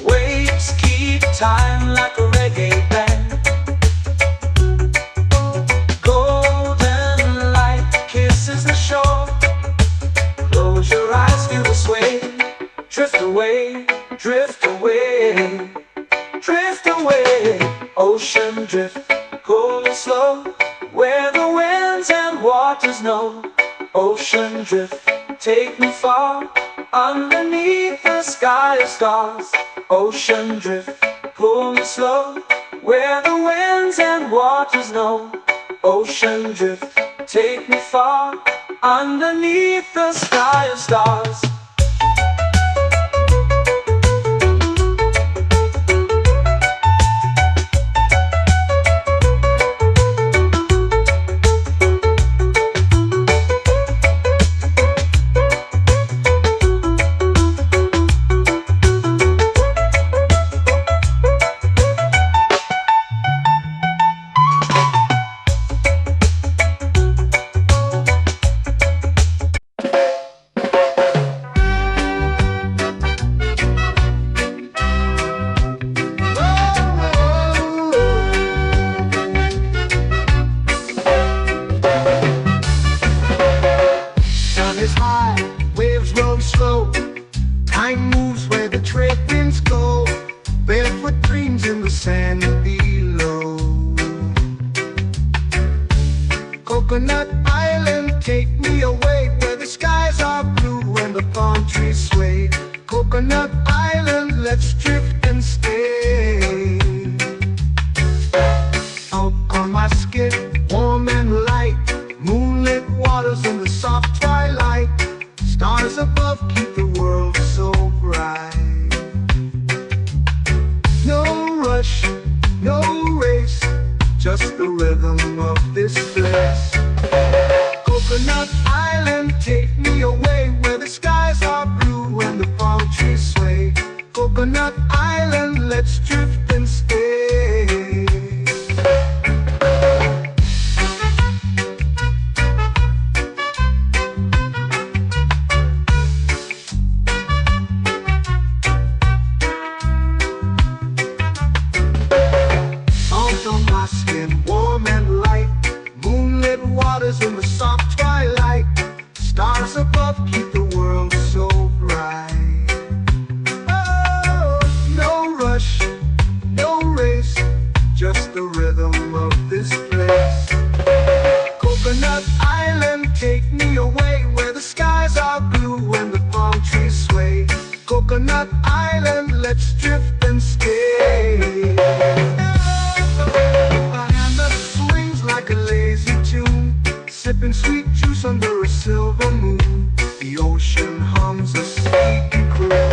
Waves keep time like a reggae band. Golden light kisses the shore. Close your eyes, feel the sway. Drift away, drift away, drift away. Ocean drift, pull me slow, where the winds and waters know. Ocean drift, take me far, underneath the sky of stars. Ocean drift, pull me slow, where the winds and waters know. Ocean drift, take me far, underneath the sky of stars. Time moves where the trade winds go. Barefoot dreams in the sand below. Coconut Island, take me away, where the skies are blue and the palm trees sway. Coconut Island, let's drift and stay. Out on my skin, warm and light, moonlit waters in the soft twilight. Stars above keep the world so bright. No rush, no race, just the rhythm of this place. Coconut take me away where the skies are blue and the palm trees sway. Coconut Island, let's drift and stay. A hand that swings like a lazy tune, sipping sweet juice under a silver moon. The ocean hums a sleepy croon.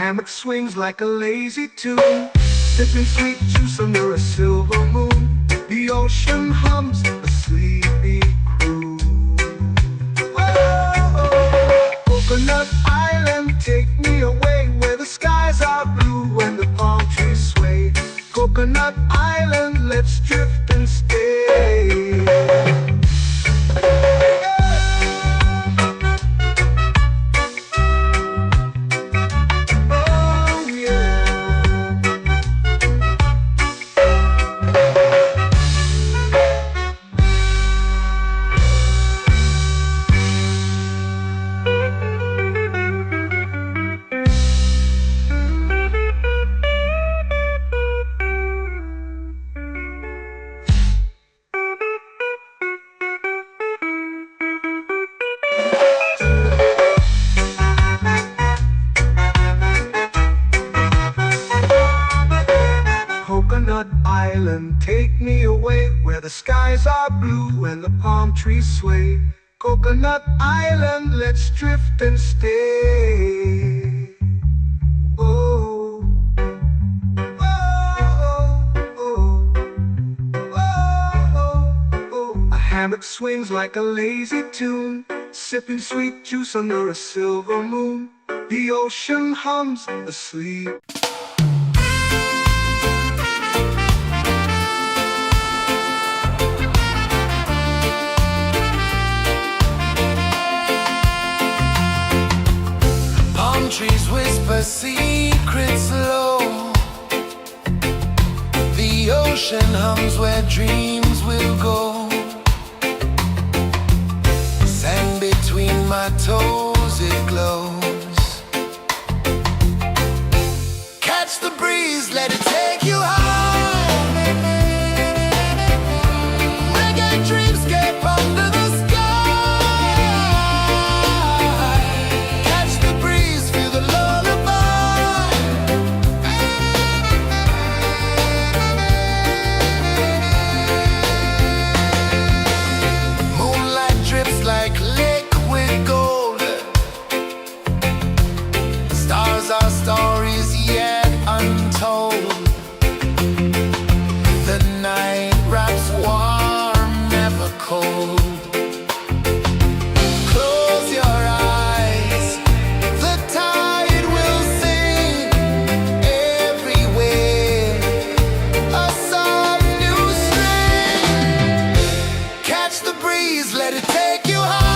Hammock swings like a lazy tune, sipping sweet juice under a silver moon. The ocean hums a sleepy croon. Whoa, Coconut Island, take me away where the skies are blue and the palm trees sway. Coconut Island, let's drift and stay. Coconut Island, take me away where the skies are blue and the palm trees sway. Coconut Island, let's drift and stay. Oh, oh, oh, oh, oh. A hammock swings like a lazy tune, sipping sweet juice under a silver moon. The ocean hums asleep. Trees whisper secrets low. The ocean hums where dreams will go. Sand between my toes, it glows. Catch the breeze, let it take you high. Reggae dreamscape under the sky. Our stories yet untold. The night wraps warm, never cold. Close your eyes, the tide will sing everywhere. A soft new string. Catch the breeze, let it take you high.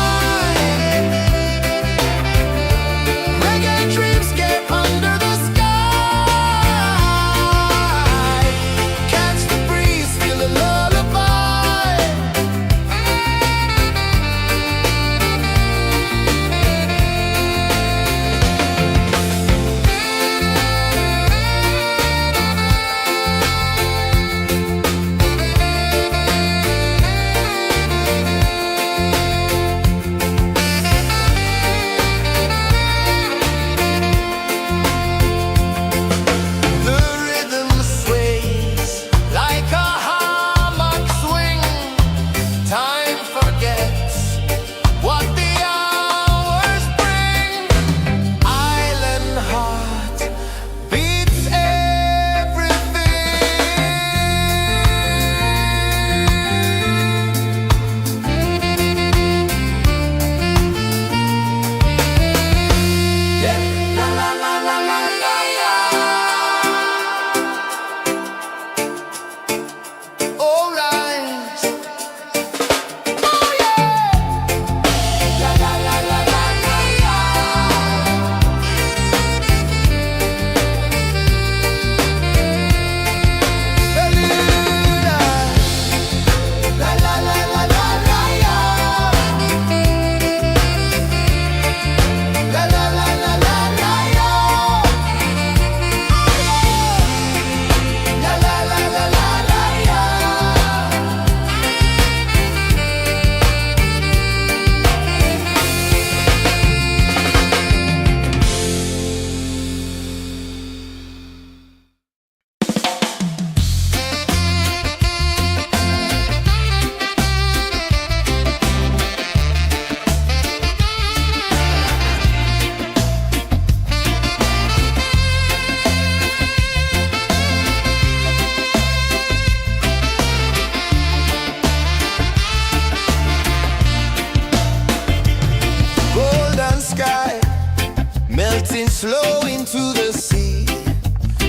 to the sea.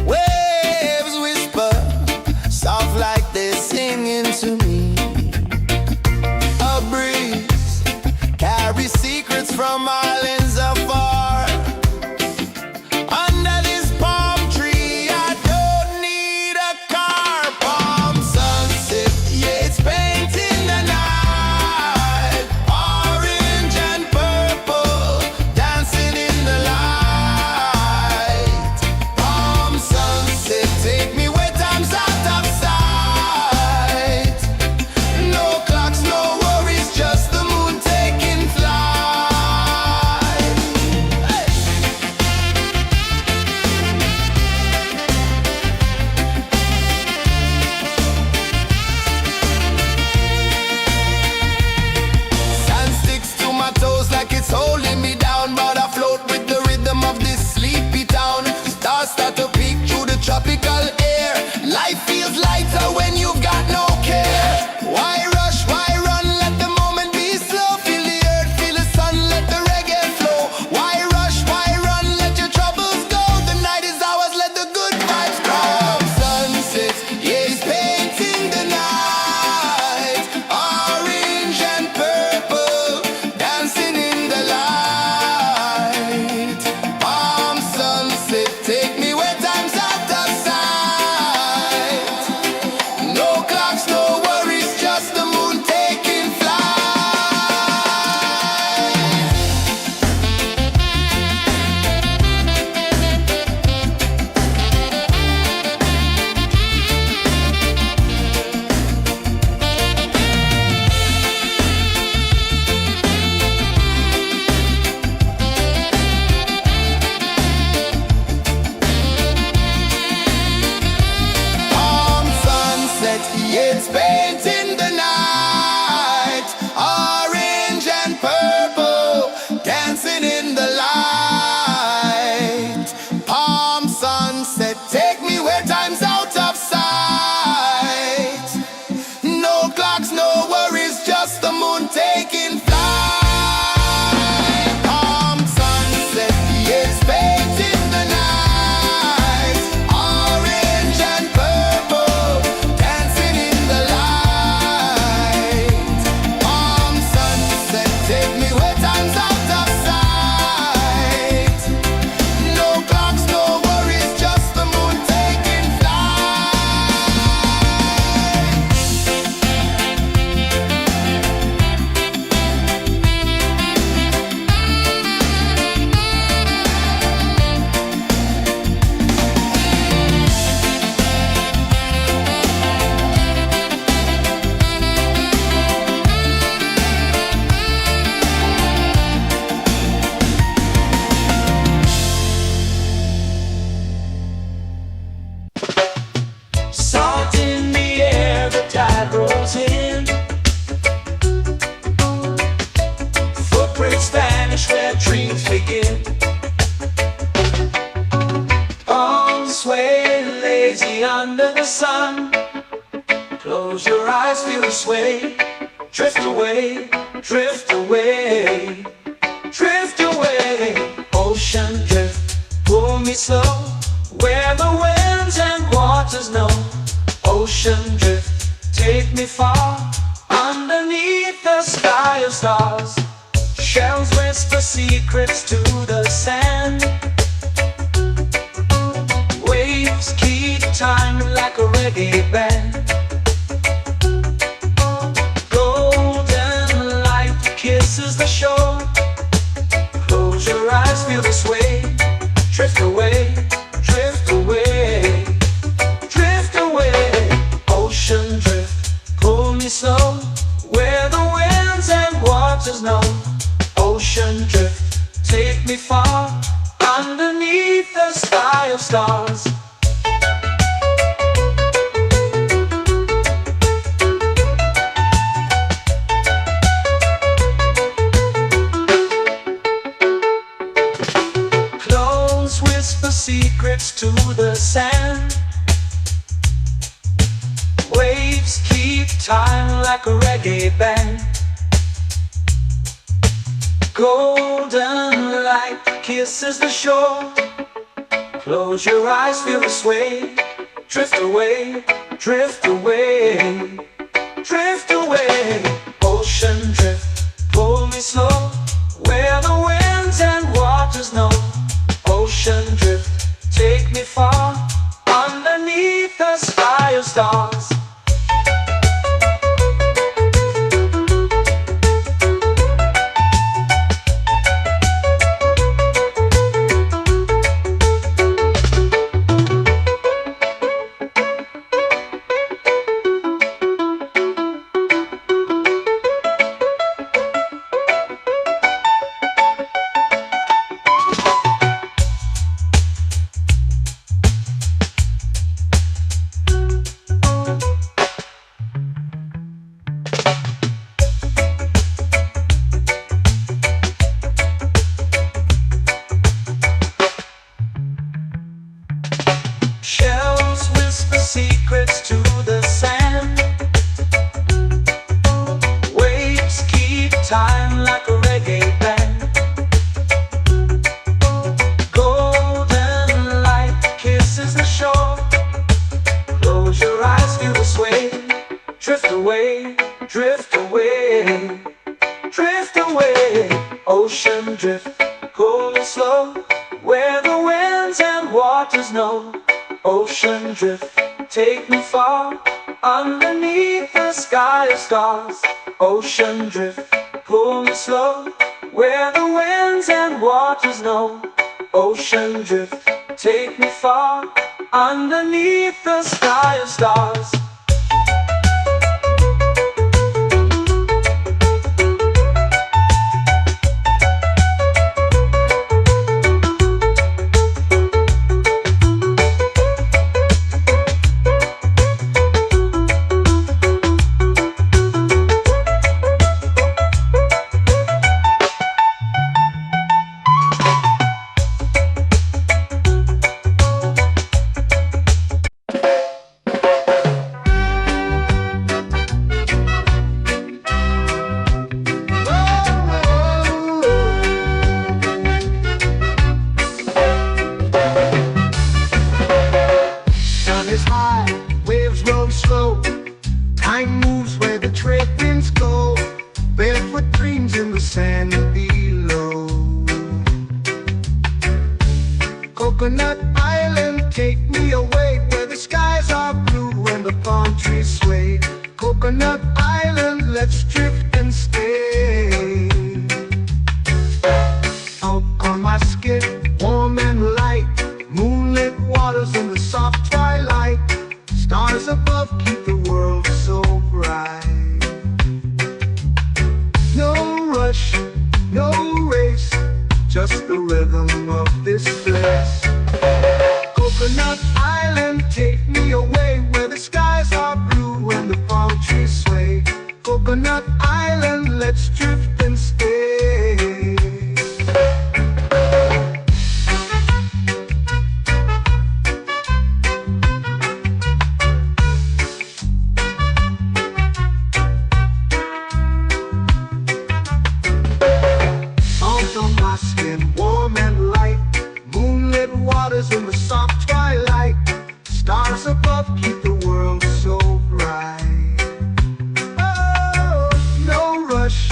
Waves whisper, soft like they're singing to me. A breeze carries secrets from islands afar. Under this palm tree, I don't need a car. Palm sunset, yeah, it's painting the night. Orange and purple, dancing in the light. Palm sunset, take me where time's out of sight. No clocks, no worries, just the moon taking flight. Hey! Sand sticks to my toes like it's holding me down, but I float with the rhythm of this sleepy town. Stars start to peek through the tropical air. Life feels lighter when you've got no care. Why rush, why run, let the moment be slow. Feel the earth, feel the sun, let the reggae flow. Why rush, why run, let your troubles go. The night is ours, let the good vibes grow. Sunset, yeah, it's painting the night. Orange and purple, dancing in the light. Palm sunset, take me where time's out of sight. No clocks, no worries, just the moon taking flight. Palm sunset, yeah, it's painting the night. Orange and purple, dancing in the light. Palm sunset, take me where time's out of sight. No clocks, no worries, just the moon taking flight. Palm sunset, yeah, it's painting the night. Orange and purple, dancing in the light. Palm sunset, take me where time's out of sight. No clocks, no worries, just the moon taking flight. Salt in the air, the tide rolls in. Footprints vanish where dreams begin. Arms sway lazy under the sun. Close your eyes, feel the sway. Drift away, drift away, drift away. Ocean drift, pull me slow, where the winds and waters know. Ocean drift, take me far, underneath the sky of stars. Shells whisper secrets to the sand. Waves keep time like a reggae band. Golden light kisses the shore. Close your eyes, feel the sway. Drift away, drift away, drift away. Ocean drift, pull me slow, where the winds and waters know. Ocean drift, take me far, underneath the sky of stars. Close whisper secrets to the sand. Waves keep time like a reggae band. Golden light kisses the shore. Close your eyes, feel the sway. Drift away, drift away, drift away. Ocean drift, pull me slow, where the winds and waters know. Ocean drift, take me far, underneath the sky of stars. Shells whisper secrets to the sand. Waves keep time like a reggae band. Golden light kisses the shore. Close your eyes, feel the sway. Drift away, drift away, drift away. Ocean drift, pull me slow, where the winds and waters know. Ocean drift, take me far, underneath the sky of stars. Ocean drift, pull me slow, where the winds and waters know. Ocean drift, take me far, underneath the sky of stars. Slow. Time moves where the trade winds go. Barefoot dreams in the sand below. Coconut Island, take me away, where the skies are blue and the palm trees sway. Coconut Island, let's drift and stay. Out on my skin, warm and light, moonlit waters in the soft twilight. Stars above keep the world so bright. No rush, no race, just the rhythm of this place. Coconut Island, take me away, where the skies are blue and the palm trees sway. Coconut Island, let's drift and stay. In the soft twilight, stars above keep the world so bright. Oh, no rush,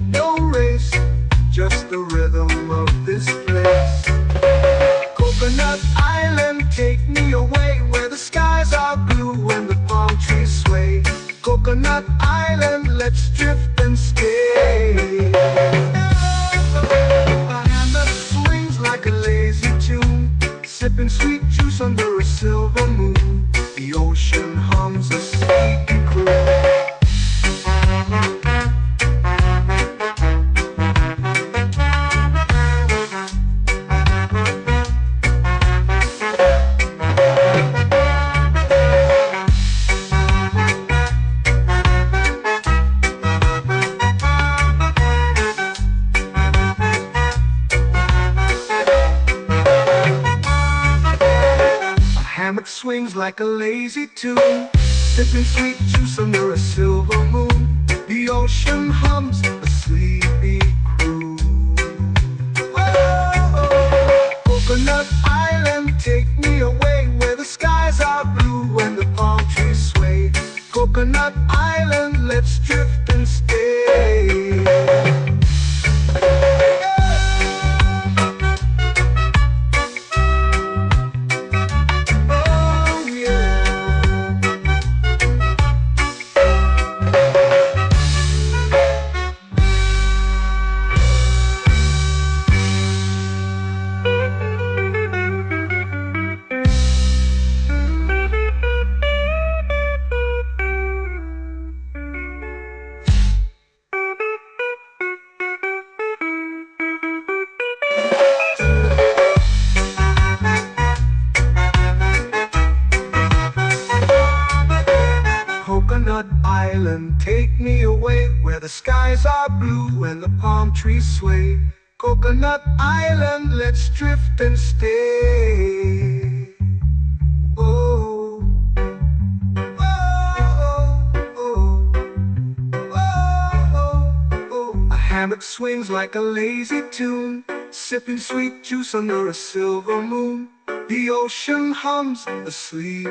no race, just the rhythm of this place. Coconut Island, take me away, where the skies are blue and the palm trees sway. Coconut Island, let's drift and stay. A hand that swings like a lazy tune, sipping sweet juice under a silver moon. The ocean hums a sleepy croon. Hammock swings like a lazy tune, sipping sweet juice under a silver moon. The ocean hums a sleepy croon. Whoa, Coconut Island. island, take me away where the skies are blue and the palm trees sway. Coconut Island, let's drift and stay. Oh, oh, oh, oh, oh. A hammock swings like a lazy tune, sipping sweet juice under a silver moon. The ocean hums asleep.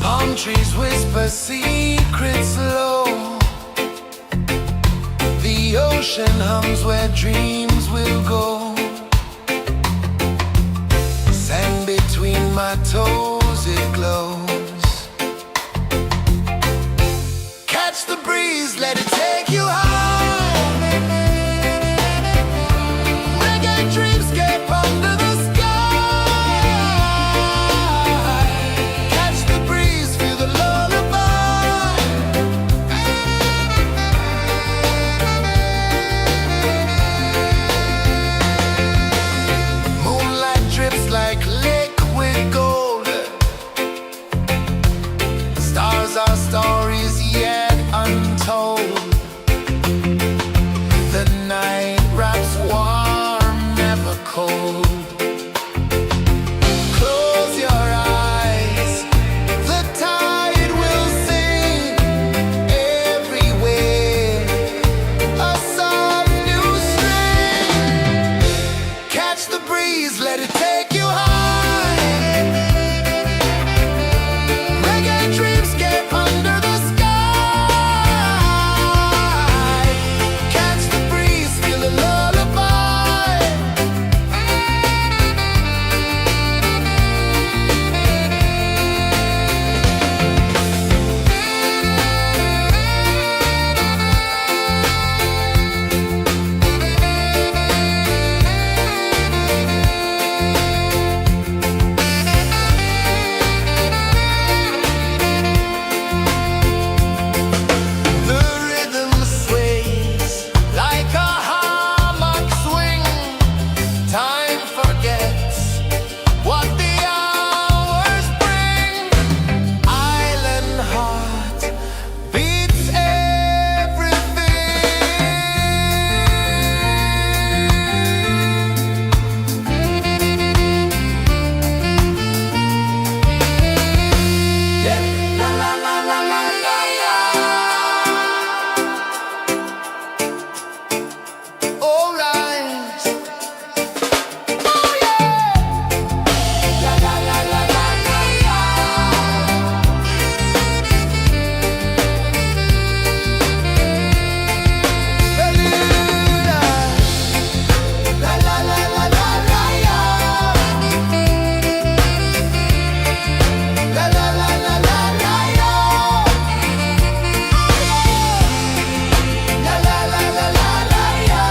Palm trees whisper secrets low. The ocean hums where dreams will go. Sand between my toes, it glows. Catch the breeze, let it take you high. Reggae dreamscape under the sky. Catch the breeze, feel the lullaby. Moonlight drips like liquid gold. Stars are stories yet untold. The night wraps warm, never cold. Close your eyes, the tide will sing everywhere. A soft new string. Catch the breeze, let it take you high. Reggae dreamscape under the sky. Catch the breeze, feel a lullaby. The rhythm sways like a hammock swing. Time forgets what the hours bring. Island heart beats everything. Yeah. La la la la la la la. All rise. Oh yeah. La la la la la la la. Bermuda. La la la la la la la. La la la la la la la. La la la la la la la.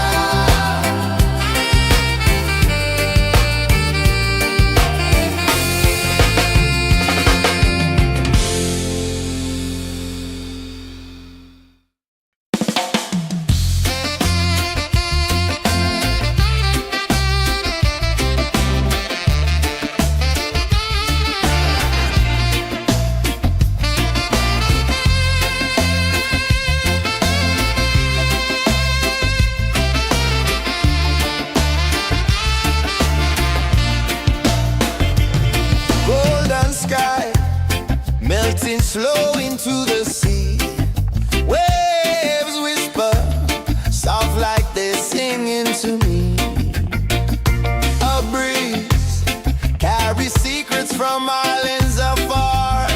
Golden sky melting slow into the sea. Waves whisper soft like they're singing to me. A breeze carries secrets from islands afar.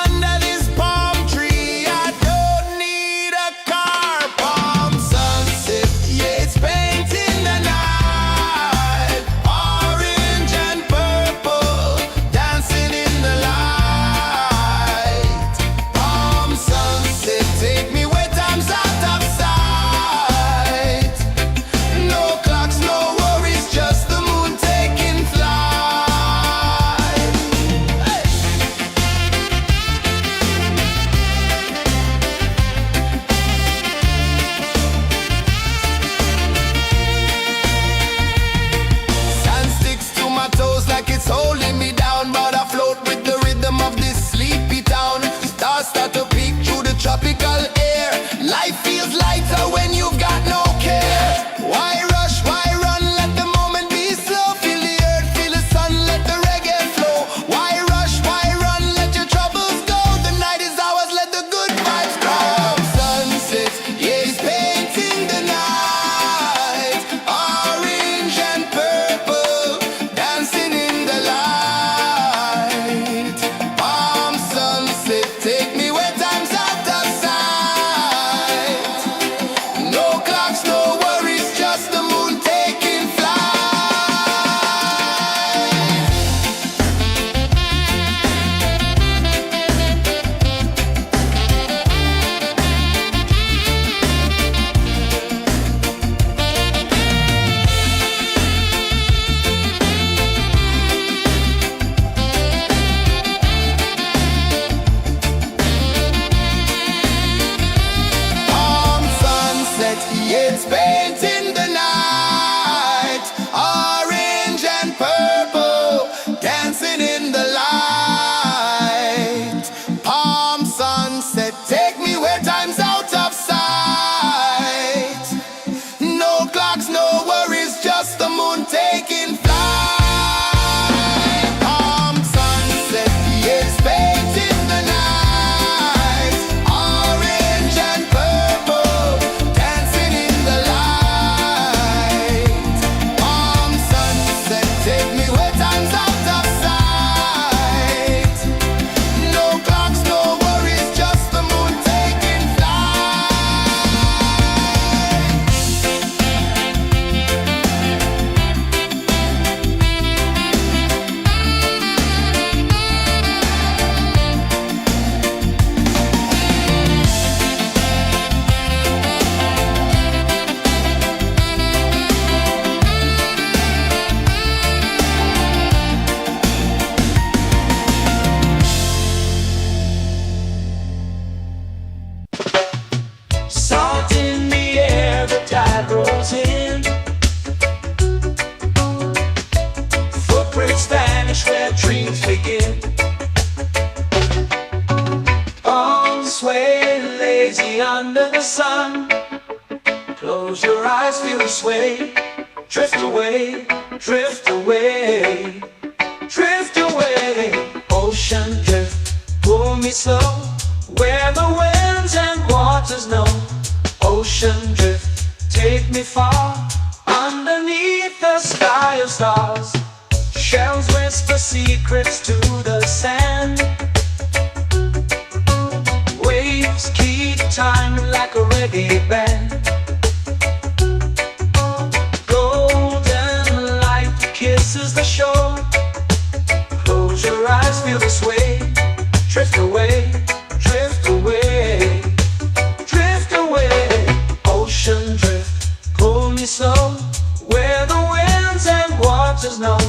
Under this palm tree, I don't need a car. Palm sunset, yeah, it's painting the night. Orange and purple, dancing in the light. me under the sun. Close your eyes, feel the sway. Drift away, drift away, drift away. Ocean drift, pull me slow, where the winds and waters know. Ocean drift, take me far, underneath the sky of stars. Shells whisper secrets to the sand. Waves keep time like a reggae band. Golden light kisses the shore. Close your eyes, feel the sway. Drift away, drift away, drift away. Ocean drift, pull me slow, where the winds and waters know.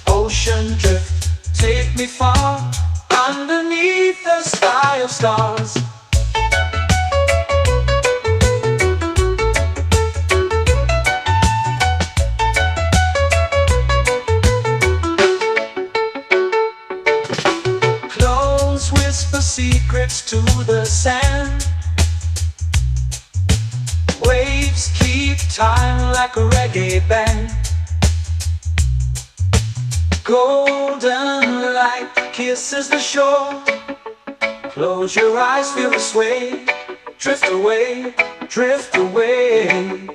Ocean drift, take me far, underneath the sky of stars. Close whisper secrets to the sand. Waves keep time like a reggae band. Golden light kisses the shore. Close your eyes, feel the sway. Drift away, drift away,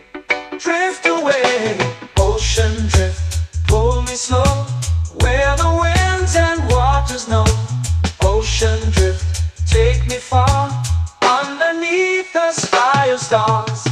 drift away. Ocean drift, pull me slow, where the winds and waters know. Ocean drift, take me far, underneath the sky of stars.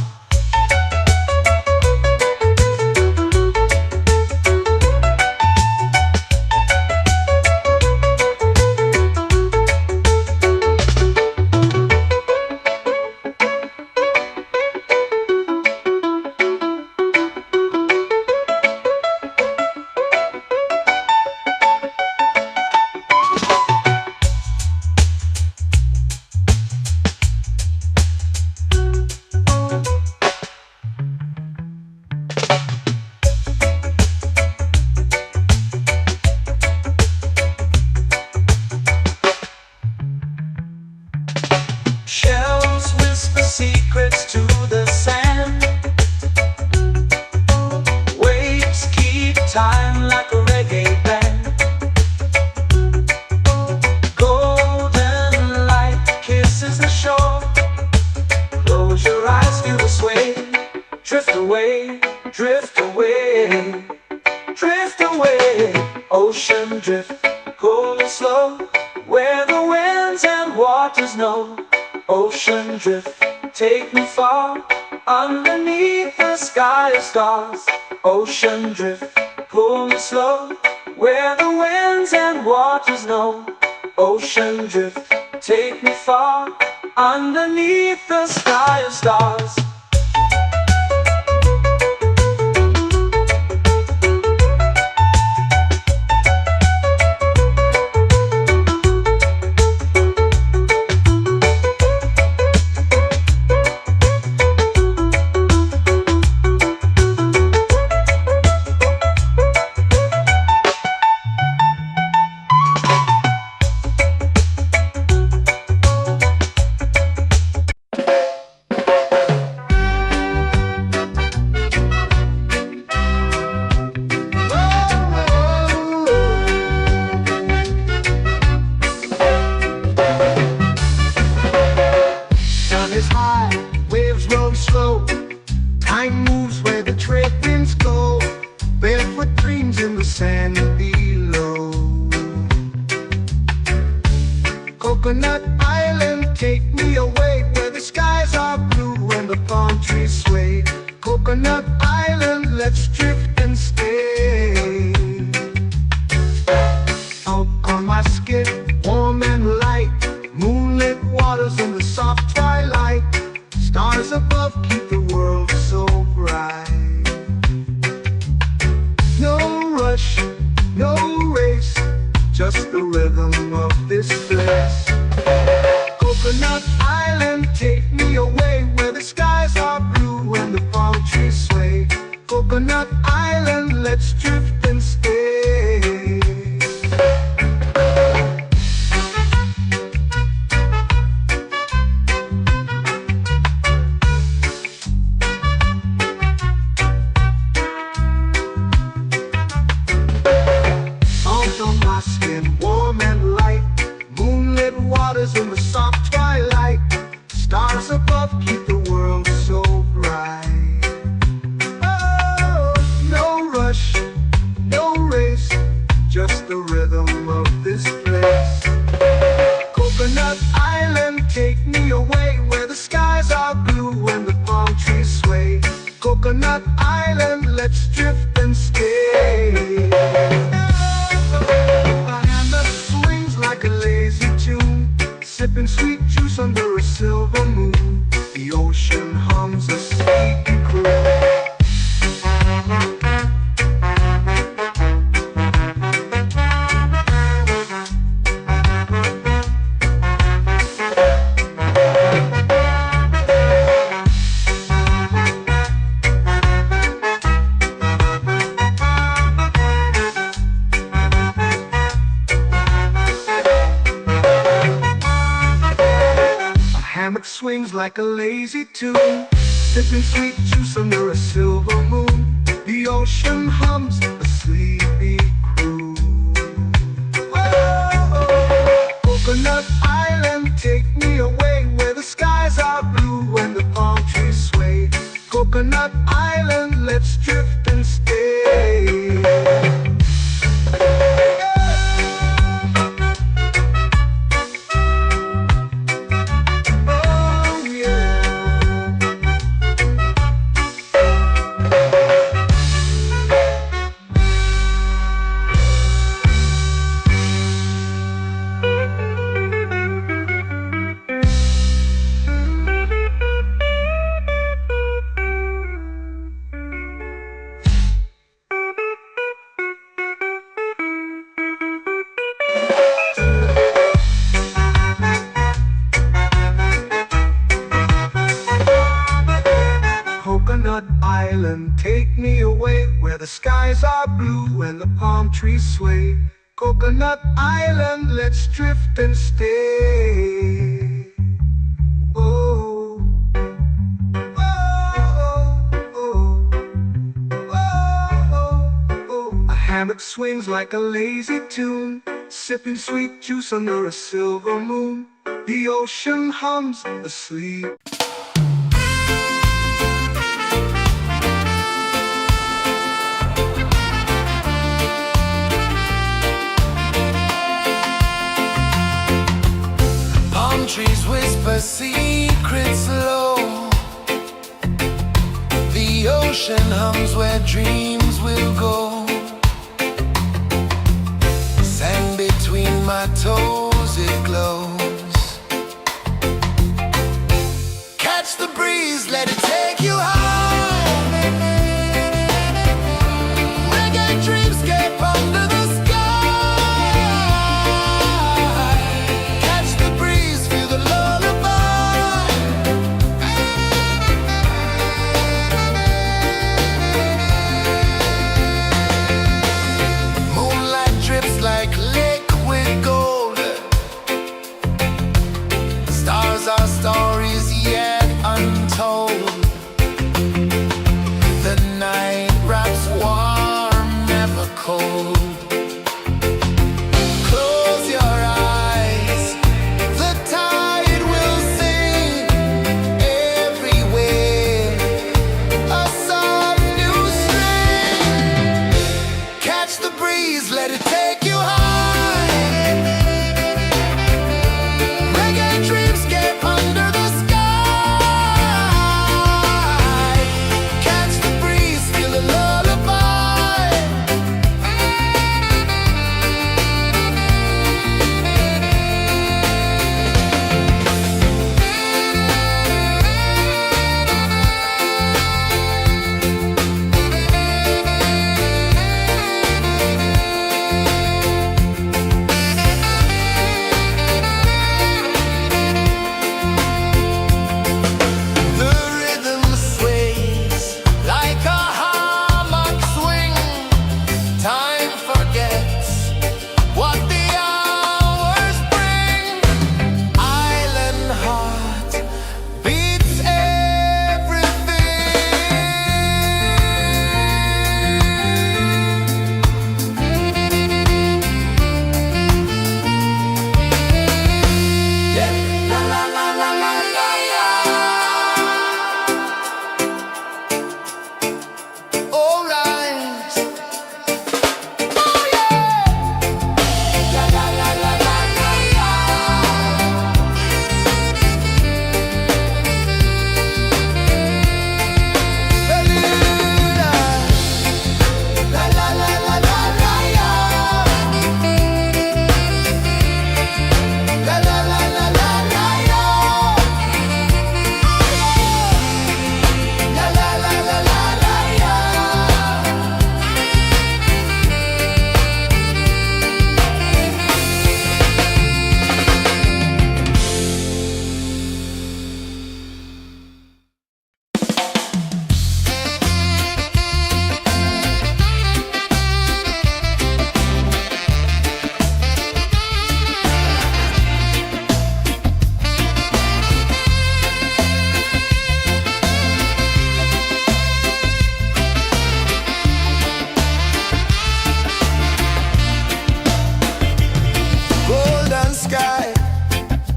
Shells whisper secrets to the sand. Waves keep time like a reggae band. Golden light kisses the shore. Close your eyes, feel the sway. Drift away, drift away, drift away. Ocean drift, pull me slow, where the winds and waters know. Ocean drift, take me far, underneath the sky of stars. Ocean drift, pull me slow, where the winds and waters know. Ocean drift, take me far, underneath the sky of stars. Is high, waves roll slow. Time moves where the trade winds go. Barefoot dreams in the sand below. Coconut Island, take me away, where the skies are blue and the palm trees sway. Coconut Island, let's drift and stay. Out on my skin, warm and light, moonlit waters in the soft twilight. Stars above keep the world so bright. No rush, no race, just the rhythm of this place. Coconut Island, take me away, where the skies are blue and the palm trees sway. Coconut Island, let's drift and stay. waters in the soft twilight. Stars above keep the world so bright. Oh, no rush, no race, just the rhythm of this place. Coconut Island, take me away where the skies are blue and the palm trees sway. Coconut Island, let's drift and stay. A hand that swings like a lazy tune, sipping sweet juice under a silver moon. The ocean hums a sleepy croon. Hammock swings like a lazy tune, sipping sweet juice under a silver moon. The ocean hums a sleepy croon. Whoa, Coconut Island, take me away where the skies are blue and the palm trees sway. Coconut Island, let's drift and stay. Coconut Island, take me away where the skies are blue and the palm trees sway. Coconut Island, let's drift and stay. Oh, oh, oh, oh, oh. A hammock swings like a lazy tune, sipping sweet juice under a silver moon. The ocean hums asleep. Trees whisper secrets low. The ocean hums where dreams will go. Sand between my toes, it glows. Catch the breeze, let it take you high. Reggae dreamscape under the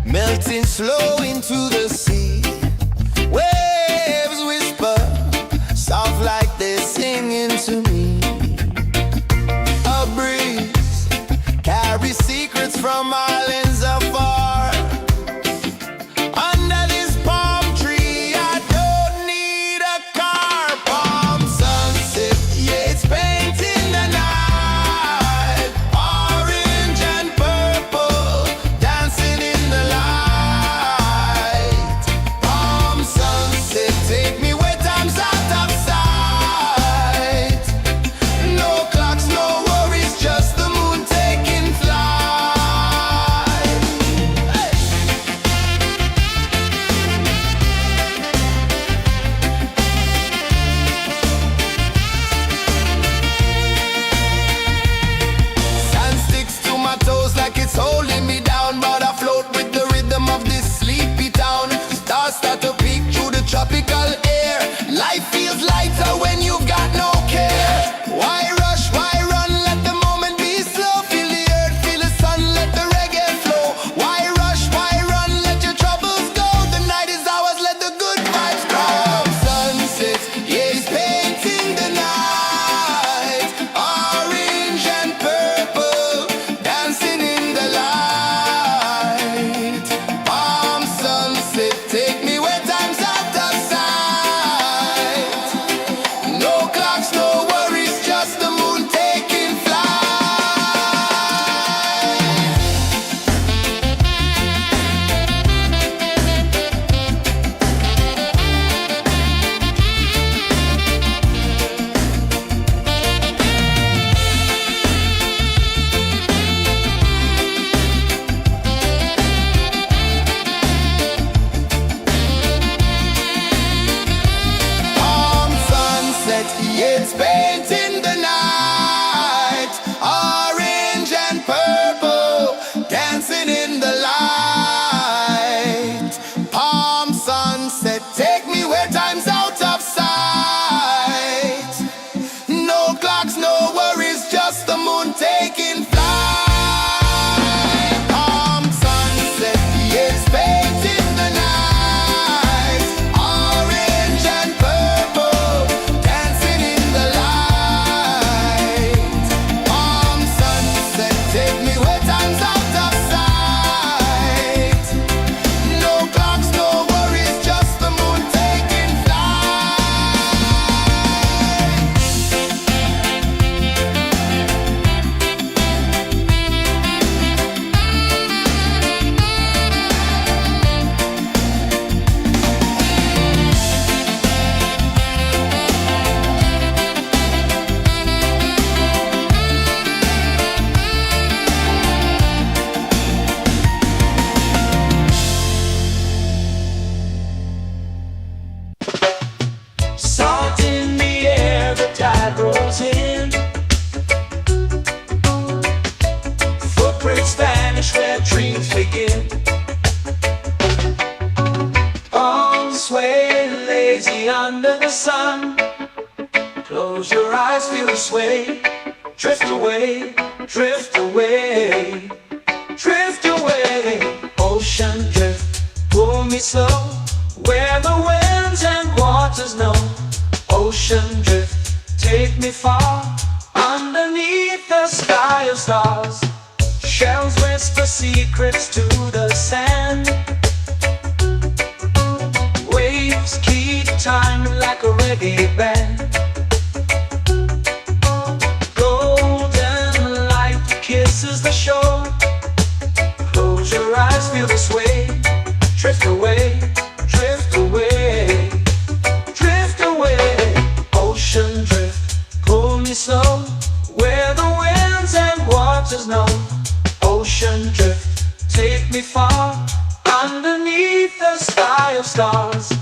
melting slow into the sea. Waves whisper, soft like they're singing to me. A breeze carries secrets from islands afar. Under this palm tree, I don't need a car. Palm sunset, yeah, it's painting the night. Orange and purple, dancing in the light. Palm sunset, take me where time's out of sight. No clocks, no worries, just the moon taking flight. Hey! Sand sticks to my toes like it's holding me down, but I float with the rhythm of this sleepy town. Stars start to peek through the tropical air. Life feels lighter when you've got no care. Why rush, why run, let the moment be slow. Feel the earth, feel the sun, let the reggae flow. Why rush, why run, let your troubles go. The night is ours, let the good vibes grow. Sunset, yeah, it's painting the night. Orange and purple, dancing in the light. Palm sunset, take me where time's out of sight. No clocks, no worries, just the moon taking flight. Palm sunset, yeah, it's painting the night. Orange and purple, dancing in the light. Palm sunset, take me where time's out of sight. No clocks, no worries, just the moon taking flight. Palm sunset, yeah, it's painting the night. Orange and purple, dancing in the light. Palm sunset, take me where time's out of sight. No clocks, no worries, just the moon taking flight. Salt in the air, the tide rolls in. Footprints vanish where dreams begin. Arms sway lazy under the sun. Close your eyes, feel the sway. Drift away, drift away, drift away. Ocean drift, pull me slow, where the winds and waters know. Ocean drift, take me far, underneath the sky of stars. Shells whisper secrets to the sand. Waves keep time like a reggae band. Golden light kisses the shore. Close your eyes, feel the sway. Drift away, drift away, drift away. Ocean drift, pull me slow, where the winds and waters know. Ocean drift, take me far, underneath the sky of stars.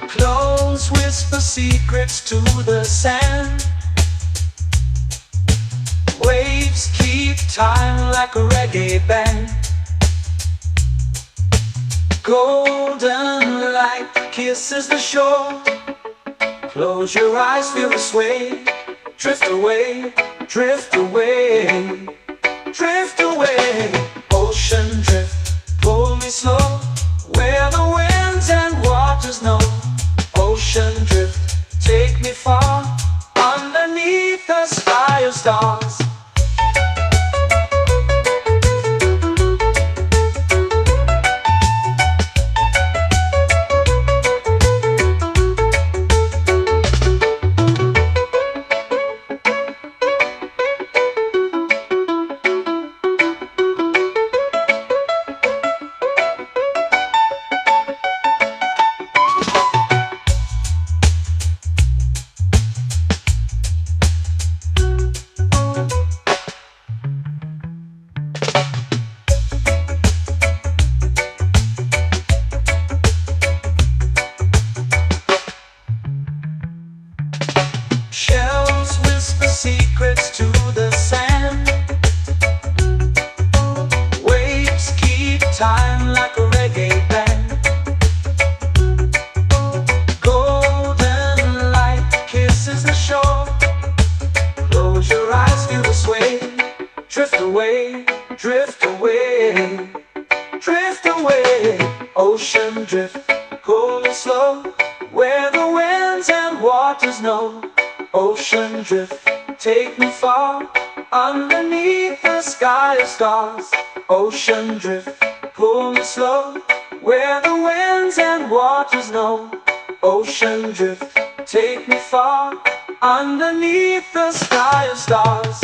Close whisper secrets to the sand. Waves keep time like a reggae band. Golden light kisses the shore. Close your eyes, feel the sway. Drift away, drift away, drift away. Ocean drift, pull me slow, where the winds and waters know. Ocean drift, take me far, underneath the sky of stars. Shells whisper secrets to the sand. Waves keep time like a reggae band. Golden light kisses the shore. Close your eyes, feel the sway. Drift away, drift away, drift away. Ocean drift, cool and slow, where the winds and waters know. Ocean drift, take me far, underneath the sky of stars. Ocean drift, pull me slow, where the winds and waters know. Ocean drift, take me far, underneath the sky of stars.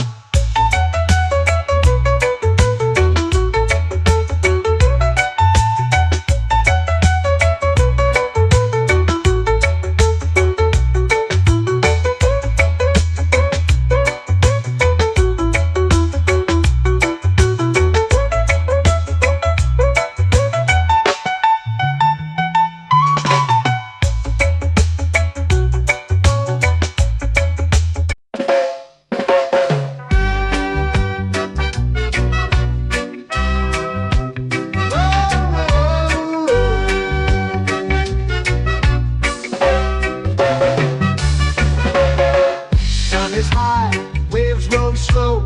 Is high, waves roll slow.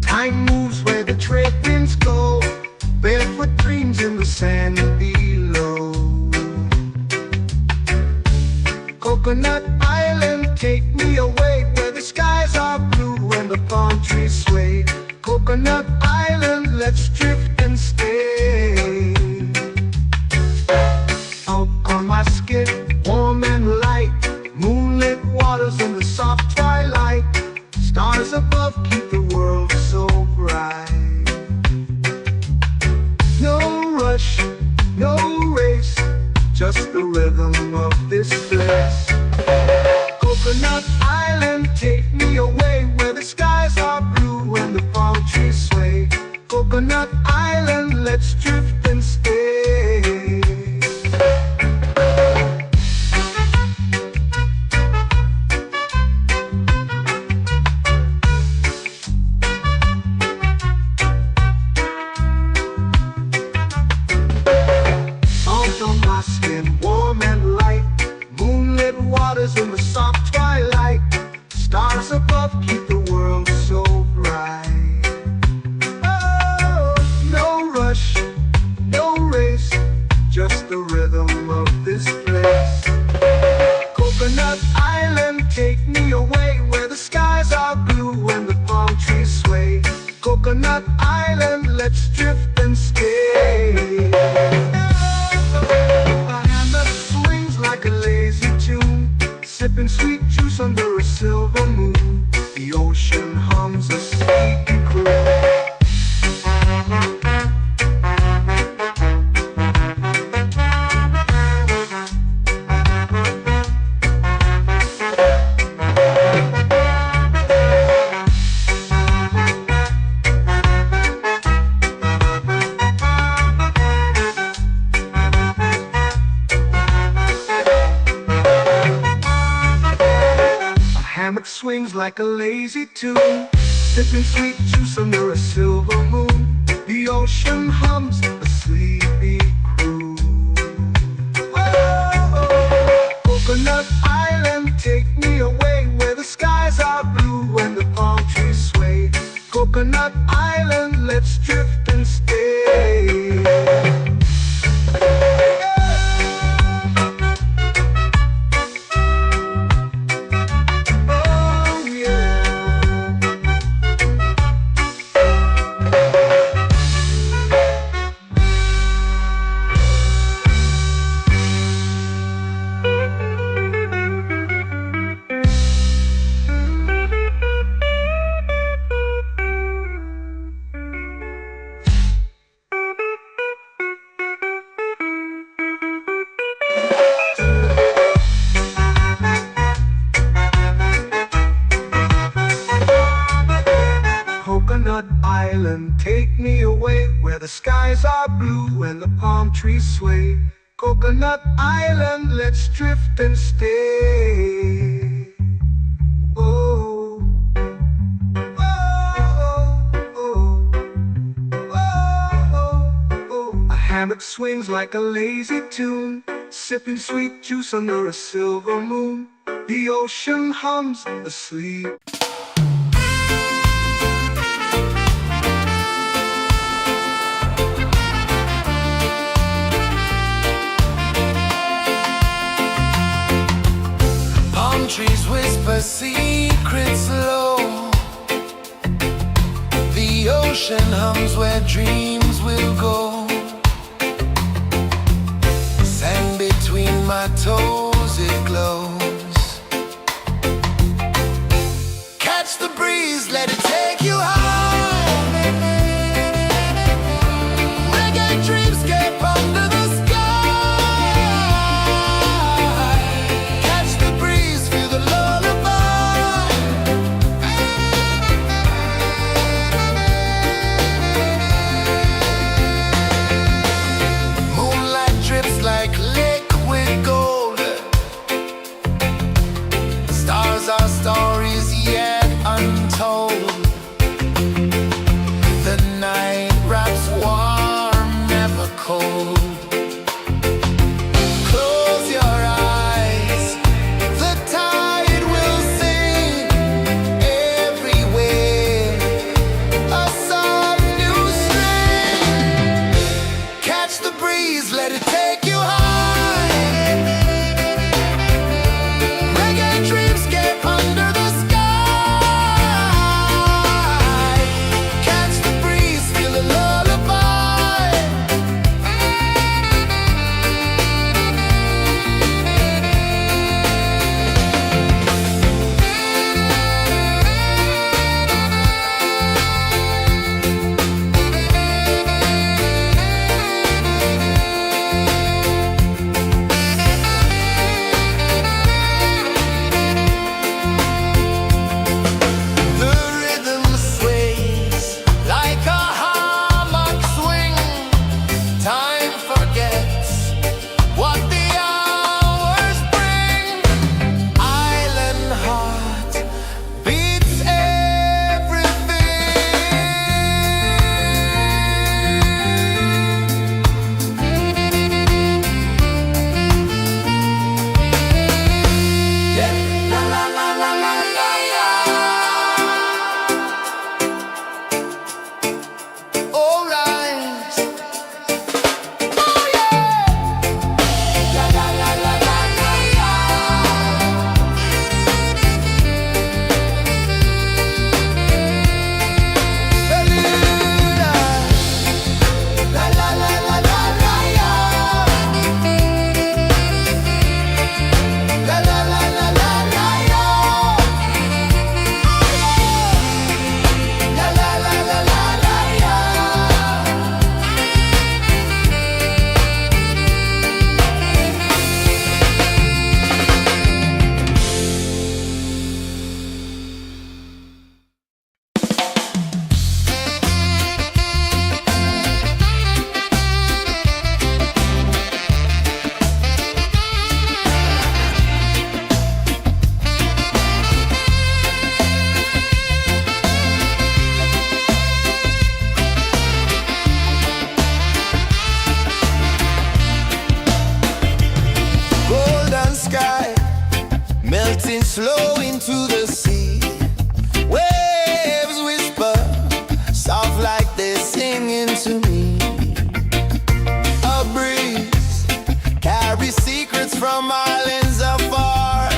Time moves where the trade winds go. Barefoot dreams in the sand below. Coconut Island, take me away, where the skies are blue and the palm trees sway. Coconut Island, let's drift and stay. Out on my skin, warm and light, moonlit waters in the soft twilight. Stars above keep the world so bright. No rush, no race, just the rhythm of this place. Coconut Island, take me away, where the skies are blue and the palm trees sway. Coconut Island, let's drift and stay. On my skin, warm and light, moonlit waters in the soft twilight. Stars above keep the world so bright. Oh, no rush, no race, just the rhythm of this place. Coconut Island, take me away, where the skies are blue and the palm trees sway. Coconut Island, let's drift and stay. Like a lazy tune, sipping sweet juice under a silver moon. The ocean hums a sleepy croon. Swings like a lazy tune, sipping sweet juice under a silver moon. The ocean hums a sleepy croon. skies are blue and the palm trees sway. Coconut Island, let's drift and stay. Oh, oh, oh, oh. A hammock swings like a lazy tune, sipping sweet juice under a silver moon. The ocean hums asleep. Palm trees whisper secrets low. The ocean hums where dreams will go. Sand between my toes, it glows. Catch the breeze, let it take you high. Reggae dreamscape under the sky. Catch the breeze, feel the lullaby. Moonlight drips like liquid gold. Stars are stories yet untold. The night wraps warm, never cold. Close your eyes, the tide will sing everywhere. A soft new string. Catch the breeze, let it take you high. Reggae dreamscape under the sky. Catch the breeze, feel the lullaby. The rhythm sways like a hammock swing. Time forgets what the hours bring. Island heart beats everything. Yeah. La la la la la la la. All right. Oh yeah. La la la la la la la. La la la la la la la. La la la la la la la. La la la la la la la. Golden sky melting slow into the sea. Waves whisper soft like they're singing to me. A breeze carries secrets from islands afar.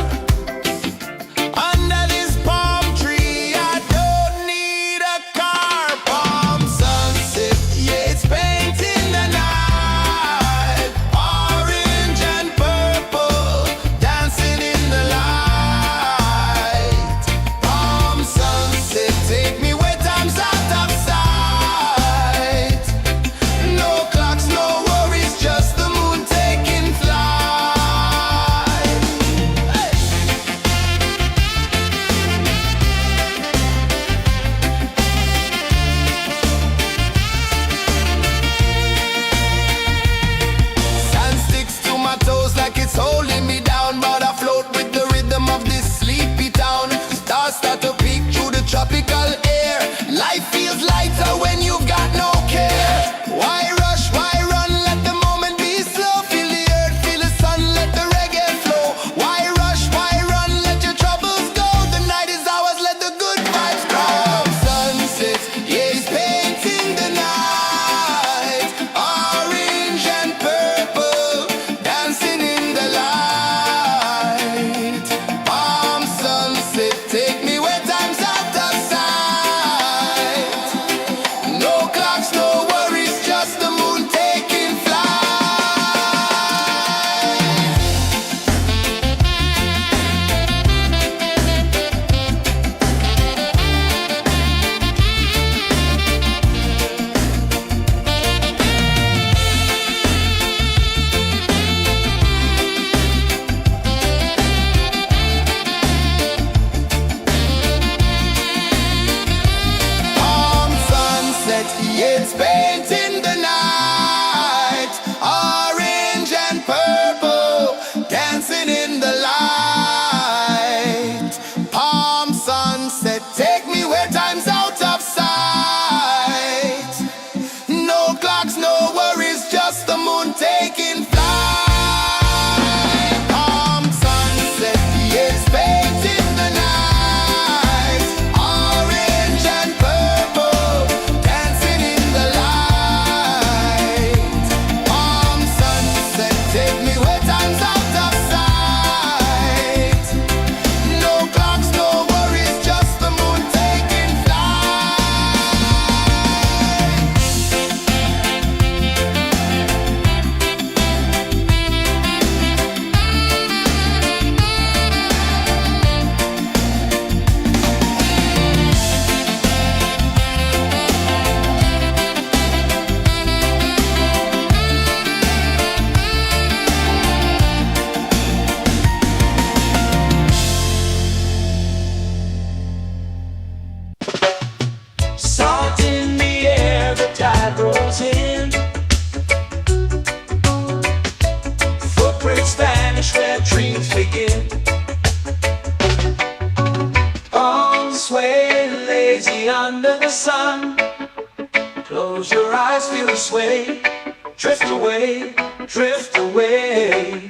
Under this palm tree, I don't need a car. Palm sunset, yeah, it's painting the night. Orange and purple, dancing in the light. Palm sunset, take me where time's out of sight. No clocks, no worries, just the moon taking flight. sway. Drift away, drift away,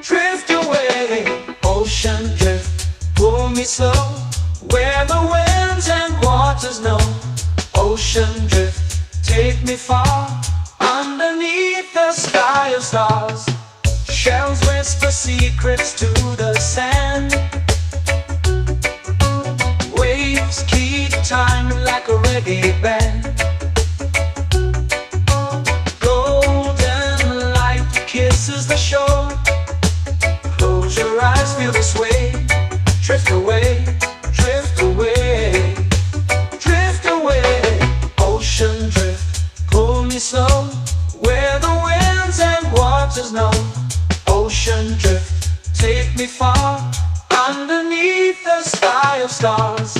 drift away. Ocean drift, pull me slow, where the winds and waters know. Ocean drift, take me far, underneath the sky of stars. Shells whisper secrets to the sand. Waves keep time like a reggae band. Golden light kisses the shore. Close your eyes, feel the sway. Drift away, drift away, drift away. Ocean drift, pull me slow, where the winds and waters know. Ocean drift, take me far, underneath the sky of stars.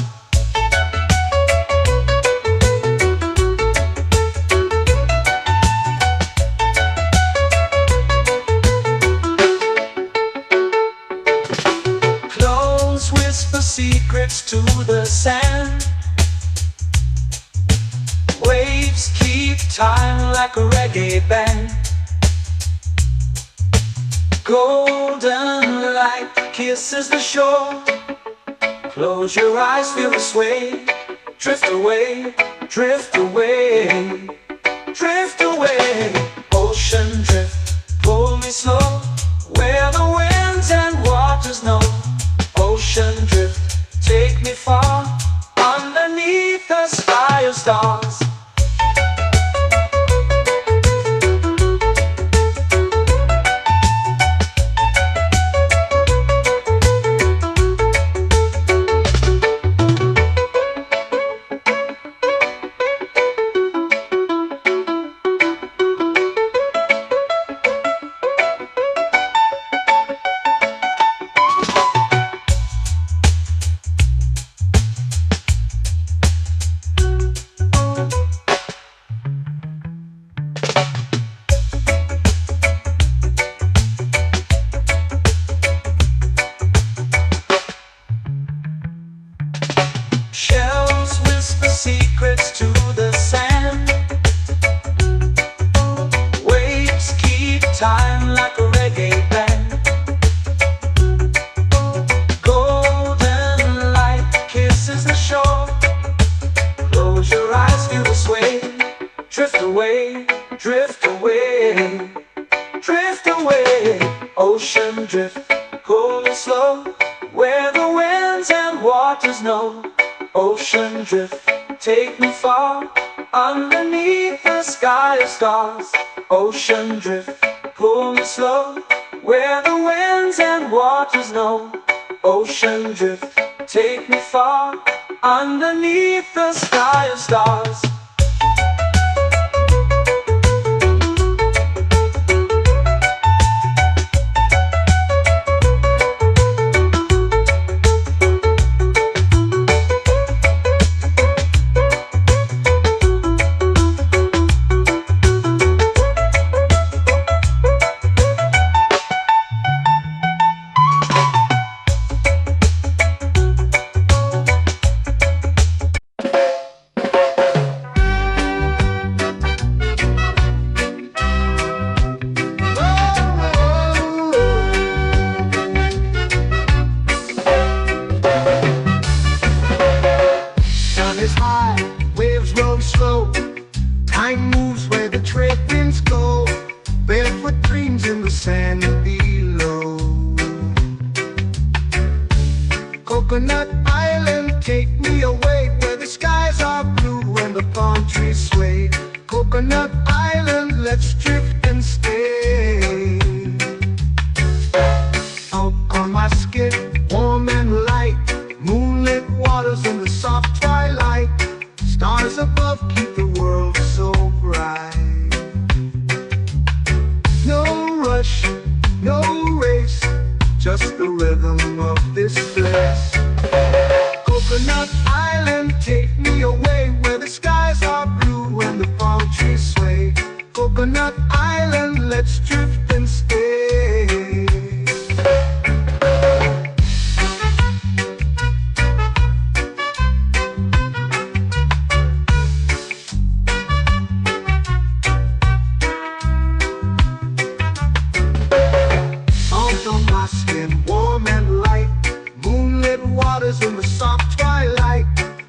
Close whisper secrets to the sand. Waves keep time like a reggae band. Golden light kisses the shore. Close your eyes, feel the sway. Drift away, drift away, drift away. Ocean drift, pull me slow, where the winds and waters know. Ocean drift, take me far, underneath the sky of stars. Shells whisper secrets to the sand. Waves keep time like a reggae band. Golden light kisses the shore. Close your eyes, feel the sway. Drift away, drift away, drift away. Ocean drift, pull me slow, where the winds and waters know. Ocean drift, take me far, underneath the sky of stars. Ocean drift, pull me slow, where the winds and waters know. Ocean drift, take me far, underneath the sky of stars. Time moves where the trade winds go. Barefoot dreams in the sand below. Coconut Island, take me away, where the skies are blue and the palm trees sway. Coconut Island, let's drift and stay. Out on my skin, warm and light, moonlit waters in the soft twilight. Stars above keep the world so bright. No rush, no race, just the rhythm of this place. Coconut Island, take me away, where the skies are blue and the palm trees sway. Coconut Island, let's drift and stay. and warm and light. Moonlit waters in the soft twilight.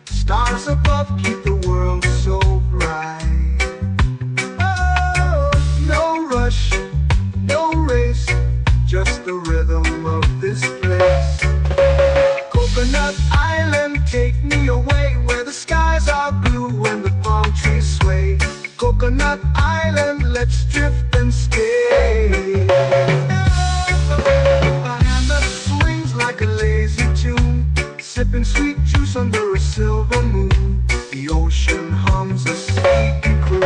Stars above keep the world so bright. Oh, no rush, no race, just the rhythm of this place. Coconut Island, take me away where the skies are blue and the palm trees sway. Coconut Island, let's drift and stay. A hand that swings like a lazy tune, sipping sweet juice under a silver moon. The ocean hums a sleepy croon.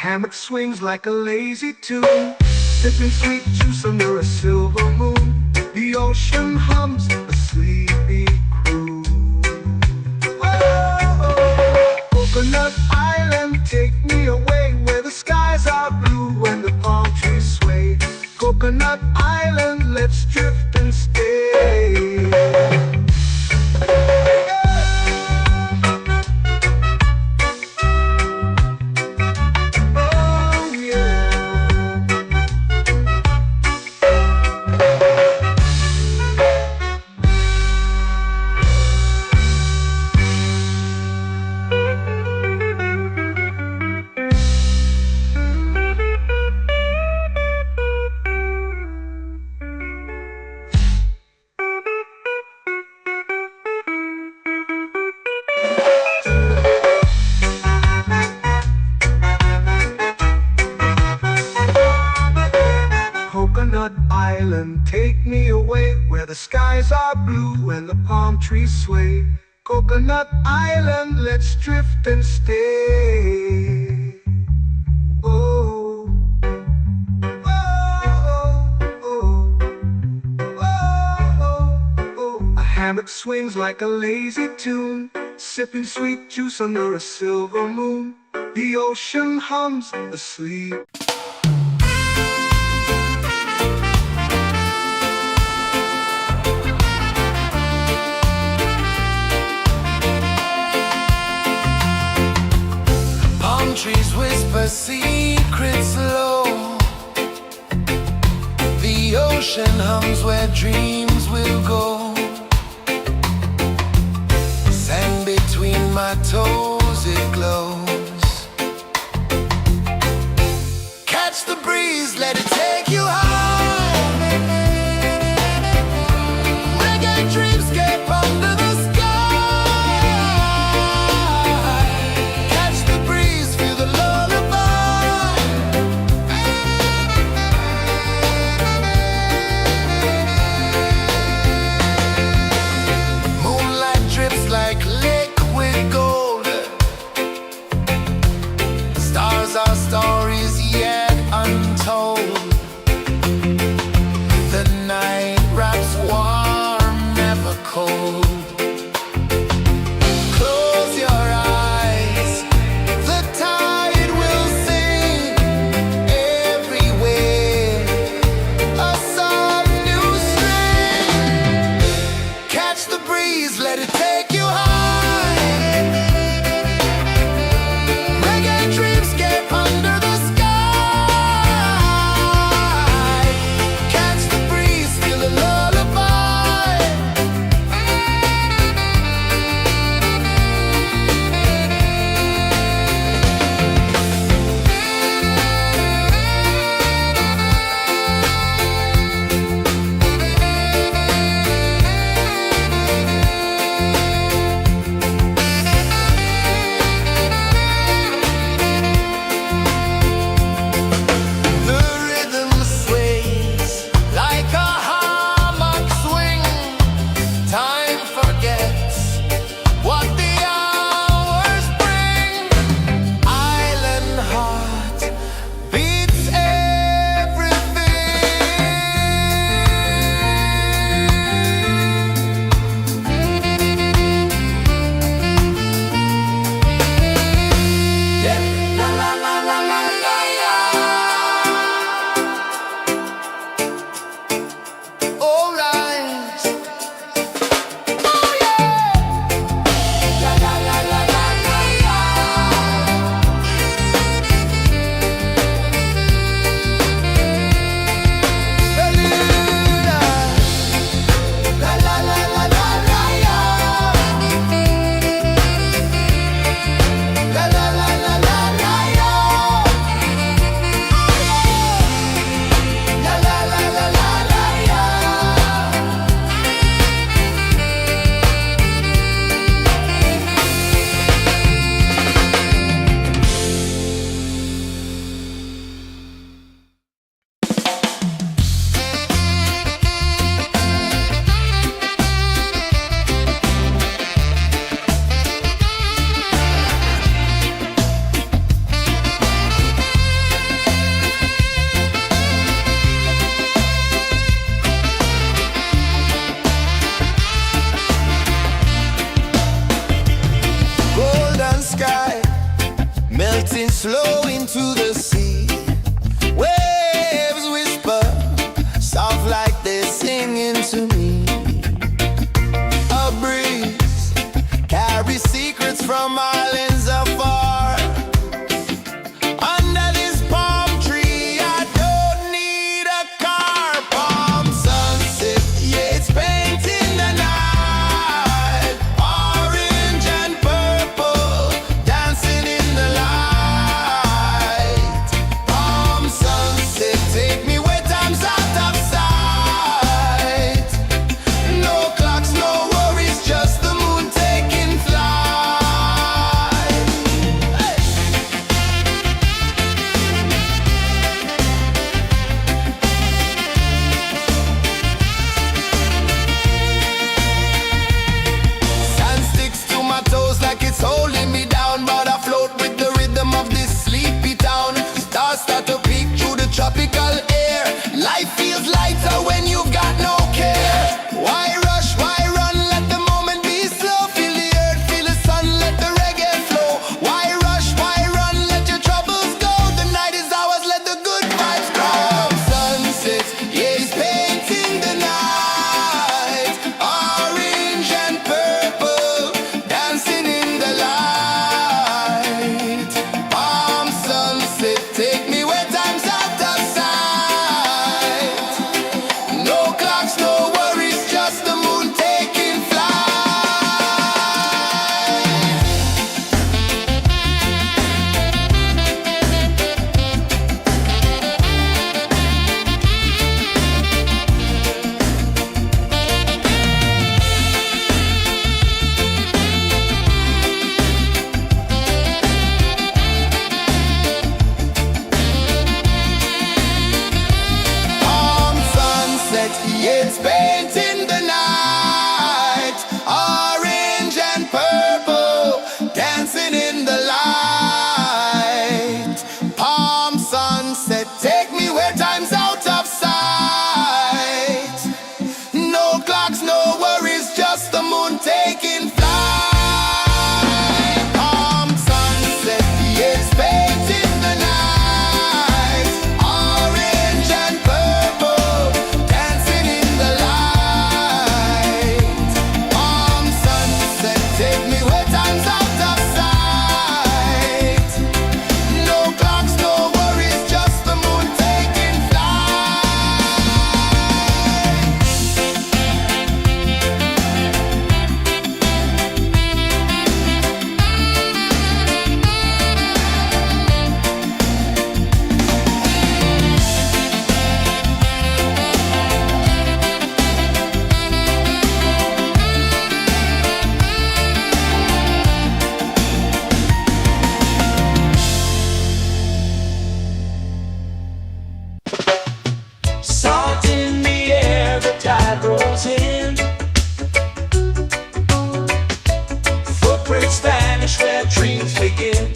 Hammock swings like a lazy tune, sipping sweet juice under a silver moon. The ocean hums a sleepy croon. Oh, Coconut Island, take me away where the skies are blue and the palm trees sway. Coconut Island, let's drift and stay. Coconut Island, take me away where the skies are blue and the palm trees sway. Coconut Island, let's drift and stay. Oh, oh, oh, oh, oh. A hammock swings like a lazy tune, sipping sweet juice under a silver moon. The ocean hums asleep. Trees whisper secrets low. The ocean hums where dreams will go. Sand between my toes, it glows. Catch the breeze, let it take you high. Reggae dreamscape under the sky. Our stories yet untold. sky, melting slow into the sea. Waves whisper, soft like they're singing to me. A breeze carries secrets from islands afar. Under this palm tree, I don't need a car. Palm sunset, yeah, it's painting the night. Orange and purple, dancing in the light. Palm sunset, take me where time's out of sight. No clocks, no worries, just the moon taking flight. Hey! Sand sticks to my toes like it's holding me down, but I float with the rhythm of this sleepy town. Stars start to peek through the tropical air. Life feels lighter when you've got no care. Why rush, why run, let the moment be slow. Feel the earth, feel the sun, let the reggae flow. Why rush, why run, let your troubles go. The night is ours, let the good vibes grow. Sunset, yeah, it's painting the night. Orange and purple, dancing in the light. Palm sunset, take me where time's out of sight. No clocks, no worries, just the moon taking flight. Palm sunset, yeah, it's painting the night. Orange and purple, dancing in the light. Palm sunset, take me where time's out of sight. No clocks, no worries, just the moon taking flight. Palm sunset, yeah, it's painting the night. Orange and purple, dancing in the light. Palm sunset, take me where time's out of sight. No clocks, no worries, just the moon taking flight. Salt in the air, the tide rolls in. Footprints vanish where dreams begin.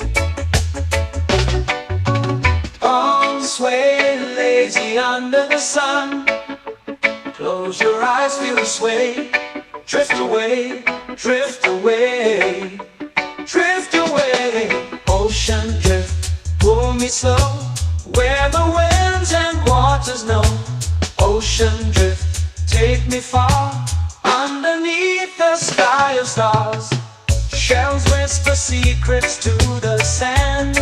Arms sway lazy under the sun. Close your eyes, feel the sway. Drift away, drift away, drift away. Ocean drift, pull me slow, where the winds and waters know. Ocean drift, take me far, underneath the sky of stars. Shells whisper secrets to the sand.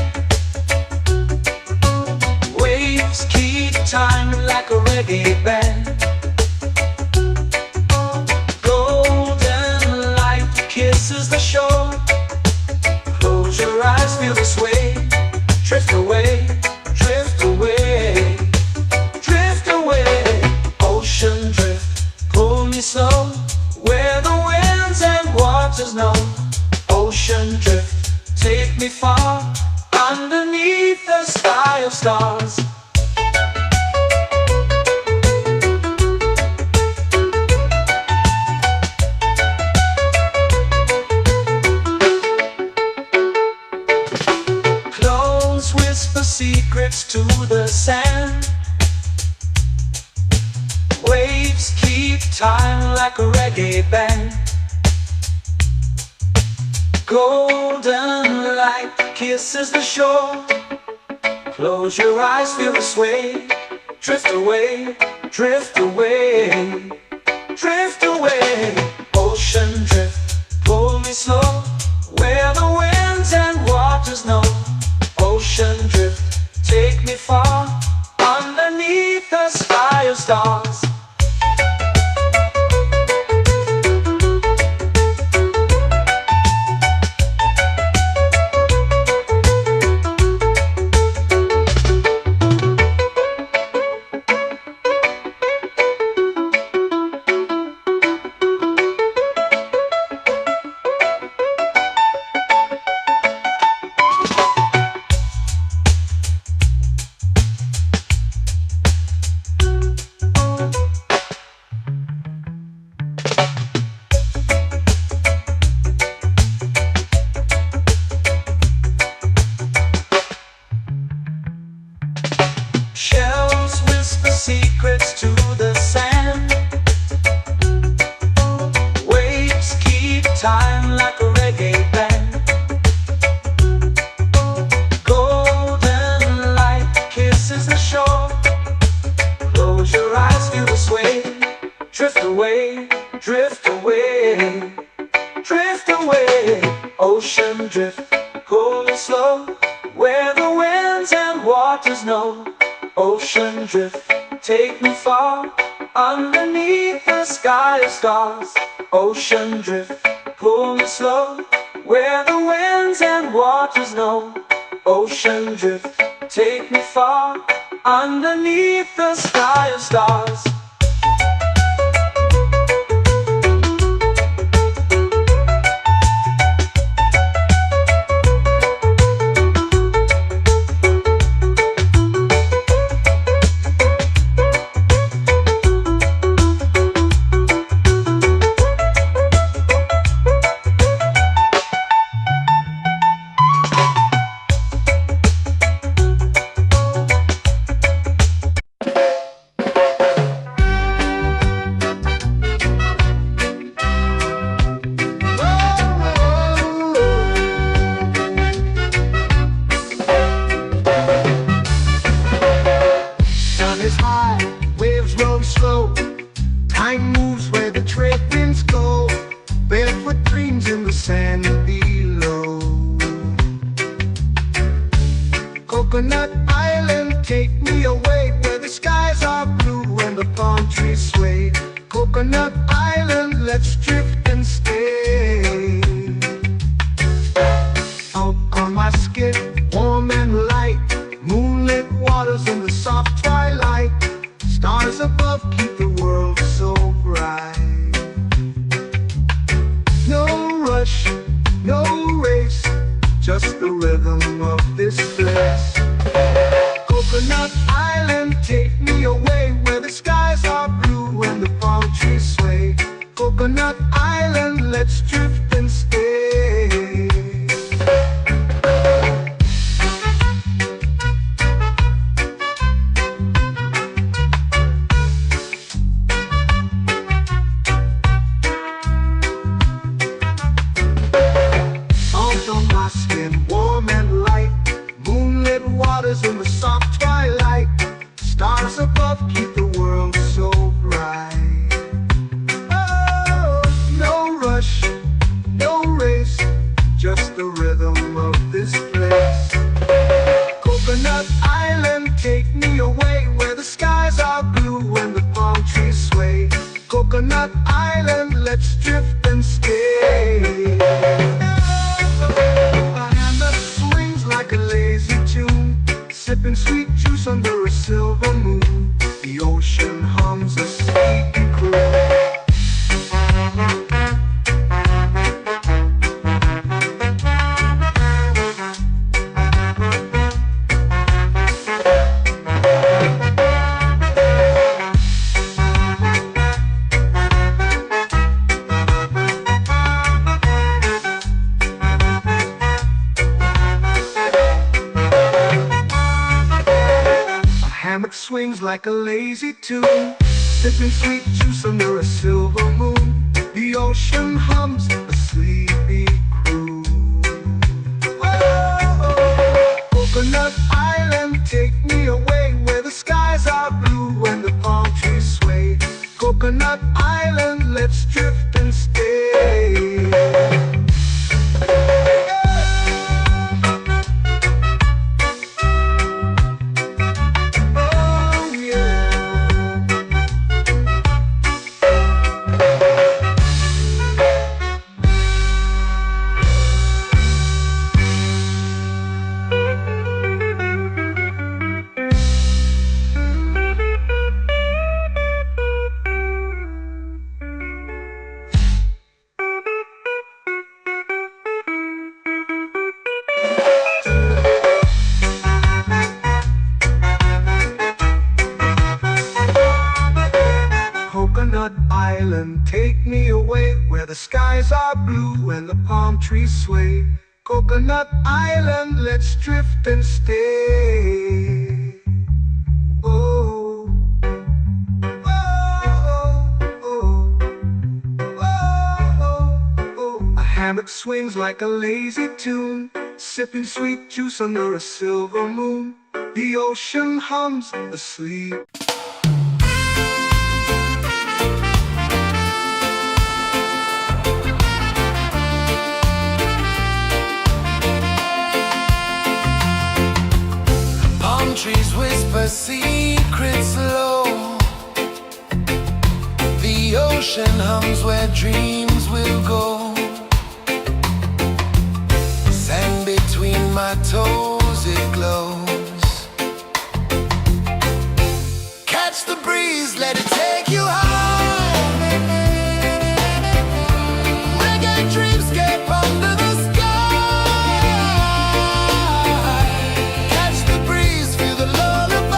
Waves keep time like a reggae band. Golden light kisses the shore. Close your eyes, feel the sway. Drift away, drift away, drift away. Ocean drift, pull me slow, where the winds and waters know. Ocean drift, take me far, underneath the sky of stars. Close whisper secrets to the sand. Waves keep time like a reggae band. Golden kisses the shore. Close your eyes, feel the sway. Drift away, drift away, drift away. Ocean drift, pull me slow, where the winds and waters know. Ocean drift, take me far, underneath the sky of stars. Shells whisper secrets to the sand. Waves keep time like a reggae band. Golden light kisses the shore. Close your eyes, feel the sway. Drift away, drift away, drift away. Ocean drift, pull me slow, where the winds and waters know. Ocean drift, take me far, underneath the sky of stars. Ocean drift, pull me slow, where the winds and waters know. Ocean drift, take me far, underneath the sky of stars. Sun is high, waves roll slow. Time moves where the trade winds go. Barefoot dreams in the sand below. Coconut Island, take me away, where the skies are blue and the palm trees sway. Coconut Island, let's drift and stay. Out on my skin, warm and light, moonlit waters in the soft twilight. Stars above keep the world so bright. No rush, no race, just the rhythm of this place. Coconut Island, take me away, where the skies are blue and the palm trees sway. Coconut Island, let's drift and stay. Salt on my skin, warm and light, moonlit waters in the soft twilight. Stars above keep the world so bright. Oh, no rush, no race, just the rhythm of this place. Coconut Island, take me away, where the skies are blue and the palm trees sway. Coconut Island, let's drift and stay. A hand that swings like a lazy tune, sipping sweet juice under a silver moon. The ocean hums a sleepy croon. Hammock swings like a lazy tune, sipping sweet juice under a silver moon. The ocean hums a sleepy croon. Whoa, skies are blue and the palm trees sway. Coconut Island, let's drift and stay. Oh, oh, oh, oh, oh. A hammock swings like a lazy tune, sipping sweet juice under a silver moon. The ocean hums asleep. Palm trees whisper secrets low. The ocean hums where dreams will go. Sand between my toes, it glows. Catch the breeze, let it take you high. Reggae dreamscape under the sky. Catch the breeze, feel the lullaby.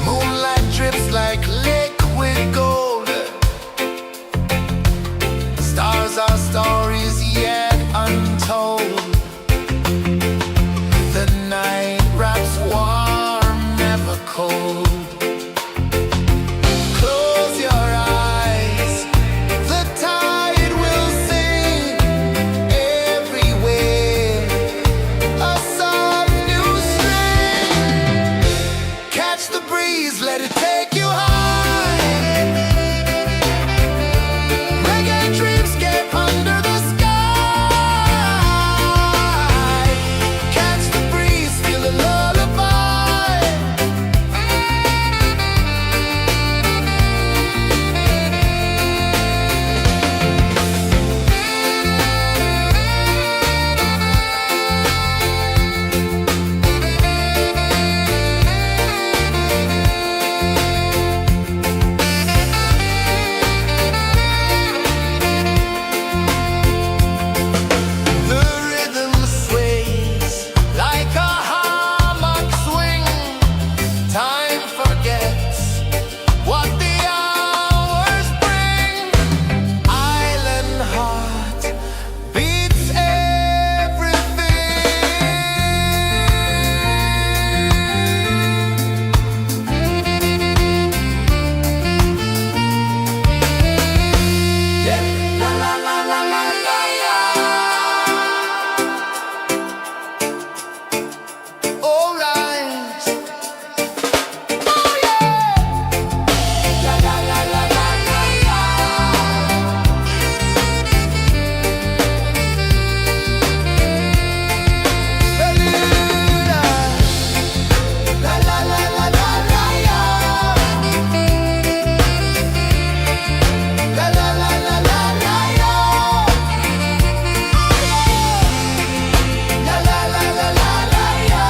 Moonlight drips like liquid gold. Stars are stories yet untold. The night wraps warm, never cold. Close your eyes, the tide will sing everywhere. A soft new string. Catch the breeze, let it take you high. Reggae dreamscape under the sky. Catch the breeze, feel the lullaby. The rhythm sways like a hammock swing. Time forgets what the hours bring. Island heart beats everything. Yeah. La la la la la la la. All right. Oh yeah. La la la la la la la. Beluga. La la la la la la la. La la la la la la la. La la la la la la la.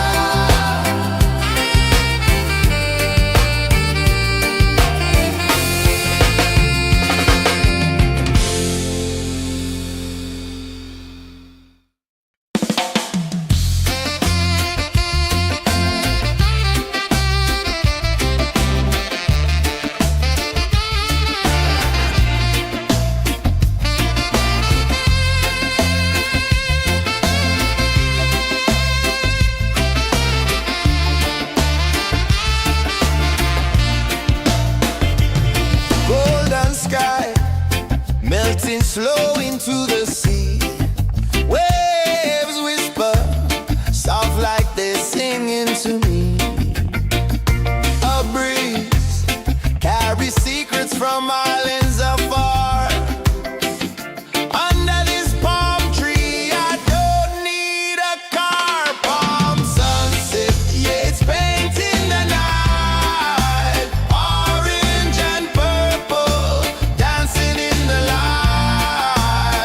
Golden sky melting slow into the sea. Waves whisper soft like they're singing to me. A breeze carries secrets from islands afar. Under this palm tree, I don't need a car. Palm sunset, yeah, it's painting the night. Orange and purple, dancing in the light.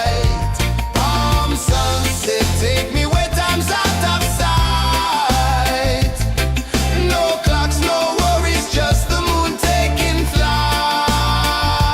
Palm sunset, take me where time's out of sight. No clocks, no worries, just the moon taking flight.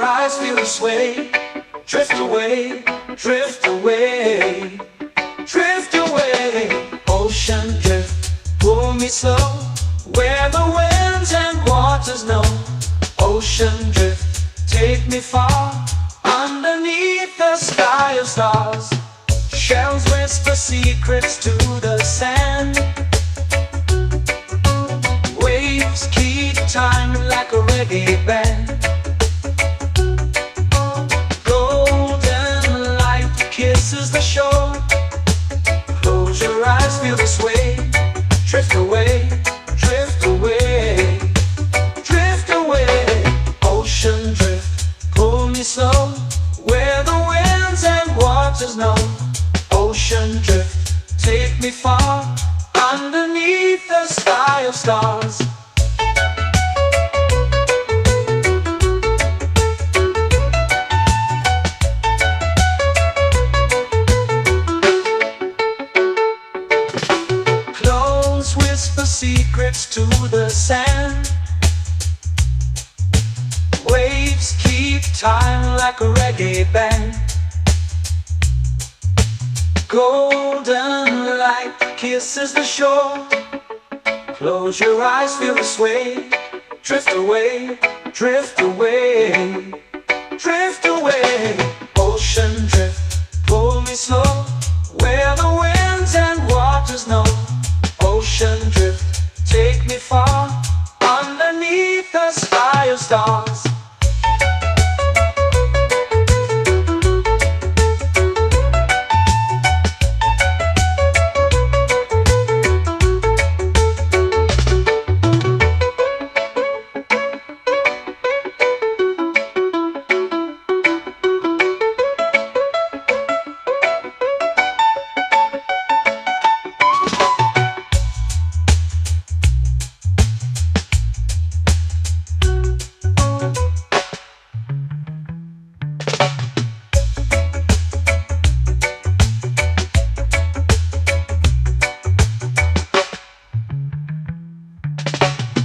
your eyes feel the sway. Drift away, drift away, drift away. Ocean drift, pull me slow, where the winds and waters know. Ocean drift, take me far, underneath the sky of stars. Shells whisper secrets to the sand. Waves keep time like a reggae band. Golden light kisses the shore. Close your eyes, feel the sway. Drift away, drift away, drift away. Ocean drift, pull me slow, where the winds and waters know. Ocean drift, take me far, underneath the sky of stars. Close whisper secrets to the sand. Waves keep time like a reggae band. Golden light kisses the shore. Close your eyes, feel the sway. Drift away, drift away, drift away. Ocean drift, pull me slow, where the winds and waters know. Ocean drift, take me far, underneath the sky of stars.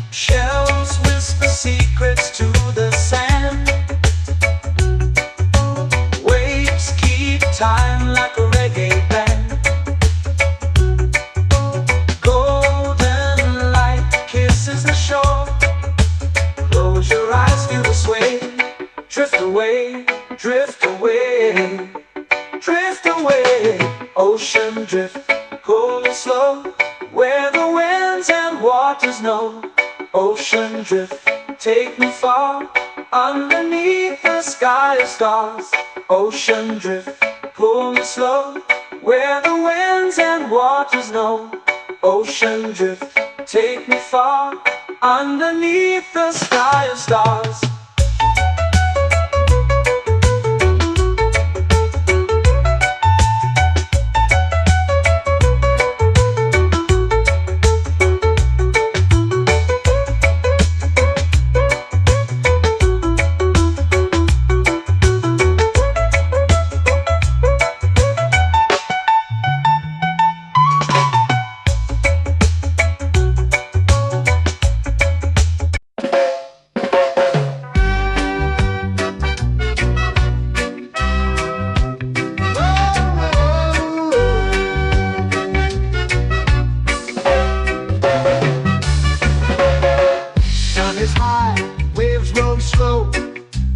Shells whisper secrets to the sand. Waves keep time like a reggae band. Golden light kisses the shore. Close your eyes, feel the sway. Drift away, drift away, drift away. Ocean drift, pull me slow, where the winds and waters know. Ocean drift, take me far, underneath the sky of stars. Ocean drift, pull me slow, where the winds and waters know. Ocean drift, take me far, underneath the sky of stars.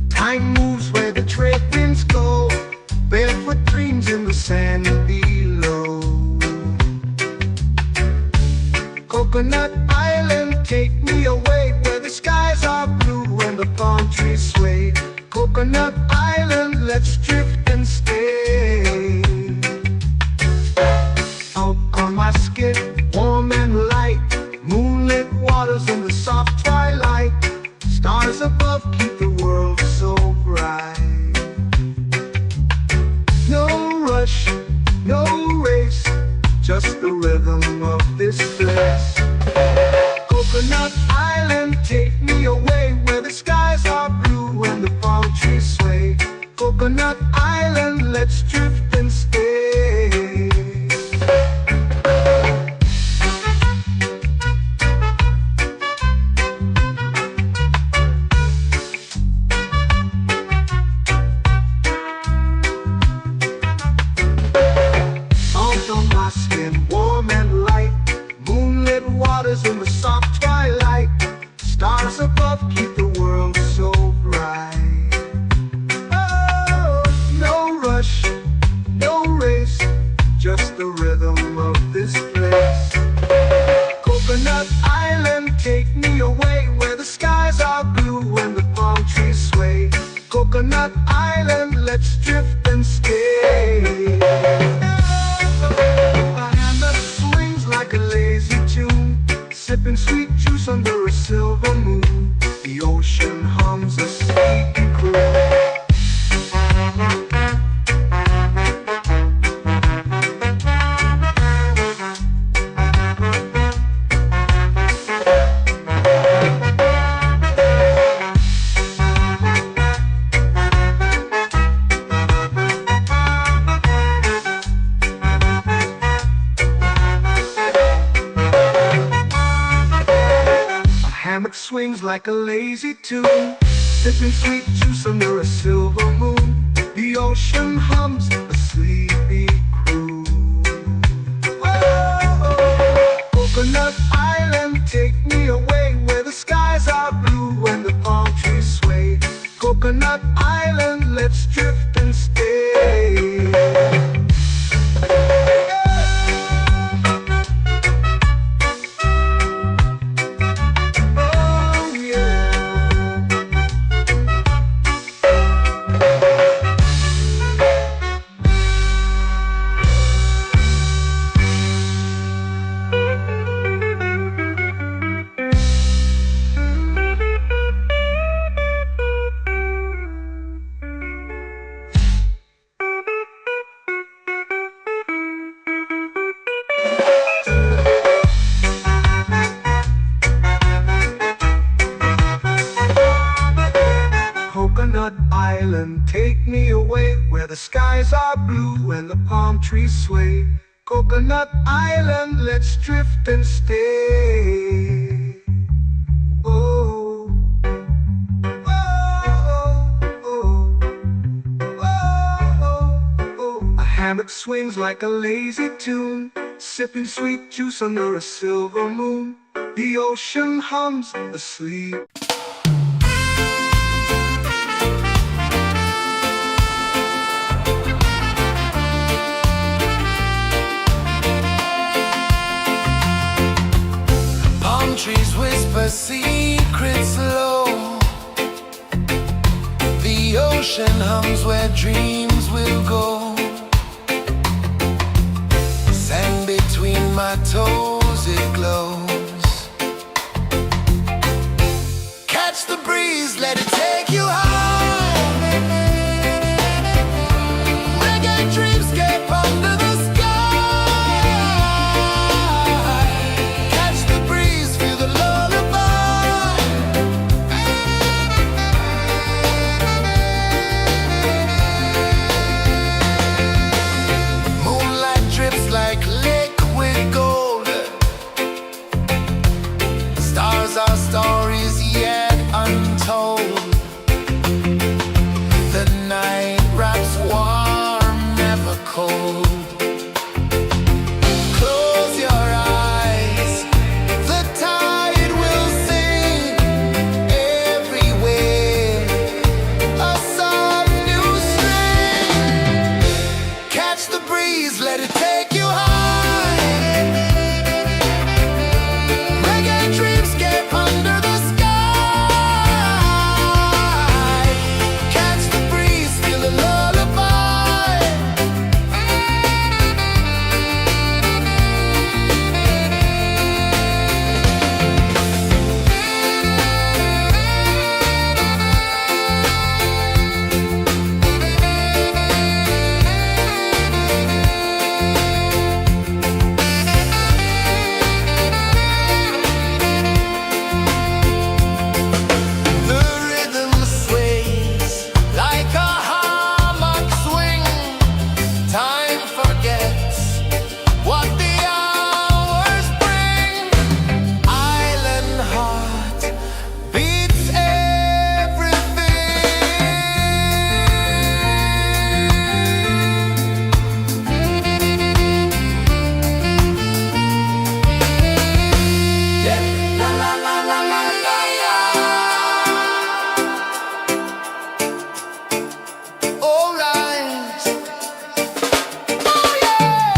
Time moves where the trade winds go. Barefoot dreams in the sand below. Coconut Island, take me away, where the skies are blue and the palm trees sway. Coconut Island, let's drift and stay. Out on my skin, warm and light, moonlit waters in the soft twilight. Stars above keep the world so bright. No rush, no race, just the rhythm of this place. Coconut Island, take me away, where the skies are blue and the palm trees sway. Coconut Island, let's drift and stay. hammock swings like a lazy tune, sipping sweet juice under a silver moon. The ocean hums a sleepy croon. Whoa, Coconut Island, take me away where the skies are blue and the palm trees sway. Coconut Island, let's drift and stay. Coconut Island, take me away where the skies are blue and the palm trees sway. Coconut Island, let's drift and stay. Oh, oh, oh, oh, oh. A hammock swings like a lazy tune, sipping sweet juice under a silver moon. The ocean hums asleep. Trees whisper secrets low. The ocean hums where dreams will go. Sand between my toes, it glows. Catch the breeze, let it take you high. Reggae dreamscape under the sky. Our stories yet untold. The night wraps warm, never cold. Close your eyes, the tide will sing everywhere. A soft new string. Catch the breeze, let it take you high. Oh yeah!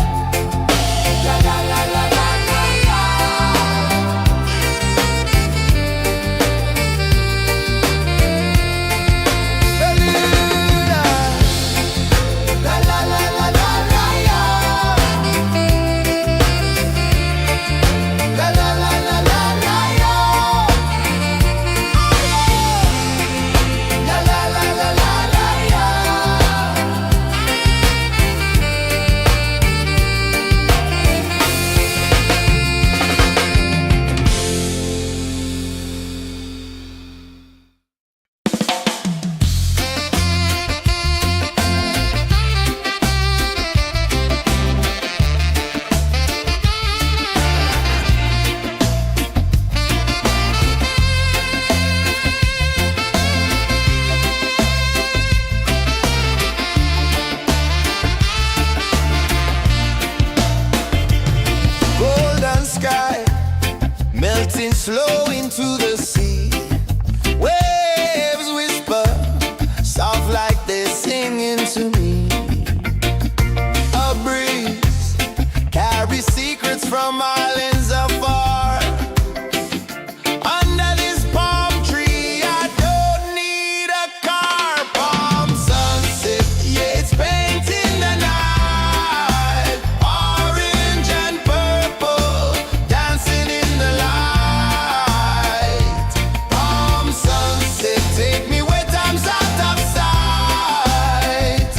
flow into the sea. Waves whisper, soft like they're singing to me. A breeze carries secrets from islands afar. Under this palm tree, I don't need a car. Palm sunset, yeah, it's painting the night. Orange and purple, dancing in the light. Palm sunset, take me where time's out of sight.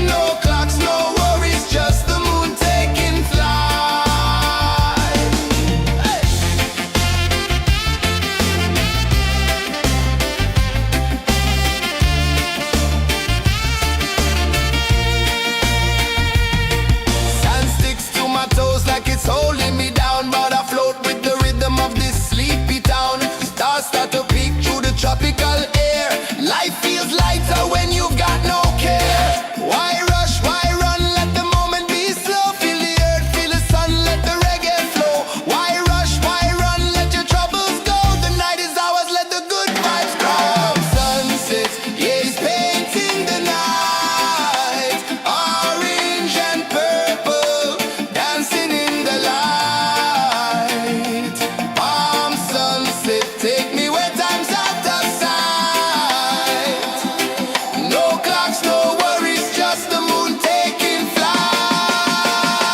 No clocks, no worries, just the moon taking flight. Hey! Sand sticks to my toes like it's holding me down, but I float with the rhythm of this sleepy town. Stars start to peek through the tropical air. Life feels lighter when you've got no care. Why rush, why run, let the moment be slow. Feel the earth, feel the sun, let the reggae flow. Why rush, why run, let your troubles go. The night is ours, let the good vibes grow. Sunset, yeah, it's painting the night. Orange and purple, dancing in the light. Palm sunset, take me where time's out of sight. No clocks, no worries, just the moon taking flight. Palm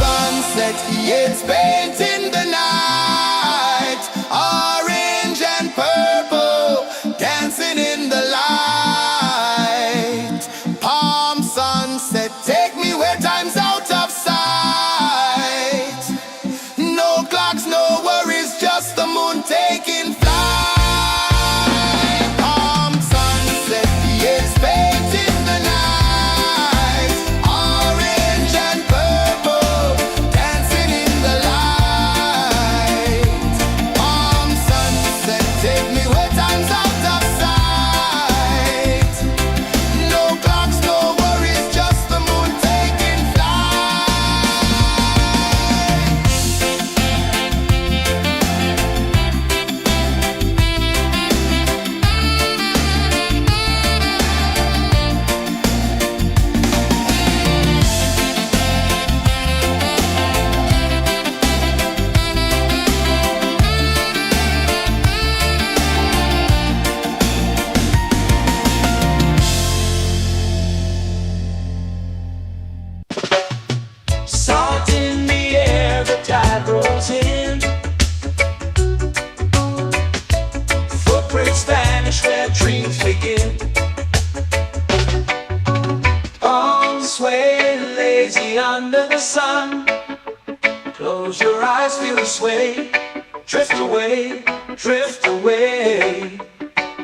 sunset, yeah, it's painting the night. Orange and purple, dancing in the light. Palm sunset, take me where time's out of sight. No clocks, no worries, just the moon taking flight. Palm sunset, yeah, it's painting the night. Orange and purple, dancing in the light. Palm sunset, take me where time's out of sight. No clocks, no worries, just the moon taking flight. Salt in the air, the tide rolls in. Footprints vanish where dreams begin. Arms sway lazy under the sun. Close your eyes, feel the sway. Drift away, drift away,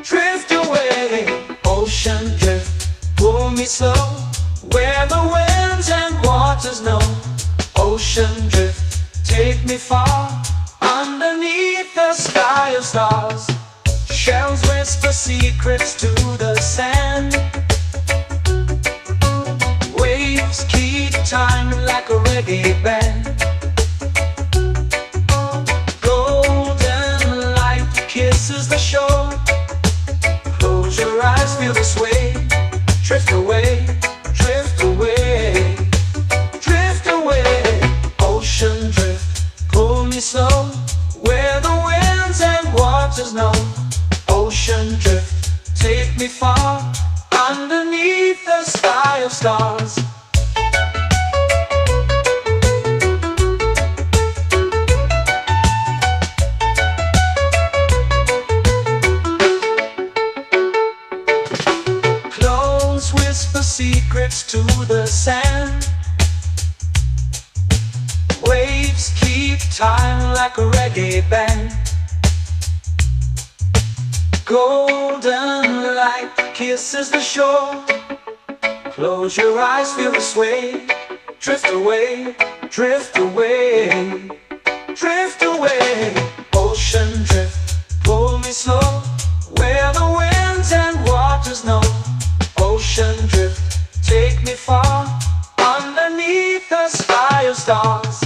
drift away. Ocean drift, pull me slow, where the winds and waters know. Ocean drift, take me far, underneath the sky of stars. Shells whisper secrets to the sand. Waves keep time like a reggae band. Golden light kisses the shore. Close your eyes, feel the sway. Drift away, drift away, drift away. Ocean drift, pull me slow, where the winds and waters know. Ocean drift, take me far, underneath the sky of stars. Close whisper secrets to the sand. Waves keep time like a reggae band. Golden light kisses the shore. Close your eyes, feel the sway. Drift away, drift away, drift away. Ocean drift, pull me slow, where the winds and waters know. Ocean drift, take me far, underneath the sky of stars.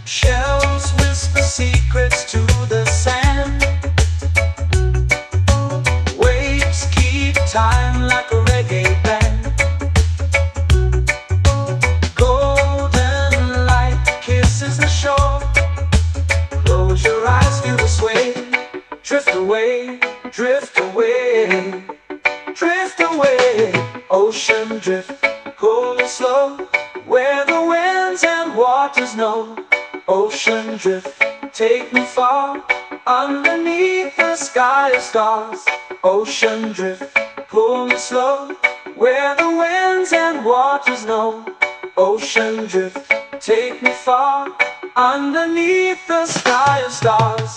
Shells whisper secrets to the sand. Waves keep time like a reggae band. Golden light kisses the shore. Close your eyes, feel the sway. Drift away, drift away, drift away. Ocean drift, pull me slow, where the winds and waters know. Ocean drift, take me far, underneath the sky of stars. Ocean drift, pull me slow, where the winds and waters know. Ocean drift, take me far, underneath the sky of stars.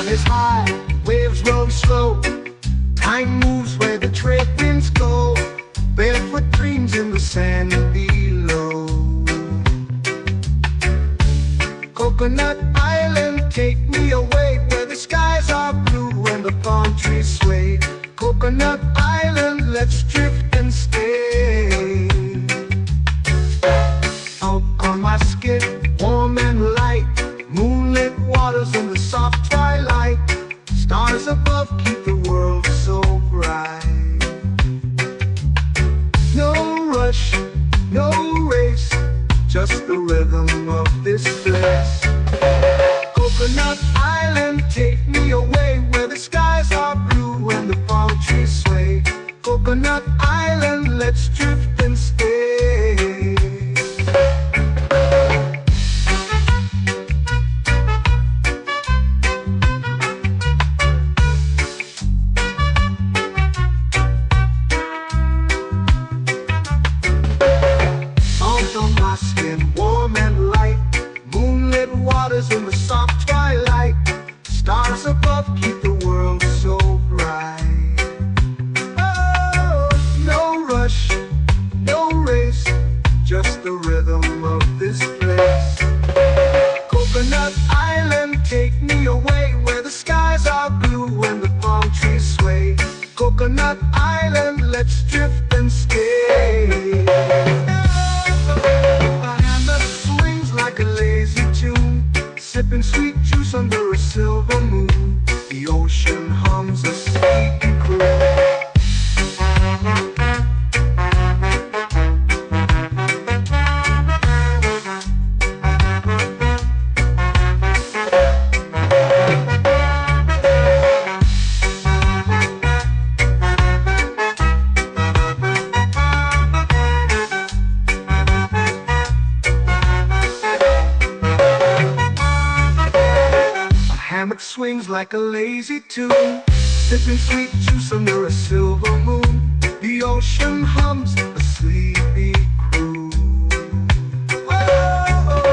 Is high, waves roll slow. Time moves where the trade winds go. Barefoot dreams in the sand below. Coconut Island, take me away, where the skies are blue and the palm trees sway. Coconut Island, let's drift and stay. Out on my skin, warm and light, moonlit waters in the soft twilight. Stars above keep the world so bright. No rush, no race, just the rhythm of this place. Coconut Island, take me away, where the skies are blue and the palm trees sway. Coconut Island, let's drift and stay. In the soft twilight, stars above keep the world so bright. Oh, no rush, no race, just the rhythm of this place. Coconut Island, take me away, where the skies are blue and the palm trees sway. Coconut Island, let's drift and stay. A hand that swings like a lazy tune, sipping sweet juice under a silver moon. The ocean hums a sleepy croon. Hammock swings like a lazy tune, sipping sweet juice under a silver moon. The ocean hums a sleepy croon. Whoa.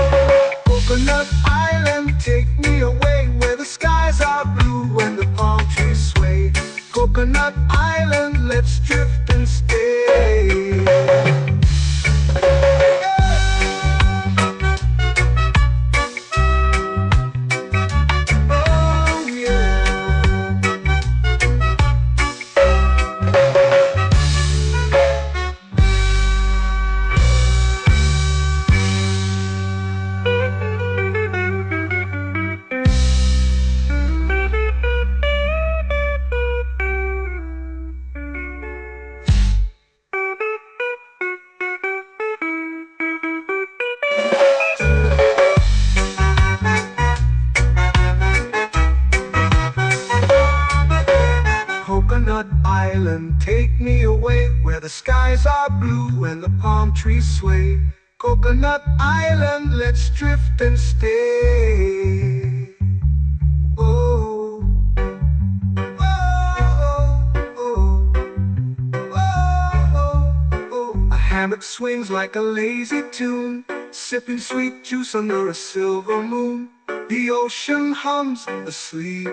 the skies are blue and the palm trees sway. Coconut Island, let's drift and stay. Oh, oh, oh, oh, oh. A hammock swings like a lazy tune, sipping sweet juice under a silver moon. The ocean hums asleep.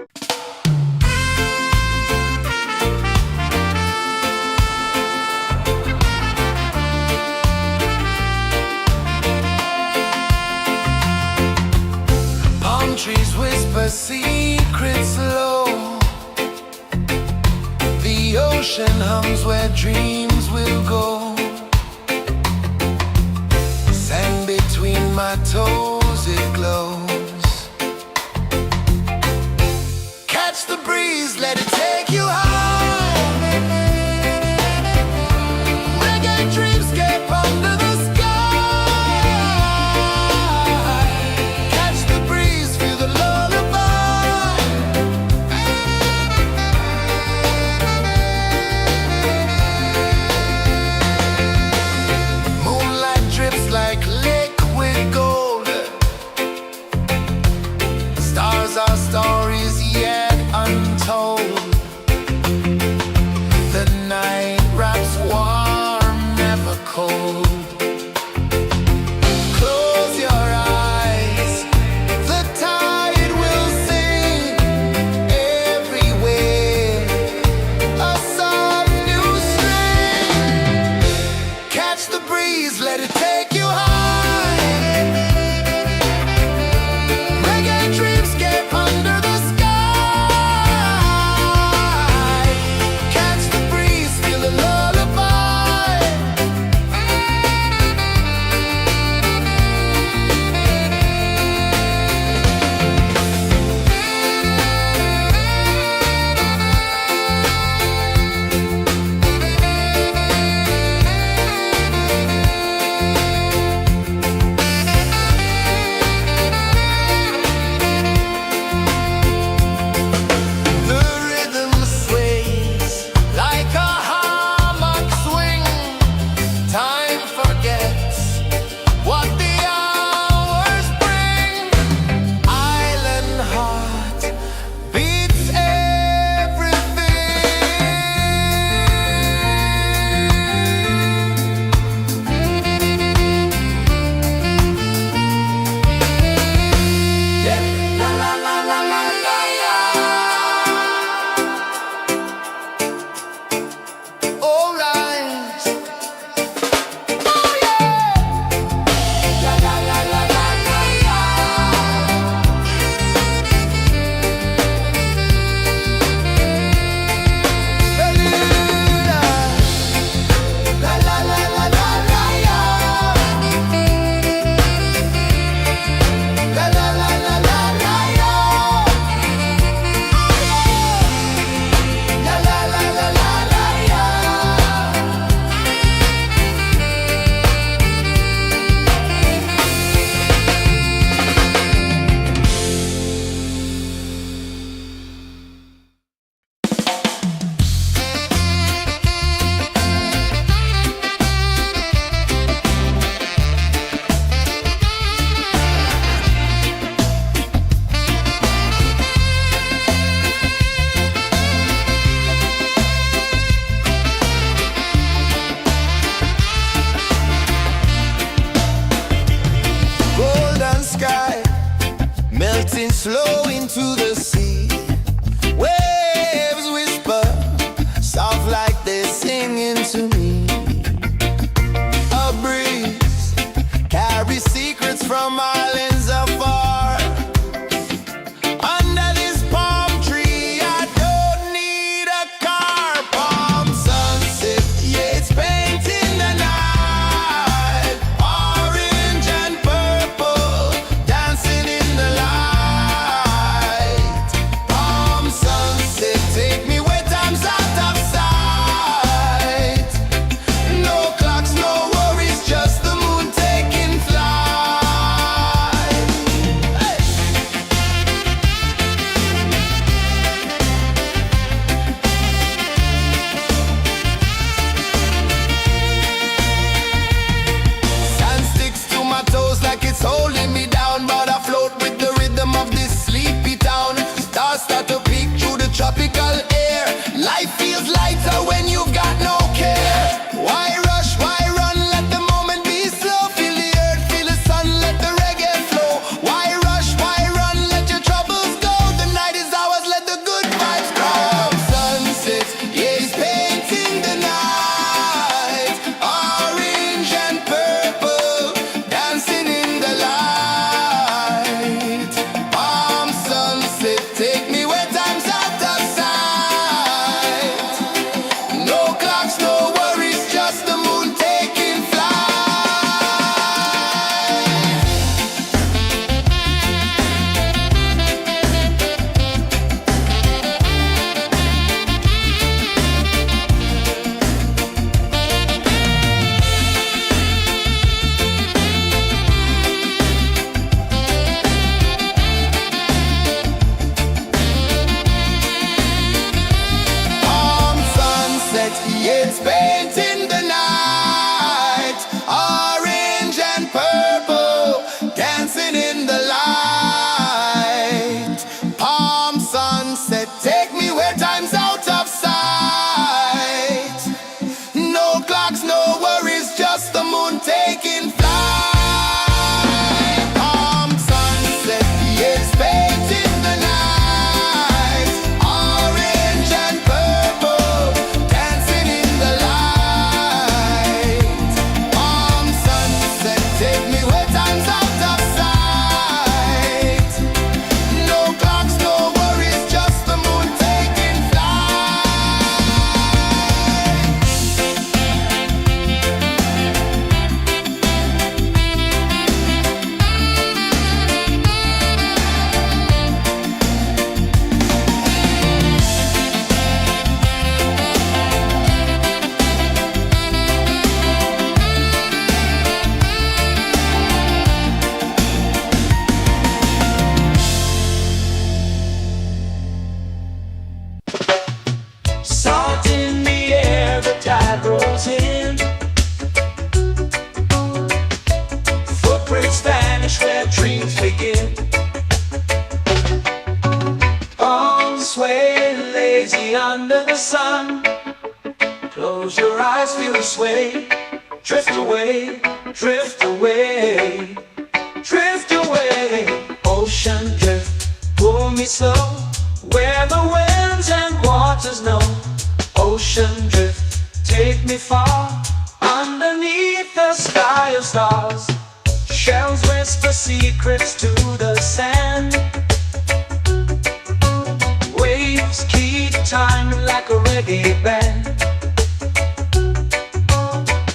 Palm trees whisper secrets low. The ocean hums where dreams will go. Sand between my toes, it glows. Catch the breeze, let it take you high. Reggae dreamscape under the sky. Catch the breeze, feel the lullaby. Moonlight drips like liquid gold. Stars are stories yet untold. The night wraps warm, never cold. Close your eyes, the tide will sing everywhere. A soft new string. Catch the breeze, let it take you high. Reggae dreamscape under the sky. Catch the breeze, feel the lullaby. The rhythm sways like a hammock swing. Time forgets what the hours bring. Island heart beats everything. Yeah. La la la la la la la. All rise. Oh yeah. La la la la la la la. La la la la la la la. La la la la la la la. La la la la la la la. Golden sky melting slow into the sea. Waves whisper soft like they're singing to me. A breeze carries secrets from islands afar. Under this palm tree, I don't need a car. Palm sunset, yeah, it's painting the night. Orange and purple, dancing in the light. sway. Drift away, drift away, drift away. Ocean drift, pull me slow, where the winds and waters know. Ocean drift, take me far, underneath the sky of stars. Shells whisper secrets to the sand. Waves keep time like a reggae band.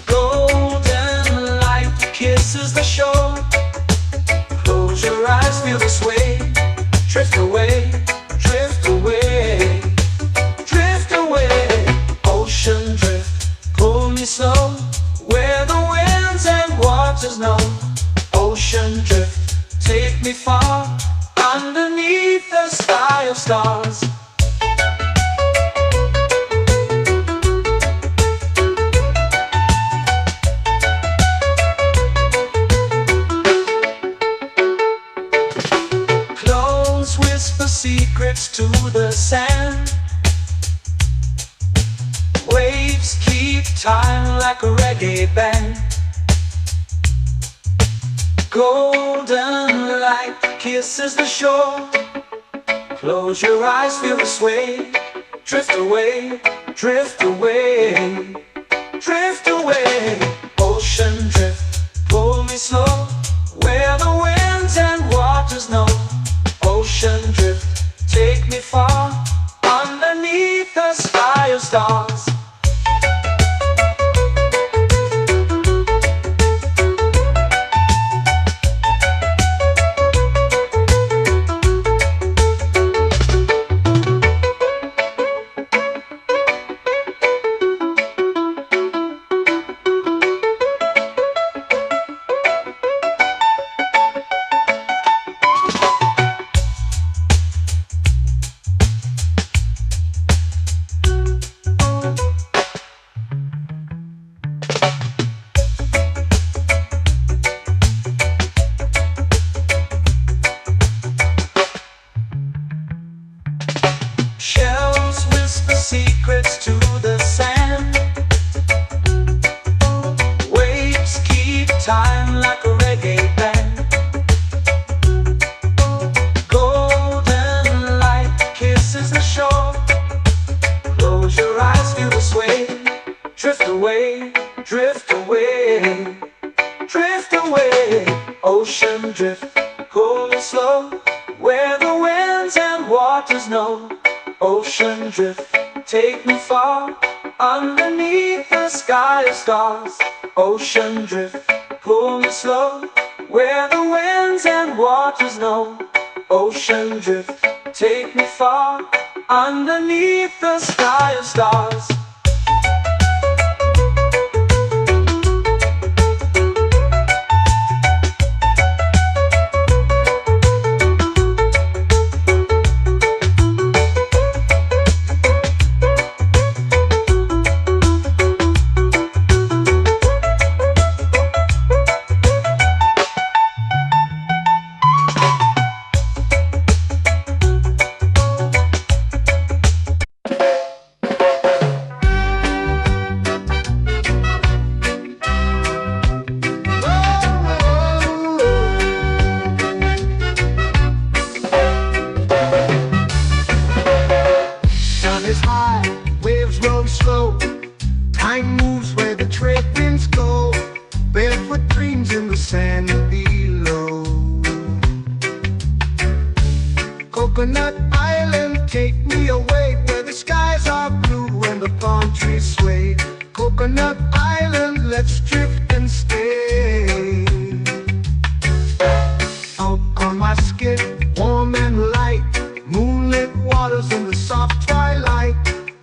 Golden light kisses the shore. Close your eyes, feel the sway. Drift away, drift away, drift away. Ocean drift, pull me slow, where the winds and waters know. Ocean drift, take me far, underneath the sky of stars. Close whisper secrets to the sand. Waves keep time like a reggae band. Golden light kisses the shore. Close your eyes, feel the sway. Drift away, drift away, drift away. Ocean drift, pull me slow, where the winds and waters know. Ocean drift, take me far, underneath the sky of stars. Shells whisper secrets to the sand. Waves keep time like a reggae band. Golden light kisses the shore. Close your eyes, feel the sway. Drift away, drift away, drift away. Ocean drift, pull me slow, where the winds and waters know. Ocean drift, take me far, underneath the sky of stars. Ocean drift, pull me slow, where the winds and waters know. Ocean drift, take me far, underneath the sky of stars. Is high, waves roll slow. Time moves where the trade winds go. Barefoot dreams in the sand below. Coconut Island, take me away, where the skies are blue and the palm trees sway. Coconut Island, let's drift and stay. Out on my skin, warm and light, moonlit waters in the soft twilight.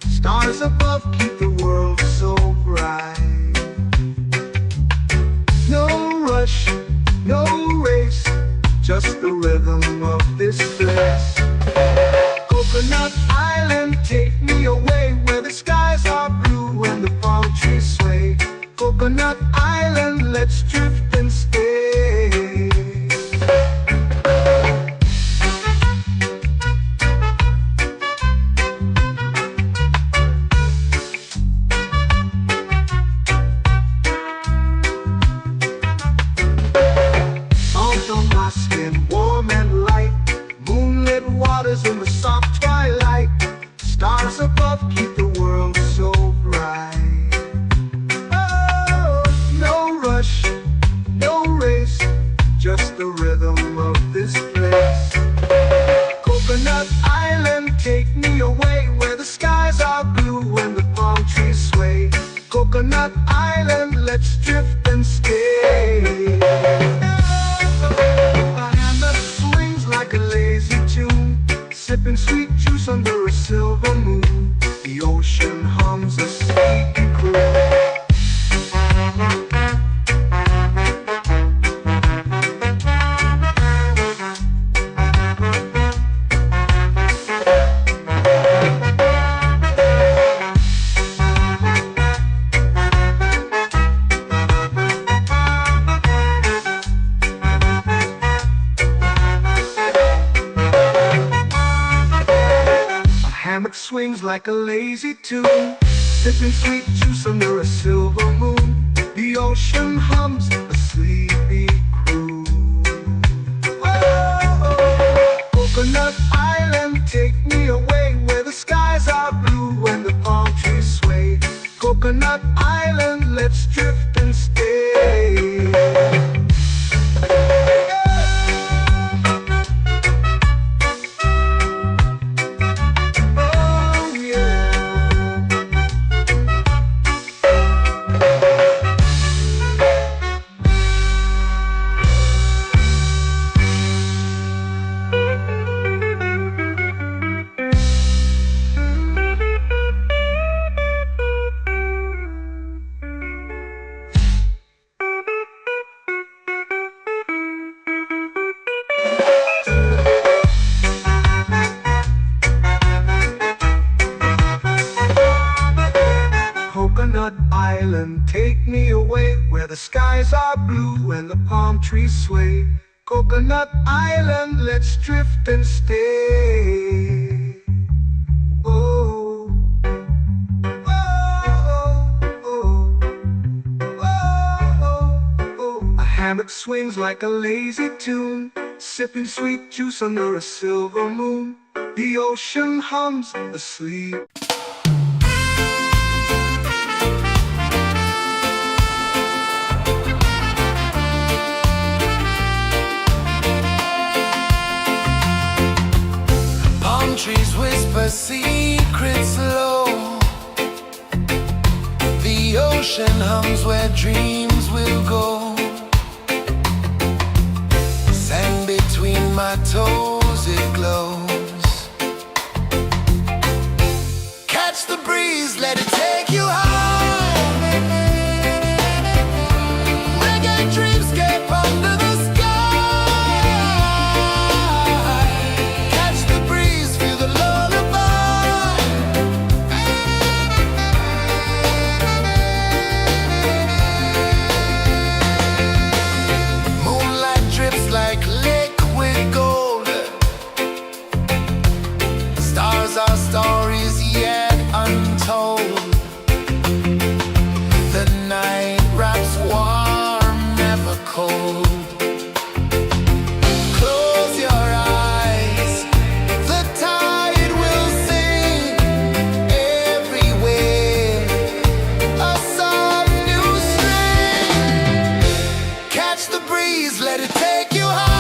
Stars above keep the world so bright. No rush, no race, just the rhythm of this place. Coconut Island, take me away, where the skies are blue and the palm trees sway. Coconut Island, let's drift and stay. let's drift and stay. A hand that swings like a lazy tune, sipping sweet juice under a silver moon. The ocean hums a sleepy croon. Hammock swings like a lazy tune, sipping sweet juice under a silver moon. The ocean hums a sleepy croon. Oh, Coconut Island, take me away where the skies are blue and the palm trees sway. Coconut Island, let's drift and stay. Coconut Island, take me away where the skies are blue and the palm trees sway. Coconut Island, let's drift and stay. Oh, oh, oh, oh, oh. A hammock swings like a lazy tune, sipping sweet juice under a silver moon. The ocean hums asleep. Trees whisper secrets low. The ocean hums where dreams will go. Sand between my toes, it glows. Catch the breeze, let it take you high. Reggae dreamscape under the sky. Our stories yet untold. The night wraps warm, never cold. Close your eyes, the tide will sing everywhere. A soft new string. Catch the breeze, let it take you high.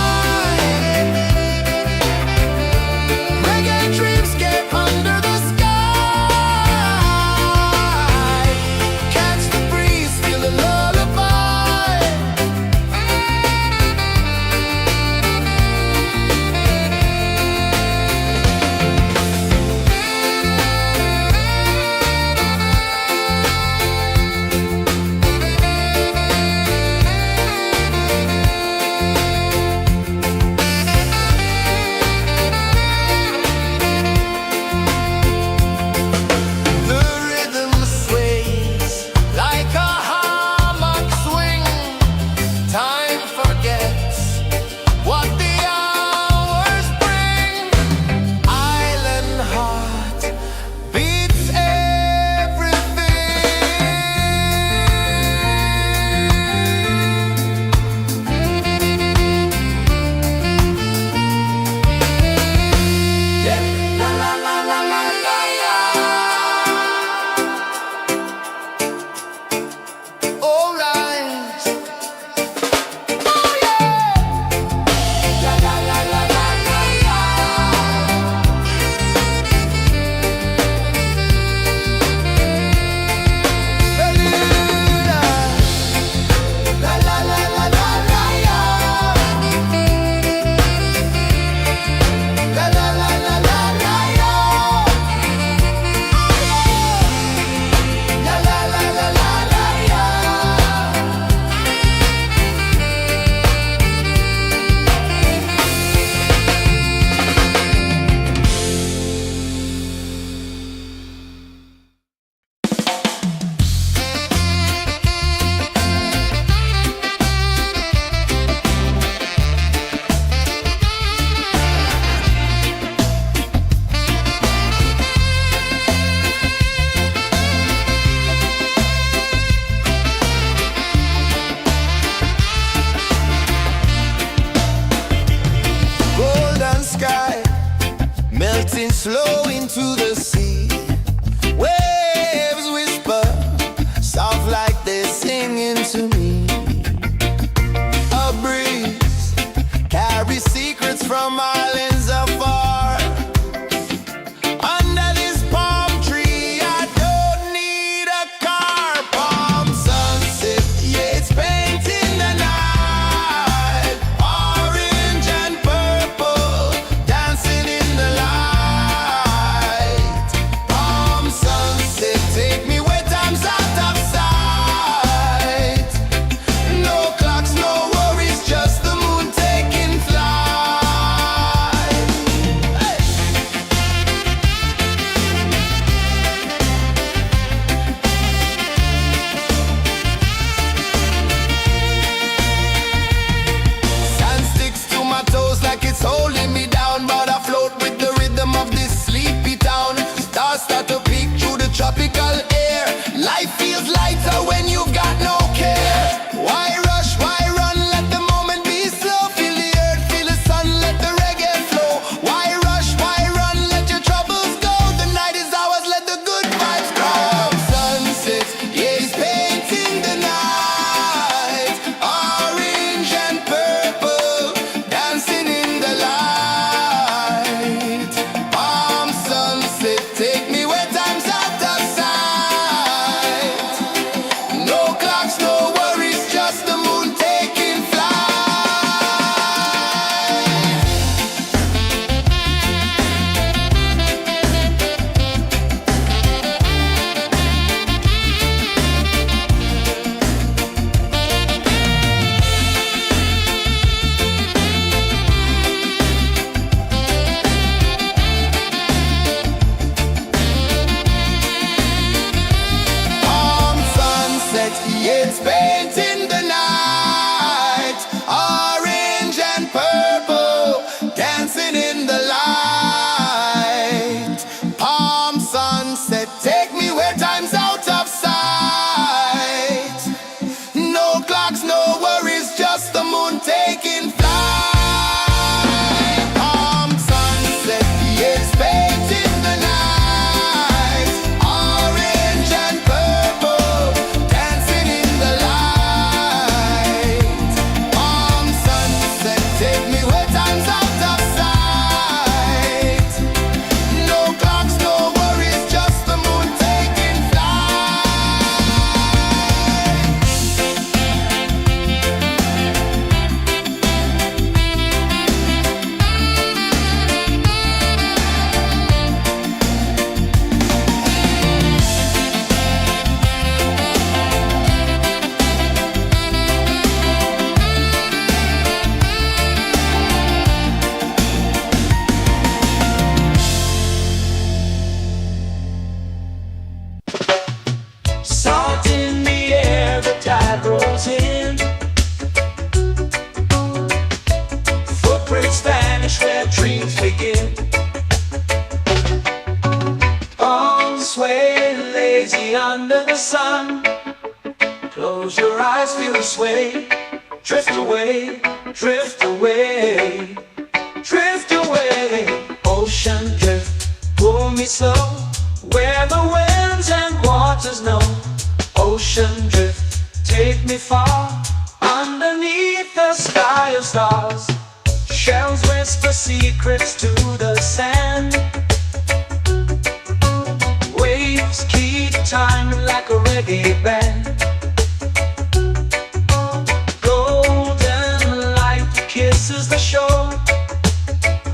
away, drift away, drift away, drift away. Ocean drift, pull me slow, where the winds and waters know. Ocean drift, take me far, underneath the sky of stars. Shells whisper secrets to the sand. Waves keep time like a reggae band. Golden light kisses the shore.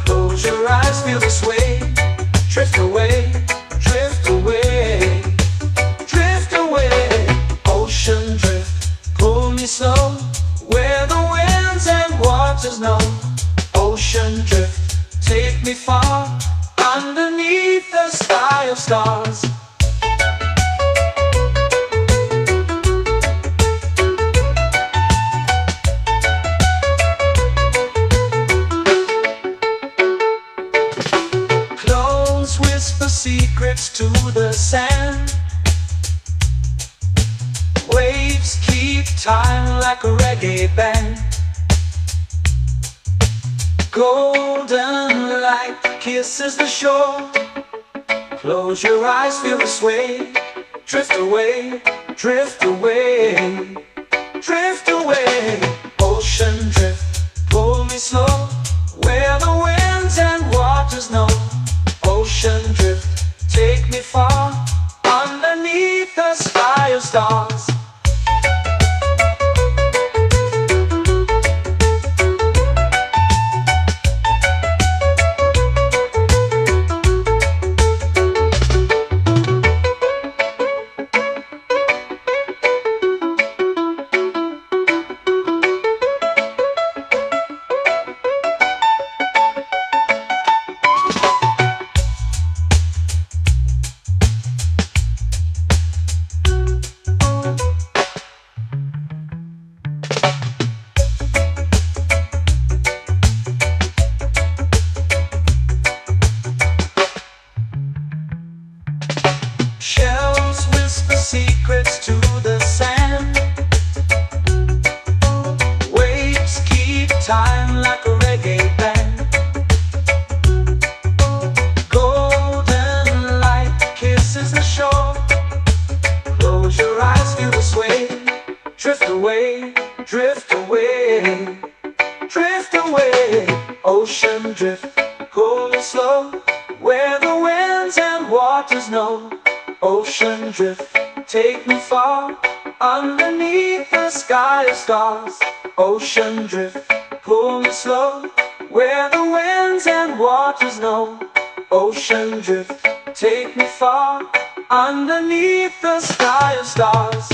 Close your eyes, feel the sway. Drift away, drift away, drift away. Ocean drift, pull me slow, where the winds and waters know. Ocean drift, take me far, underneath the sky of stars. Clones whisper secrets to the sand. Waves keep time like a reggae band. Golden light kisses the shore. Close your eyes, feel the sway. Drift away, drift away, drift away. Ocean drift, pull me slow, where the winds and waters know. Ocean drift, take me far, underneath the sky of stars. Shells whisper secrets to the sand. Waves keep time like a reggae band. Golden light kisses the shore. Close your eyes, feel the sway. Drift away, drift away, drift away. Ocean drift, pull me slow, where the winds and waters know. Ocean drift, take me far, underneath the sky of stars. Ocean drift, pull me slow, where the winds and waters know. Ocean drift, take me far, underneath the sky of stars.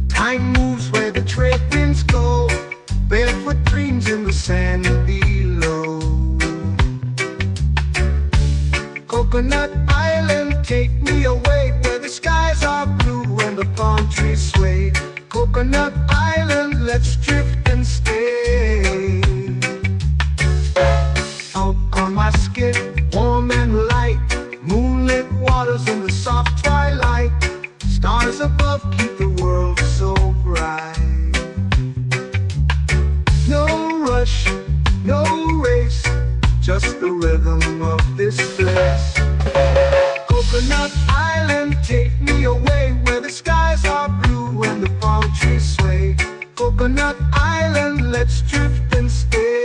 Time moves where the trade winds go. Barefoot dreams in the sand below. Coconut Island, take me away, where the skies are blue and the palm trees sway. Coconut Island, let's drift and stay. Out on my skin, warm and light, moonlit waters in the soft twilight. Stars above keep the world so bright. No rush, no race, just the rhythm of this place. Coconut Island, take me away, where the skies are blue and the palm trees sway. Coconut Island, let's drift and stay.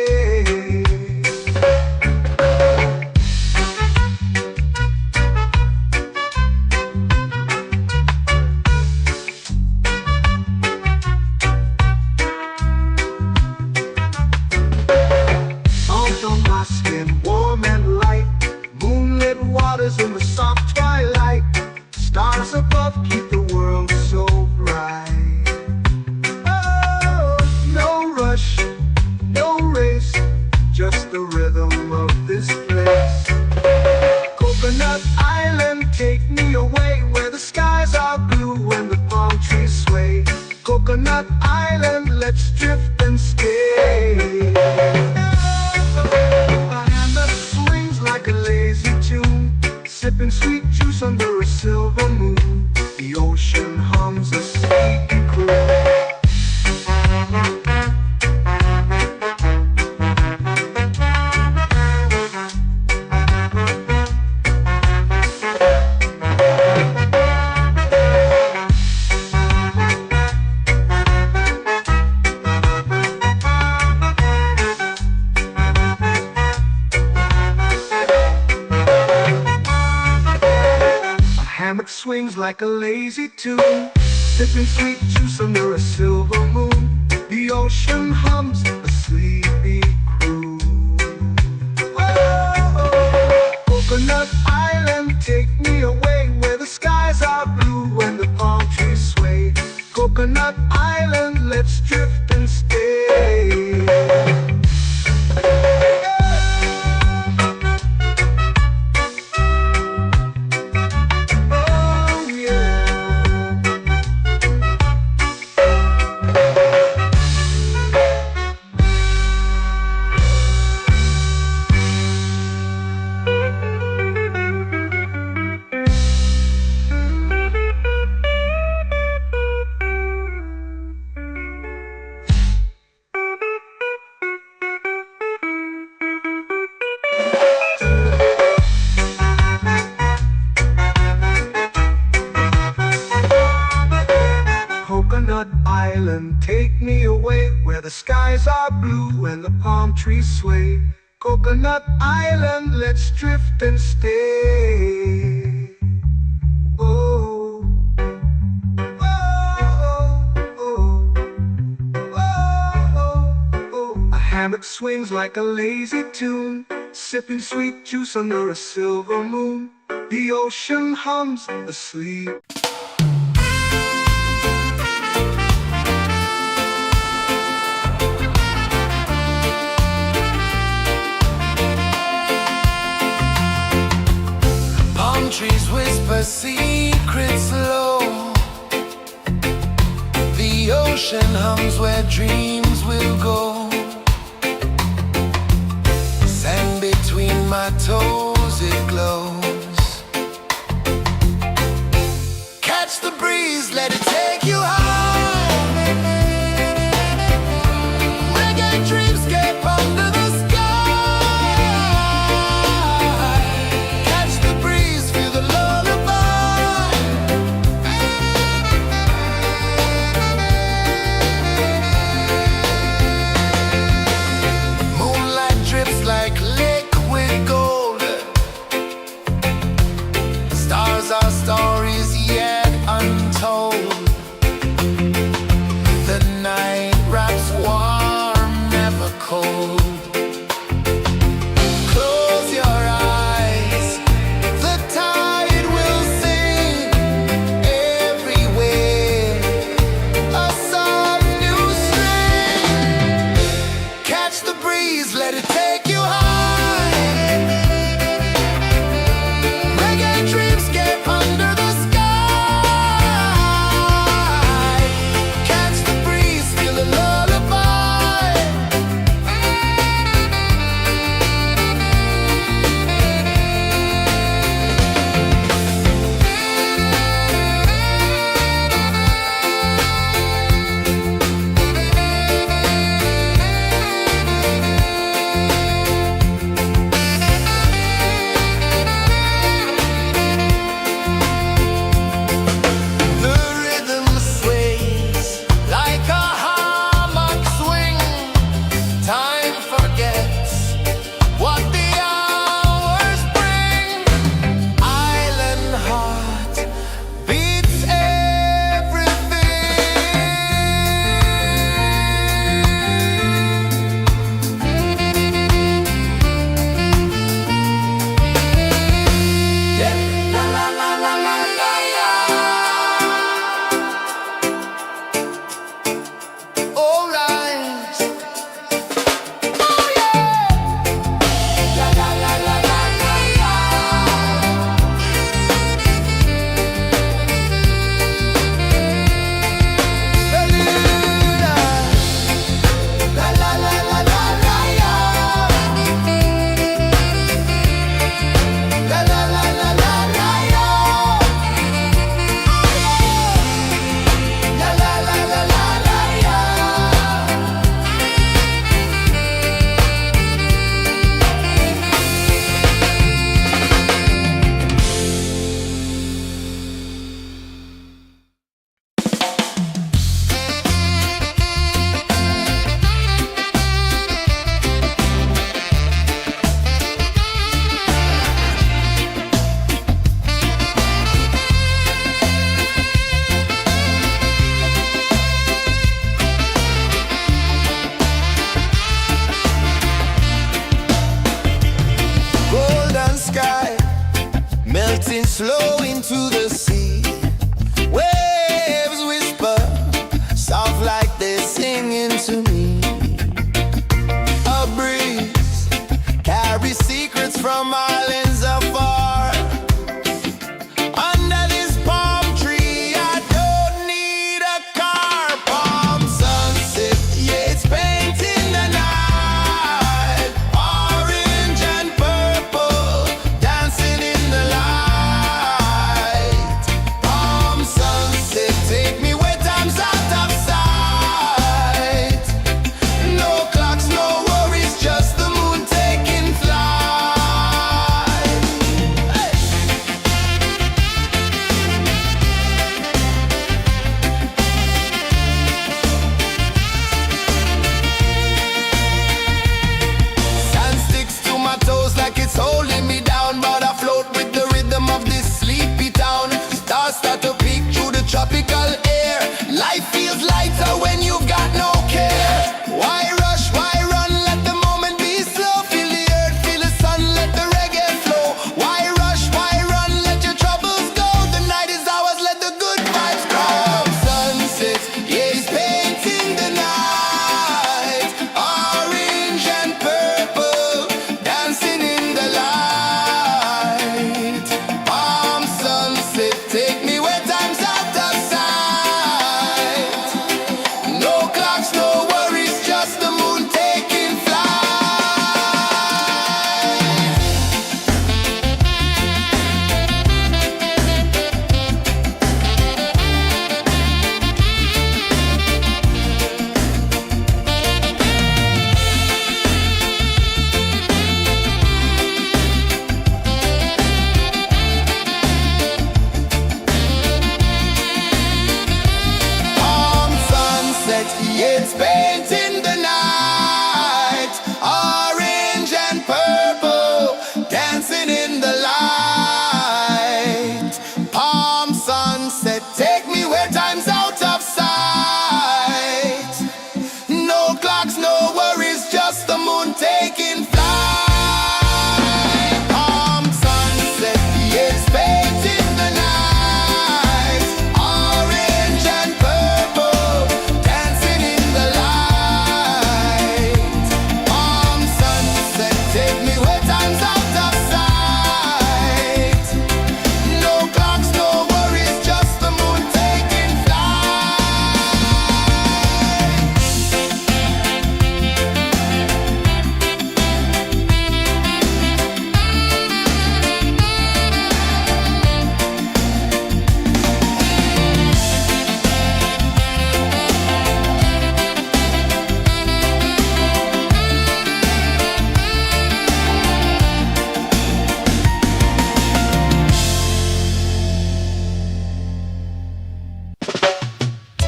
island, let's drift and stay. A hand that swings like a lazy tune, sipping sweet juice under a silver moon. The ocean hums a sleepy croon. Hammock swings like a lazy tune, sipping sweet juice under a silver moon. The ocean hums a sleepy croon. Oh, Coconut Island, take me away where the skies are blue and the palm trees sway. Coconut Island, let's drift and stay. Coconut Island, take me away where the skies are blue and the palm trees sway. Coconut Island, let's drift and stay. Oh, oh, oh, oh, oh. A hammock swings like a lazy tune, sipping sweet juice under a silver moon. The ocean hums asleep. Trees whisper secrets low. The ocean hums where dreams will go. Sand between my toes, it glows. Catch the breeze, let it take you high. Reggae dreamscape under the like liquid gold. flow into the sea. Waves whisper, soft like they're singing to me. A breeze carries secrets from islands afar. Under this palm tree, I don't need a car. Palm sunset, yeah, it's painting the night. Orange and purple, dancing in the light. Palm sunset, take me where time's out of sight. No clocks, no worries, just the moon taking flight. Hey! Sand sticks to my toes like it's holding me down, but I float with the rhythm of this sleepy town. Stars start to peek through the tropical air. Life feels lighter when you've got no care. Why rush, why run, let the moment be slow. Feel the earth, feel the sun, let the reggae flow. Why rush, why run, let your troubles go. The night is ours, let the good vibes grow. Sunset, yeah, it's painting the night. Orange and purple, dancing in the light. Palm sunset, take me where time's out of sight. No clocks, no worries, just the moon taking flight. Palm sunset, yeah, it's painting the night. Orange and purple, dancing in the light. Palm sunset, take me where time's out of sight. No clocks, no worries, just the moon taking flight. Palm sunset, yeah, it's painting the night. Orange and purple, dancing in the light. Palm sunset, take me where time's out of sight. No clocks, no worries, just the moon taking flight.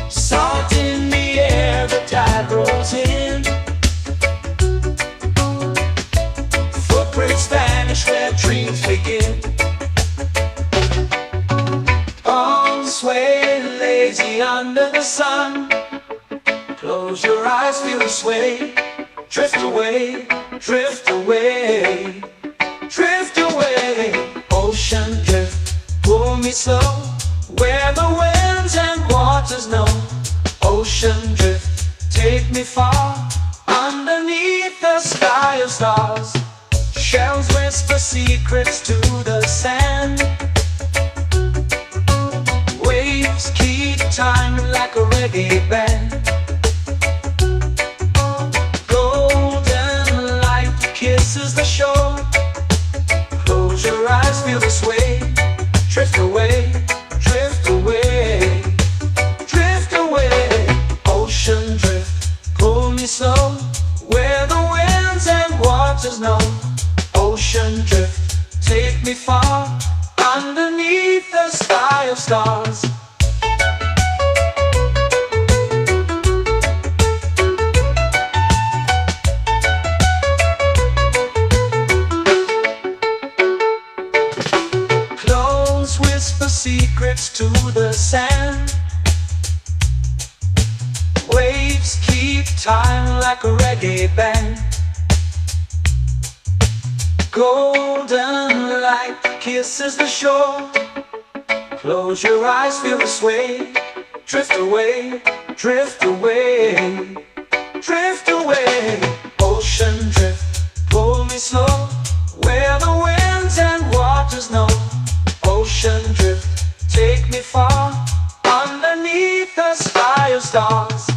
Salt in the air, the tide rolls in. Footprints vanish where dreams begin. Palms sway lazy under the sun. Close your eyes, feel the sway. Drift away, drift away, drift away. Ocean drift, pull me slow, where the winds and waters know. Ocean drift, take me far, underneath the sky of stars. Shells whisper secrets to the sand. Waves keep time like a reggae band. Golden light kisses the shore. Close your eyes, feel the sway. Drift away, drift away, drift away. Ocean drift, pull me slow, where the winds and waters know. Ocean drift, take me far, underneath the sky of stars. Close whisper secrets to the sand. Waves keep time like a reggae band. Golden light kisses the shore. Close your eyes, feel the sway. Drift away, drift away, drift away. Ocean drift, pull me slow, where the winds and waters know. Ocean drift, take me far, underneath the sky of stars.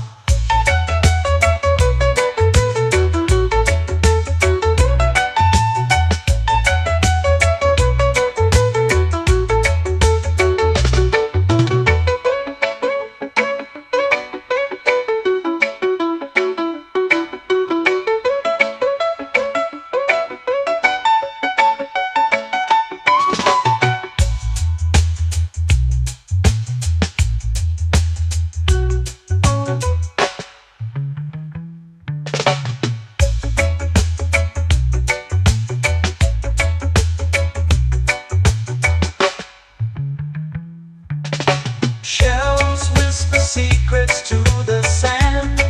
Shells whisper secrets to the sand.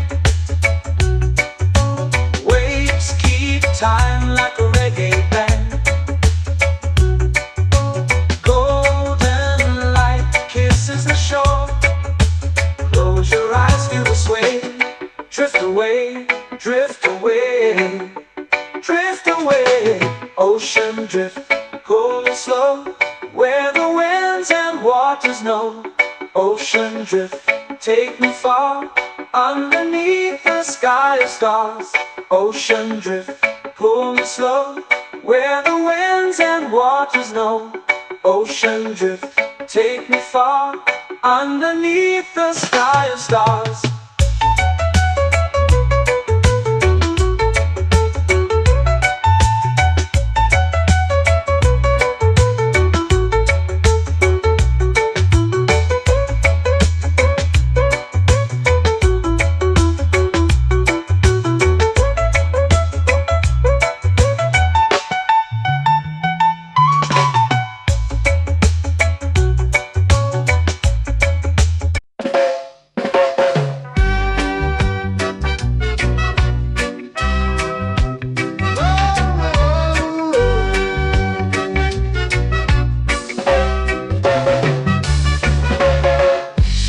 Waves keep time like a reggae band. Golden light kisses the shore. Close your eyes, feel the sway. Drift away, drift away, drift away. Ocean drift, cool and slow, where the winds and waters know. Ocean drift, take me far, underneath the sky of stars. Ocean drift, pull me slow, where the winds and waters know. Ocean drift, take me far, underneath the sky of stars.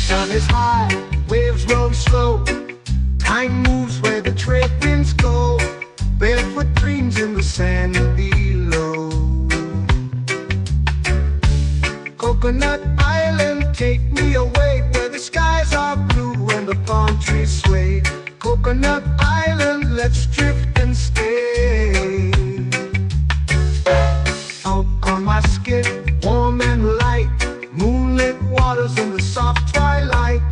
Sun is high, waves roll slow. Time moves where the trade winds go. Barefoot dreams in the sand below. Coconut Island, take me away, where the skies are blue and the palm trees sway. Coconut Island, let's drift and stay. Out on my skin, warm and light, moonlit waters in the soft twilight.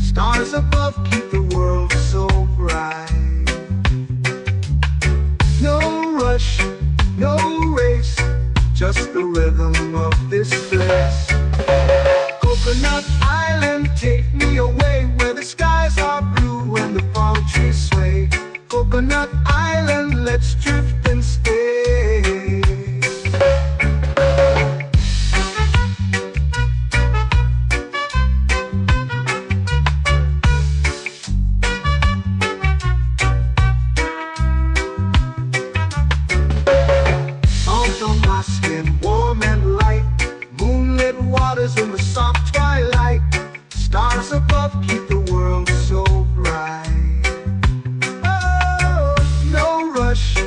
Stars above keep the world so bright. No rush, no race, just the rhythm of this place. Coconut Island, take me away, where the skies are blue and the palm trees sway. Coconut Island, let's drift and stay. Salt on my skin, warm and light, moonlit waters in the soft twilight. Stars above keep the world so bright. Oh, no rush,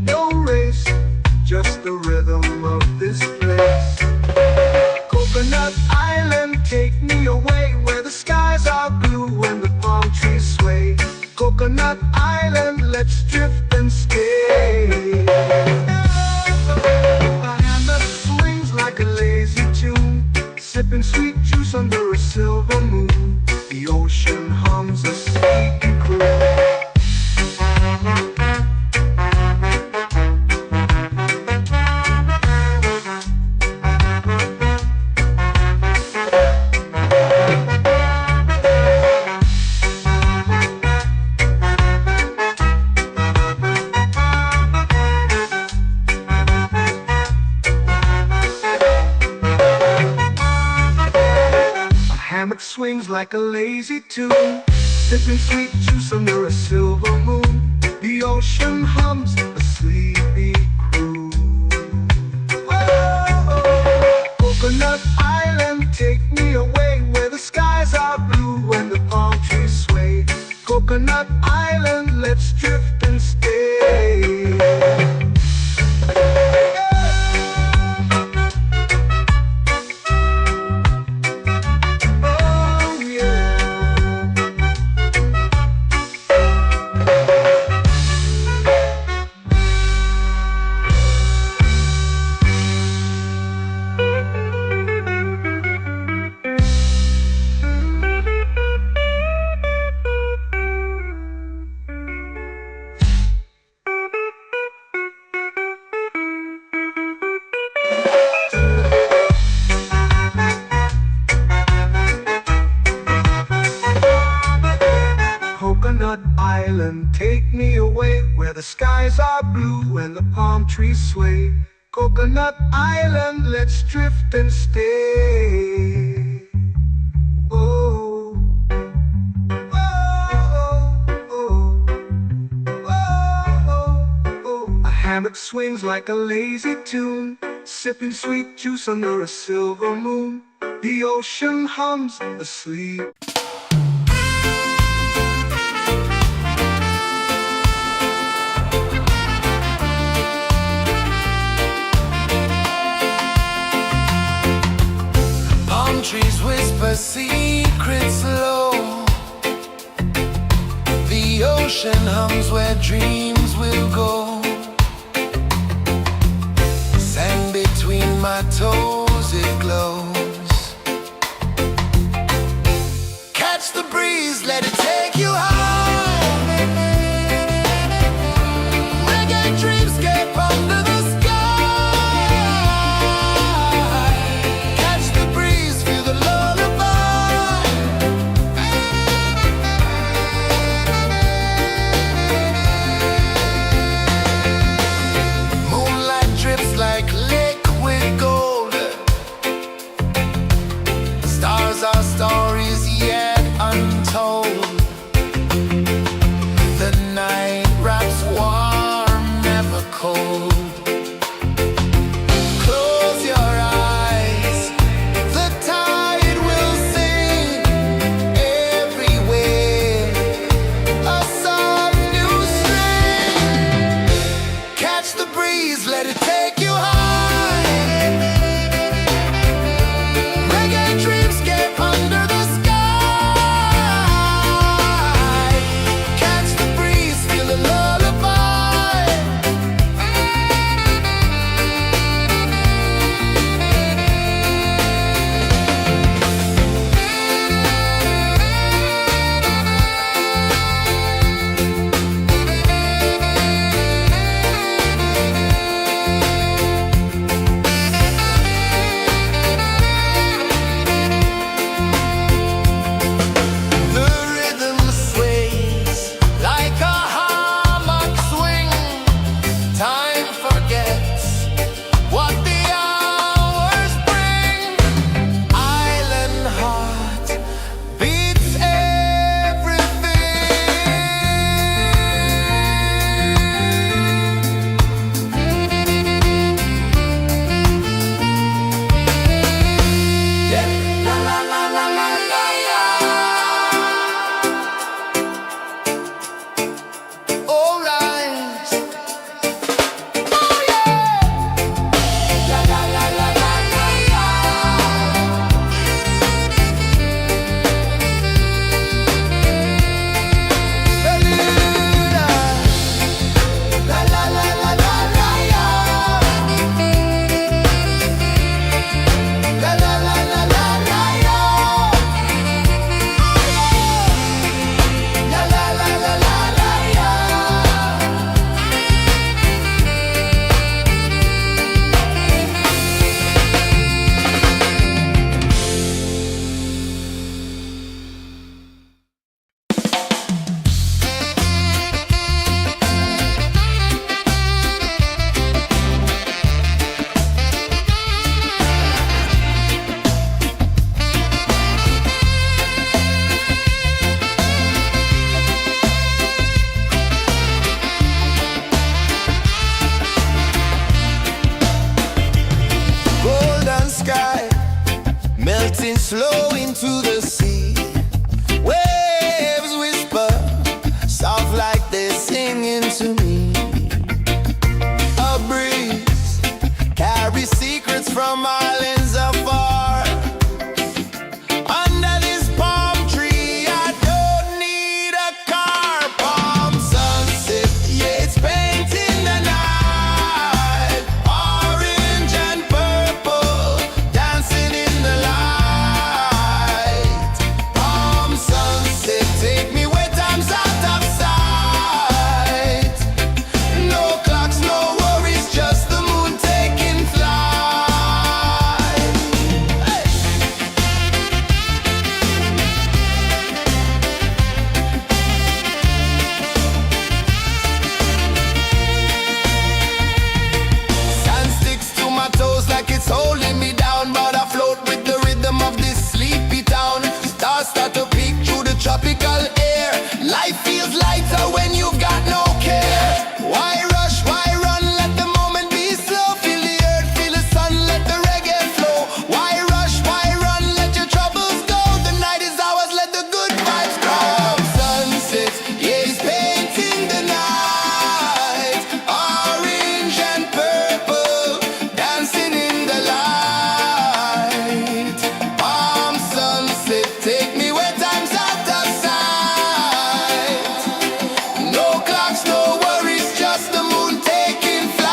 no race, just the rhythm of this place. Coconut Island, take me away, where the skies are blue and the palm trees sway. Coconut Island, let's drift and stay. A hand that swings like a lazy tune, sipping sweet juice under a silver moon. The ocean hums a sleepy croon. Hammock swings like a lazy tune, sipping sweet juice under a silver moon. The ocean hums a sleepy croon. Coconut Island, let's drift and stay. Oh yeah. Coconut Island, take me away where the skies are blue and the palm trees sway. Coconut Island, let's drift and stay. Oh, oh, oh, oh, oh. A hammock swings like a lazy tune, sipping sweet juice under a silver moon. The ocean hums asleep. Trees whisper secrets low. The ocean hums where dreams will go. Sand between my toes, it glows. Catch the breeze, let it take you high. Reggae dreamscape under the sky. Our stories yet untold. The night wraps warm, never cold. Close your eyes, the tide will sing everywhere. A soft new string. Catch the breeze, let it take you high. to me. A breeze carries secrets from islands afar. Under this palm tree, I don't need a car. Palm sunset, yeah, it's painting the night. Orange and purple, dancing in the light. Palm sunset, take me where time's out of sight. No clocks, no worries, just the moon taking flight. Hey! Sand sticks to my toes like it's holding me down, but I float with the rhythm of this sleepy town. Stars start to peek through the tropical air. Life feels lighter when you've got no care. Why rush, why run, let the moment be slow. Feel the earth, feel the sun, let the reggae flow. Why rush, why run, let your troubles go. The night is ours, let the good vibes grow. Sunset, yeah, it's painting the night. Orange and purple, dancing in the light. Palm sunset, take me where time's out of sight. No clocks, no worries, just the moon taking flight.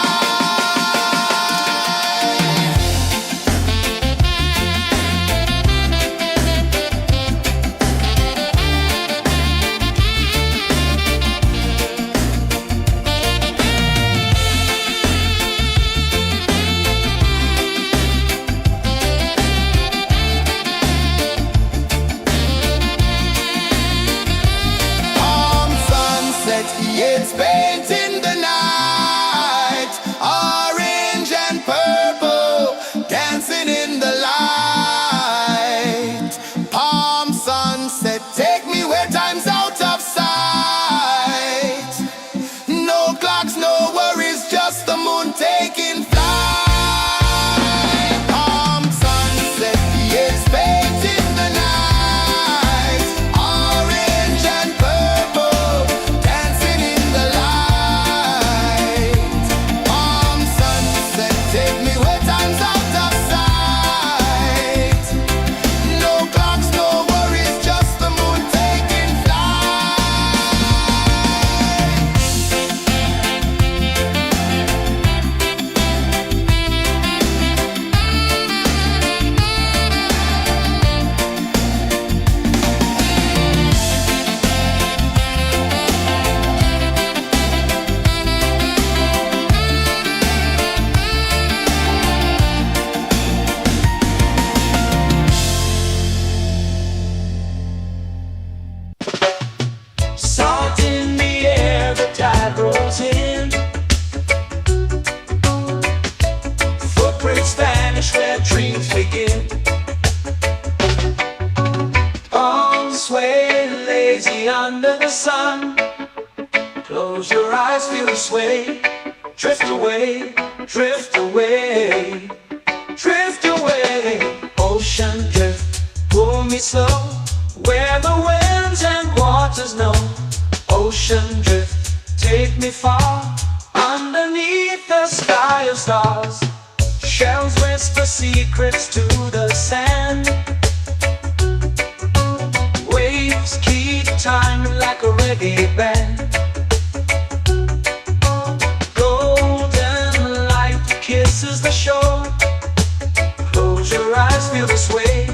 Palm sunset, yeah, it's painting the night. Orange and purple, dancing in the light. Palm sunset, take me where time's out of sight. No clocks, no worries, just the moon taking flight. Palm sunset, yeah, it's painting the night. Orange and purple, dancing in the light. Palm sunset, take me where time's out of sight. No clocks, no worries, just the moon taking flight. Salt in the air, the tide rolls in. Footprints vanish where dreams begin. Arms sway lazy under the sun. Close your eyes, feel the sway. Drift away, drift away, drift away. Ocean drift, pull me slow, where the winds and waters know. Ocean drift, take me far, underneath the sky of stars. Shells whisper secrets to the sand. Waves keep time like a reggae band. Golden light kisses the shore. Close your eyes, feel the sway.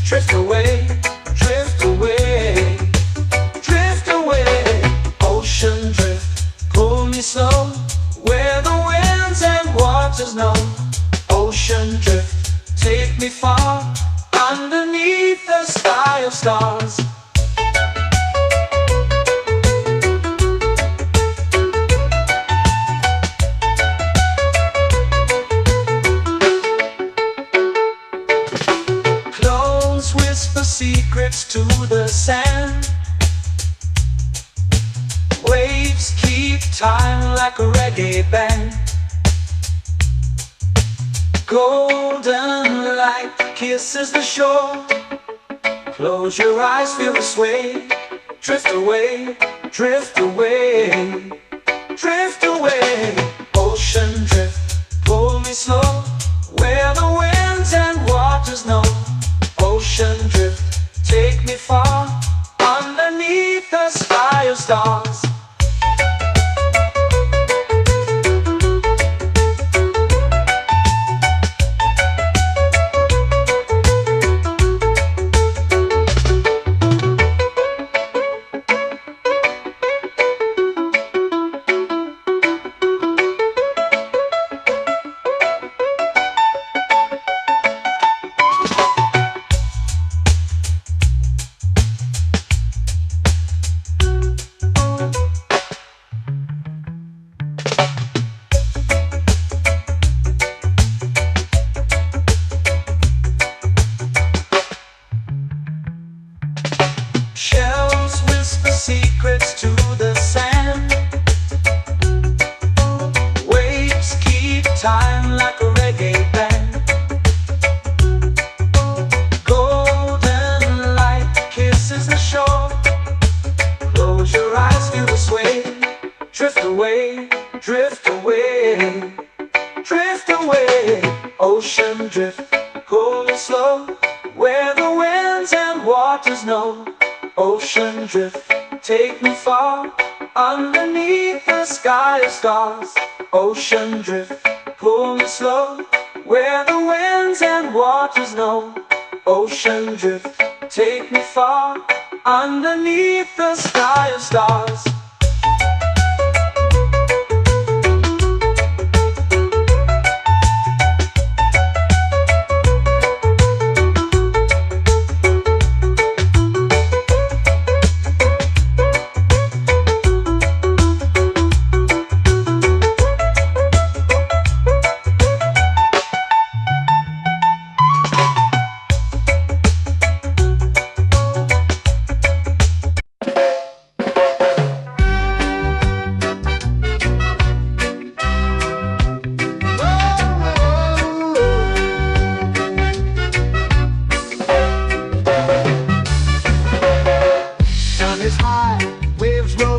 Drift away, drift away, drift away. Ocean drift, pull me slow, where the winds and waters know. Ocean drift, take me far, underneath the sky of stars. Close whisper secrets to the sand. Waves keep time like a reggae band. Golden light kisses the shore. Close your eyes, feel the sway. Drift away, drift away, drift away. Ocean drift, pull me slow, where the winds and waters know. Ocean drift, take me far, underneath the sky of stars. Shells whisper secrets to the sand. Waves keep time like a reggae band. Golden light kisses the shore. Close your eyes, feel the sway. Drift away, drift away, drift away. Ocean drift, pull me slow, where the winds and waters know. Ocean drift, take me far, underneath the sky of stars. Ocean drift, pull me slow, where the winds and waters know. Ocean drift, take me far, underneath the sky of stars.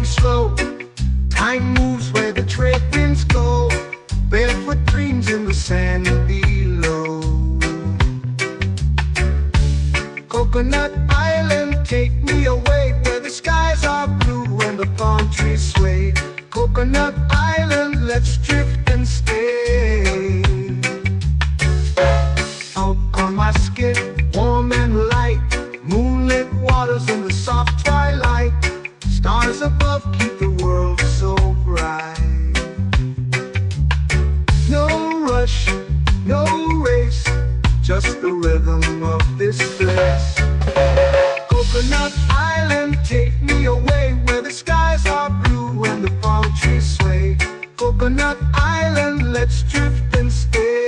Slow. Time moves where the trade winds go. Barefoot dreams in the sand below. Coconut Island, take me away, where the skies are blue and the palm trees sway. Coconut Island, let's drift and stay. Out on my skin, warm and light, moonlit waters in the soft twilight. Stars above keep the world so bright. No rush, no race, just the rhythm of this place. Coconut Island, take me away, where the skies are blue and the palm trees sway. Coconut Island, let's drift and stay.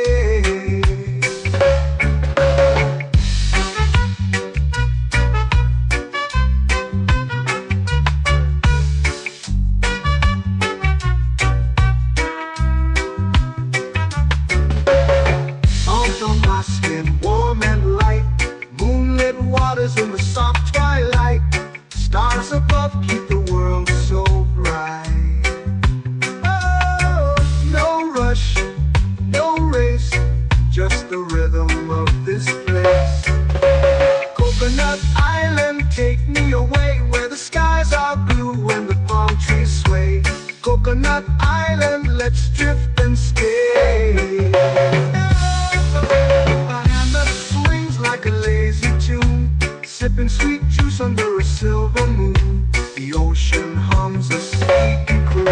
In the soft twilight, stars above keep the world so bright. Oh, no rush, no race, just the rhythm of this place. Coconut Island, take me away, where the skies are blue and the palm trees sway. Coconut Island, let's drift and stay. A hand that swings like a lazy tune, sipping sweet juice under a silver moon. The ocean hums a sleepy croon.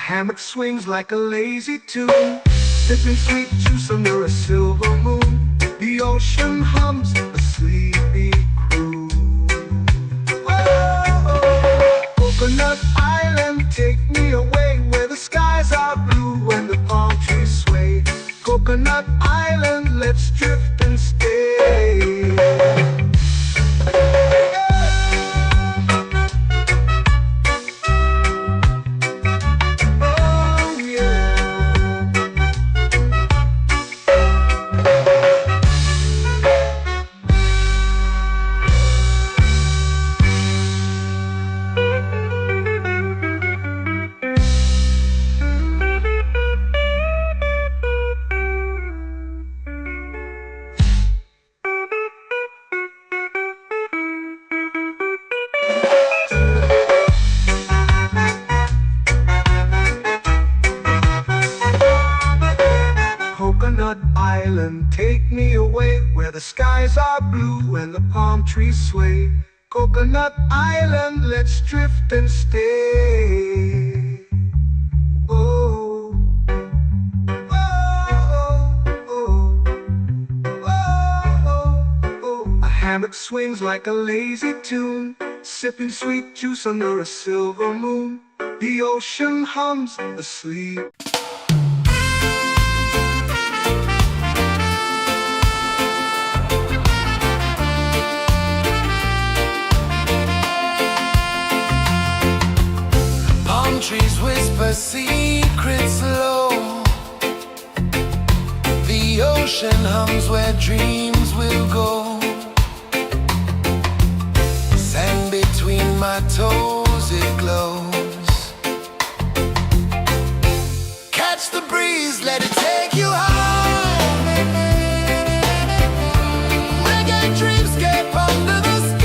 Hammock swings like a lazy tune, sipping sweet juice under a silver moon. The ocean hums a sleepy croon. Oh, Coconut Island, take me away, where the skies are blue and the palm trees sway. Coconut Island, let's drift and stay. Oh yeah. Coconut Island, take me away where the skies are blue and the palm trees sway. Coconut Island, let's drift and stay. Oh, oh, oh, oh, oh. A hammock swings like a lazy tune, sipping sweet juice under a silver moon. The ocean hums asleep. Trees whisper secrets low. The ocean hums where dreams will go. Sand between my toes, it glows. Catch the breeze, let it take you high. Reggae dreamscape under the sky.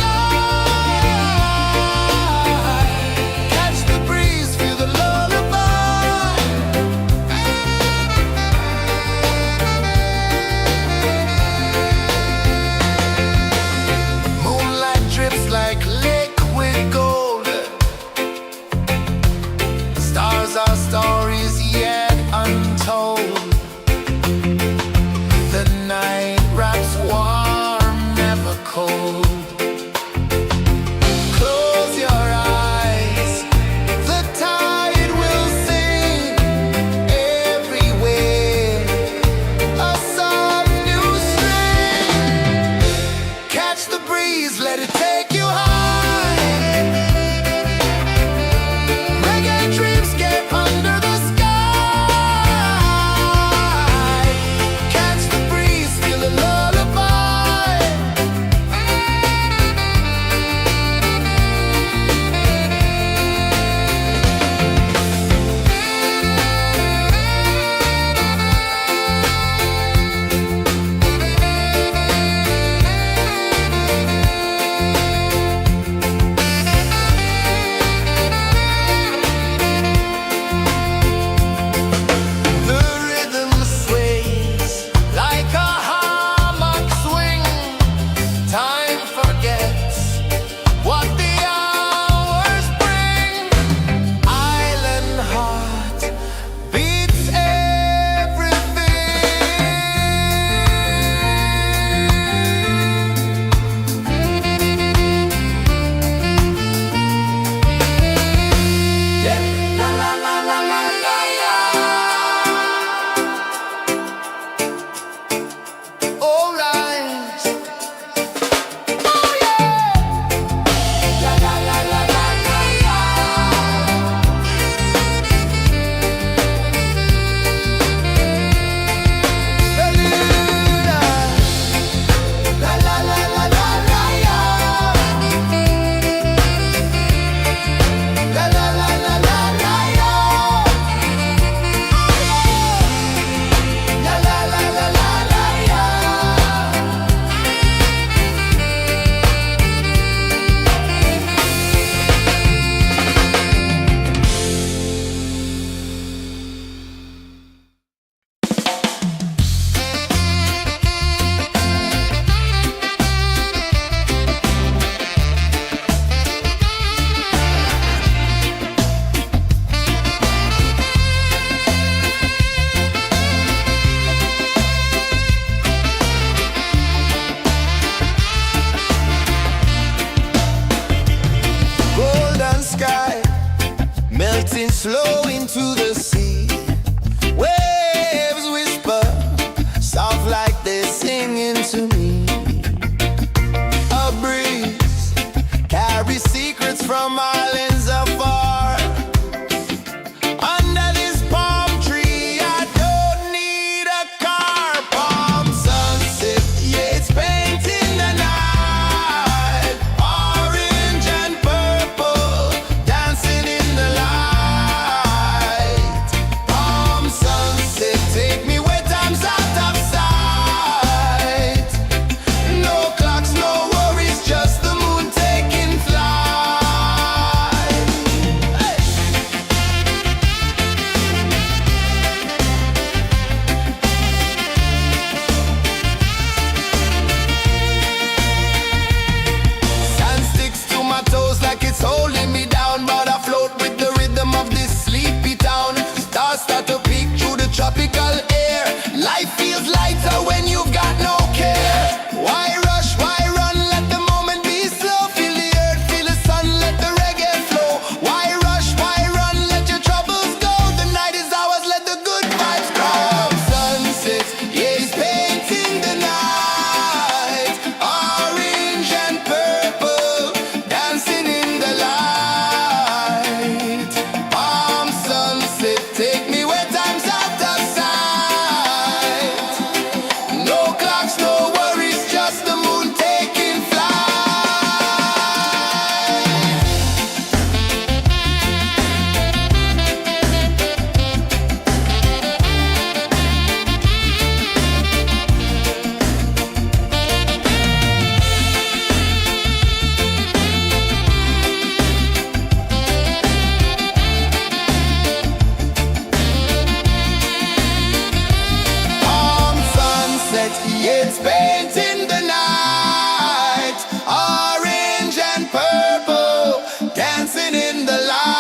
it's painting the night, orange and purple, dancing in the light.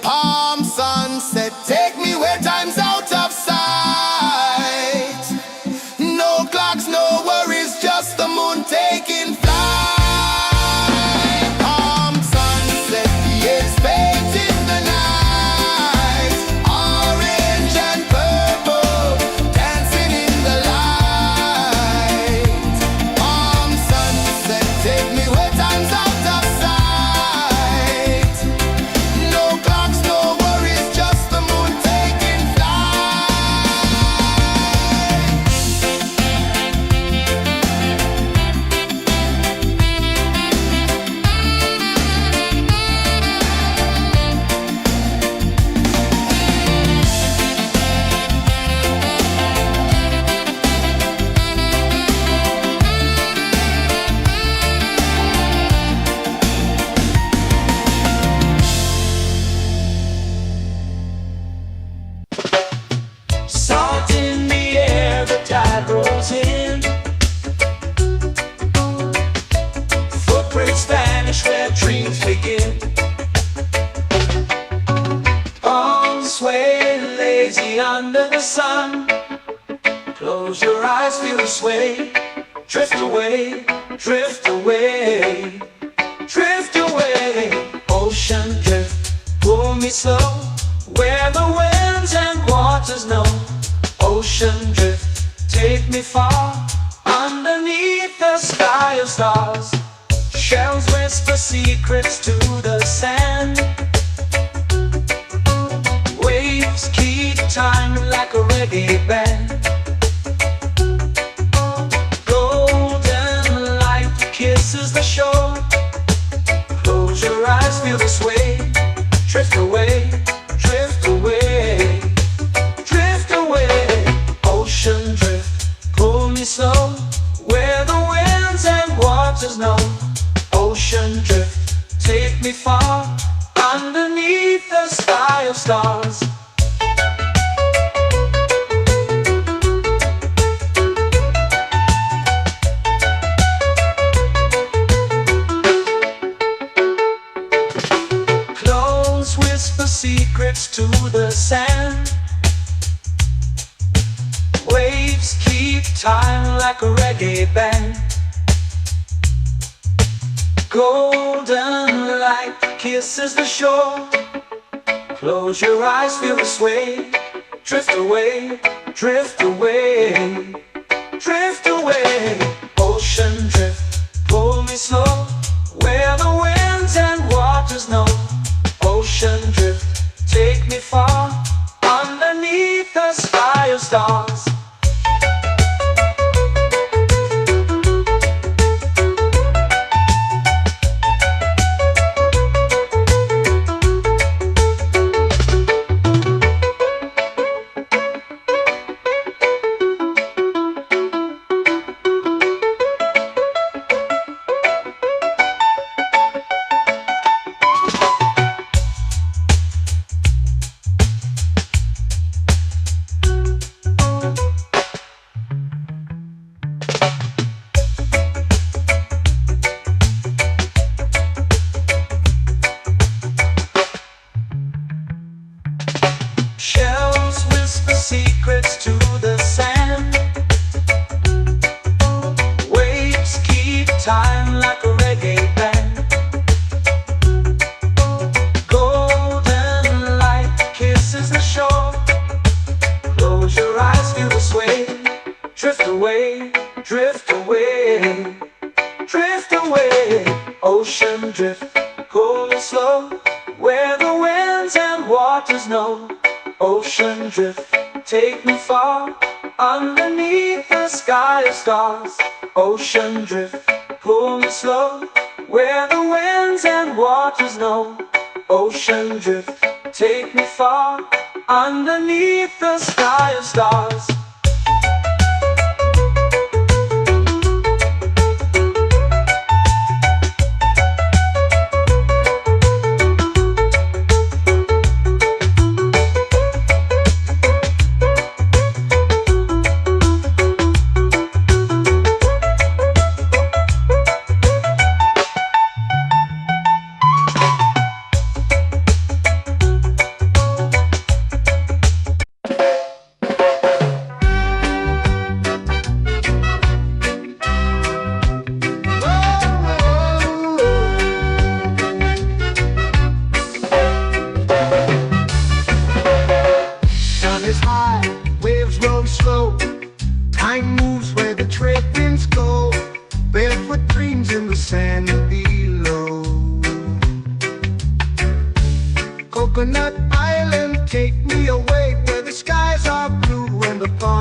Palm sunset, take me where time's out of sight. No clocks, no worries, just the moon taking flight. Palm sunset, it's painting the night, orange and purple, dancing in the light. Palm sunset, take me where time's out of sight. No clocks, no worries, just the moon taking flight. Salt in the air, the tide rolls in. Footprints vanish where dreams begin. Arms sway lazy under the sun. Close your eyes, feel the sway. Drift away, drift away, drift away. Ocean drift, pull me slow, where the winds and waters know. Ocean drift, take me far, underneath the sky of stars. Shells whisper secrets to the sand. Waves keep time like a reggae band. Golden light kisses the shore. Close your eyes, feel the sway. Drift away, drift away, drift away. Ocean drift, pull me slow, where the winds and waters know. Ocean drift, take me far, underneath the sky of stars. Close whisper secrets to the sand. Waves keep time like a reggae band. Golden light kisses the shore. Close your eyes, feel the sway. Drift away, drift away, drift away. Ocean drift, pull me slow, where the winds and waters know. Ocean drift, take me far, underneath the sky of stars. Shells whisper secrets to the sand. Waves keep time like a reggae band. Golden light kisses the shore. Close your eyes, feel the sway. Drift away, drift away, drift away. Ocean drift, pull me slow, where the winds and waters know. Ocean drift, take me far, underneath the sky of stars. Ocean drift, pull me slow, where the winds and waters know. Ocean drift, take me far, underneath the sky of stars.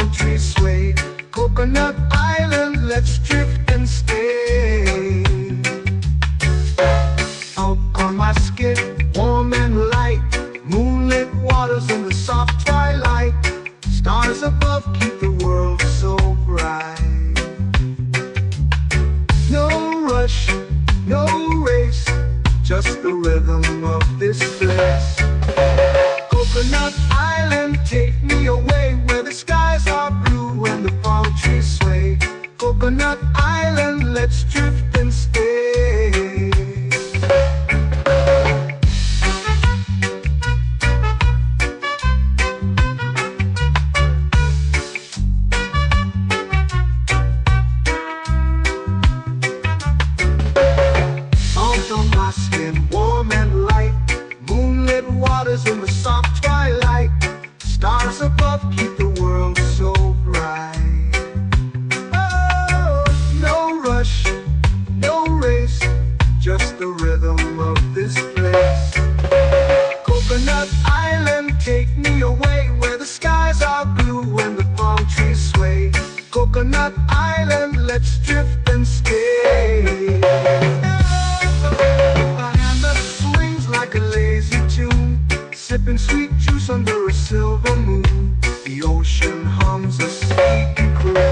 palm trees sway. Coconut Island, let's drift and stay. Out on my skin, warm and light, moonlit waters in the soft twilight. Stars above keep the world so bright. No rush, no race, just the rhythm of this place. Coconut Island, take me away where the skies are blue and the palm trees sway. Coconut Island, let's drift and stay. Salt on my skin, warm and light, moonlit waters in the soft twilight. Stars above keep the world so bright. Oh, no rush, no race, just the rhythm of this place. Coconut Island, take me away where the skies are blue and the palm trees sway. Coconut Island, let's drift and stay. A hand that swings like a lazy tune, sipping sweet juice under a silver moon. The ocean hums a sleepy croon.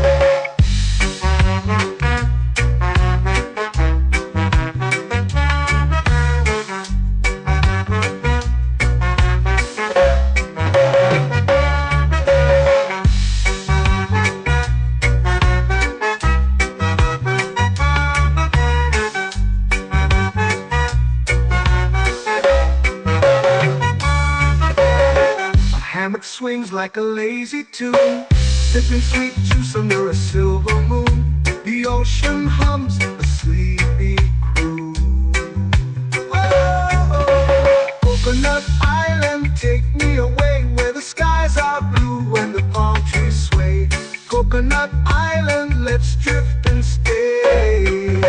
Hammock swings like a lazy tune, sipping sweet juice under a silver moon. The ocean hums a sleepy croon. Oh, Coconut Island, take me away where the skies are blue and the palm trees sway. Coconut Island, let's drift and stay.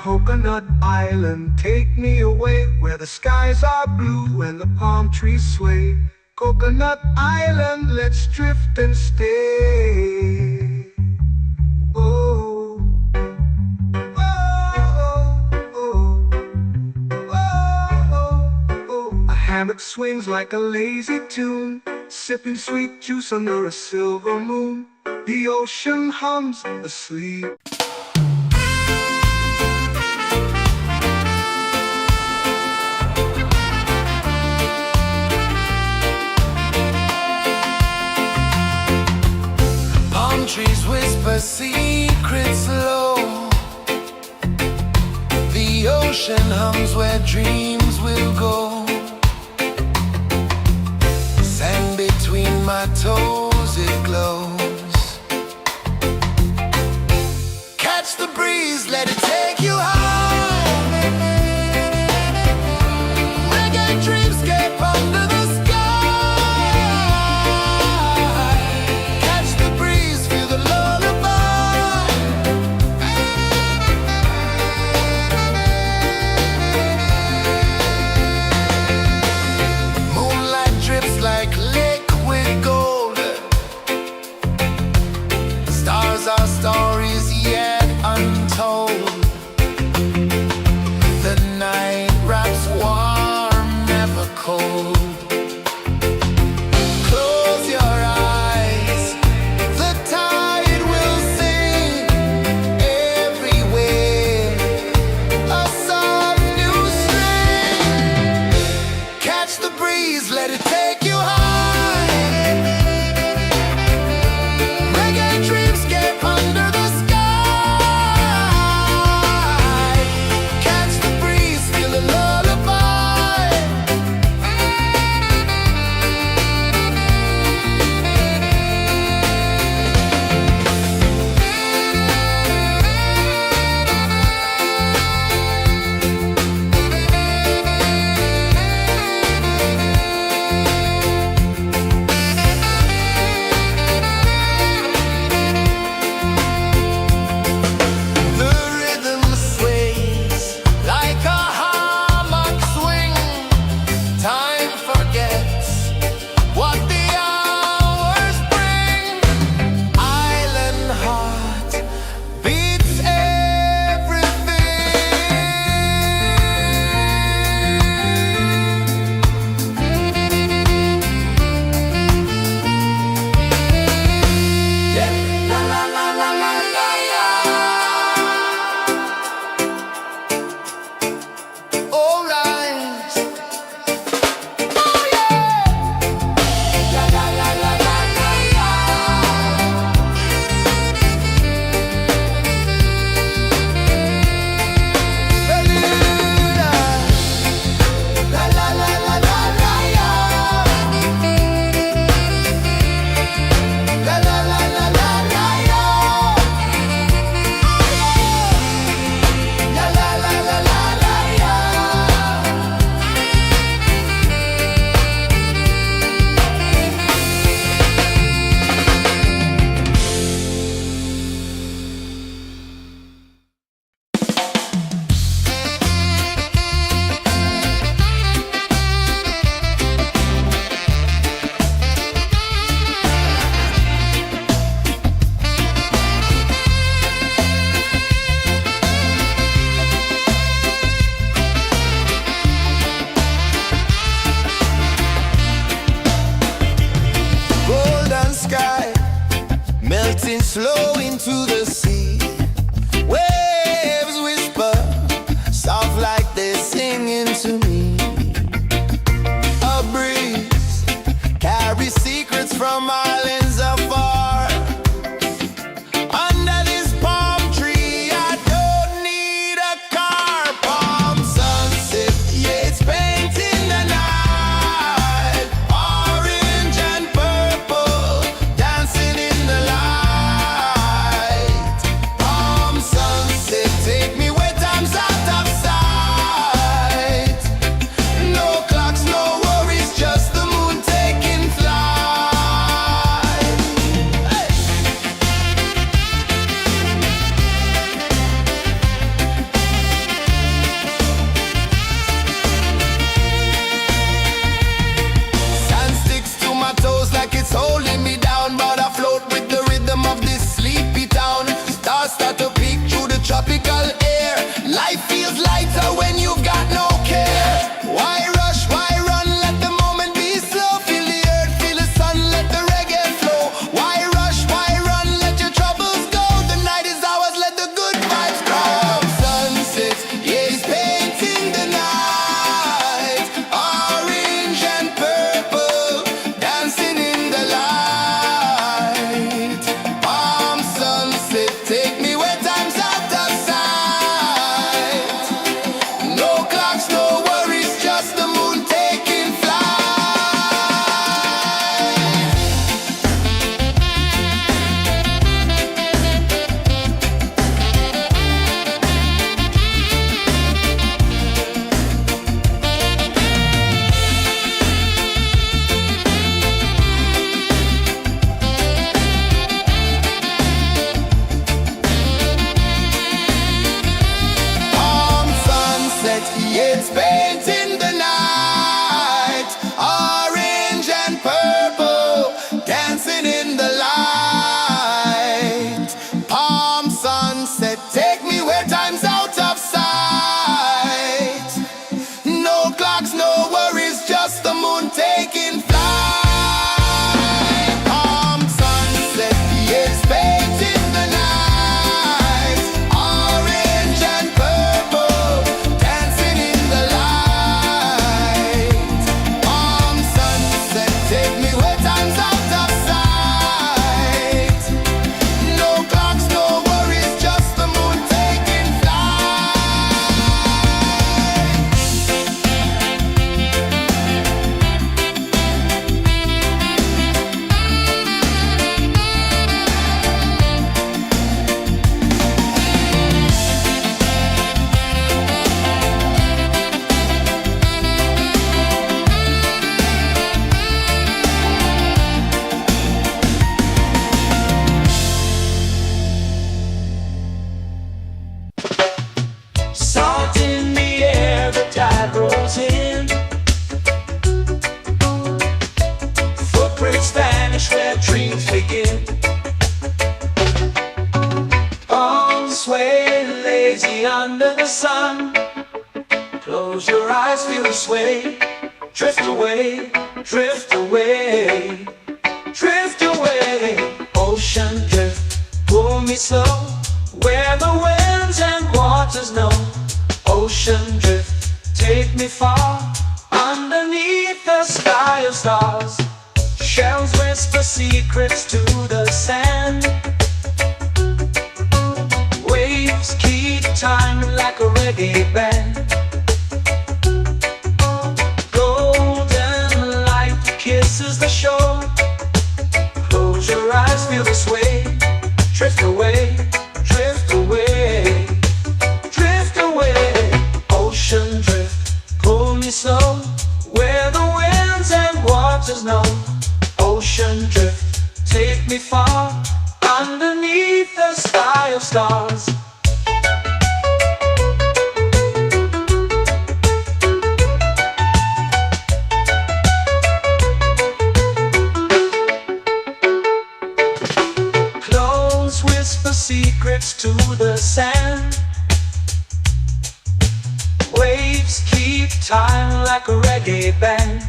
Coconut Island, take me away where the skies are blue and the palm trees sway. Coconut Island, let's drift and stay. Oh, oh, oh, oh, oh. A hammock swings like a lazy tune, sipping sweet juice under a silver moon. The ocean hums asleep. Trees whisper secrets low. The ocean hums where dreams will go. Sand between my toes, it glows. Catch the breeze, let it take you high. Reggae dreamscape under the our stories yet untold. under the sun. Close your eyes, feel the sway. Drift away, drift away, drift away. Ocean drift, pull me slow, where the winds and waters know. Ocean drift, take me far, underneath the sky of stars. Shells whisper secrets to the sand. Waves keep time like a reggae band. Golden light kisses the shore. Close your eyes, feel the sway. Drift away, drift away, drift away. Ocean drift, pull me slow, where the winds and waters know. Ocean drift, take me far, underneath the sky of stars. Close whisper secrets to the sand. Waves keep time like a reggae band.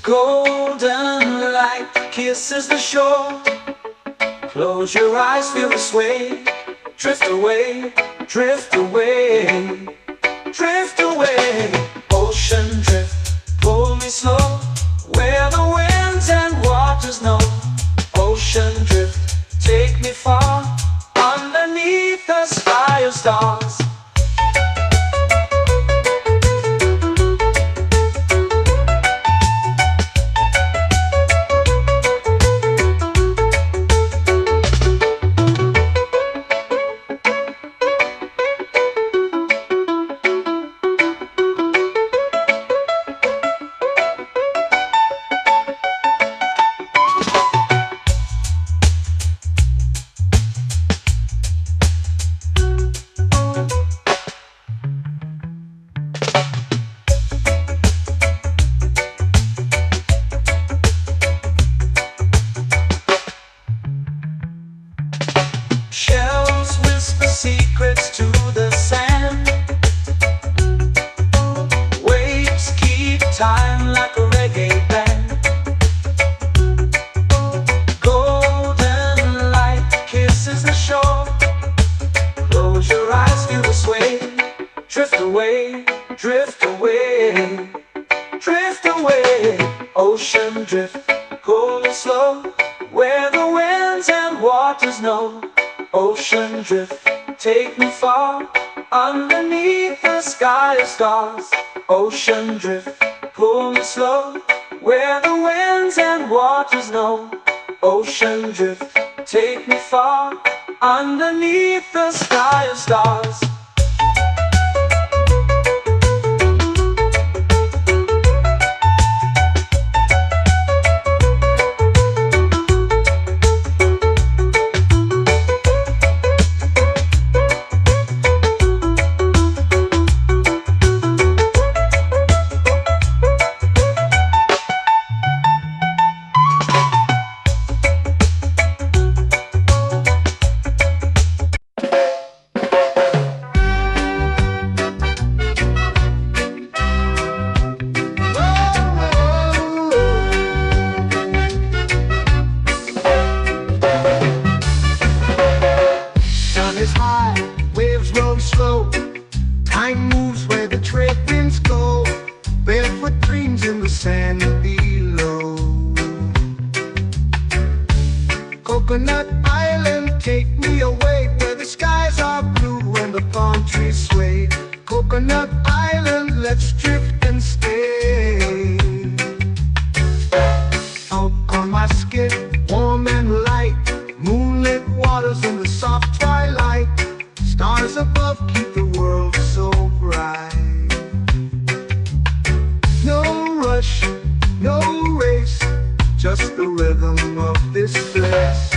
Golden light kisses the shore. Close your eyes, feel the sway. Drift away, drift away, drift away. Ocean drift, pull me slow, where the winds and waters know. Ocean drift, take me far, underneath the sky of stars. Shells whisper secrets to the sand. Waves keep time like a reggae band. Golden light kisses the shore. Close your eyes, feel the sway. Drift away, drift away, drift away. Ocean drift, pull me slow, where the winds and waters know. Ocean drift, take me far, underneath the sky of stars. Ocean drift, pull me slow, where the winds and waters know. Ocean drift, take me far, underneath the sky of stars. Is high, waves roll slow. Time moves where the trade winds go. Barefoot dreams in the sand below. Coconut Island, take me away, where the skies are blue and the palm trees sway. Coconut Island, let's drift and stay. Out on my skin, warm and light, moonlit waters in the soft twilight. Stars above keep the world so bright. No rush, no race, just the rhythm of this place.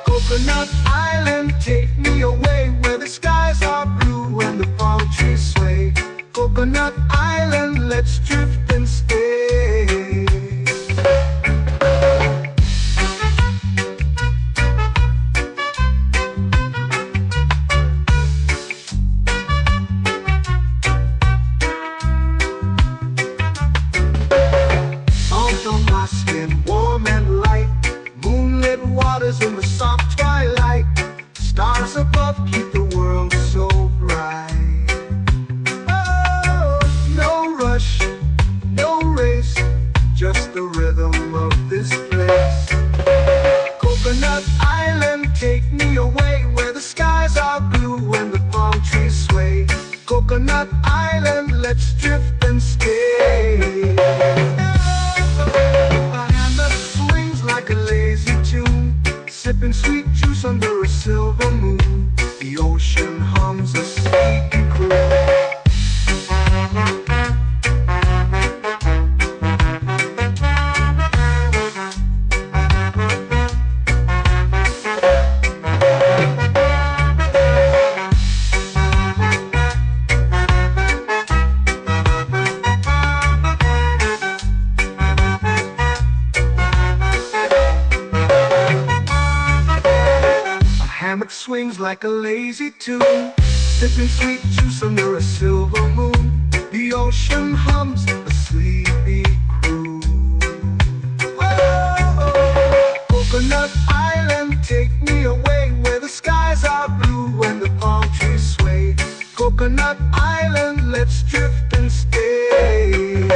Coconut Island, take me away, where the skies are blue and the palm trees sway. Coconut Island. like a lazy tune, sipping sweet juice under a silver moon. The ocean hums a sleepy croon. Oh, Coconut Island, take me away where the skies are blue and the palm trees sway. Coconut Island, let's drift and stay.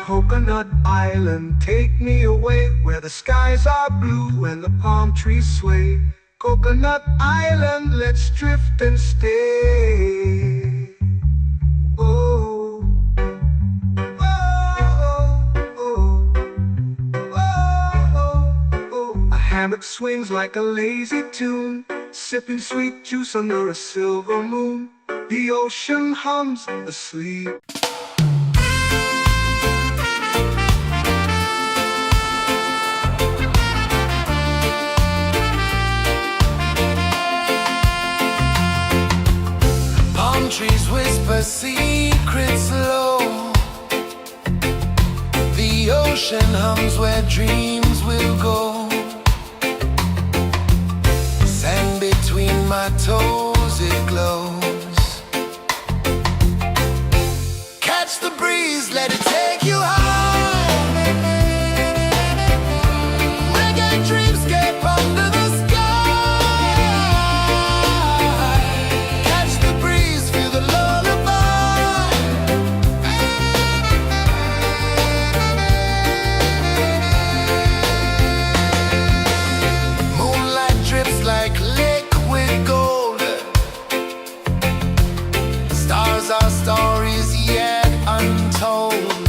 Coconut Island, take me away where the skies are blue and the palm trees sway. Coconut Island, let's drift and stay. Oh, oh, oh, oh, oh. A hammock swings like a lazy tune, sipping sweet juice under a silver moon. The ocean hums asleep. Trees whisper secrets low. The ocean hums where dreams will go. Sand between my toes, it glows. Catch the breeze, let it take you high. Reggae dreamscape under the sky. Our stories yet untold.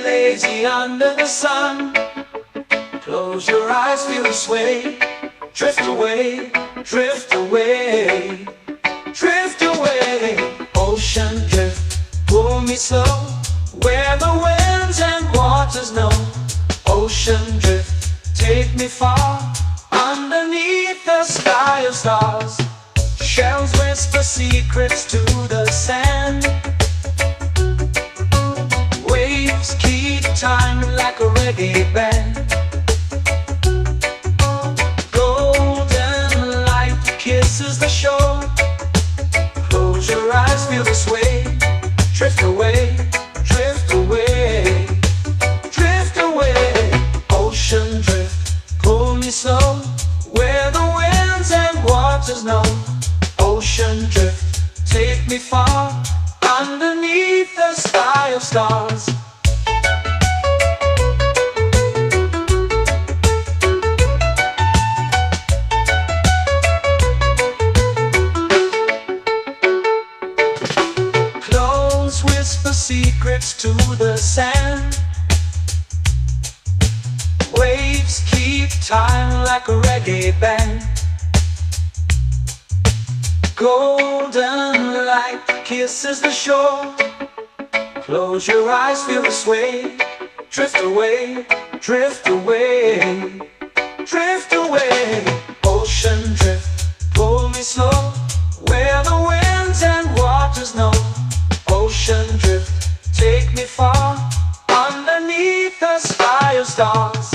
lazy under the sun. Close your eyes, feel the sway. Drift away, drift away, drift away. Ocean drift, pull me slow, where the winds and waters know. Ocean drift, take me far, underneath the sky of stars. Shells whisper secrets to the sand. Waves keep time like a reggae band. Golden light kisses the shore. Close your eyes, feel the sway. Drift away, drift away, drift away. Ocean drift, pull me slow, where the winds and waters know. Ocean drift, take me far, underneath the sky of stars. Clothes whisper secrets to the sand. Waves keep time like a reggae band. Golden light kisses the shore. Close your eyes, feel the sway. Drift away, drift away, drift away. Ocean drift, pull me slow, where the winds and waters know. Ocean drift, take me far, underneath the sky of stars.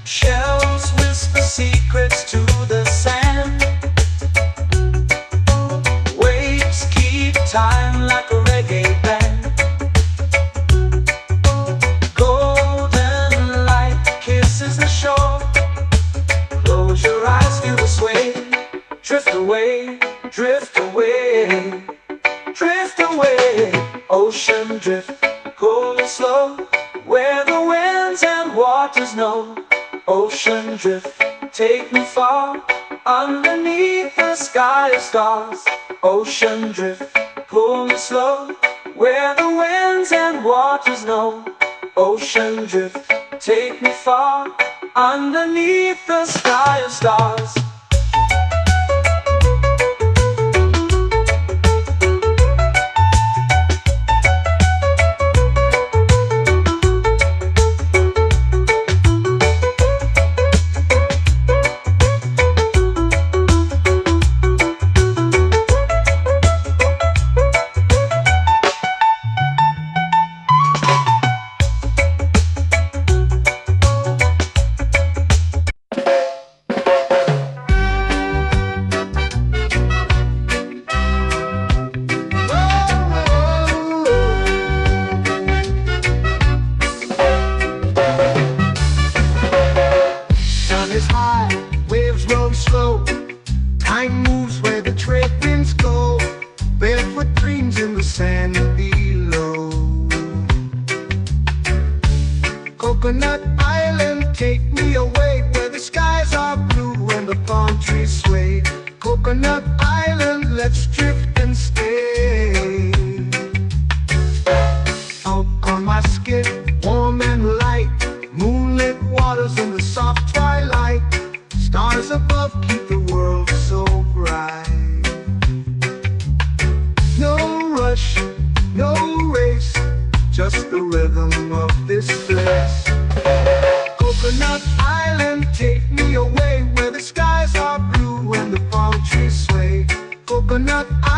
Shells whisper secrets to the sand. Waves keep time like a reggae band. Golden light kisses the shore. Close your eyes, feel the sway. Drift away, drift away, drift away. Ocean drift, pull me slow, where the winds and waters know. Ocean drift, take me far, underneath the sky of stars. Ocean drift, pull me slow, where the winds and waters know. Ocean drift, take me far, underneath the sky of stars. Time moves where the trade winds go. Barefoot dreams in the sand below. Coconut Island, take me away, where the skies are blue and the palm trees sway. Coconut Island, let's drift and stay. Out on my skin, warm and light, moonlit waters in the soft twilight. Stars above keep the world so bright. No rush, no race, just the rhythm of this place. Coconut Island, take me away, where the skies are blue and the palm trees sway. Coconut Island.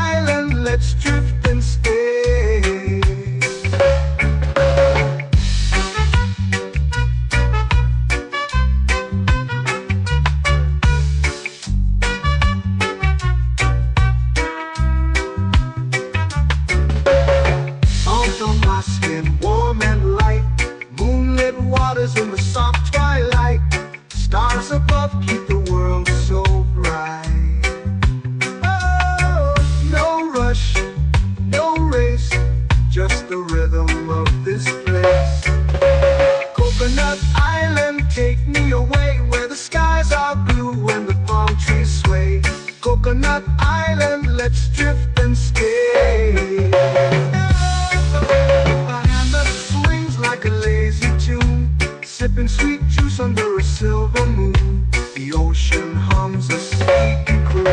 Stars above keep the world so bright. Oh, no rush, no race, just the rhythm of this place. Coconut Island, take me away where the skies are blue and the palm trees sway. Coconut Island, let's drift and stay. A hand that swings like a lazy tune, sipping sweet juice under a silver moon. The ocean hums a sleepy croon.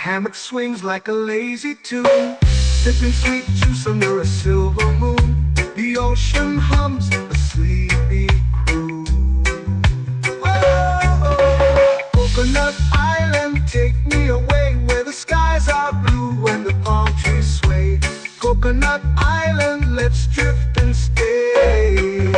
Hammock swings like a lazy tune, sipping sweet juice under a silver moon. The ocean hums a sleepy croon. Oh, Coconut Island, take me away where the skies are blue and the palm trees sway. Coconut Island, let's drift and stay.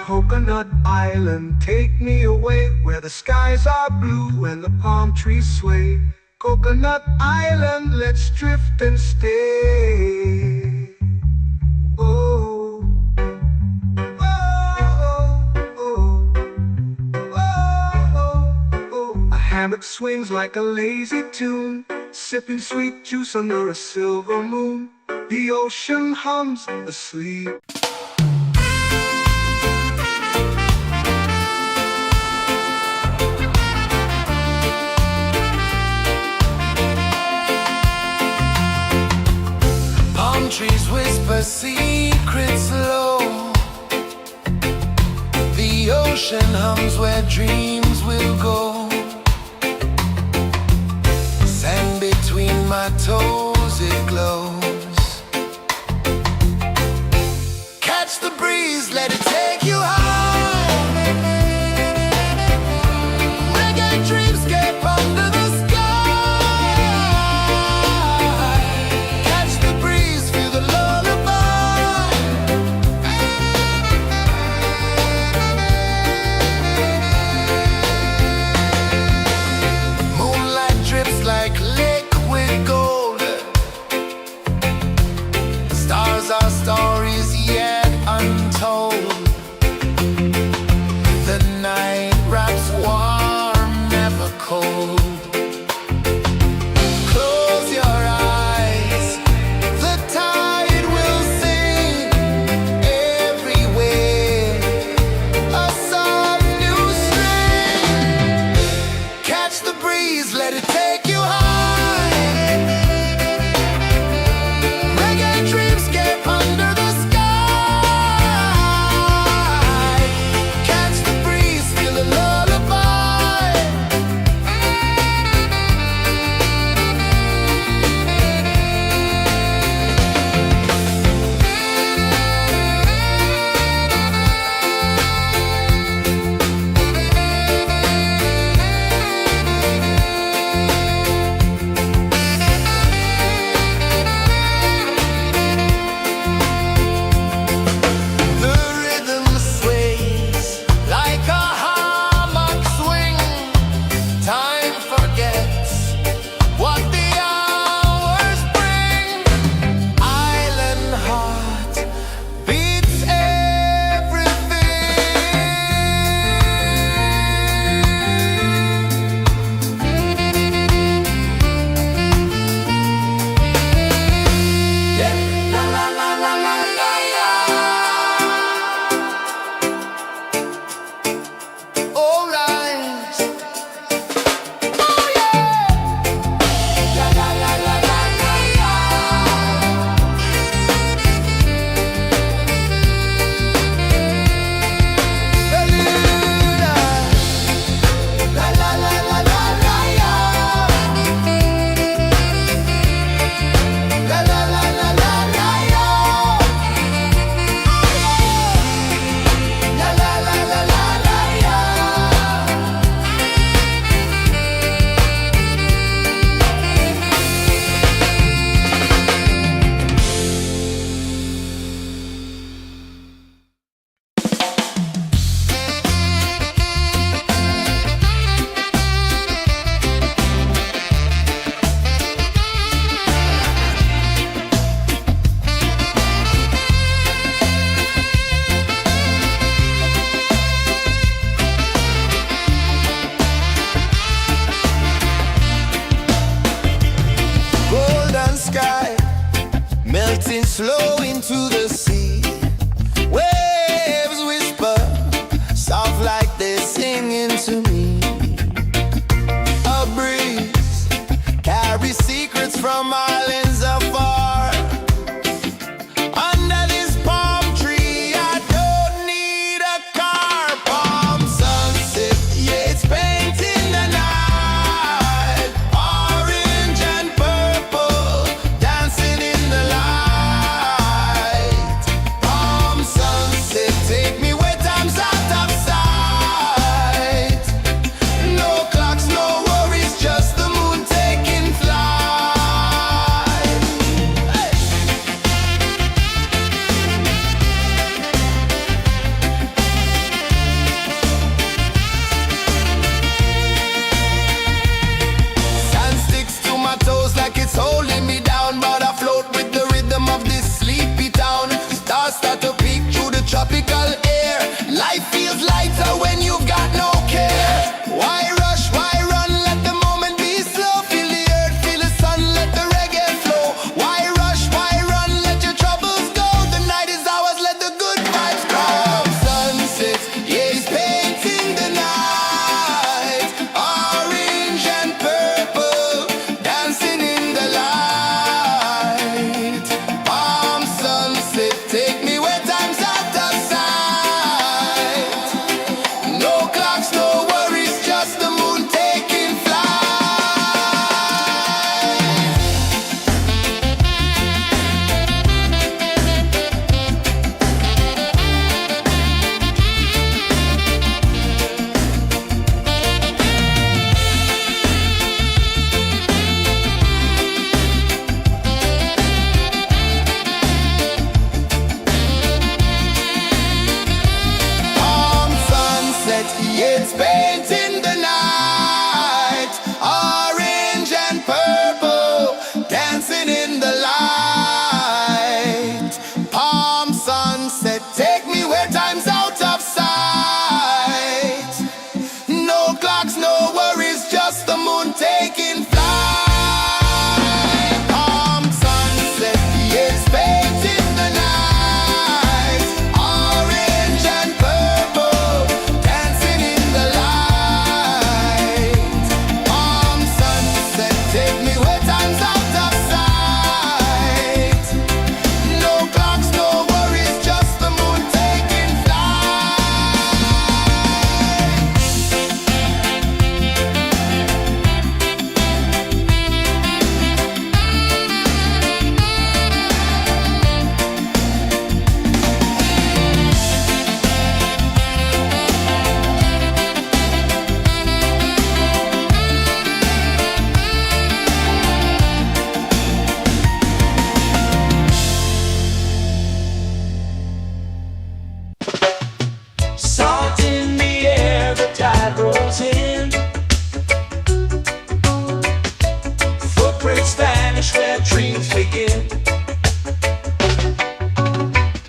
Coconut Island, take me away where the skies are blue and the palm trees sway. Coconut Island, let's drift and stay. Oh, oh, oh, oh, oh. A hammock swings like a lazy tune, sipping sweet juice under a silver moon. The ocean hums asleep. Trees whisper secrets low. The ocean hums where dreams will go. Sand between my toes, it glows. Catch the breeze, let it take you high. Reggae dreamscape under the our stories yet untold. stars start to peek through the tropical air. Life feels lighter when you've got no care. Why rush, why run, let the moment be slow. Feel the earth, feel the sun, let the reggae flow. Why rush, why run, let your troubles go. The night is ours, let the good vibes grow. Sunset, yeah, it's painting the night. Orange and purple, dancing in the light. Palm sunset, take me where time's out of sight. No clocks, no worries, just the moon taking flight. Palm sunset, yeah, it's painting the night. Orange and purple, dancing in the light. Palm sunset, take me where time's out of sight. No clocks, no worries, just the moon taking flight. Palm sunset, yeah, it's painting the night. Orange and purple, dancing in the light. Palm sunset, take me where time's out of sight. No clocks, no worries, just the moon taking flight. Salt in the air, the tide rolls in. Footprints vanish where dreams begin.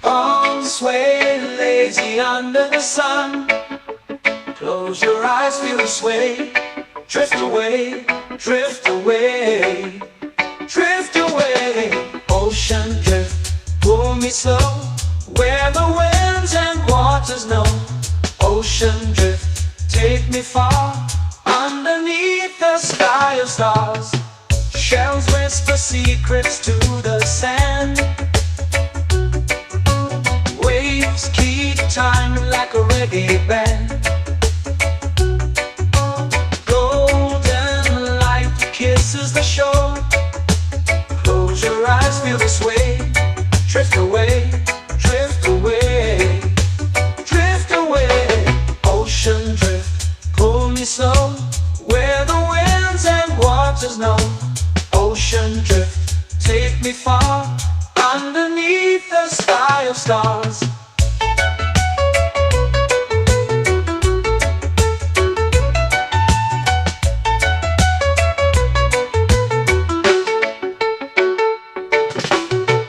Palms sway lazy under the sun. Close your eyes, feel the sway. Drift away, drift away, drift away. Ocean drift, pull me slow. Where the winds and waters know. Ocean drift, take me far. Underneath the sky of stars. Shells whisper secrets to the sand. Waves keep time like a reggae band. Golden light kisses the shore. Close your eyes, feel the sway. Drift away, drift away, drift away. Ocean drift, pull me slow. Where the winds and waters know. Ocean drift, take me far. Underneath the sky of stars.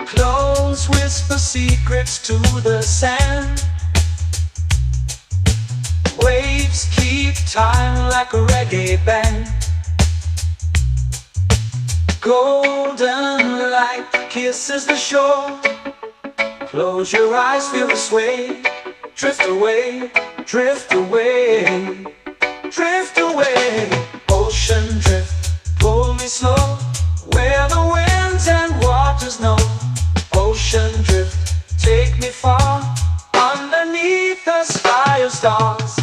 Close whisper secrets to the sand. Waves keep time like a reggae band. Golden light kisses the shore. Close your eyes, feel the sway. Drift away, drift away, drift away. Ocean drift, pull me slow. Where the winds and waters know. Ocean drift, take me far. Underneath the sky of stars.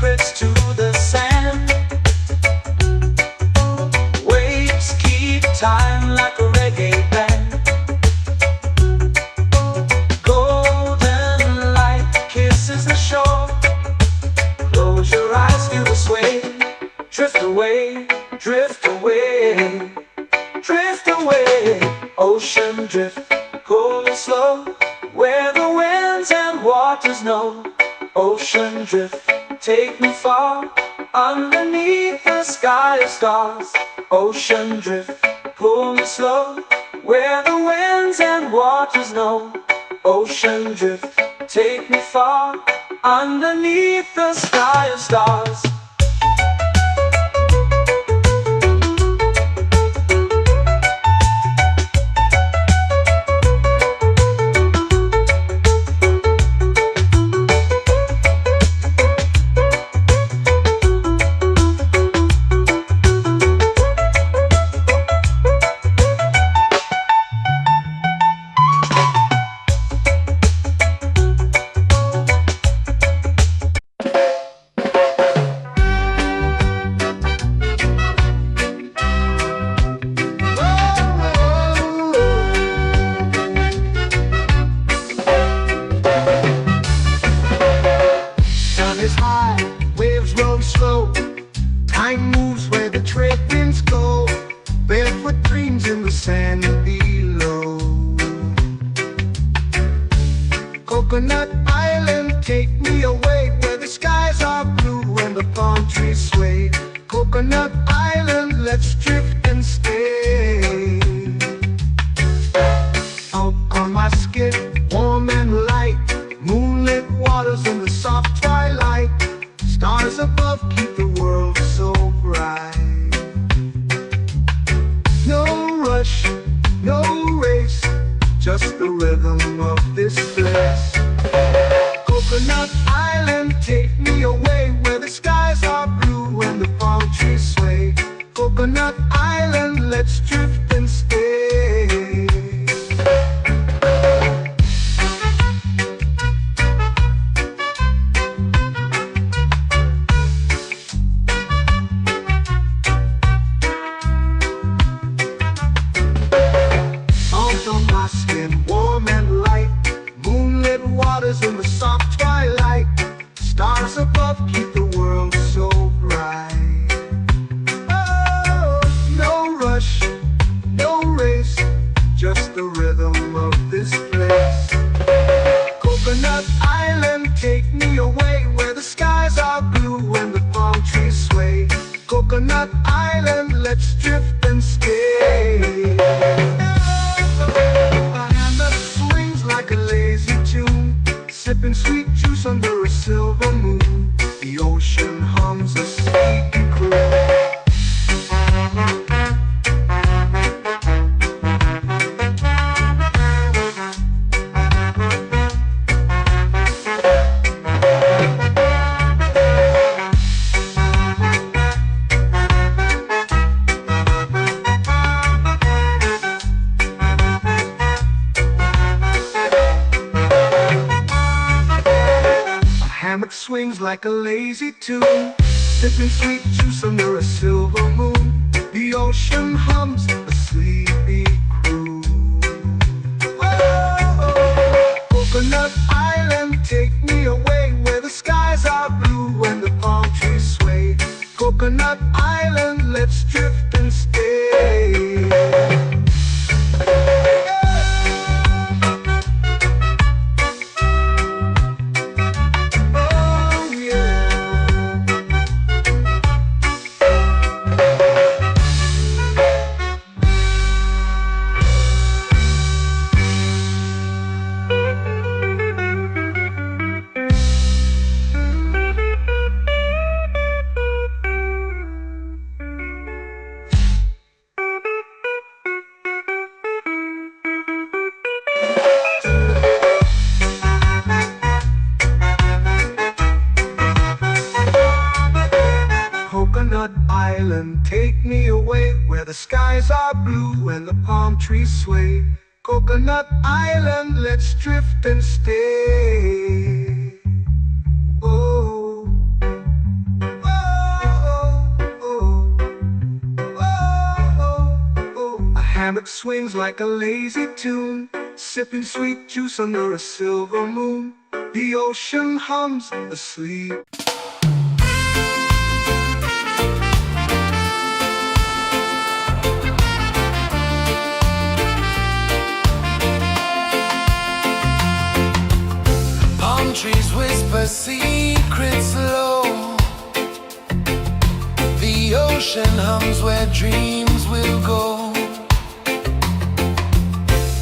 secrets to the sand. Waves keep time like a reggae band. Golden light kisses the shore. Close your eyes, feel the sway. Drift away, drift away, drift away. Ocean drift, cool and slow, where the winds and waters know. Ocean drift, take me far, underneath the sky of stars. Ocean drift, pull me slow, where the winds and waters know. Ocean drift, take me far, underneath the sky of stars. Time moves where the trade winds go. Barefoot dreams in the sand below. Coconut Island, take me away, where the skies are blue and the palm trees sway. Coconut Island, let's drift and stay. Out on my skin, warm and light, moonlit waters in the soft twilight. Stars above keep the world so bright. No rush, no race, just the rhythm of this place. Coconut Island, take me away, where the skies are blue and the palm trees sway. Coconut Island, let's drift and stay. Warm and light, moonlit waters in the soft twilight. Stars above keep the world so bright. Oh, no rush, no race, just the rhythm of this place. Coconut Island, take me away, where the skies are blue and the palm trees sway. Coconut Island, let's drift and stay. Sipping sweet juice under a silver moon. The ocean hums a sleepy croon. Hammock swings like a lazy tune, sipping sweet juice under a silver moon. The ocean hums a sleepy croon. Oh, Coconut Island, take me away, where the skies are blue and the palm trees sway. Coconut Island, let's drift and stay. Coconut Island, take me away, where the skies are blue and the palm trees sway. Coconut Island, let's drift and stay. Oh. iceberg swings like a lazy tune, sipping sweet juice under a silver moon. The ocean hums asleep. Palm trees whisper secrets low. The ocean hums where dreams will go.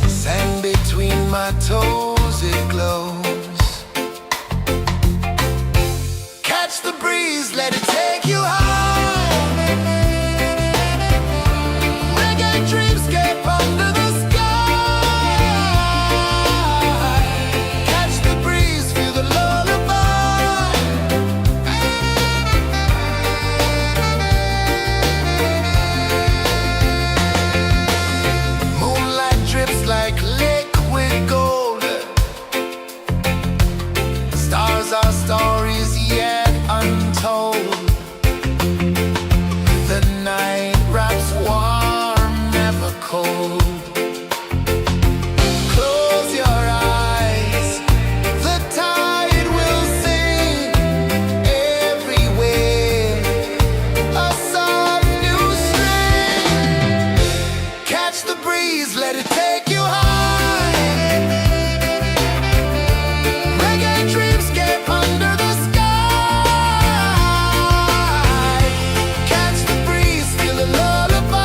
Sand between my toes, it glows. Catch the breeze, let it take you high. Reggae dreamscape under the sky. Catch the breeze, feel the lullaby. Moonlight drips like liquid gold. Stars are stories yet untold. The night wraps warm, never cold. Close your eyes, the tide will sing everywhere. A soft new string. Catch the breeze, let it take you high. Reggae dreamscape under the sky. Catch the breeze, feel the lullaby.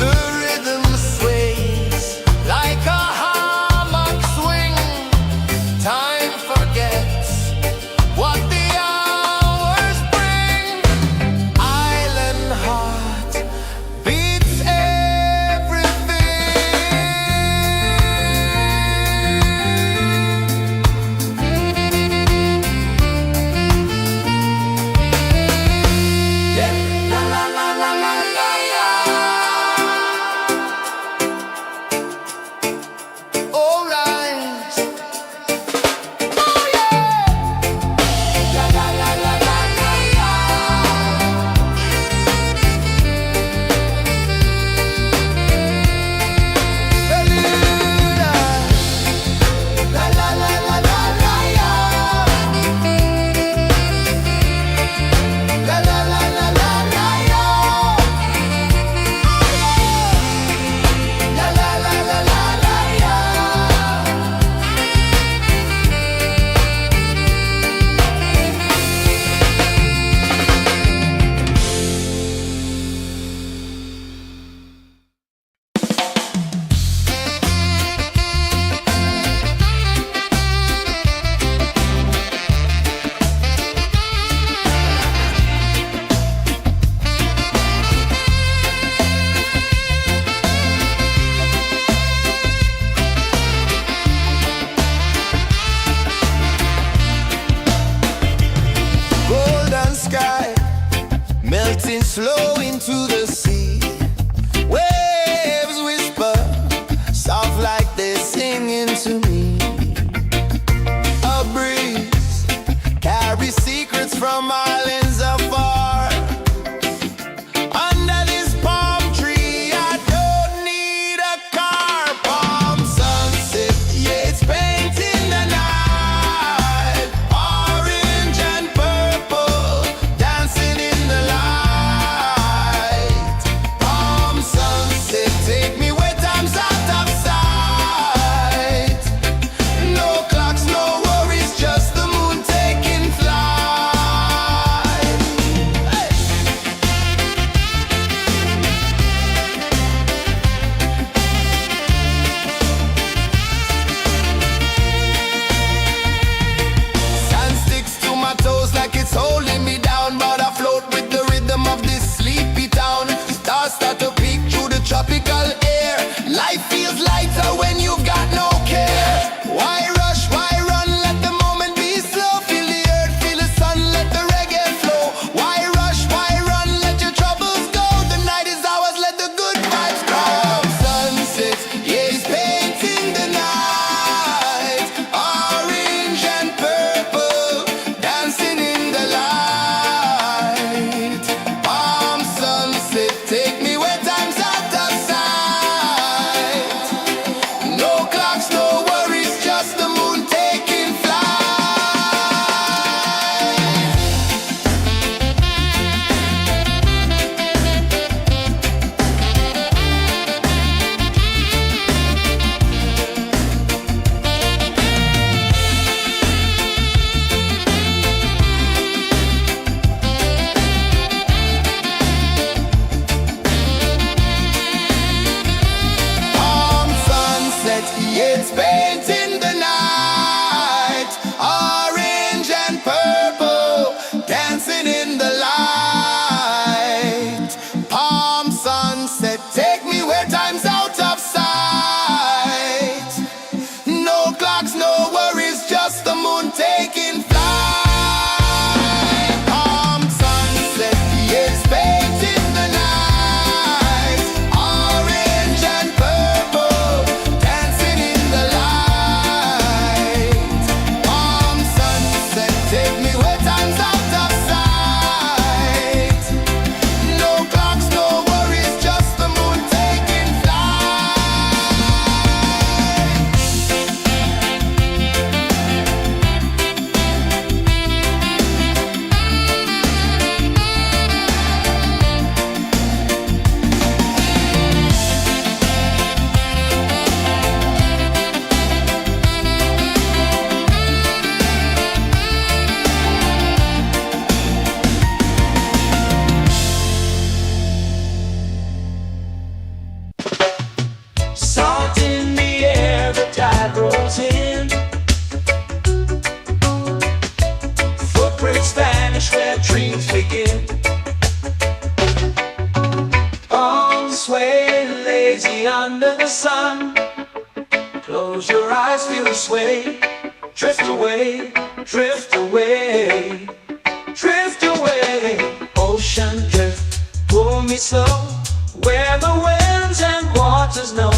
The rhythm sways like a hammock swing. Time forgets what the hours bring. Island heart beats everything. Yeah. La la la la la la la. All right. Oh yeah. La la la la la la la. La la la la la la la. La la la la la la la. La la la la la la la. Golden sky melting slow into the sea. Waves whisper soft like they're singing to me. A breeze carries secrets from islands afar. Under this palm tree, I don't need a car. Palm sunset, yeah, it's painting the night. Orange and purple, dancing in the light. dreams begin. Arms sway lazy under the sun. Close your eyes, feel the sway. Drift away, drift away, drift away. Ocean drift, pull me slow, where the winds and waters know.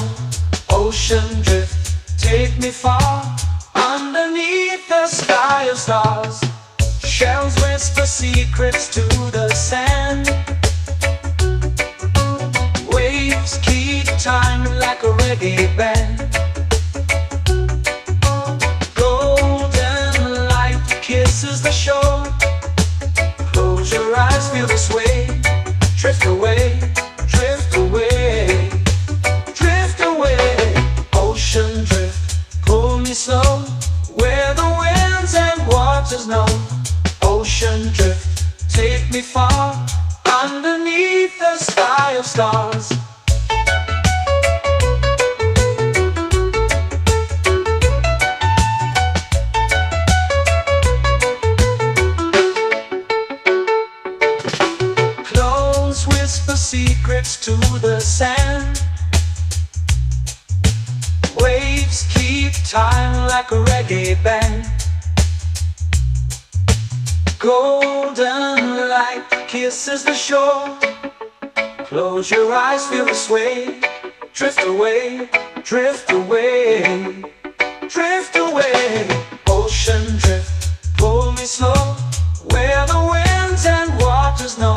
Ocean drift, take me far, underneath the sky of stars. Shells whisper secrets to the sand. Waves keep time like a reggae band. Golden light kisses the shore. Close your eyes, feel the sway. Drift away, drift away, drift away. Ocean drift, pull me slow, where the winds and waters know. Ocean drift, take me far, underneath the sky of stars. Close whisper secrets to the sand. Waves keep time like a reggae band. Golden light kisses the shore. Close your eyes, feel the sway. Drift away, drift away, drift away. Ocean drift, pull me slow, where the winds and waters know.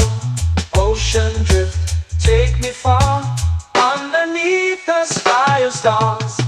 Ocean drift, take me far, underneath the sky of stars.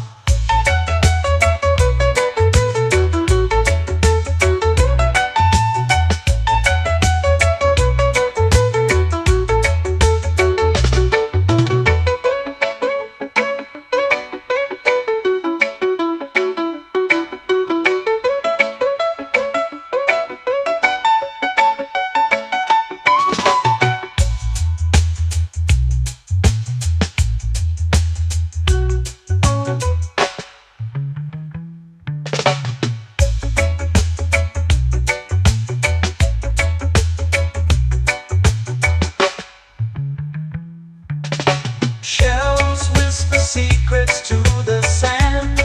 Shells whisper secrets to the sand.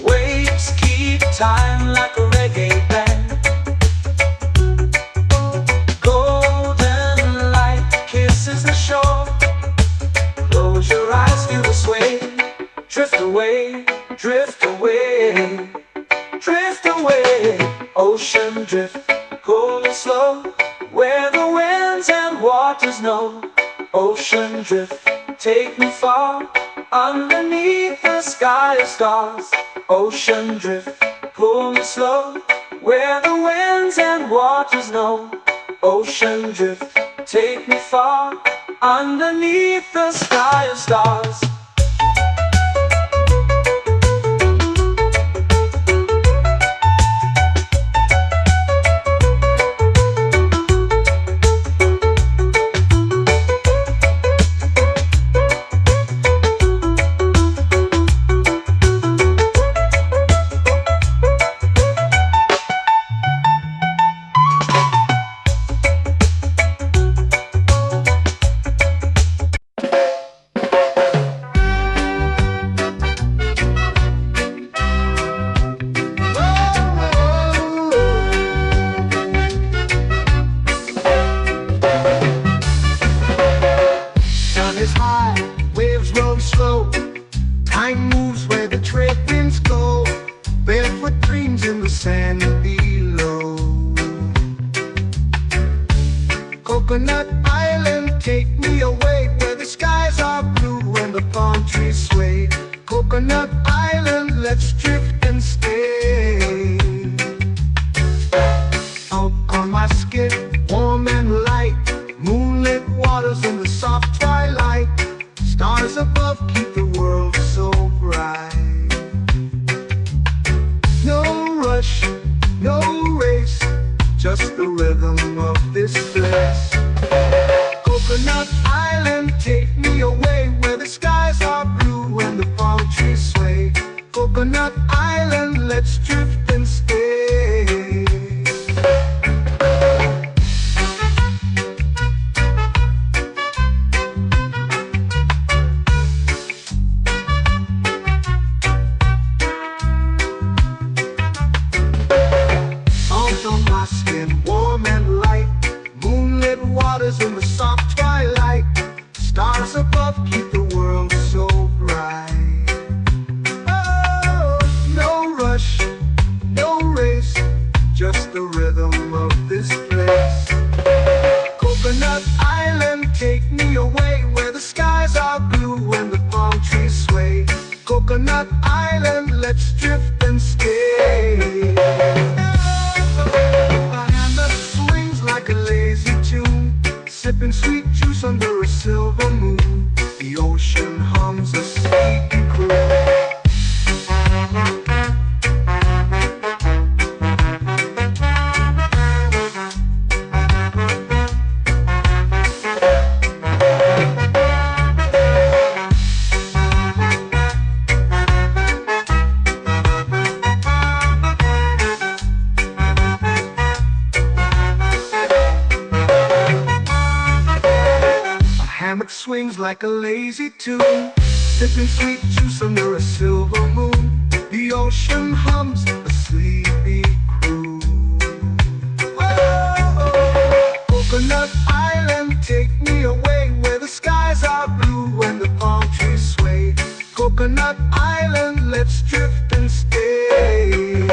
Waves keep time like a reggae band. Golden light kisses the shore. Close your eyes, feel the sway. Drift away, drift away, drift away. Ocean drift, pull me slow, where the winds and waters know. Ocean drift, take me far, underneath the sky of stars. Ocean drift, pull me slow, where the winds and waters know. Ocean drift, take me far, underneath the sky of stars. Sun is high, waves roll slow. Time moves where the trade winds go. Barefoot dreams in the sand below. Coconut Island, take me away, where the skies are blue and the palm trees sway. Coconut Island, let's drift and stay. Out on my skin, warm and light, moonlit waters in the soft twilight. Stars above keep the world so bright. No rush, no race, just the rhythm of this place. Coconut Island, take me away, where the skies are blue and the palm trees sway. Coconut Island. sipping sweet juice under a silver moon. The ocean hums a sleepy croon. Hammock swings like a lazy tune, sipping sweet juice under a silver moon. The ocean hums a sleepy croon. Whoa, Coconut Island, take me away where the skies are blue and the palm trees sway. Coconut Island, let's drift and stay.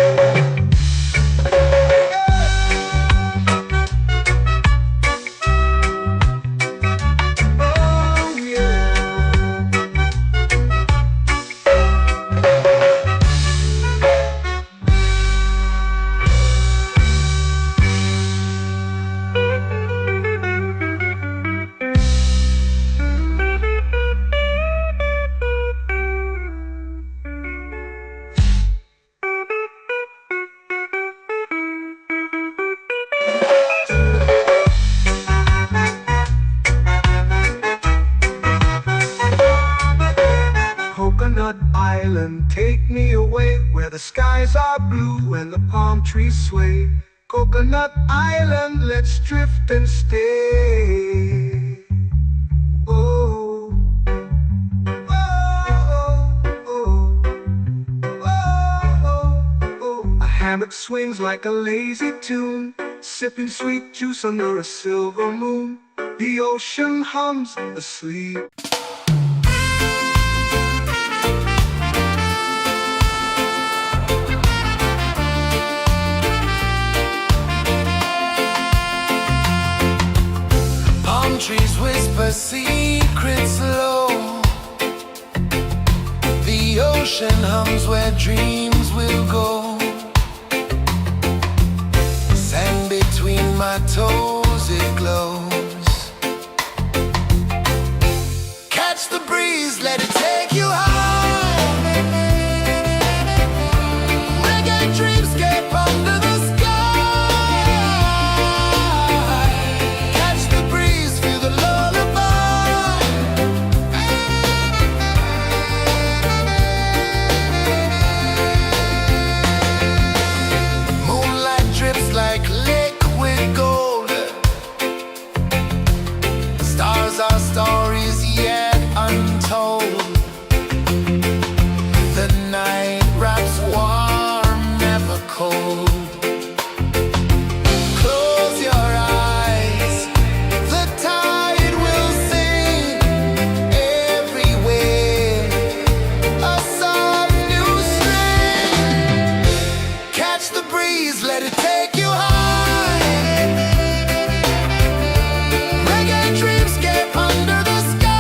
Coconut Island, take me away where the skies are blue and the palm trees sway. Coconut Island, let's drift and stay. Oh, oh, oh, oh, oh. A hammock swings like a lazy tune, sipping sweet juice under a silver moon. The ocean hums asleep. Trees whisper secrets low. The ocean hums where dreams will go. Sand between my toes, it glows. Catch the breeze, let it take you high. Reggae dreamscape under the sky. Like liquid gold, stars are stories yet untold. The night wraps warm, never cold. Close your eyes, the tide will sing everywhere. A soft new string. Catch the breeze, let it take you high. Reggae dreamscape under the sky.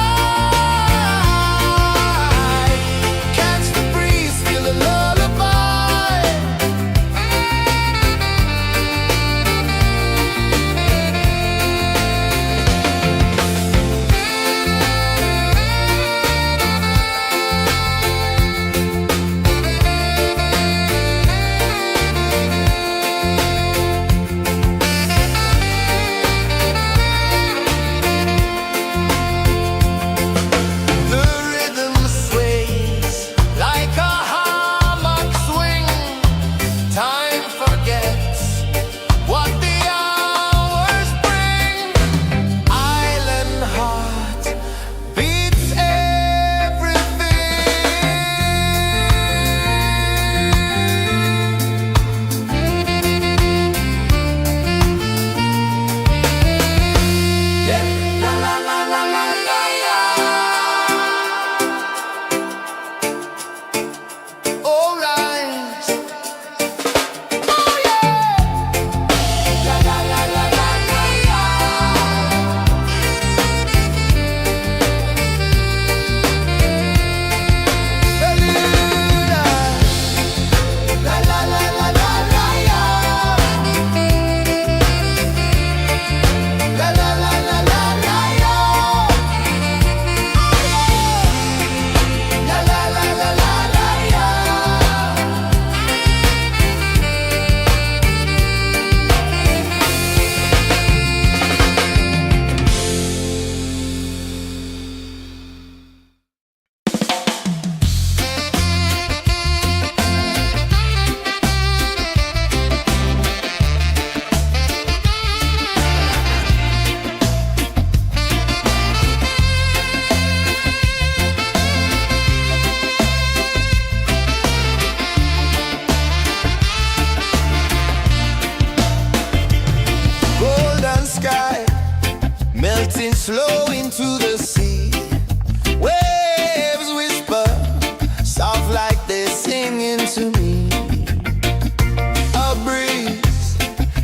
melting slow into the sea. Waves whisper, soft like they're singing to me. A breeze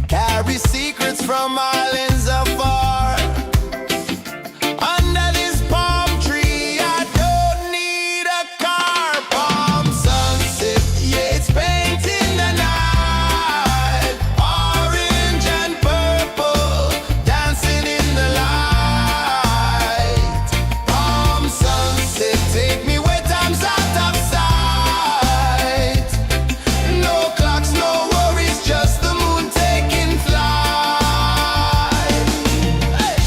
carries secrets from islands afar. Under this palm tree, I don't need a car. Palm sunset, yeah, it's painting the night. Orange and purple, dancing in the light. Palm sunset, take me where time's out of sight. No clocks, no worries, just the moon taking flight. Hey!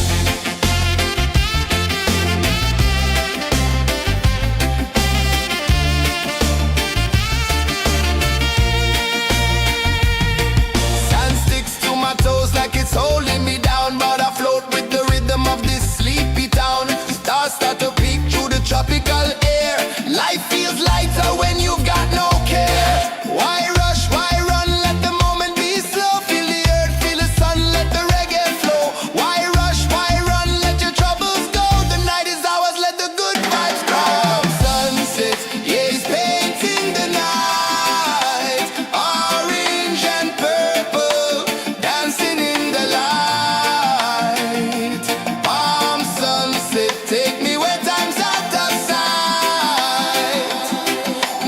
Sand sticks to my toes like it's holding me down, but I float with the rhythm of this sleepy town. Stars start to peek through the tropical air. Life feels lighter when you've got no care. Why rush, why run, let the moment be slow. Feel the earth, feel the sun, let the reggae flow. Why rush, why run, let your troubles go. The night is ours, let the good vibes grow. Sunset, yeah, it's painting the night. Orange and purple, dancing in the light. Palm sunset, take me where time's out of sight.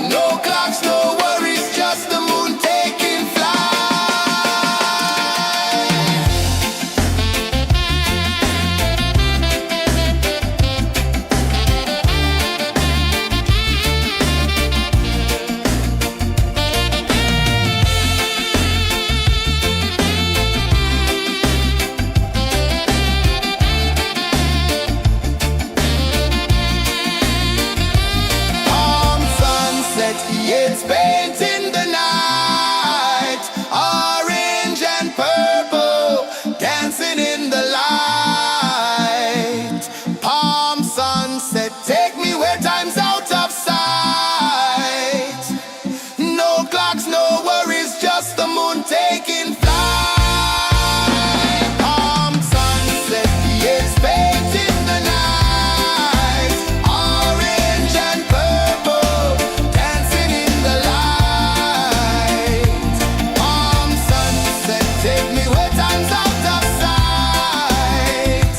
No clocks, no worries, just the moon taking flight. Palm sunset, yeah, it's painting the night. Orange and purple, dancing in the light. Palm sunset, take me where time's out of sight. No clocks, no worries, just the moon taking flight. Palm sunset, yeah, it's painting the night. Orange and purple, dancing in the light. Palm sunset, take me where time's out of sight.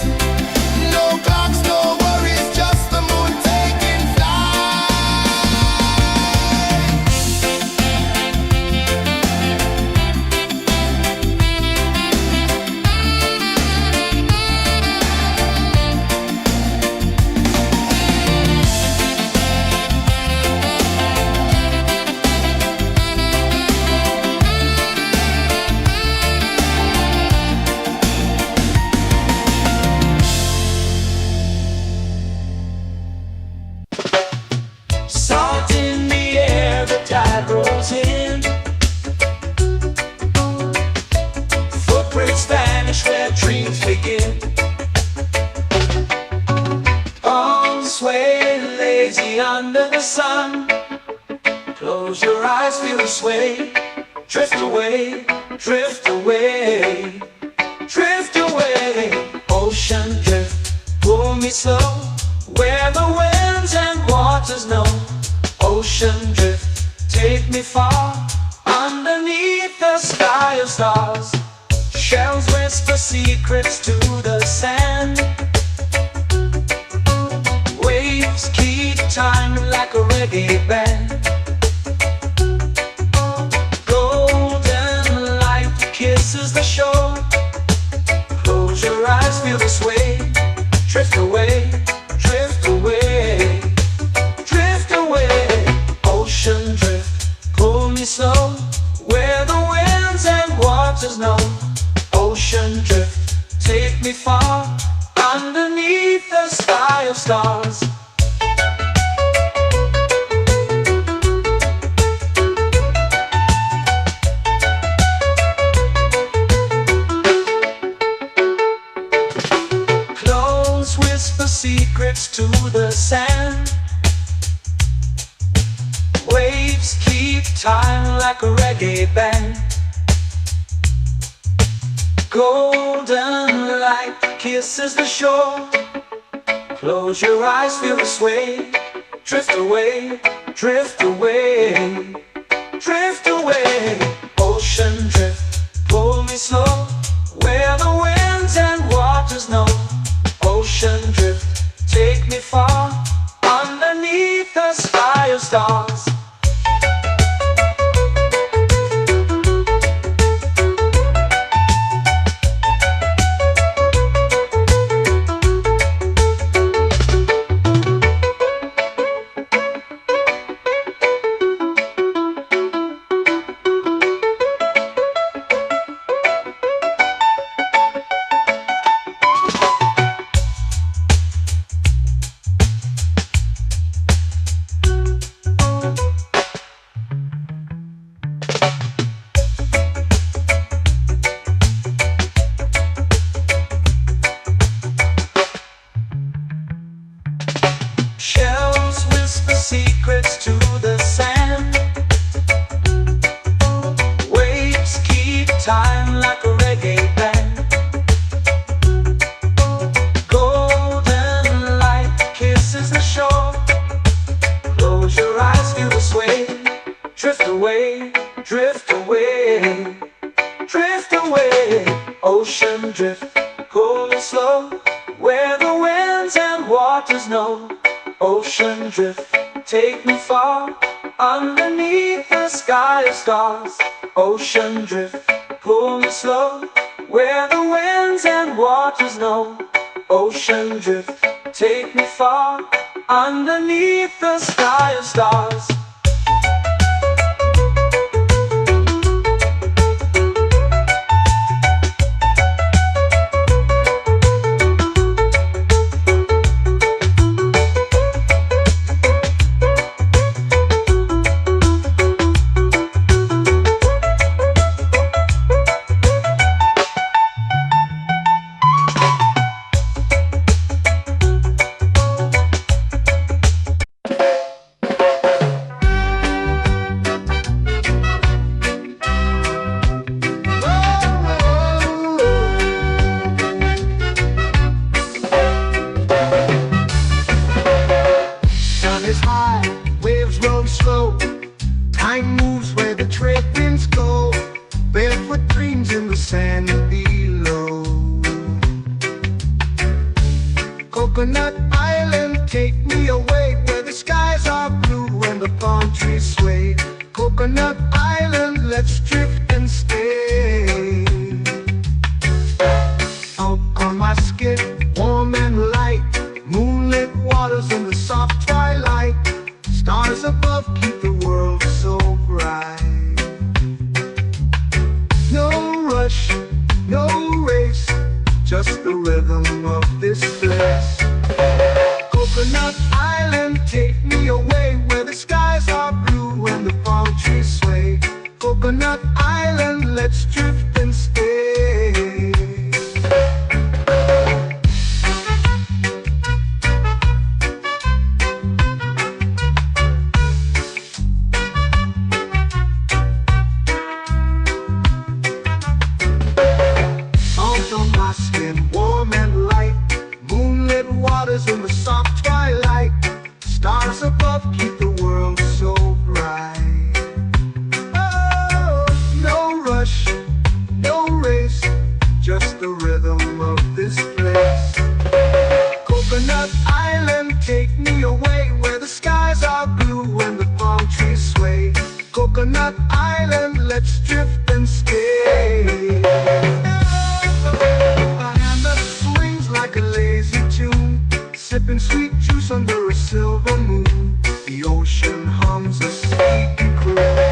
No clocks, no worries, just the moon taking flight. Salt in the air, the tide rolls in. Footprints vanish where dreams begin. Arms sway lazy under the sun. Close your eyes, feel the sway. Drift away, drift away, drift away. Ocean drift, pull me slow, where the winds and waters know. Ocean drift, take me far, underneath the sky of stars. Shells whisper secrets to the sand. Waves keep time like a reggae band. Golden light kisses the shore. Close your eyes, feel the sway. Drift away, drift away, drift away. Ocean drift, pull me slow, where the winds and waters know. Ocean drift, take me far, underneath the sky of stars. Close whisper secrets to the sand. Waves keep time like a reggae band. Golden light kisses the shore. Close your eyes, feel the sway. Drift away, drift away, drift away. Ocean drift, pull me slow, where the winds and waters know. Ocean drift, take me far, underneath the sky of stars. Shells whisper secrets to the sand. Waves keep time like a reggae band. Golden light kisses the shore. Close your eyes, feel the sway. Drift away, drift away, drift away. Ocean drift, pull me slow, where the winds and waters know. Ocean drift, take me far, underneath the sky of stars. Ocean drift, pull me slow, where the winds and waters know. Ocean drift, take me far, underneath the sky of stars. Is high, waves roll slow. Time moves where the trade winds go. Barefoot dreams in the sand below. Coconut Island, take me away, where the skies are blue and the palm trees sway. Coconut Island, let's drift and stay. Out on my skin, warm and light, moonlit waters in the soft twilight. Stars above keep the world so bright. No rush, no race, just the rhythm of this place. Coconut Island, take me away, where the skies are blue and the palm trees sway. Coconut Island, let's drift and stay. Warm and light, moonlit waters in the soft twilight. Stars above keep the world so bright. Oh, no rush, no race, just the rhythm of this place. Coconut Island, take me away, where the skies are blue and the palm trees sway. Coconut Island, let's drift and stay. Like a lazy tune, sipping sweet juice under a silver moon. The ocean hums a sleepy croon.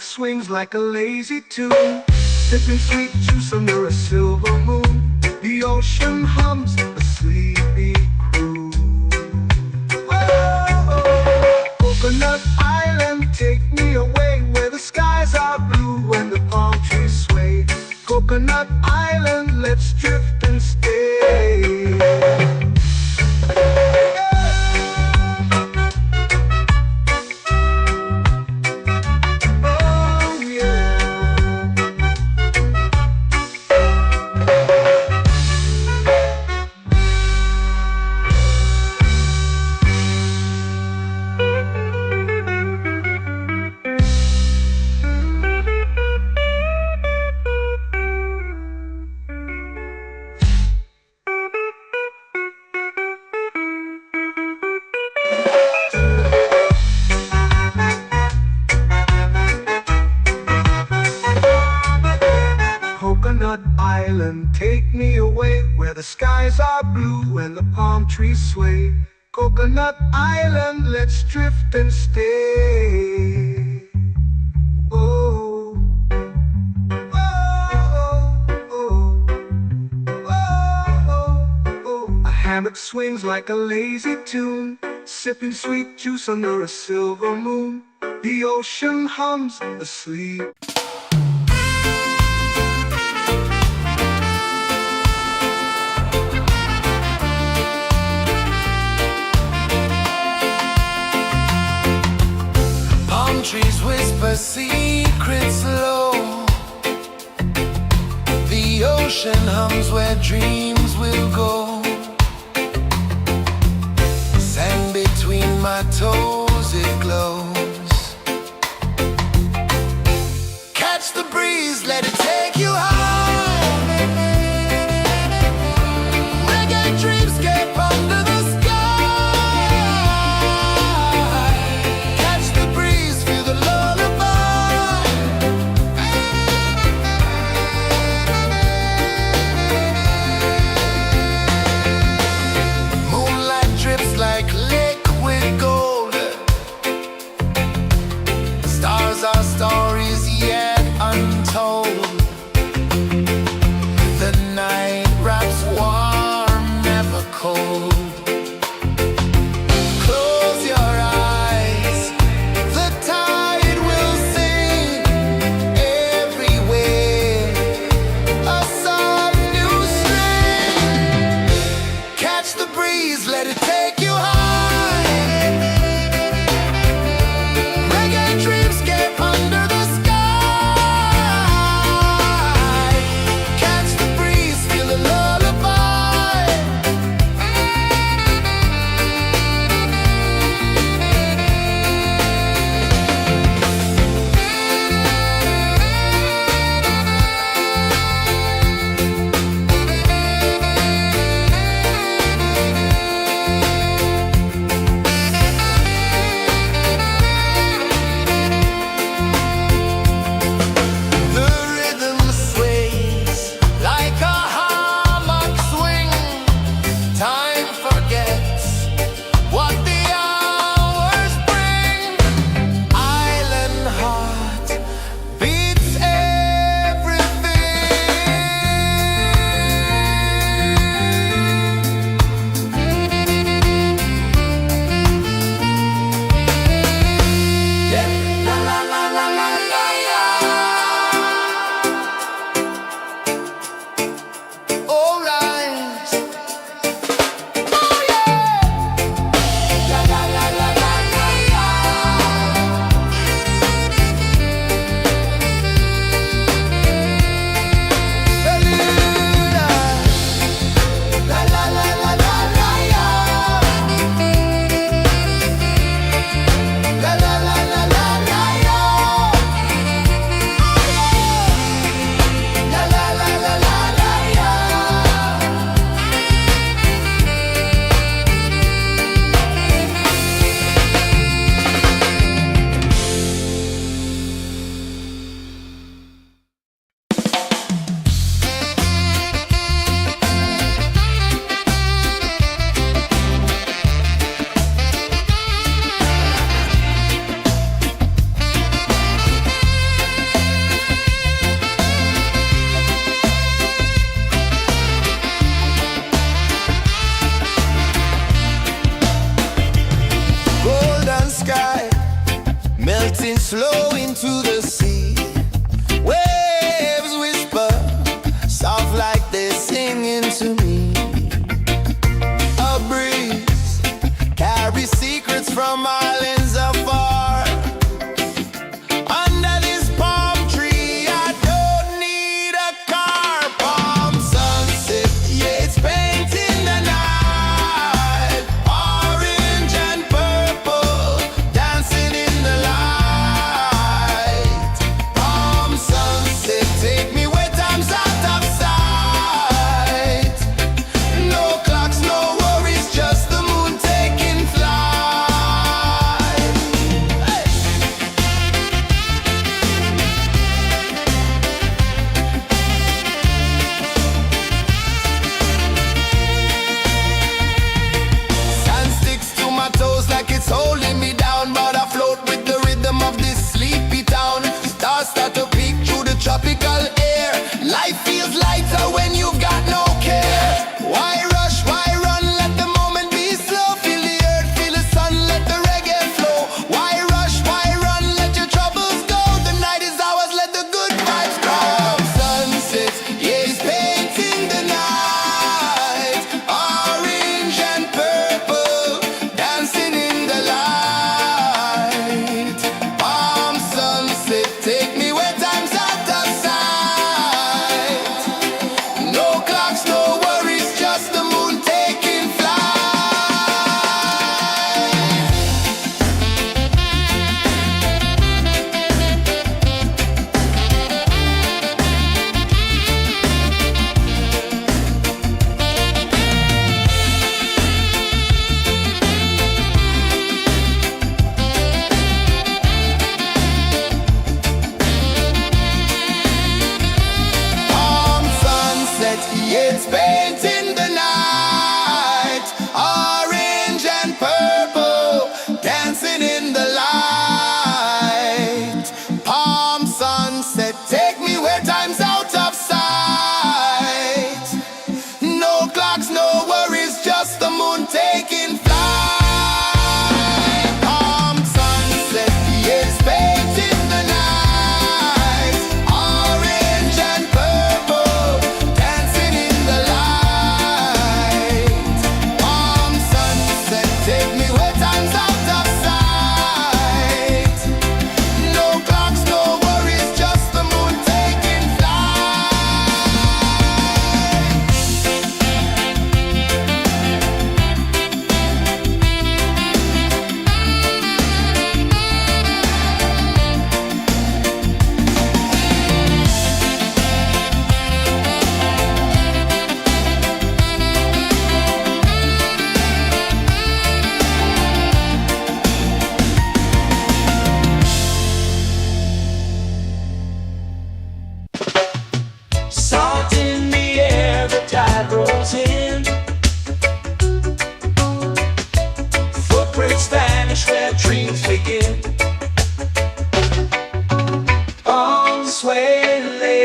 Swings like a lazy tune, sipping sweet juice under a silver moon. The ocean hums a sleepy croon. take me away where the skies are blue and the palm trees sway. Coconut Island, let's drift and stay. Oh, oh, oh, oh, oh. A hammock swings like a lazy tune, sipping sweet juice under a silver moon. The ocean hums asleep. Palm trees whisper secrets low. The ocean hums where dreams will go. Sand between my toes, it glows. Catch the breeze, let it take you high. Reggae dreamscape under the sky. Catch the breeze, feel the lullaby. Moonlight drips like liquid gold. Stars are stories yet untold. The night wraps warm, never cold. Close your eyes, the tide will sing everywhere. A soft new string. Catch the breeze, let it take you high. Reggae dreamscape under the sky. Catch the breeze, feel the lullaby. The rhythm sways like a hammock swing. Time forgets what the hours bring. Island heart beats everything. Yeah. La la la la la la la. All right. Oh yeah. La la la la la la la. Bermuda. La la la la la la la. La la la la la la la. La la la la la la la. Golden sky melting slow into the sea. Waves whisper soft like they're singing to me. A breeze carries secrets from islands afar. Under this palm tree, I don't need a car. Palm sunset, yeah, it's painting the night. Orange and purple, dancing in the light.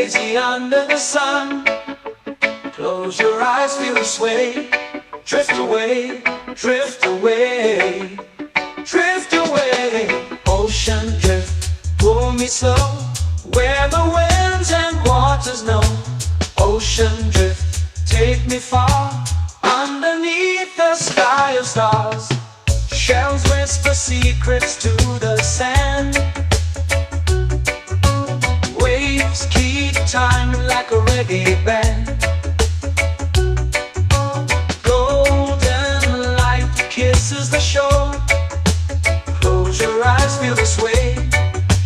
lazy under the sun. Close your eyes, feel the sway. Drift away, drift away, drift away. Ocean drift, pull me slow, where the winds and waters know. Ocean drift, take me far, underneath the sky of stars. Shells whisper secrets to the sand. Waves keep time like a reggae band. Golden light kisses the shore. Close your eyes, feel the sway.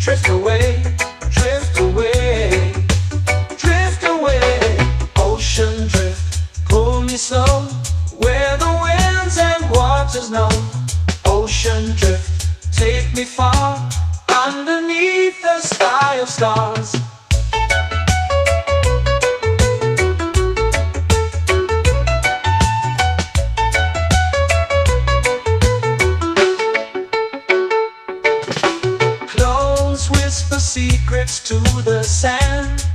Drift away, drift away, drift away. Ocean drift, pull me slow, where the winds and waters know. Ocean drift, take me far, underneath the sky of stars. Close whisper secrets to the sand.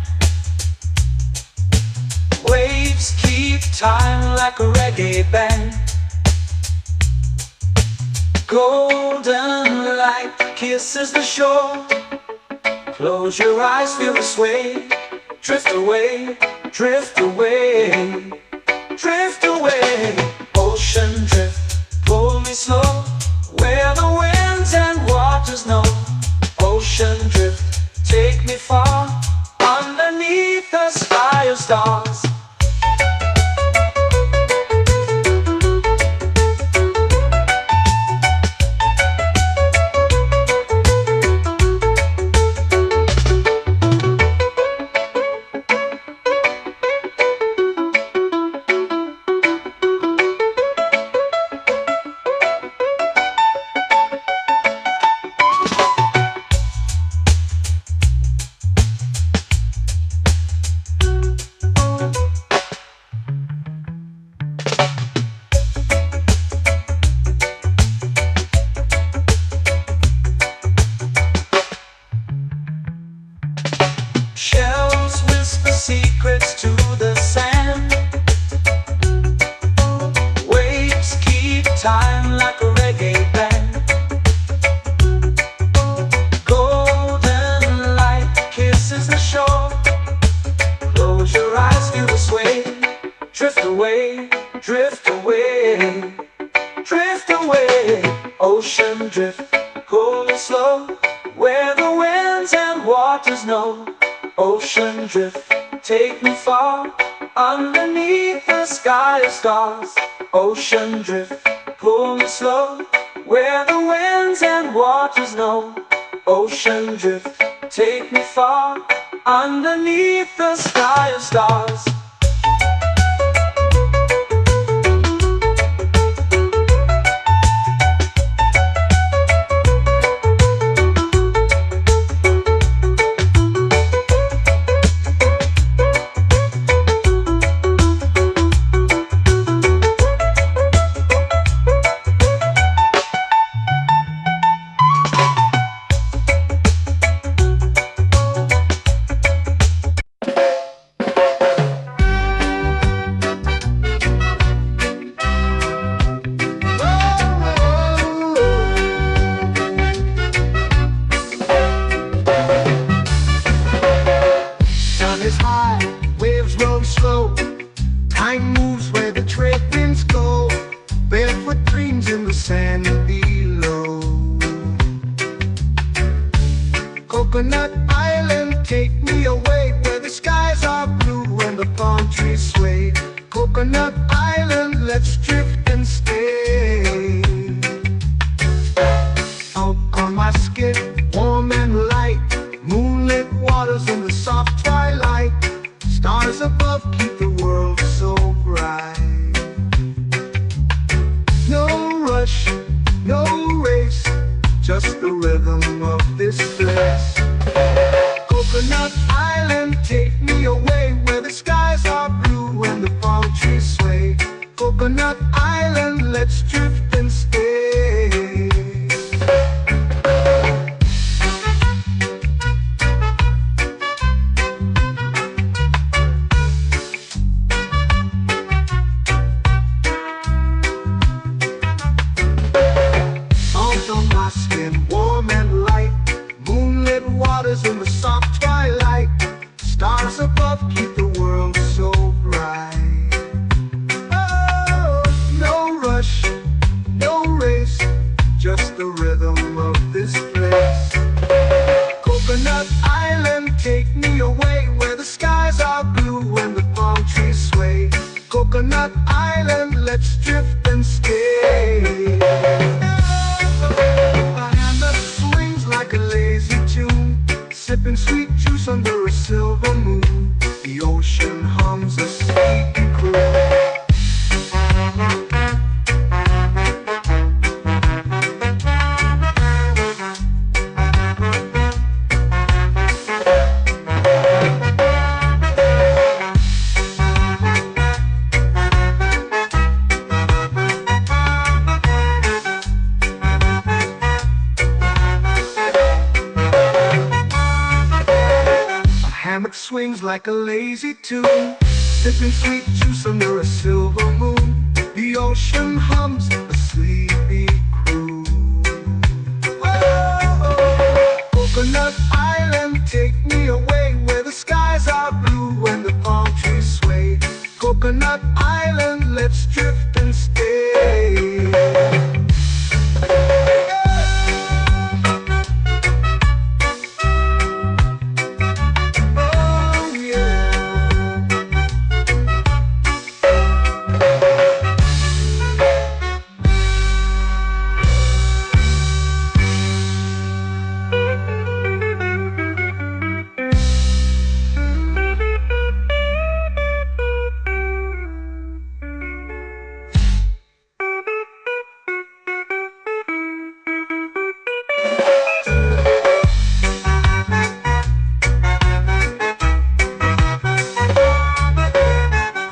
Waves keep time like a reggae band. Golden light kisses the shore. Close your eyes, feel the sway. Drift away, drift away, drift away. Ocean drift, pull me slow, where the winds and waters know. Ocean drift, take me far, underneath the sky of stars. Shells whisper secrets to the sand. Waves keep time like a reggae band. Golden light kisses the shore. Close your eyes, feel the sway. Drift away, drift away, drift away. Ocean drift, pull me slow, where the winds and waters know. Ocean drift, take me far, underneath the sky of stars. Ocean drift, pull me slow, where the winds and waters know. Ocean drift, take me far, underneath the sky of stars. Is high, waves roll slow. Time moves where the trade winds go. Barefoot dreams in the sand below. Coconut Island, take me away, where the skies are blue and the palm trees sway. Coconut Island, let's drift and stay. Out on my skin, warm and light, moonlit waters in the soft twilight. Stars above keep the world so bright. No rush, no race, just the rhythm of this place. Coconut Island, take me away, where the skies are blue and the palm trees sway. Coconut Island, let's drift and stay. a lazy tune, sipping sweet juice under a silver moon. The ocean hums a sleepy croon. Hammock swings like a lazy tune, sipping sweet juice under a silver moon. The ocean hums a sleepy croon. Whoa, Coconut Island, take me away where the skies are blue and the palm trees sway. Coconut Island, let's drift and stay.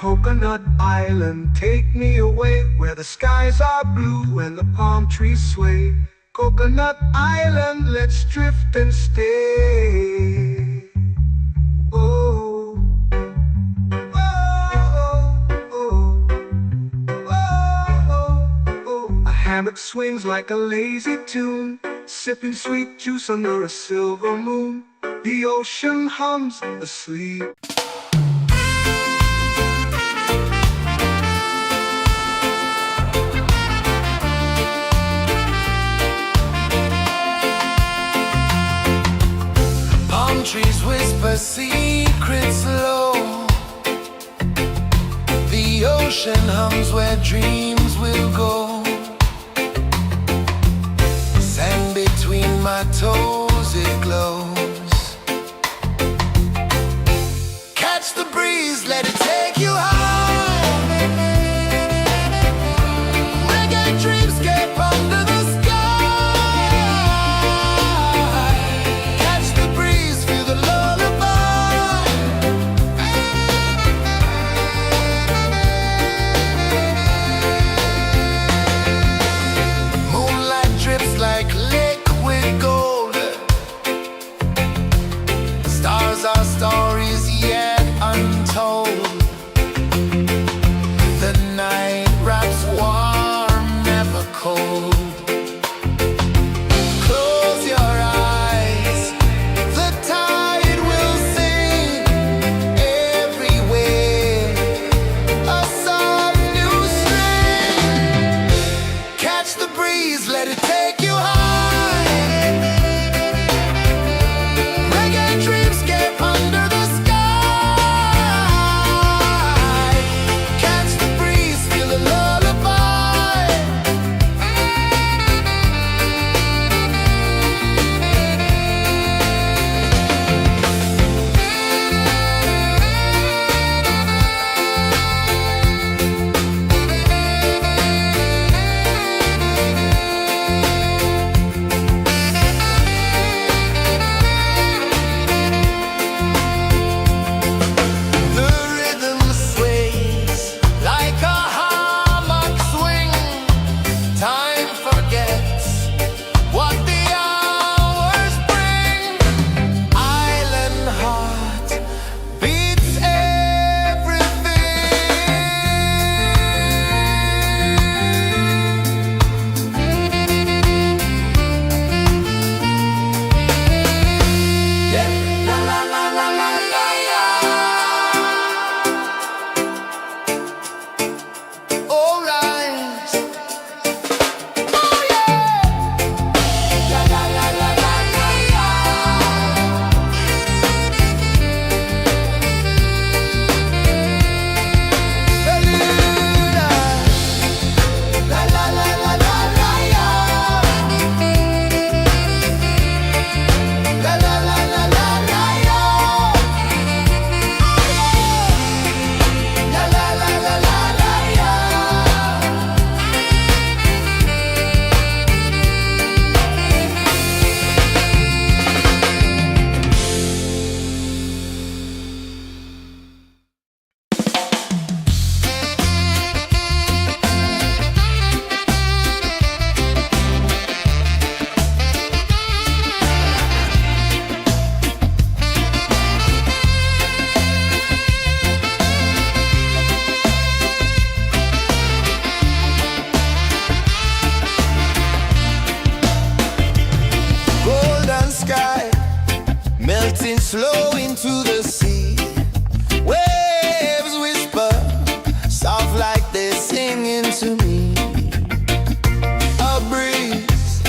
Coconut Island, take me away where the skies are blue and the palm trees sway. Coconut Island, let's drift and stay. Oh, oh, oh, oh, oh. A hammock swings like a lazy tune, sipping sweet juice under a silver moon. The ocean hums asleep. Trees whisper secrets low. The ocean hums where dreams will go. Sand between my toes, it glows. Catch the breeze, let it take you high. Reggae dreamscape under the sky. Like liquid gold, stars are stories yet untold. sky, melting slow into the sea. Waves whisper, soft like they're singing to me. A breeze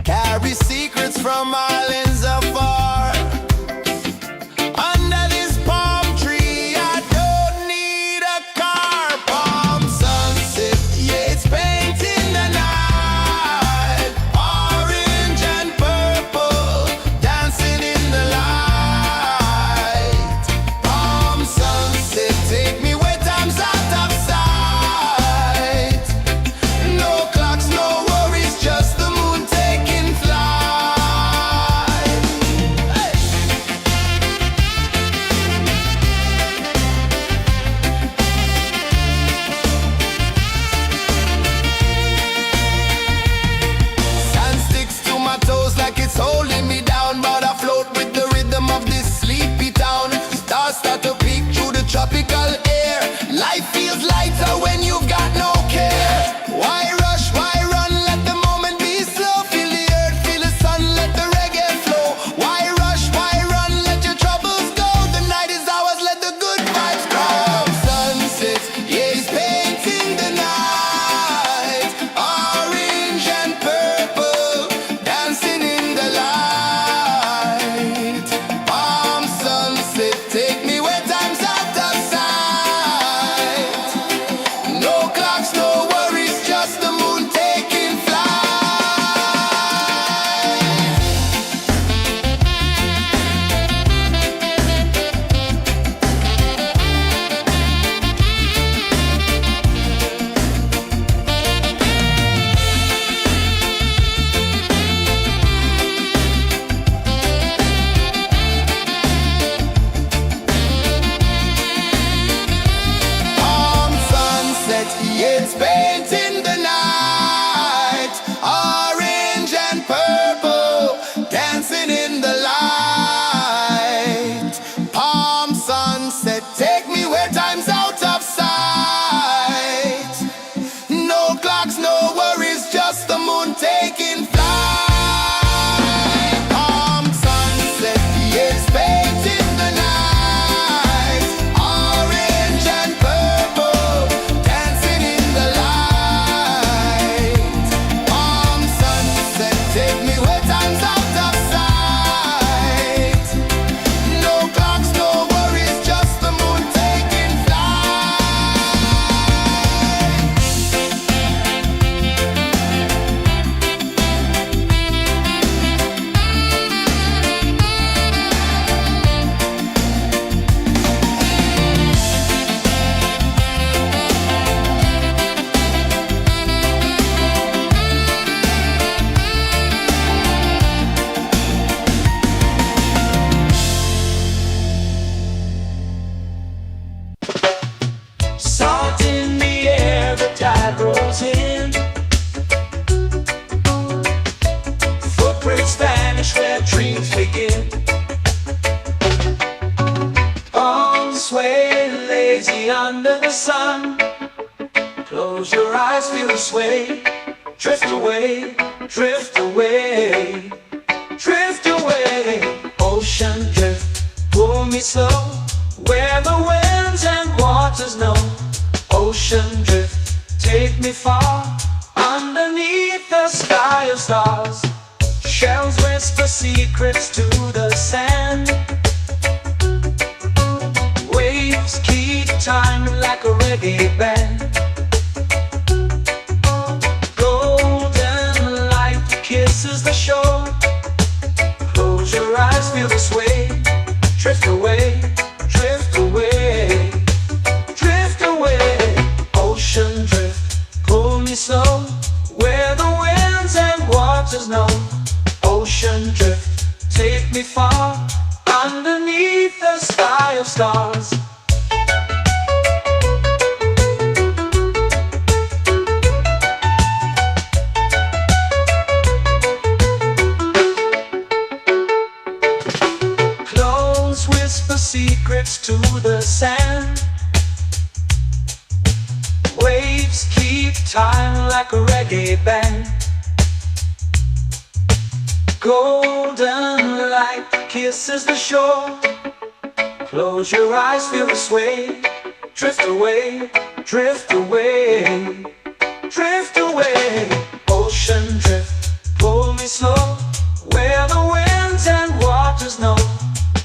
carries secrets from islands afar. Under this palm tree, I don't need a car. Palm sunset, yeah, it's painting the night. Orange and purple, dancing in the light. Palm sunset, take me where time's out of sight. No clocks, no worries, just the moon taking flight. Hey. Sand sticks to my toes like it's holding me down, but I float with the rhythm of this sleepy town. Stars start to peek through the tropical air. Life feels lighter when you've got no care. Why rush, why run, let the moment be slow. Feel the earth, feel the sun, let the reggae flow. Why rush, why run, let your troubles go. The night is ours, let the good vibes grow. Sunset, yeah, it's painting the night. Orange and purple, dancing in the light. Palm sunset, take me where time's out of sight. No clocks, no worries, just the moon taking flight. Palm sunset, yeah, it's painting the night. Orange and purple, dancing in the light. Palm sunset, take me where time's out of sight. No clocks, no worries, just the moon taking flight. Palm sunset, yeah, it's painting the night. Orange and purple, dancing in the light. Palm sunset, take me where time's out of sight. No clocks, no worries, just the moon taking flight. Salt in the air, the tide rolls in. Footprints vanish where dreams begin. Arms sway lazy under the sun. Close your eyes, feel the sway. Drift away, drift away, drift away. Ocean drift, pull me slow, where the winds and waters know. Ocean drift, take me far, underneath the sky of stars. Shells whisper secrets to the sand. Waves keep time like a reggae band. Golden light kisses the shore. Close your eyes, feel the sway. Drift away, drift away, drift away. Ocean drift, pull me slow, where the winds and waters know. Ocean drift, take me far, underneath the sky of stars. Clones whisper secrets to the sand. Waves keep time like a reggae band. Golden kisses the shore. Close your eyes, feel the sway. Drift away, drift away, drift away. Ocean drift, pull me slow, where the winds and waters know.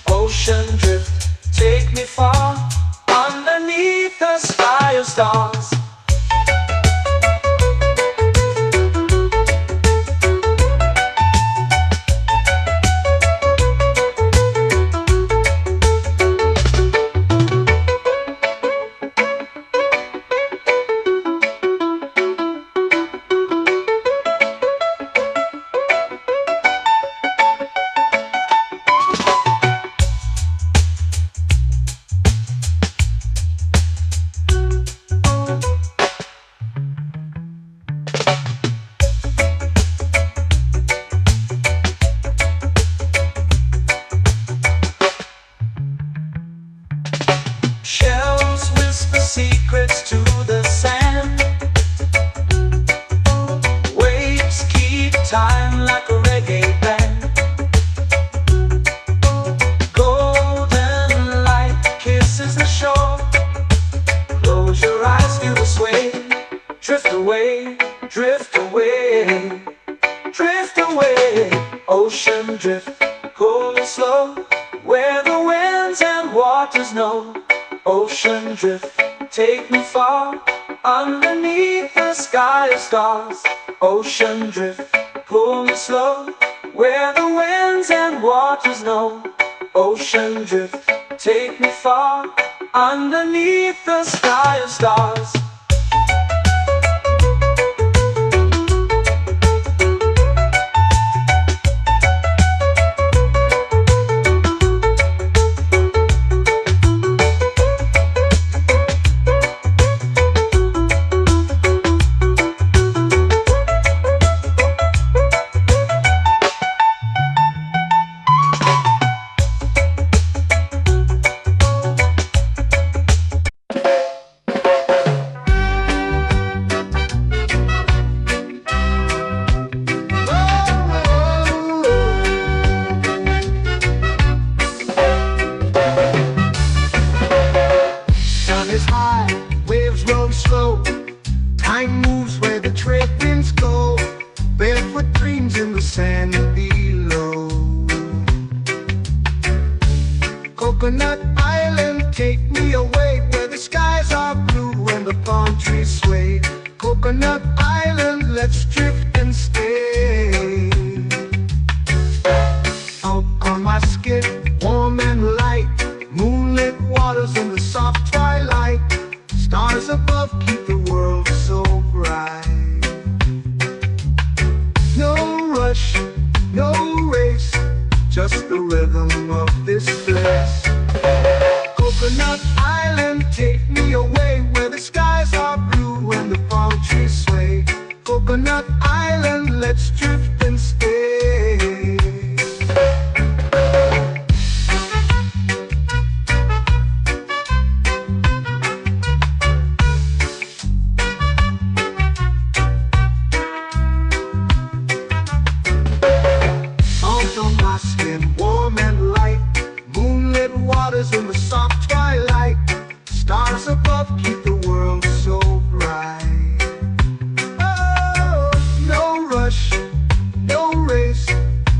Ocean drift, take me far, underneath the sky of stars. Shells whisper secrets to the sand. Waves keep time like a reggae band. Golden light kisses the shore. Close your eyes, feel the sway. Drift away, drift away, drift away. Ocean drift, pull it slow, where the winds and waters know. Ocean drift, take me far, underneath the sky of stars. Ocean drift, pull me slow, where the winds and waters know. Ocean drift, take me far, underneath the sky of stars. Is high, waves roll slow. Time moves where the trade winds go. Barefoot dreams in the sand below. Coconut Island, take me away, where the skies are blue and the palm trees sway. Coconut Island, let's drift and stay. Out on my skip, warm and light, moonlit waters in the soft twilight. Stars above keep the world so bright. No rush, no race, just the rhythm of this place. Coconut Island, take me away, where the skies are blue and the palm trees sway. Coconut Island, let's drift and stay. On my skin, warm and light, moonlit waters in the soft twilight. Stars above keep the world so bright. Oh, no rush, no race,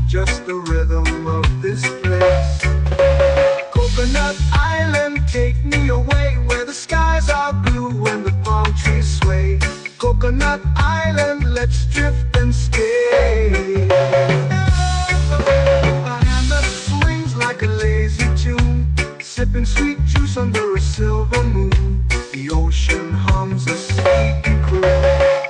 just the rhythm of this place. Coconut Island, take me away, where the skies are blue and the palm trees sway. Coconut Island, let's drift and stay. Like a lazy tune, sipping sweet juice under a silver moon. The ocean hums a sleepy croon.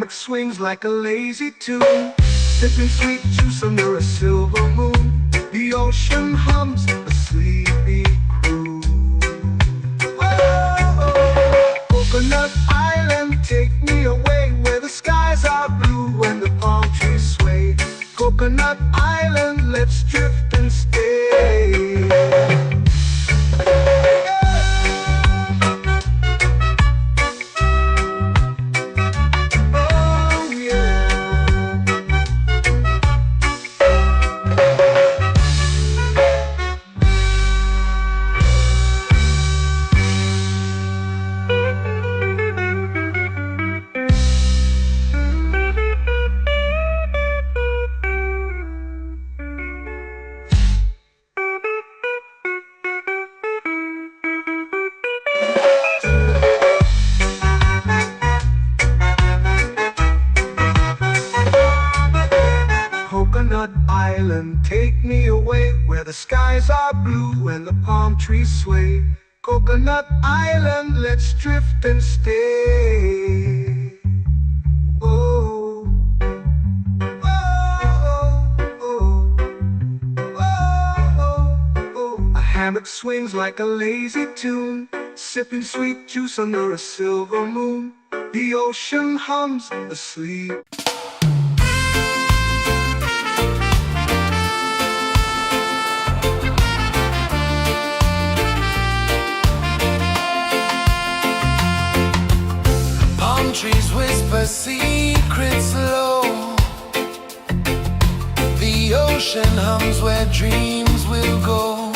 Swings like a lazy tune, sipping sweet juice under a silver moon. The ocean hums a sleepy croon. Oh, oh, oh. trees sway. Coconut Island, let's drift and stay. Oh, oh, oh, oh, oh. A hammock swings like a lazy tune, sipping sweet juice under a silver moon. The ocean hums asleep. Trees whisper secrets low. The ocean hums where dreams will go.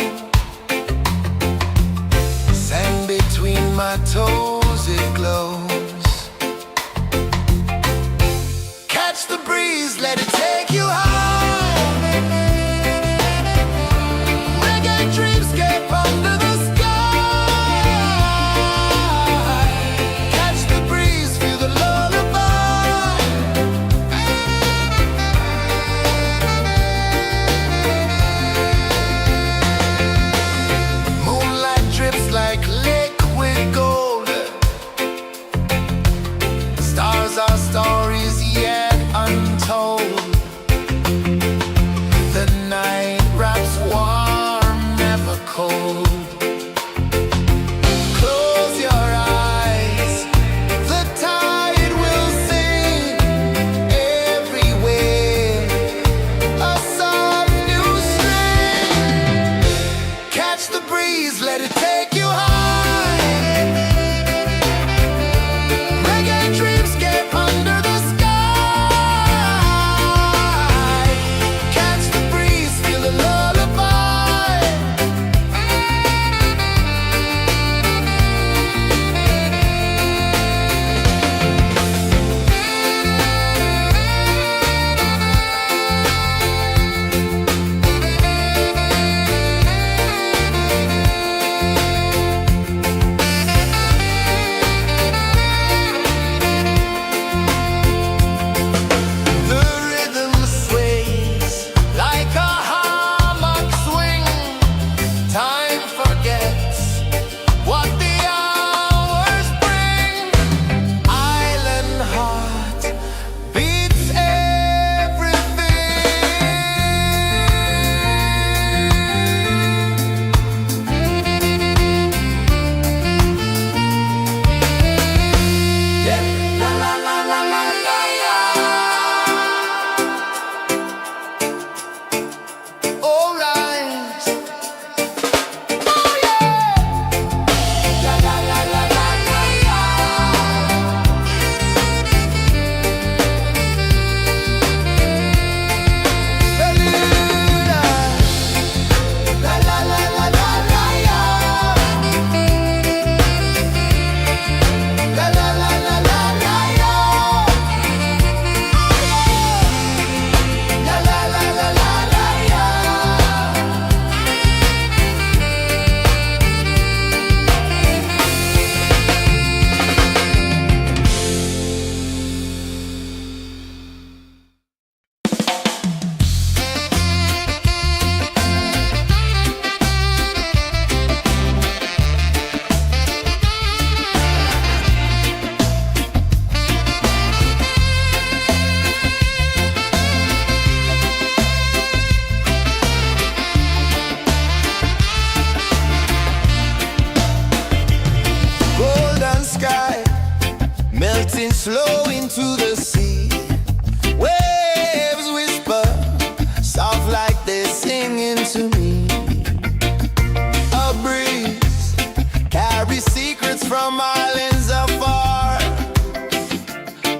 Sand between my toes, it glows. Catch the breeze, let it take you high. Reggae dreamscape under the sky. Our stories yet untold. The night wraps warm, never cold. Close your eyes, the tide will sing everywhere. A soft new string. Catch the breeze, let it take you high. Slow into the sea. Waves whisper, soft like they're singing to me. A breeze carries secrets from islands afar.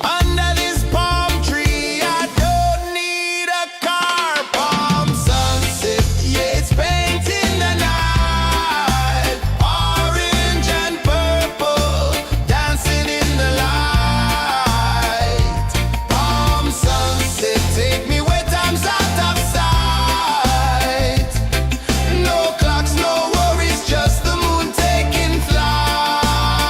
Under this palm tree, I don't need a car. Palm sunset, yeah, it's painting the night. Orange and purple, dancing in the light. Take me where time's out of sight. No clocks, no worries, just the moon taking flight.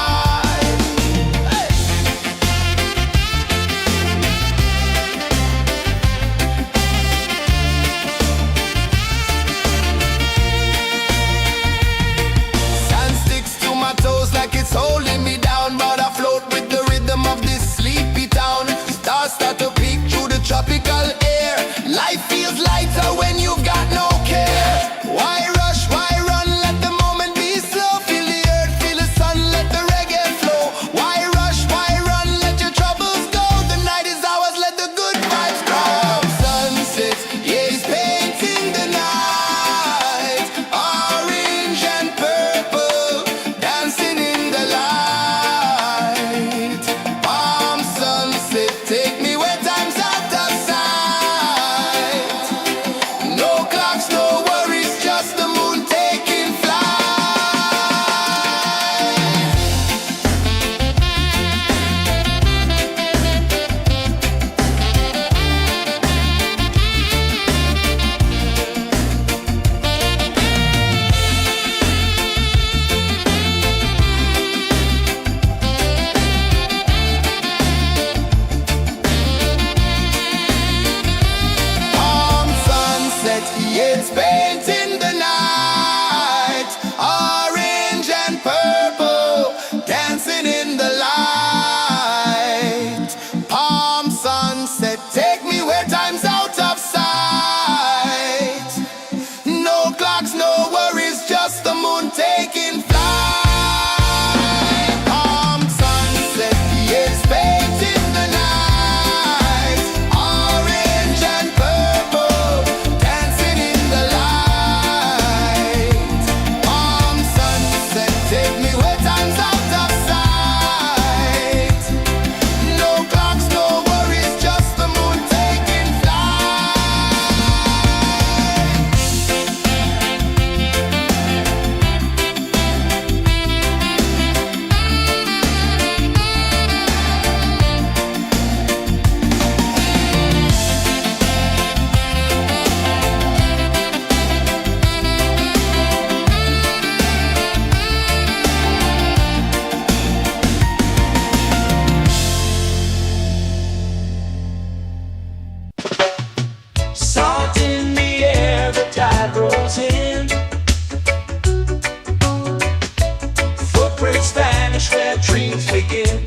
where dreams begin.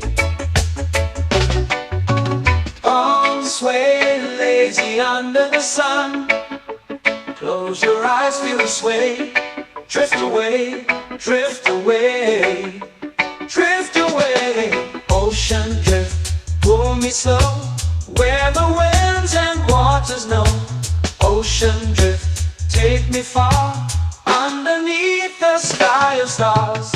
Arms sway lazy under the sun. Close your eyes, feel the sway. Drift away, drift away, drift away. Ocean drift, pull me slow, where the winds and waters know. Ocean drift, take me far, underneath the sky of stars.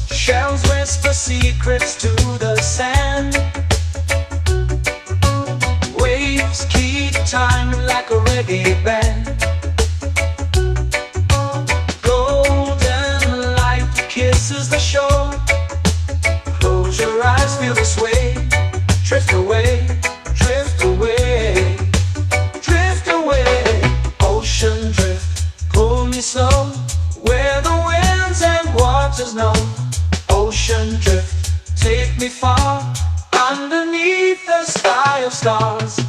Shells whisper secrets to the sand. Waves keep time like a reggae band. Golden light kisses the shore. Close your eyes, feel the sway. Drift away, drift away, drift away. Ocean drift, pull me slow, where the winds and waters know. Ocean drift, take me far, underneath the sky of stars.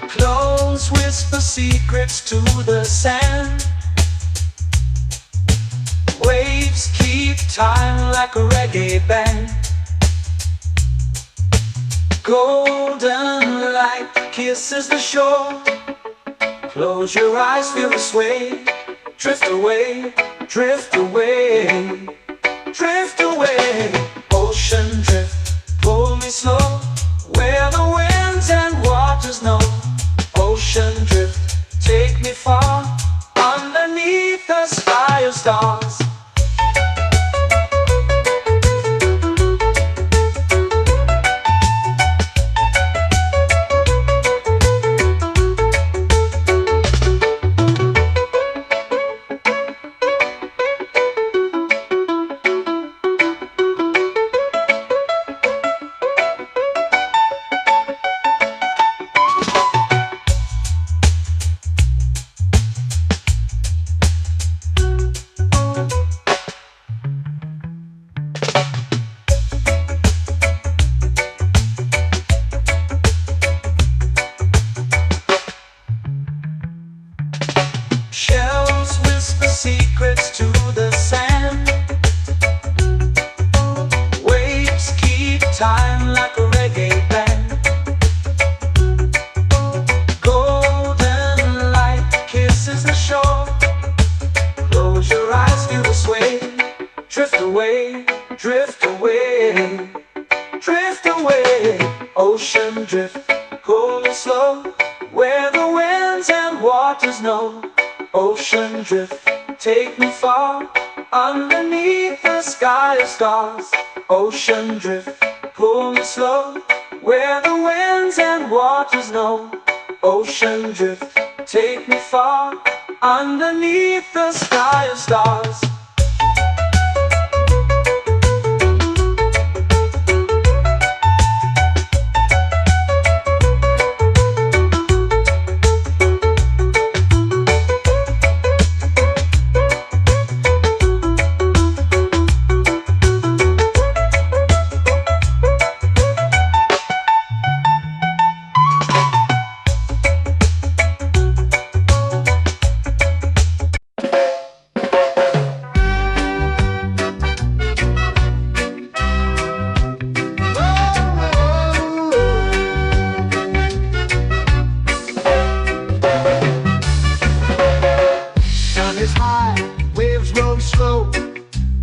Clones whisper secrets to the sand. Waves keep time like a reggae band. Golden light kisses the shore. Close your eyes, feel the sway. Drift away, drift away, drift away. Ocean drift, pull me slow, where the winds and waters know. Ocean drift, take me far, underneath the sky of stars. Shells whisper secrets to the sand. Waves keep time like a reggae band. Golden light kisses the shore. Close your eyes, feel the sway. Drift away, drift away, drift away. Ocean drift, pull me slow, where the winds and waters know. Ocean drift, take me far, underneath the sky of stars. Ocean drift, pull me slow, where the winds and waters know. Ocean drift, take me far, underneath the sky of stars.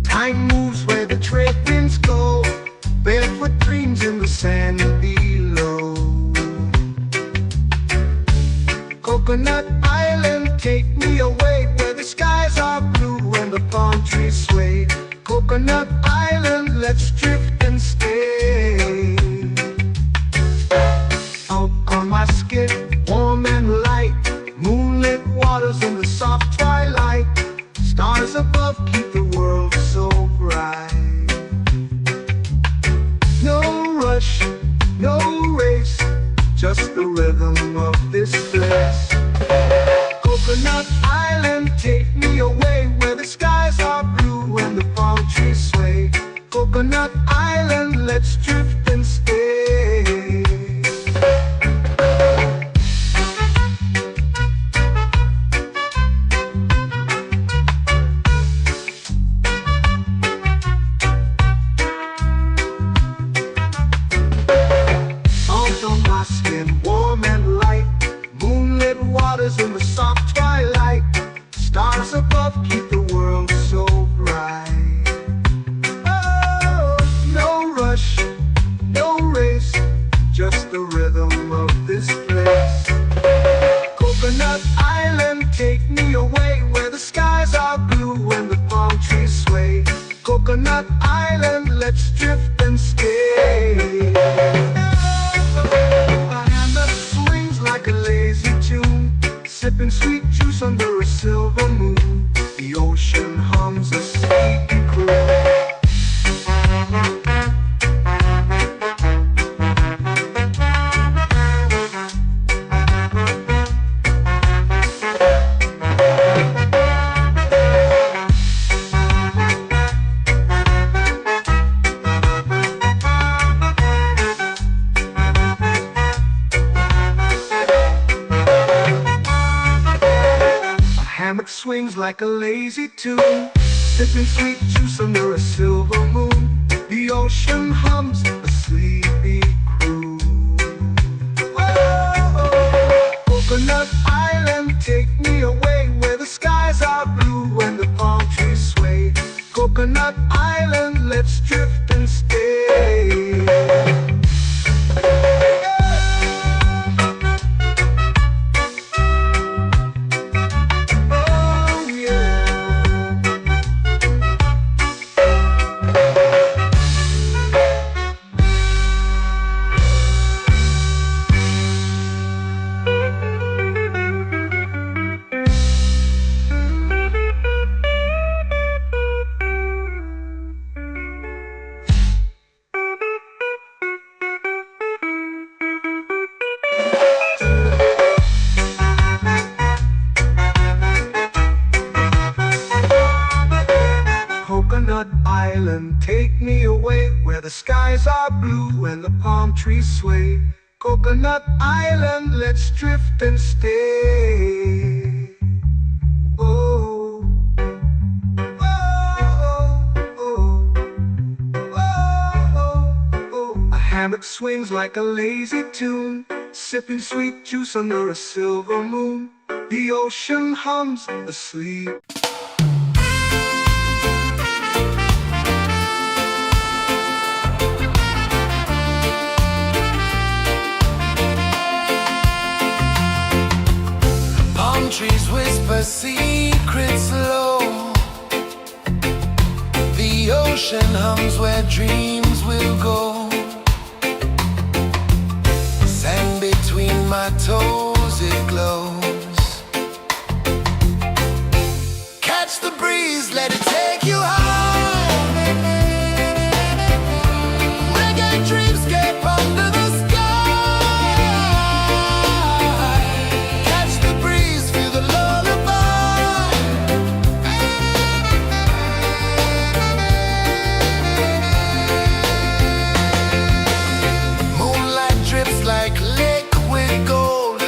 Time moves where the trade winds go. Barefoot dreams in the sand below. Coconut Island, take me away, where the skies are blue and the palm trees sway. Coconut Island, let's drift and stay. Out on my skin, warm and light, moonlit waters in the soft twilight. Stars above keep the world so bright. No rush, no race, just the rhythm of this place. Coconut Island, take me away, where the skies are blue and the palm trees sway. Coconut Island, let's drift and stay. my skin warm and light. Moonlit waters in the soft twilight. Stars above keep the world so bright. Oh, no rush, no race, just the rhythm of this place. Coconut Island, take me away where the skies are blue and the palm trees sway. Coconut Island, let's drift and stay. A hand that swings like a lazy tune, sipping sweet juice under a silver moon. The ocean hums a sleepy croon. Hammock swings like a lazy tune, sipping sweet juice under a silver moon. The ocean hums a sleepy croon. Whoa, Coconut Island, take me away where the skies are blue and the palm trees sway. Coconut Island, let's drift and stay. Coconut Island, take me away where the skies are blue and the palm trees sway. Coconut Island, let's drift and stay. Oh, oh, oh, oh, oh. A hammock swings like a lazy tune, sipping sweet juice under a silver moon. The ocean hums asleep. Trees whisper secrets low. The ocean hums where dreams will go. Sand between my toes, it glows. Catch the breeze, let it take you high. Reggae dreamscape under the sky. Like liquid gold,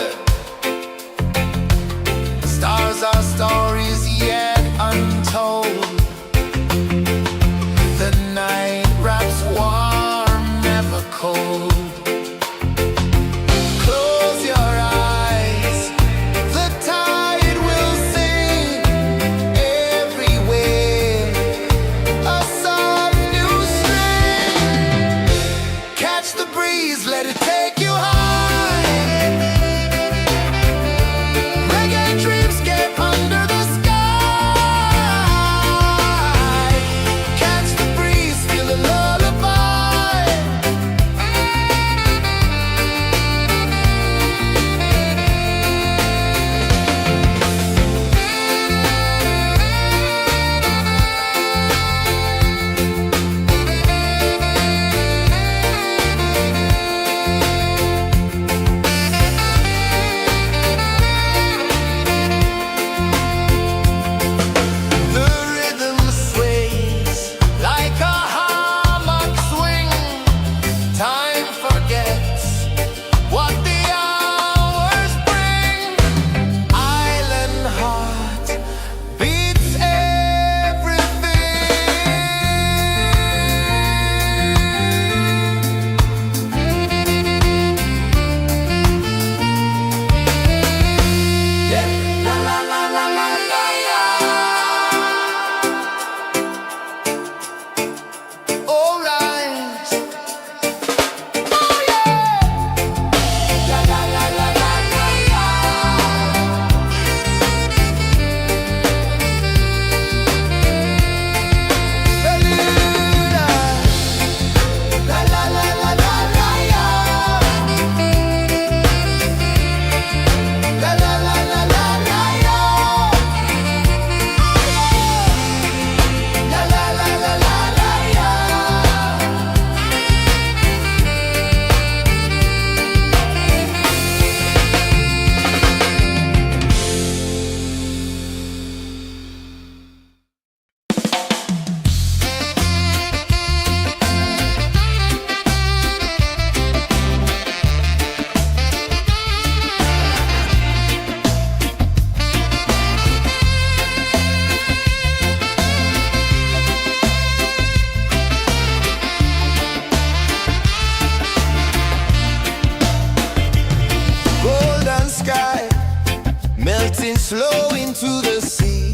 slow into the sea.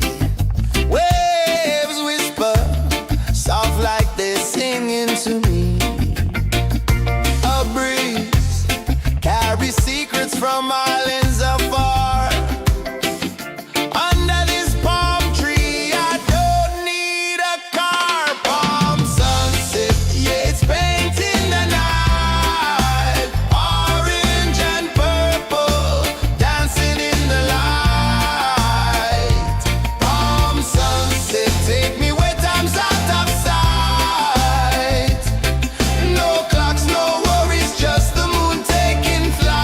Waves whisper, soft like they're singing to me. A breeze carries secrets from islands afar. Under this palm tree, I don't need a car. Palm sunset, yeah, it's painting the night. Orange and purple, dancing in the light. Palm sunset, take me where time's out of sight. No clocks, no worries, just the moon taking flight.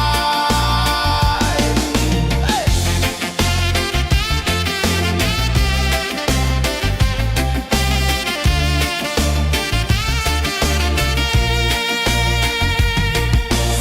Hey!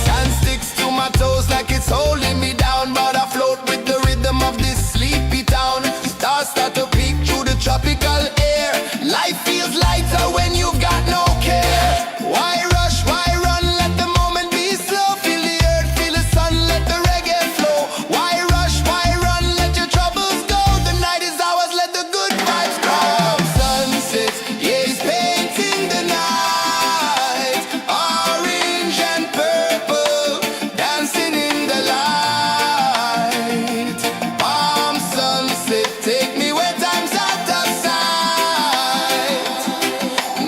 Sand sticks to my toes like it's holding me down, but I float with the rhythm of this sleepy town. Stars start to peek through the tropical air. Life feels lighter when you've got no care. Why rush, why run, let the moment be slow. Feel the earth, feel the sun, let the reggae flow. Why rush, why run, let your troubles go. The night is ours, let the good vibes grow. Sunset, yeah, it's painting the night. Orange and purple, dancing in the light. Palm sunset, take me where time's out of sight.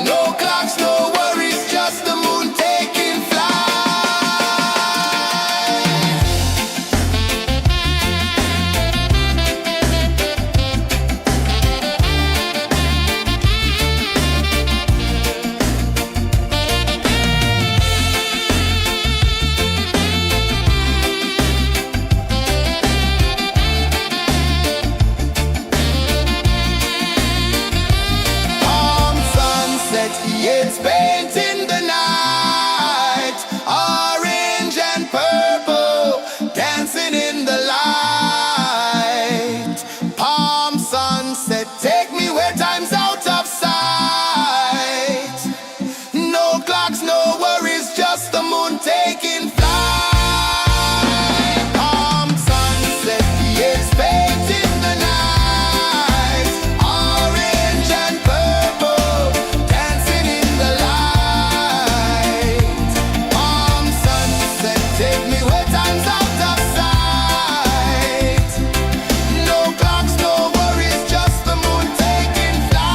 No clocks, no worries, just the moon taking flight. Palm sunset, yeah, it's painting the night. Orange and purple, dancing in the light. Palm sunset, take me where time's out of sight. No clocks, no worries, just the moon taking flight. Palm sunset, yeah, it's painting the night. Orange and purple, dancing in the light. Palm sunset, take me where time's out of sight. No clocks, no worries, just the moon taking flight.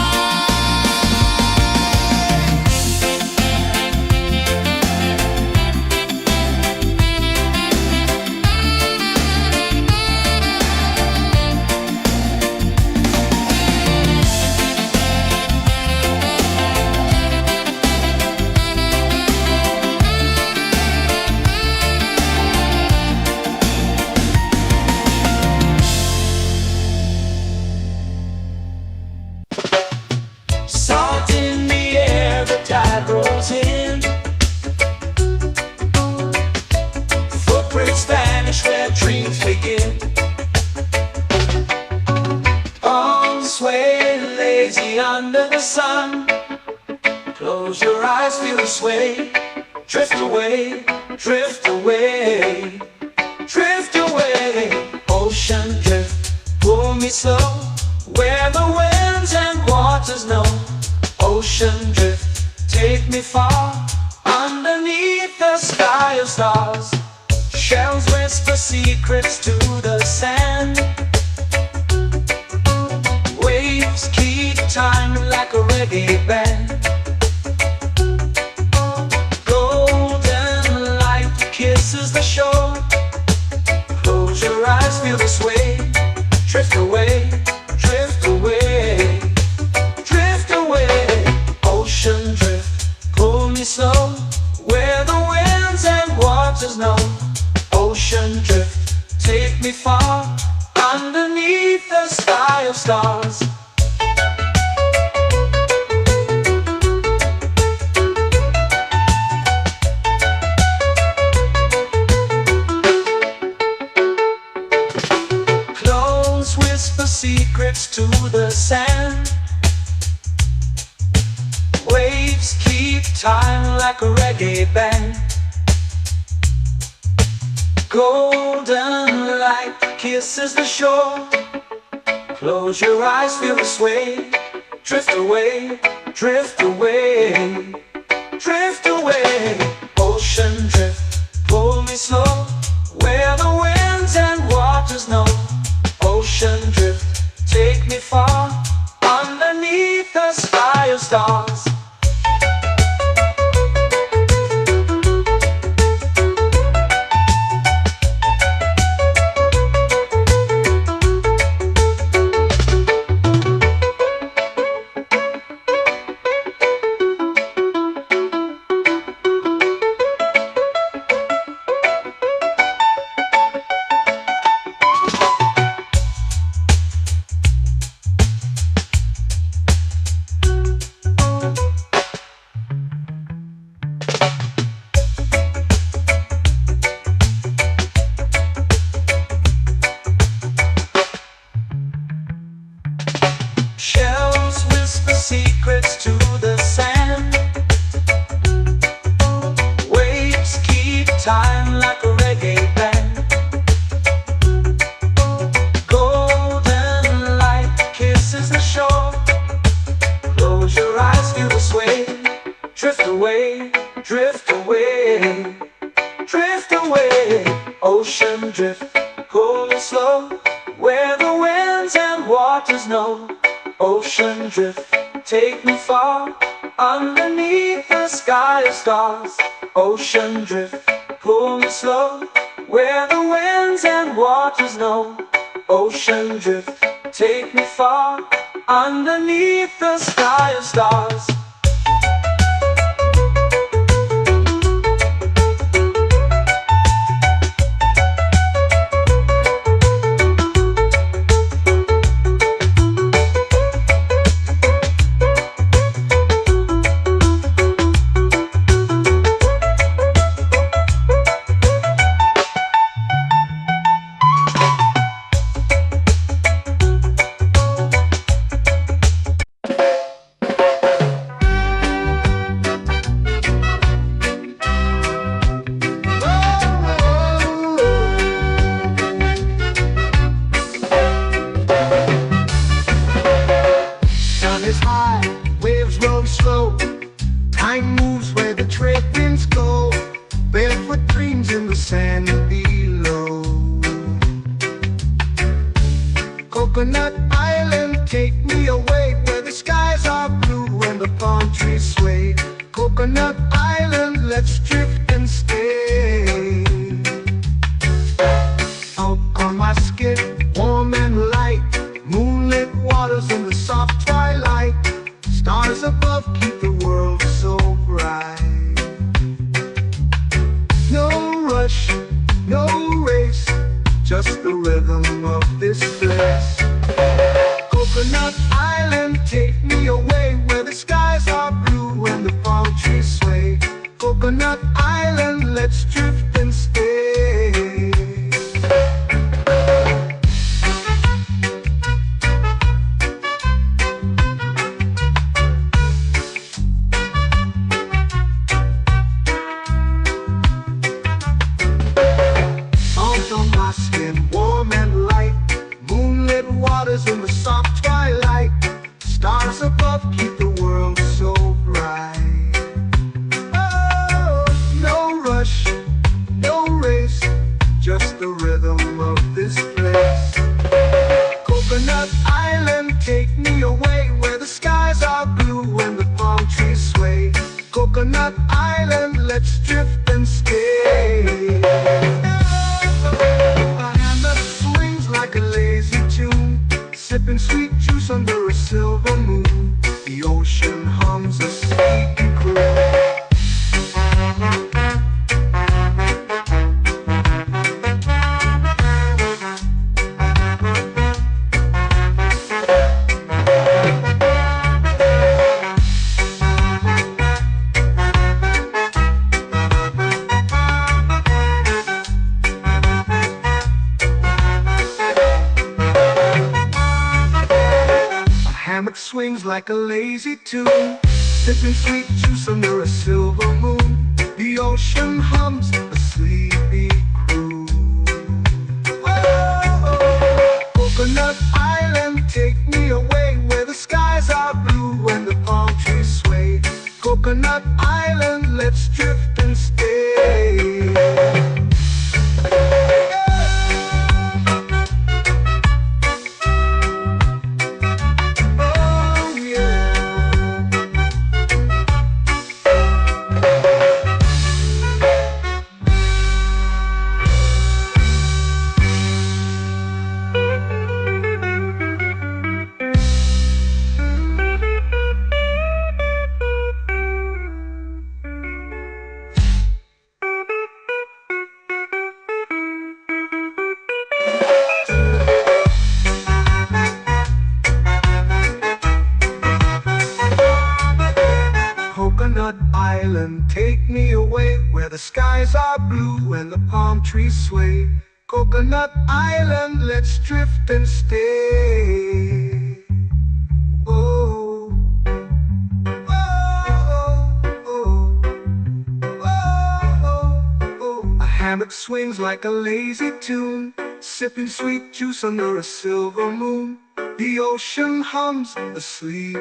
Salt in the air, the tide rolls in. Footprints vanish where dreams begin. Arms sway lazy under the sun. Close your eyes, feel the sway. Drift away, drift away, drift away. Ocean drift, pull me slow, where the winds and waters know. Ocean drift, take me far, underneath the sky of stars. Shells whisper secrets to the sand. Waves keep time like a reggae band. Golden light kisses the shore. Close your eyes, feel the sway. Drift away, drift away, drift away. Ocean drift, pull me slow, where the winds and waters know. Ocean drift, take me far, underneath the sky of stars. Close whisper secrets to the sand. Waves keep time like a reggae band. Golden light kisses the shore. Close your eyes, feel the sway. Drift away, drift away, drift away. Ocean drift, pull me slow, where the winds and waters know. Ocean drift, take me far, underneath the sky of stars. Shells whisper secrets to the sand. Waves keep time like a reggae band. Golden light kisses the shore. Close your eyes, feel the sway. Drift away, drift away, drift away. Ocean drift, pull me slow, where the winds and waters know. Ocean drift, take me far, underneath the sky of stars. Ocean drift, pull me slow, where the winds and waters know. Ocean drift, take me far, underneath the sky of stars. Sun is high, waves roll slow. Time moves where the trade winds go. Barefoot dreams in the sand below. Coconut Island, take me away, where the skies are blue and the palm trees sway. Coconut Island, let's drift and stay. Out on my skin, warm and light, moonlit waters in the soft twilight. Stars above keep the world so bright. No rush, no race, just the rhythm of this place. Coconut Island, take me away, where the skies are blue and the palm trees sway. Coconut Island, let's drift and stay. Salt on my skin, warm and light, moonlit waters in the soft twilight. Stars above keep the world so bright. Oh, no rush, no race, just the rhythm of this place. Coconut Island, take me away, where the skies are blue and the palm trees sway. Coconut Island, let's drift and stay. A hand that swings like a lazy tune, sipping sweet juice under a silver moon. The ocean hums a sleepy croon. Hammock swings like a lazy tune, sipping sweet juice under a silver moon. The ocean hums a sleepy croon. Oh, Island, take me away where the skies are blue and the palm trees sway. Coconut Island, let's drift and stay. Oh, oh, oh, oh, oh. A hammock swings like a lazy tune, sipping sweet juice under a silver moon. The ocean hums asleep.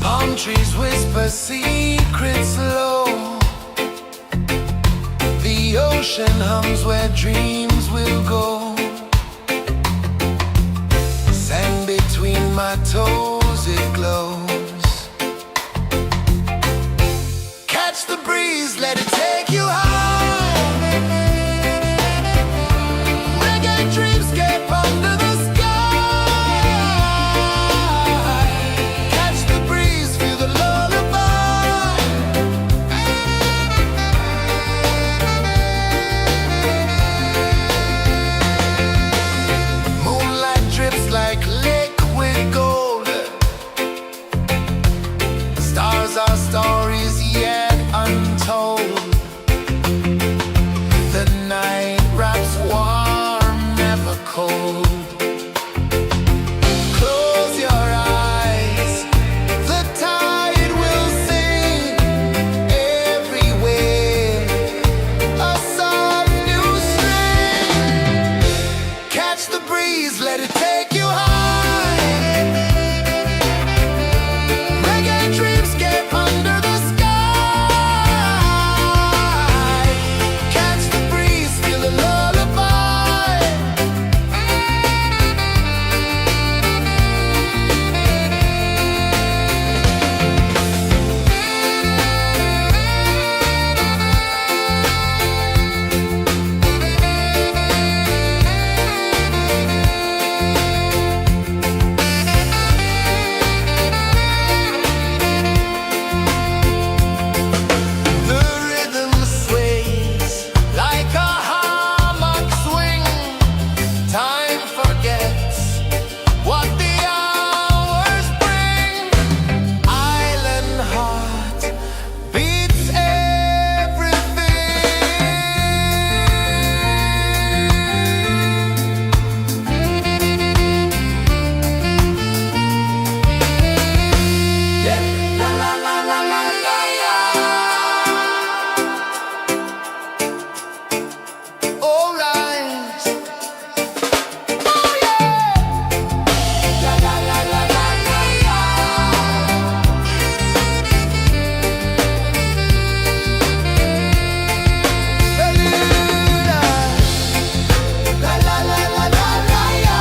Palm trees whisper secrets low. The ocean hums where dreams will go. Sand between my toes, it glows. Catch the breeze, let it take you high. Reggae dreamscape under the sky. Catch the breeze, feel the lullaby. Moonlight drips like liquid gold. Stars are stories yet untold. The night wraps warm, never cold. Close your eyes, the tide will sing everywhere. A soft new string. Catch the breeze, let it take you high. Reggae dreamscape under the sky. Catch the breeze, feel the lullaby. The rhythm sways like a hammock swing. Time forgets what the hours bring. Island heart beats everything. Yeah. La la la la la la la. All right. Oh yeah. La la la la la la la. Bermuda. La la la la la la la.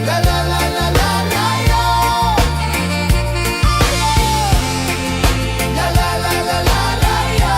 La la la la la la la. La la la la la la la.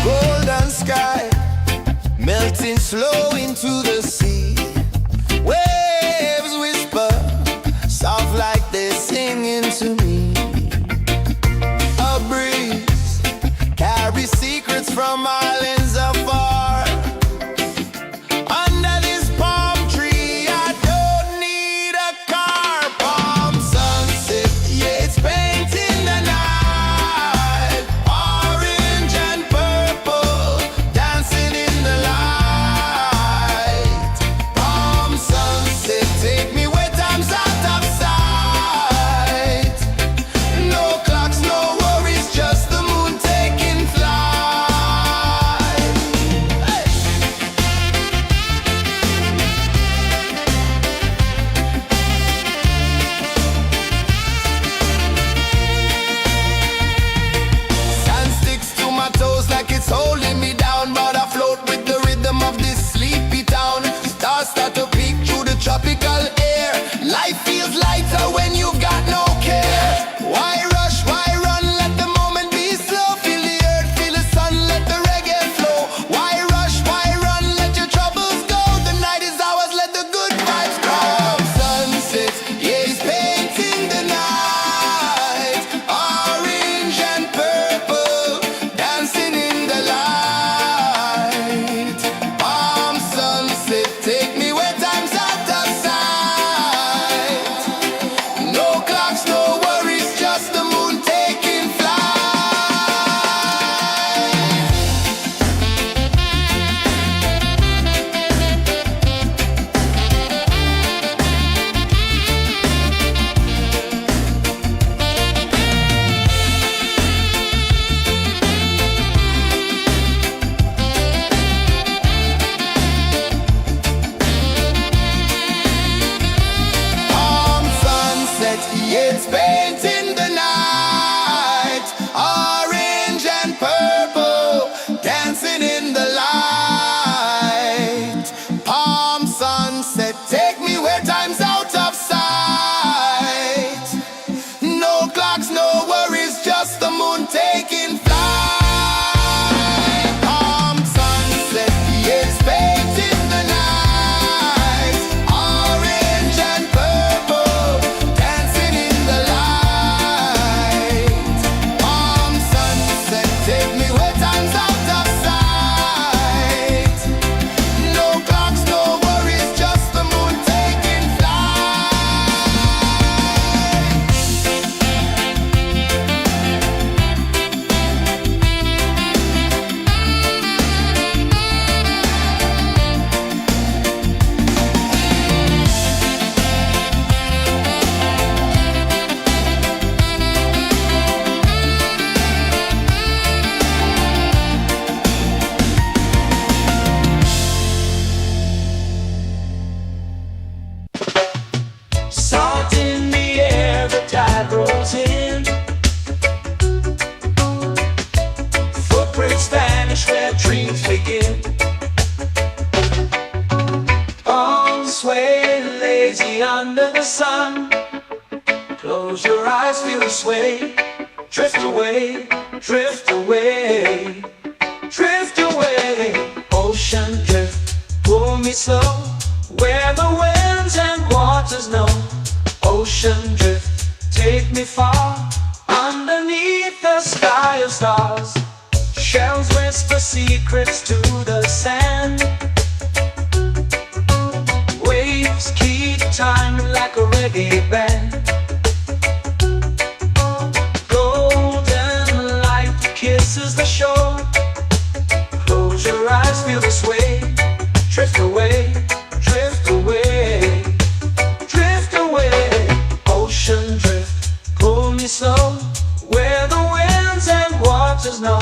Golden sky melting slow into the sea. Waves whisper soft like they're singing to me. A breeze carries secrets from islands afar. Under this palm tree, I don't need a car. Palm sunset, yeah, it's painting the night. Orange and purple, dancing in the light. Take me where time's out of sight. No clocks, no worries, just the moon taking flight. Salt in the air, the tide rolls in. Footprints vanish where dreams begin. Arms sway lazy under the sun. Close your eyes, feel the sway. Drift away, drift away, drift away. Ocean drift, pull me slow, where the winds and waters know. Ocean drift, take me far, underneath the sky of stars. Shells whisper secrets to the sand. Waves keep time like a reggae band. Golden light kisses the shore. Close your eyes, feel the sway. Drift away, drift away, drift away. Ocean drift, pull me slow, where the winds and waters know.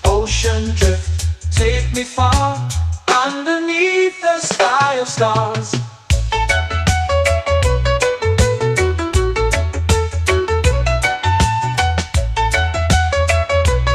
Ocean drift, take me far, underneath the sky of stars.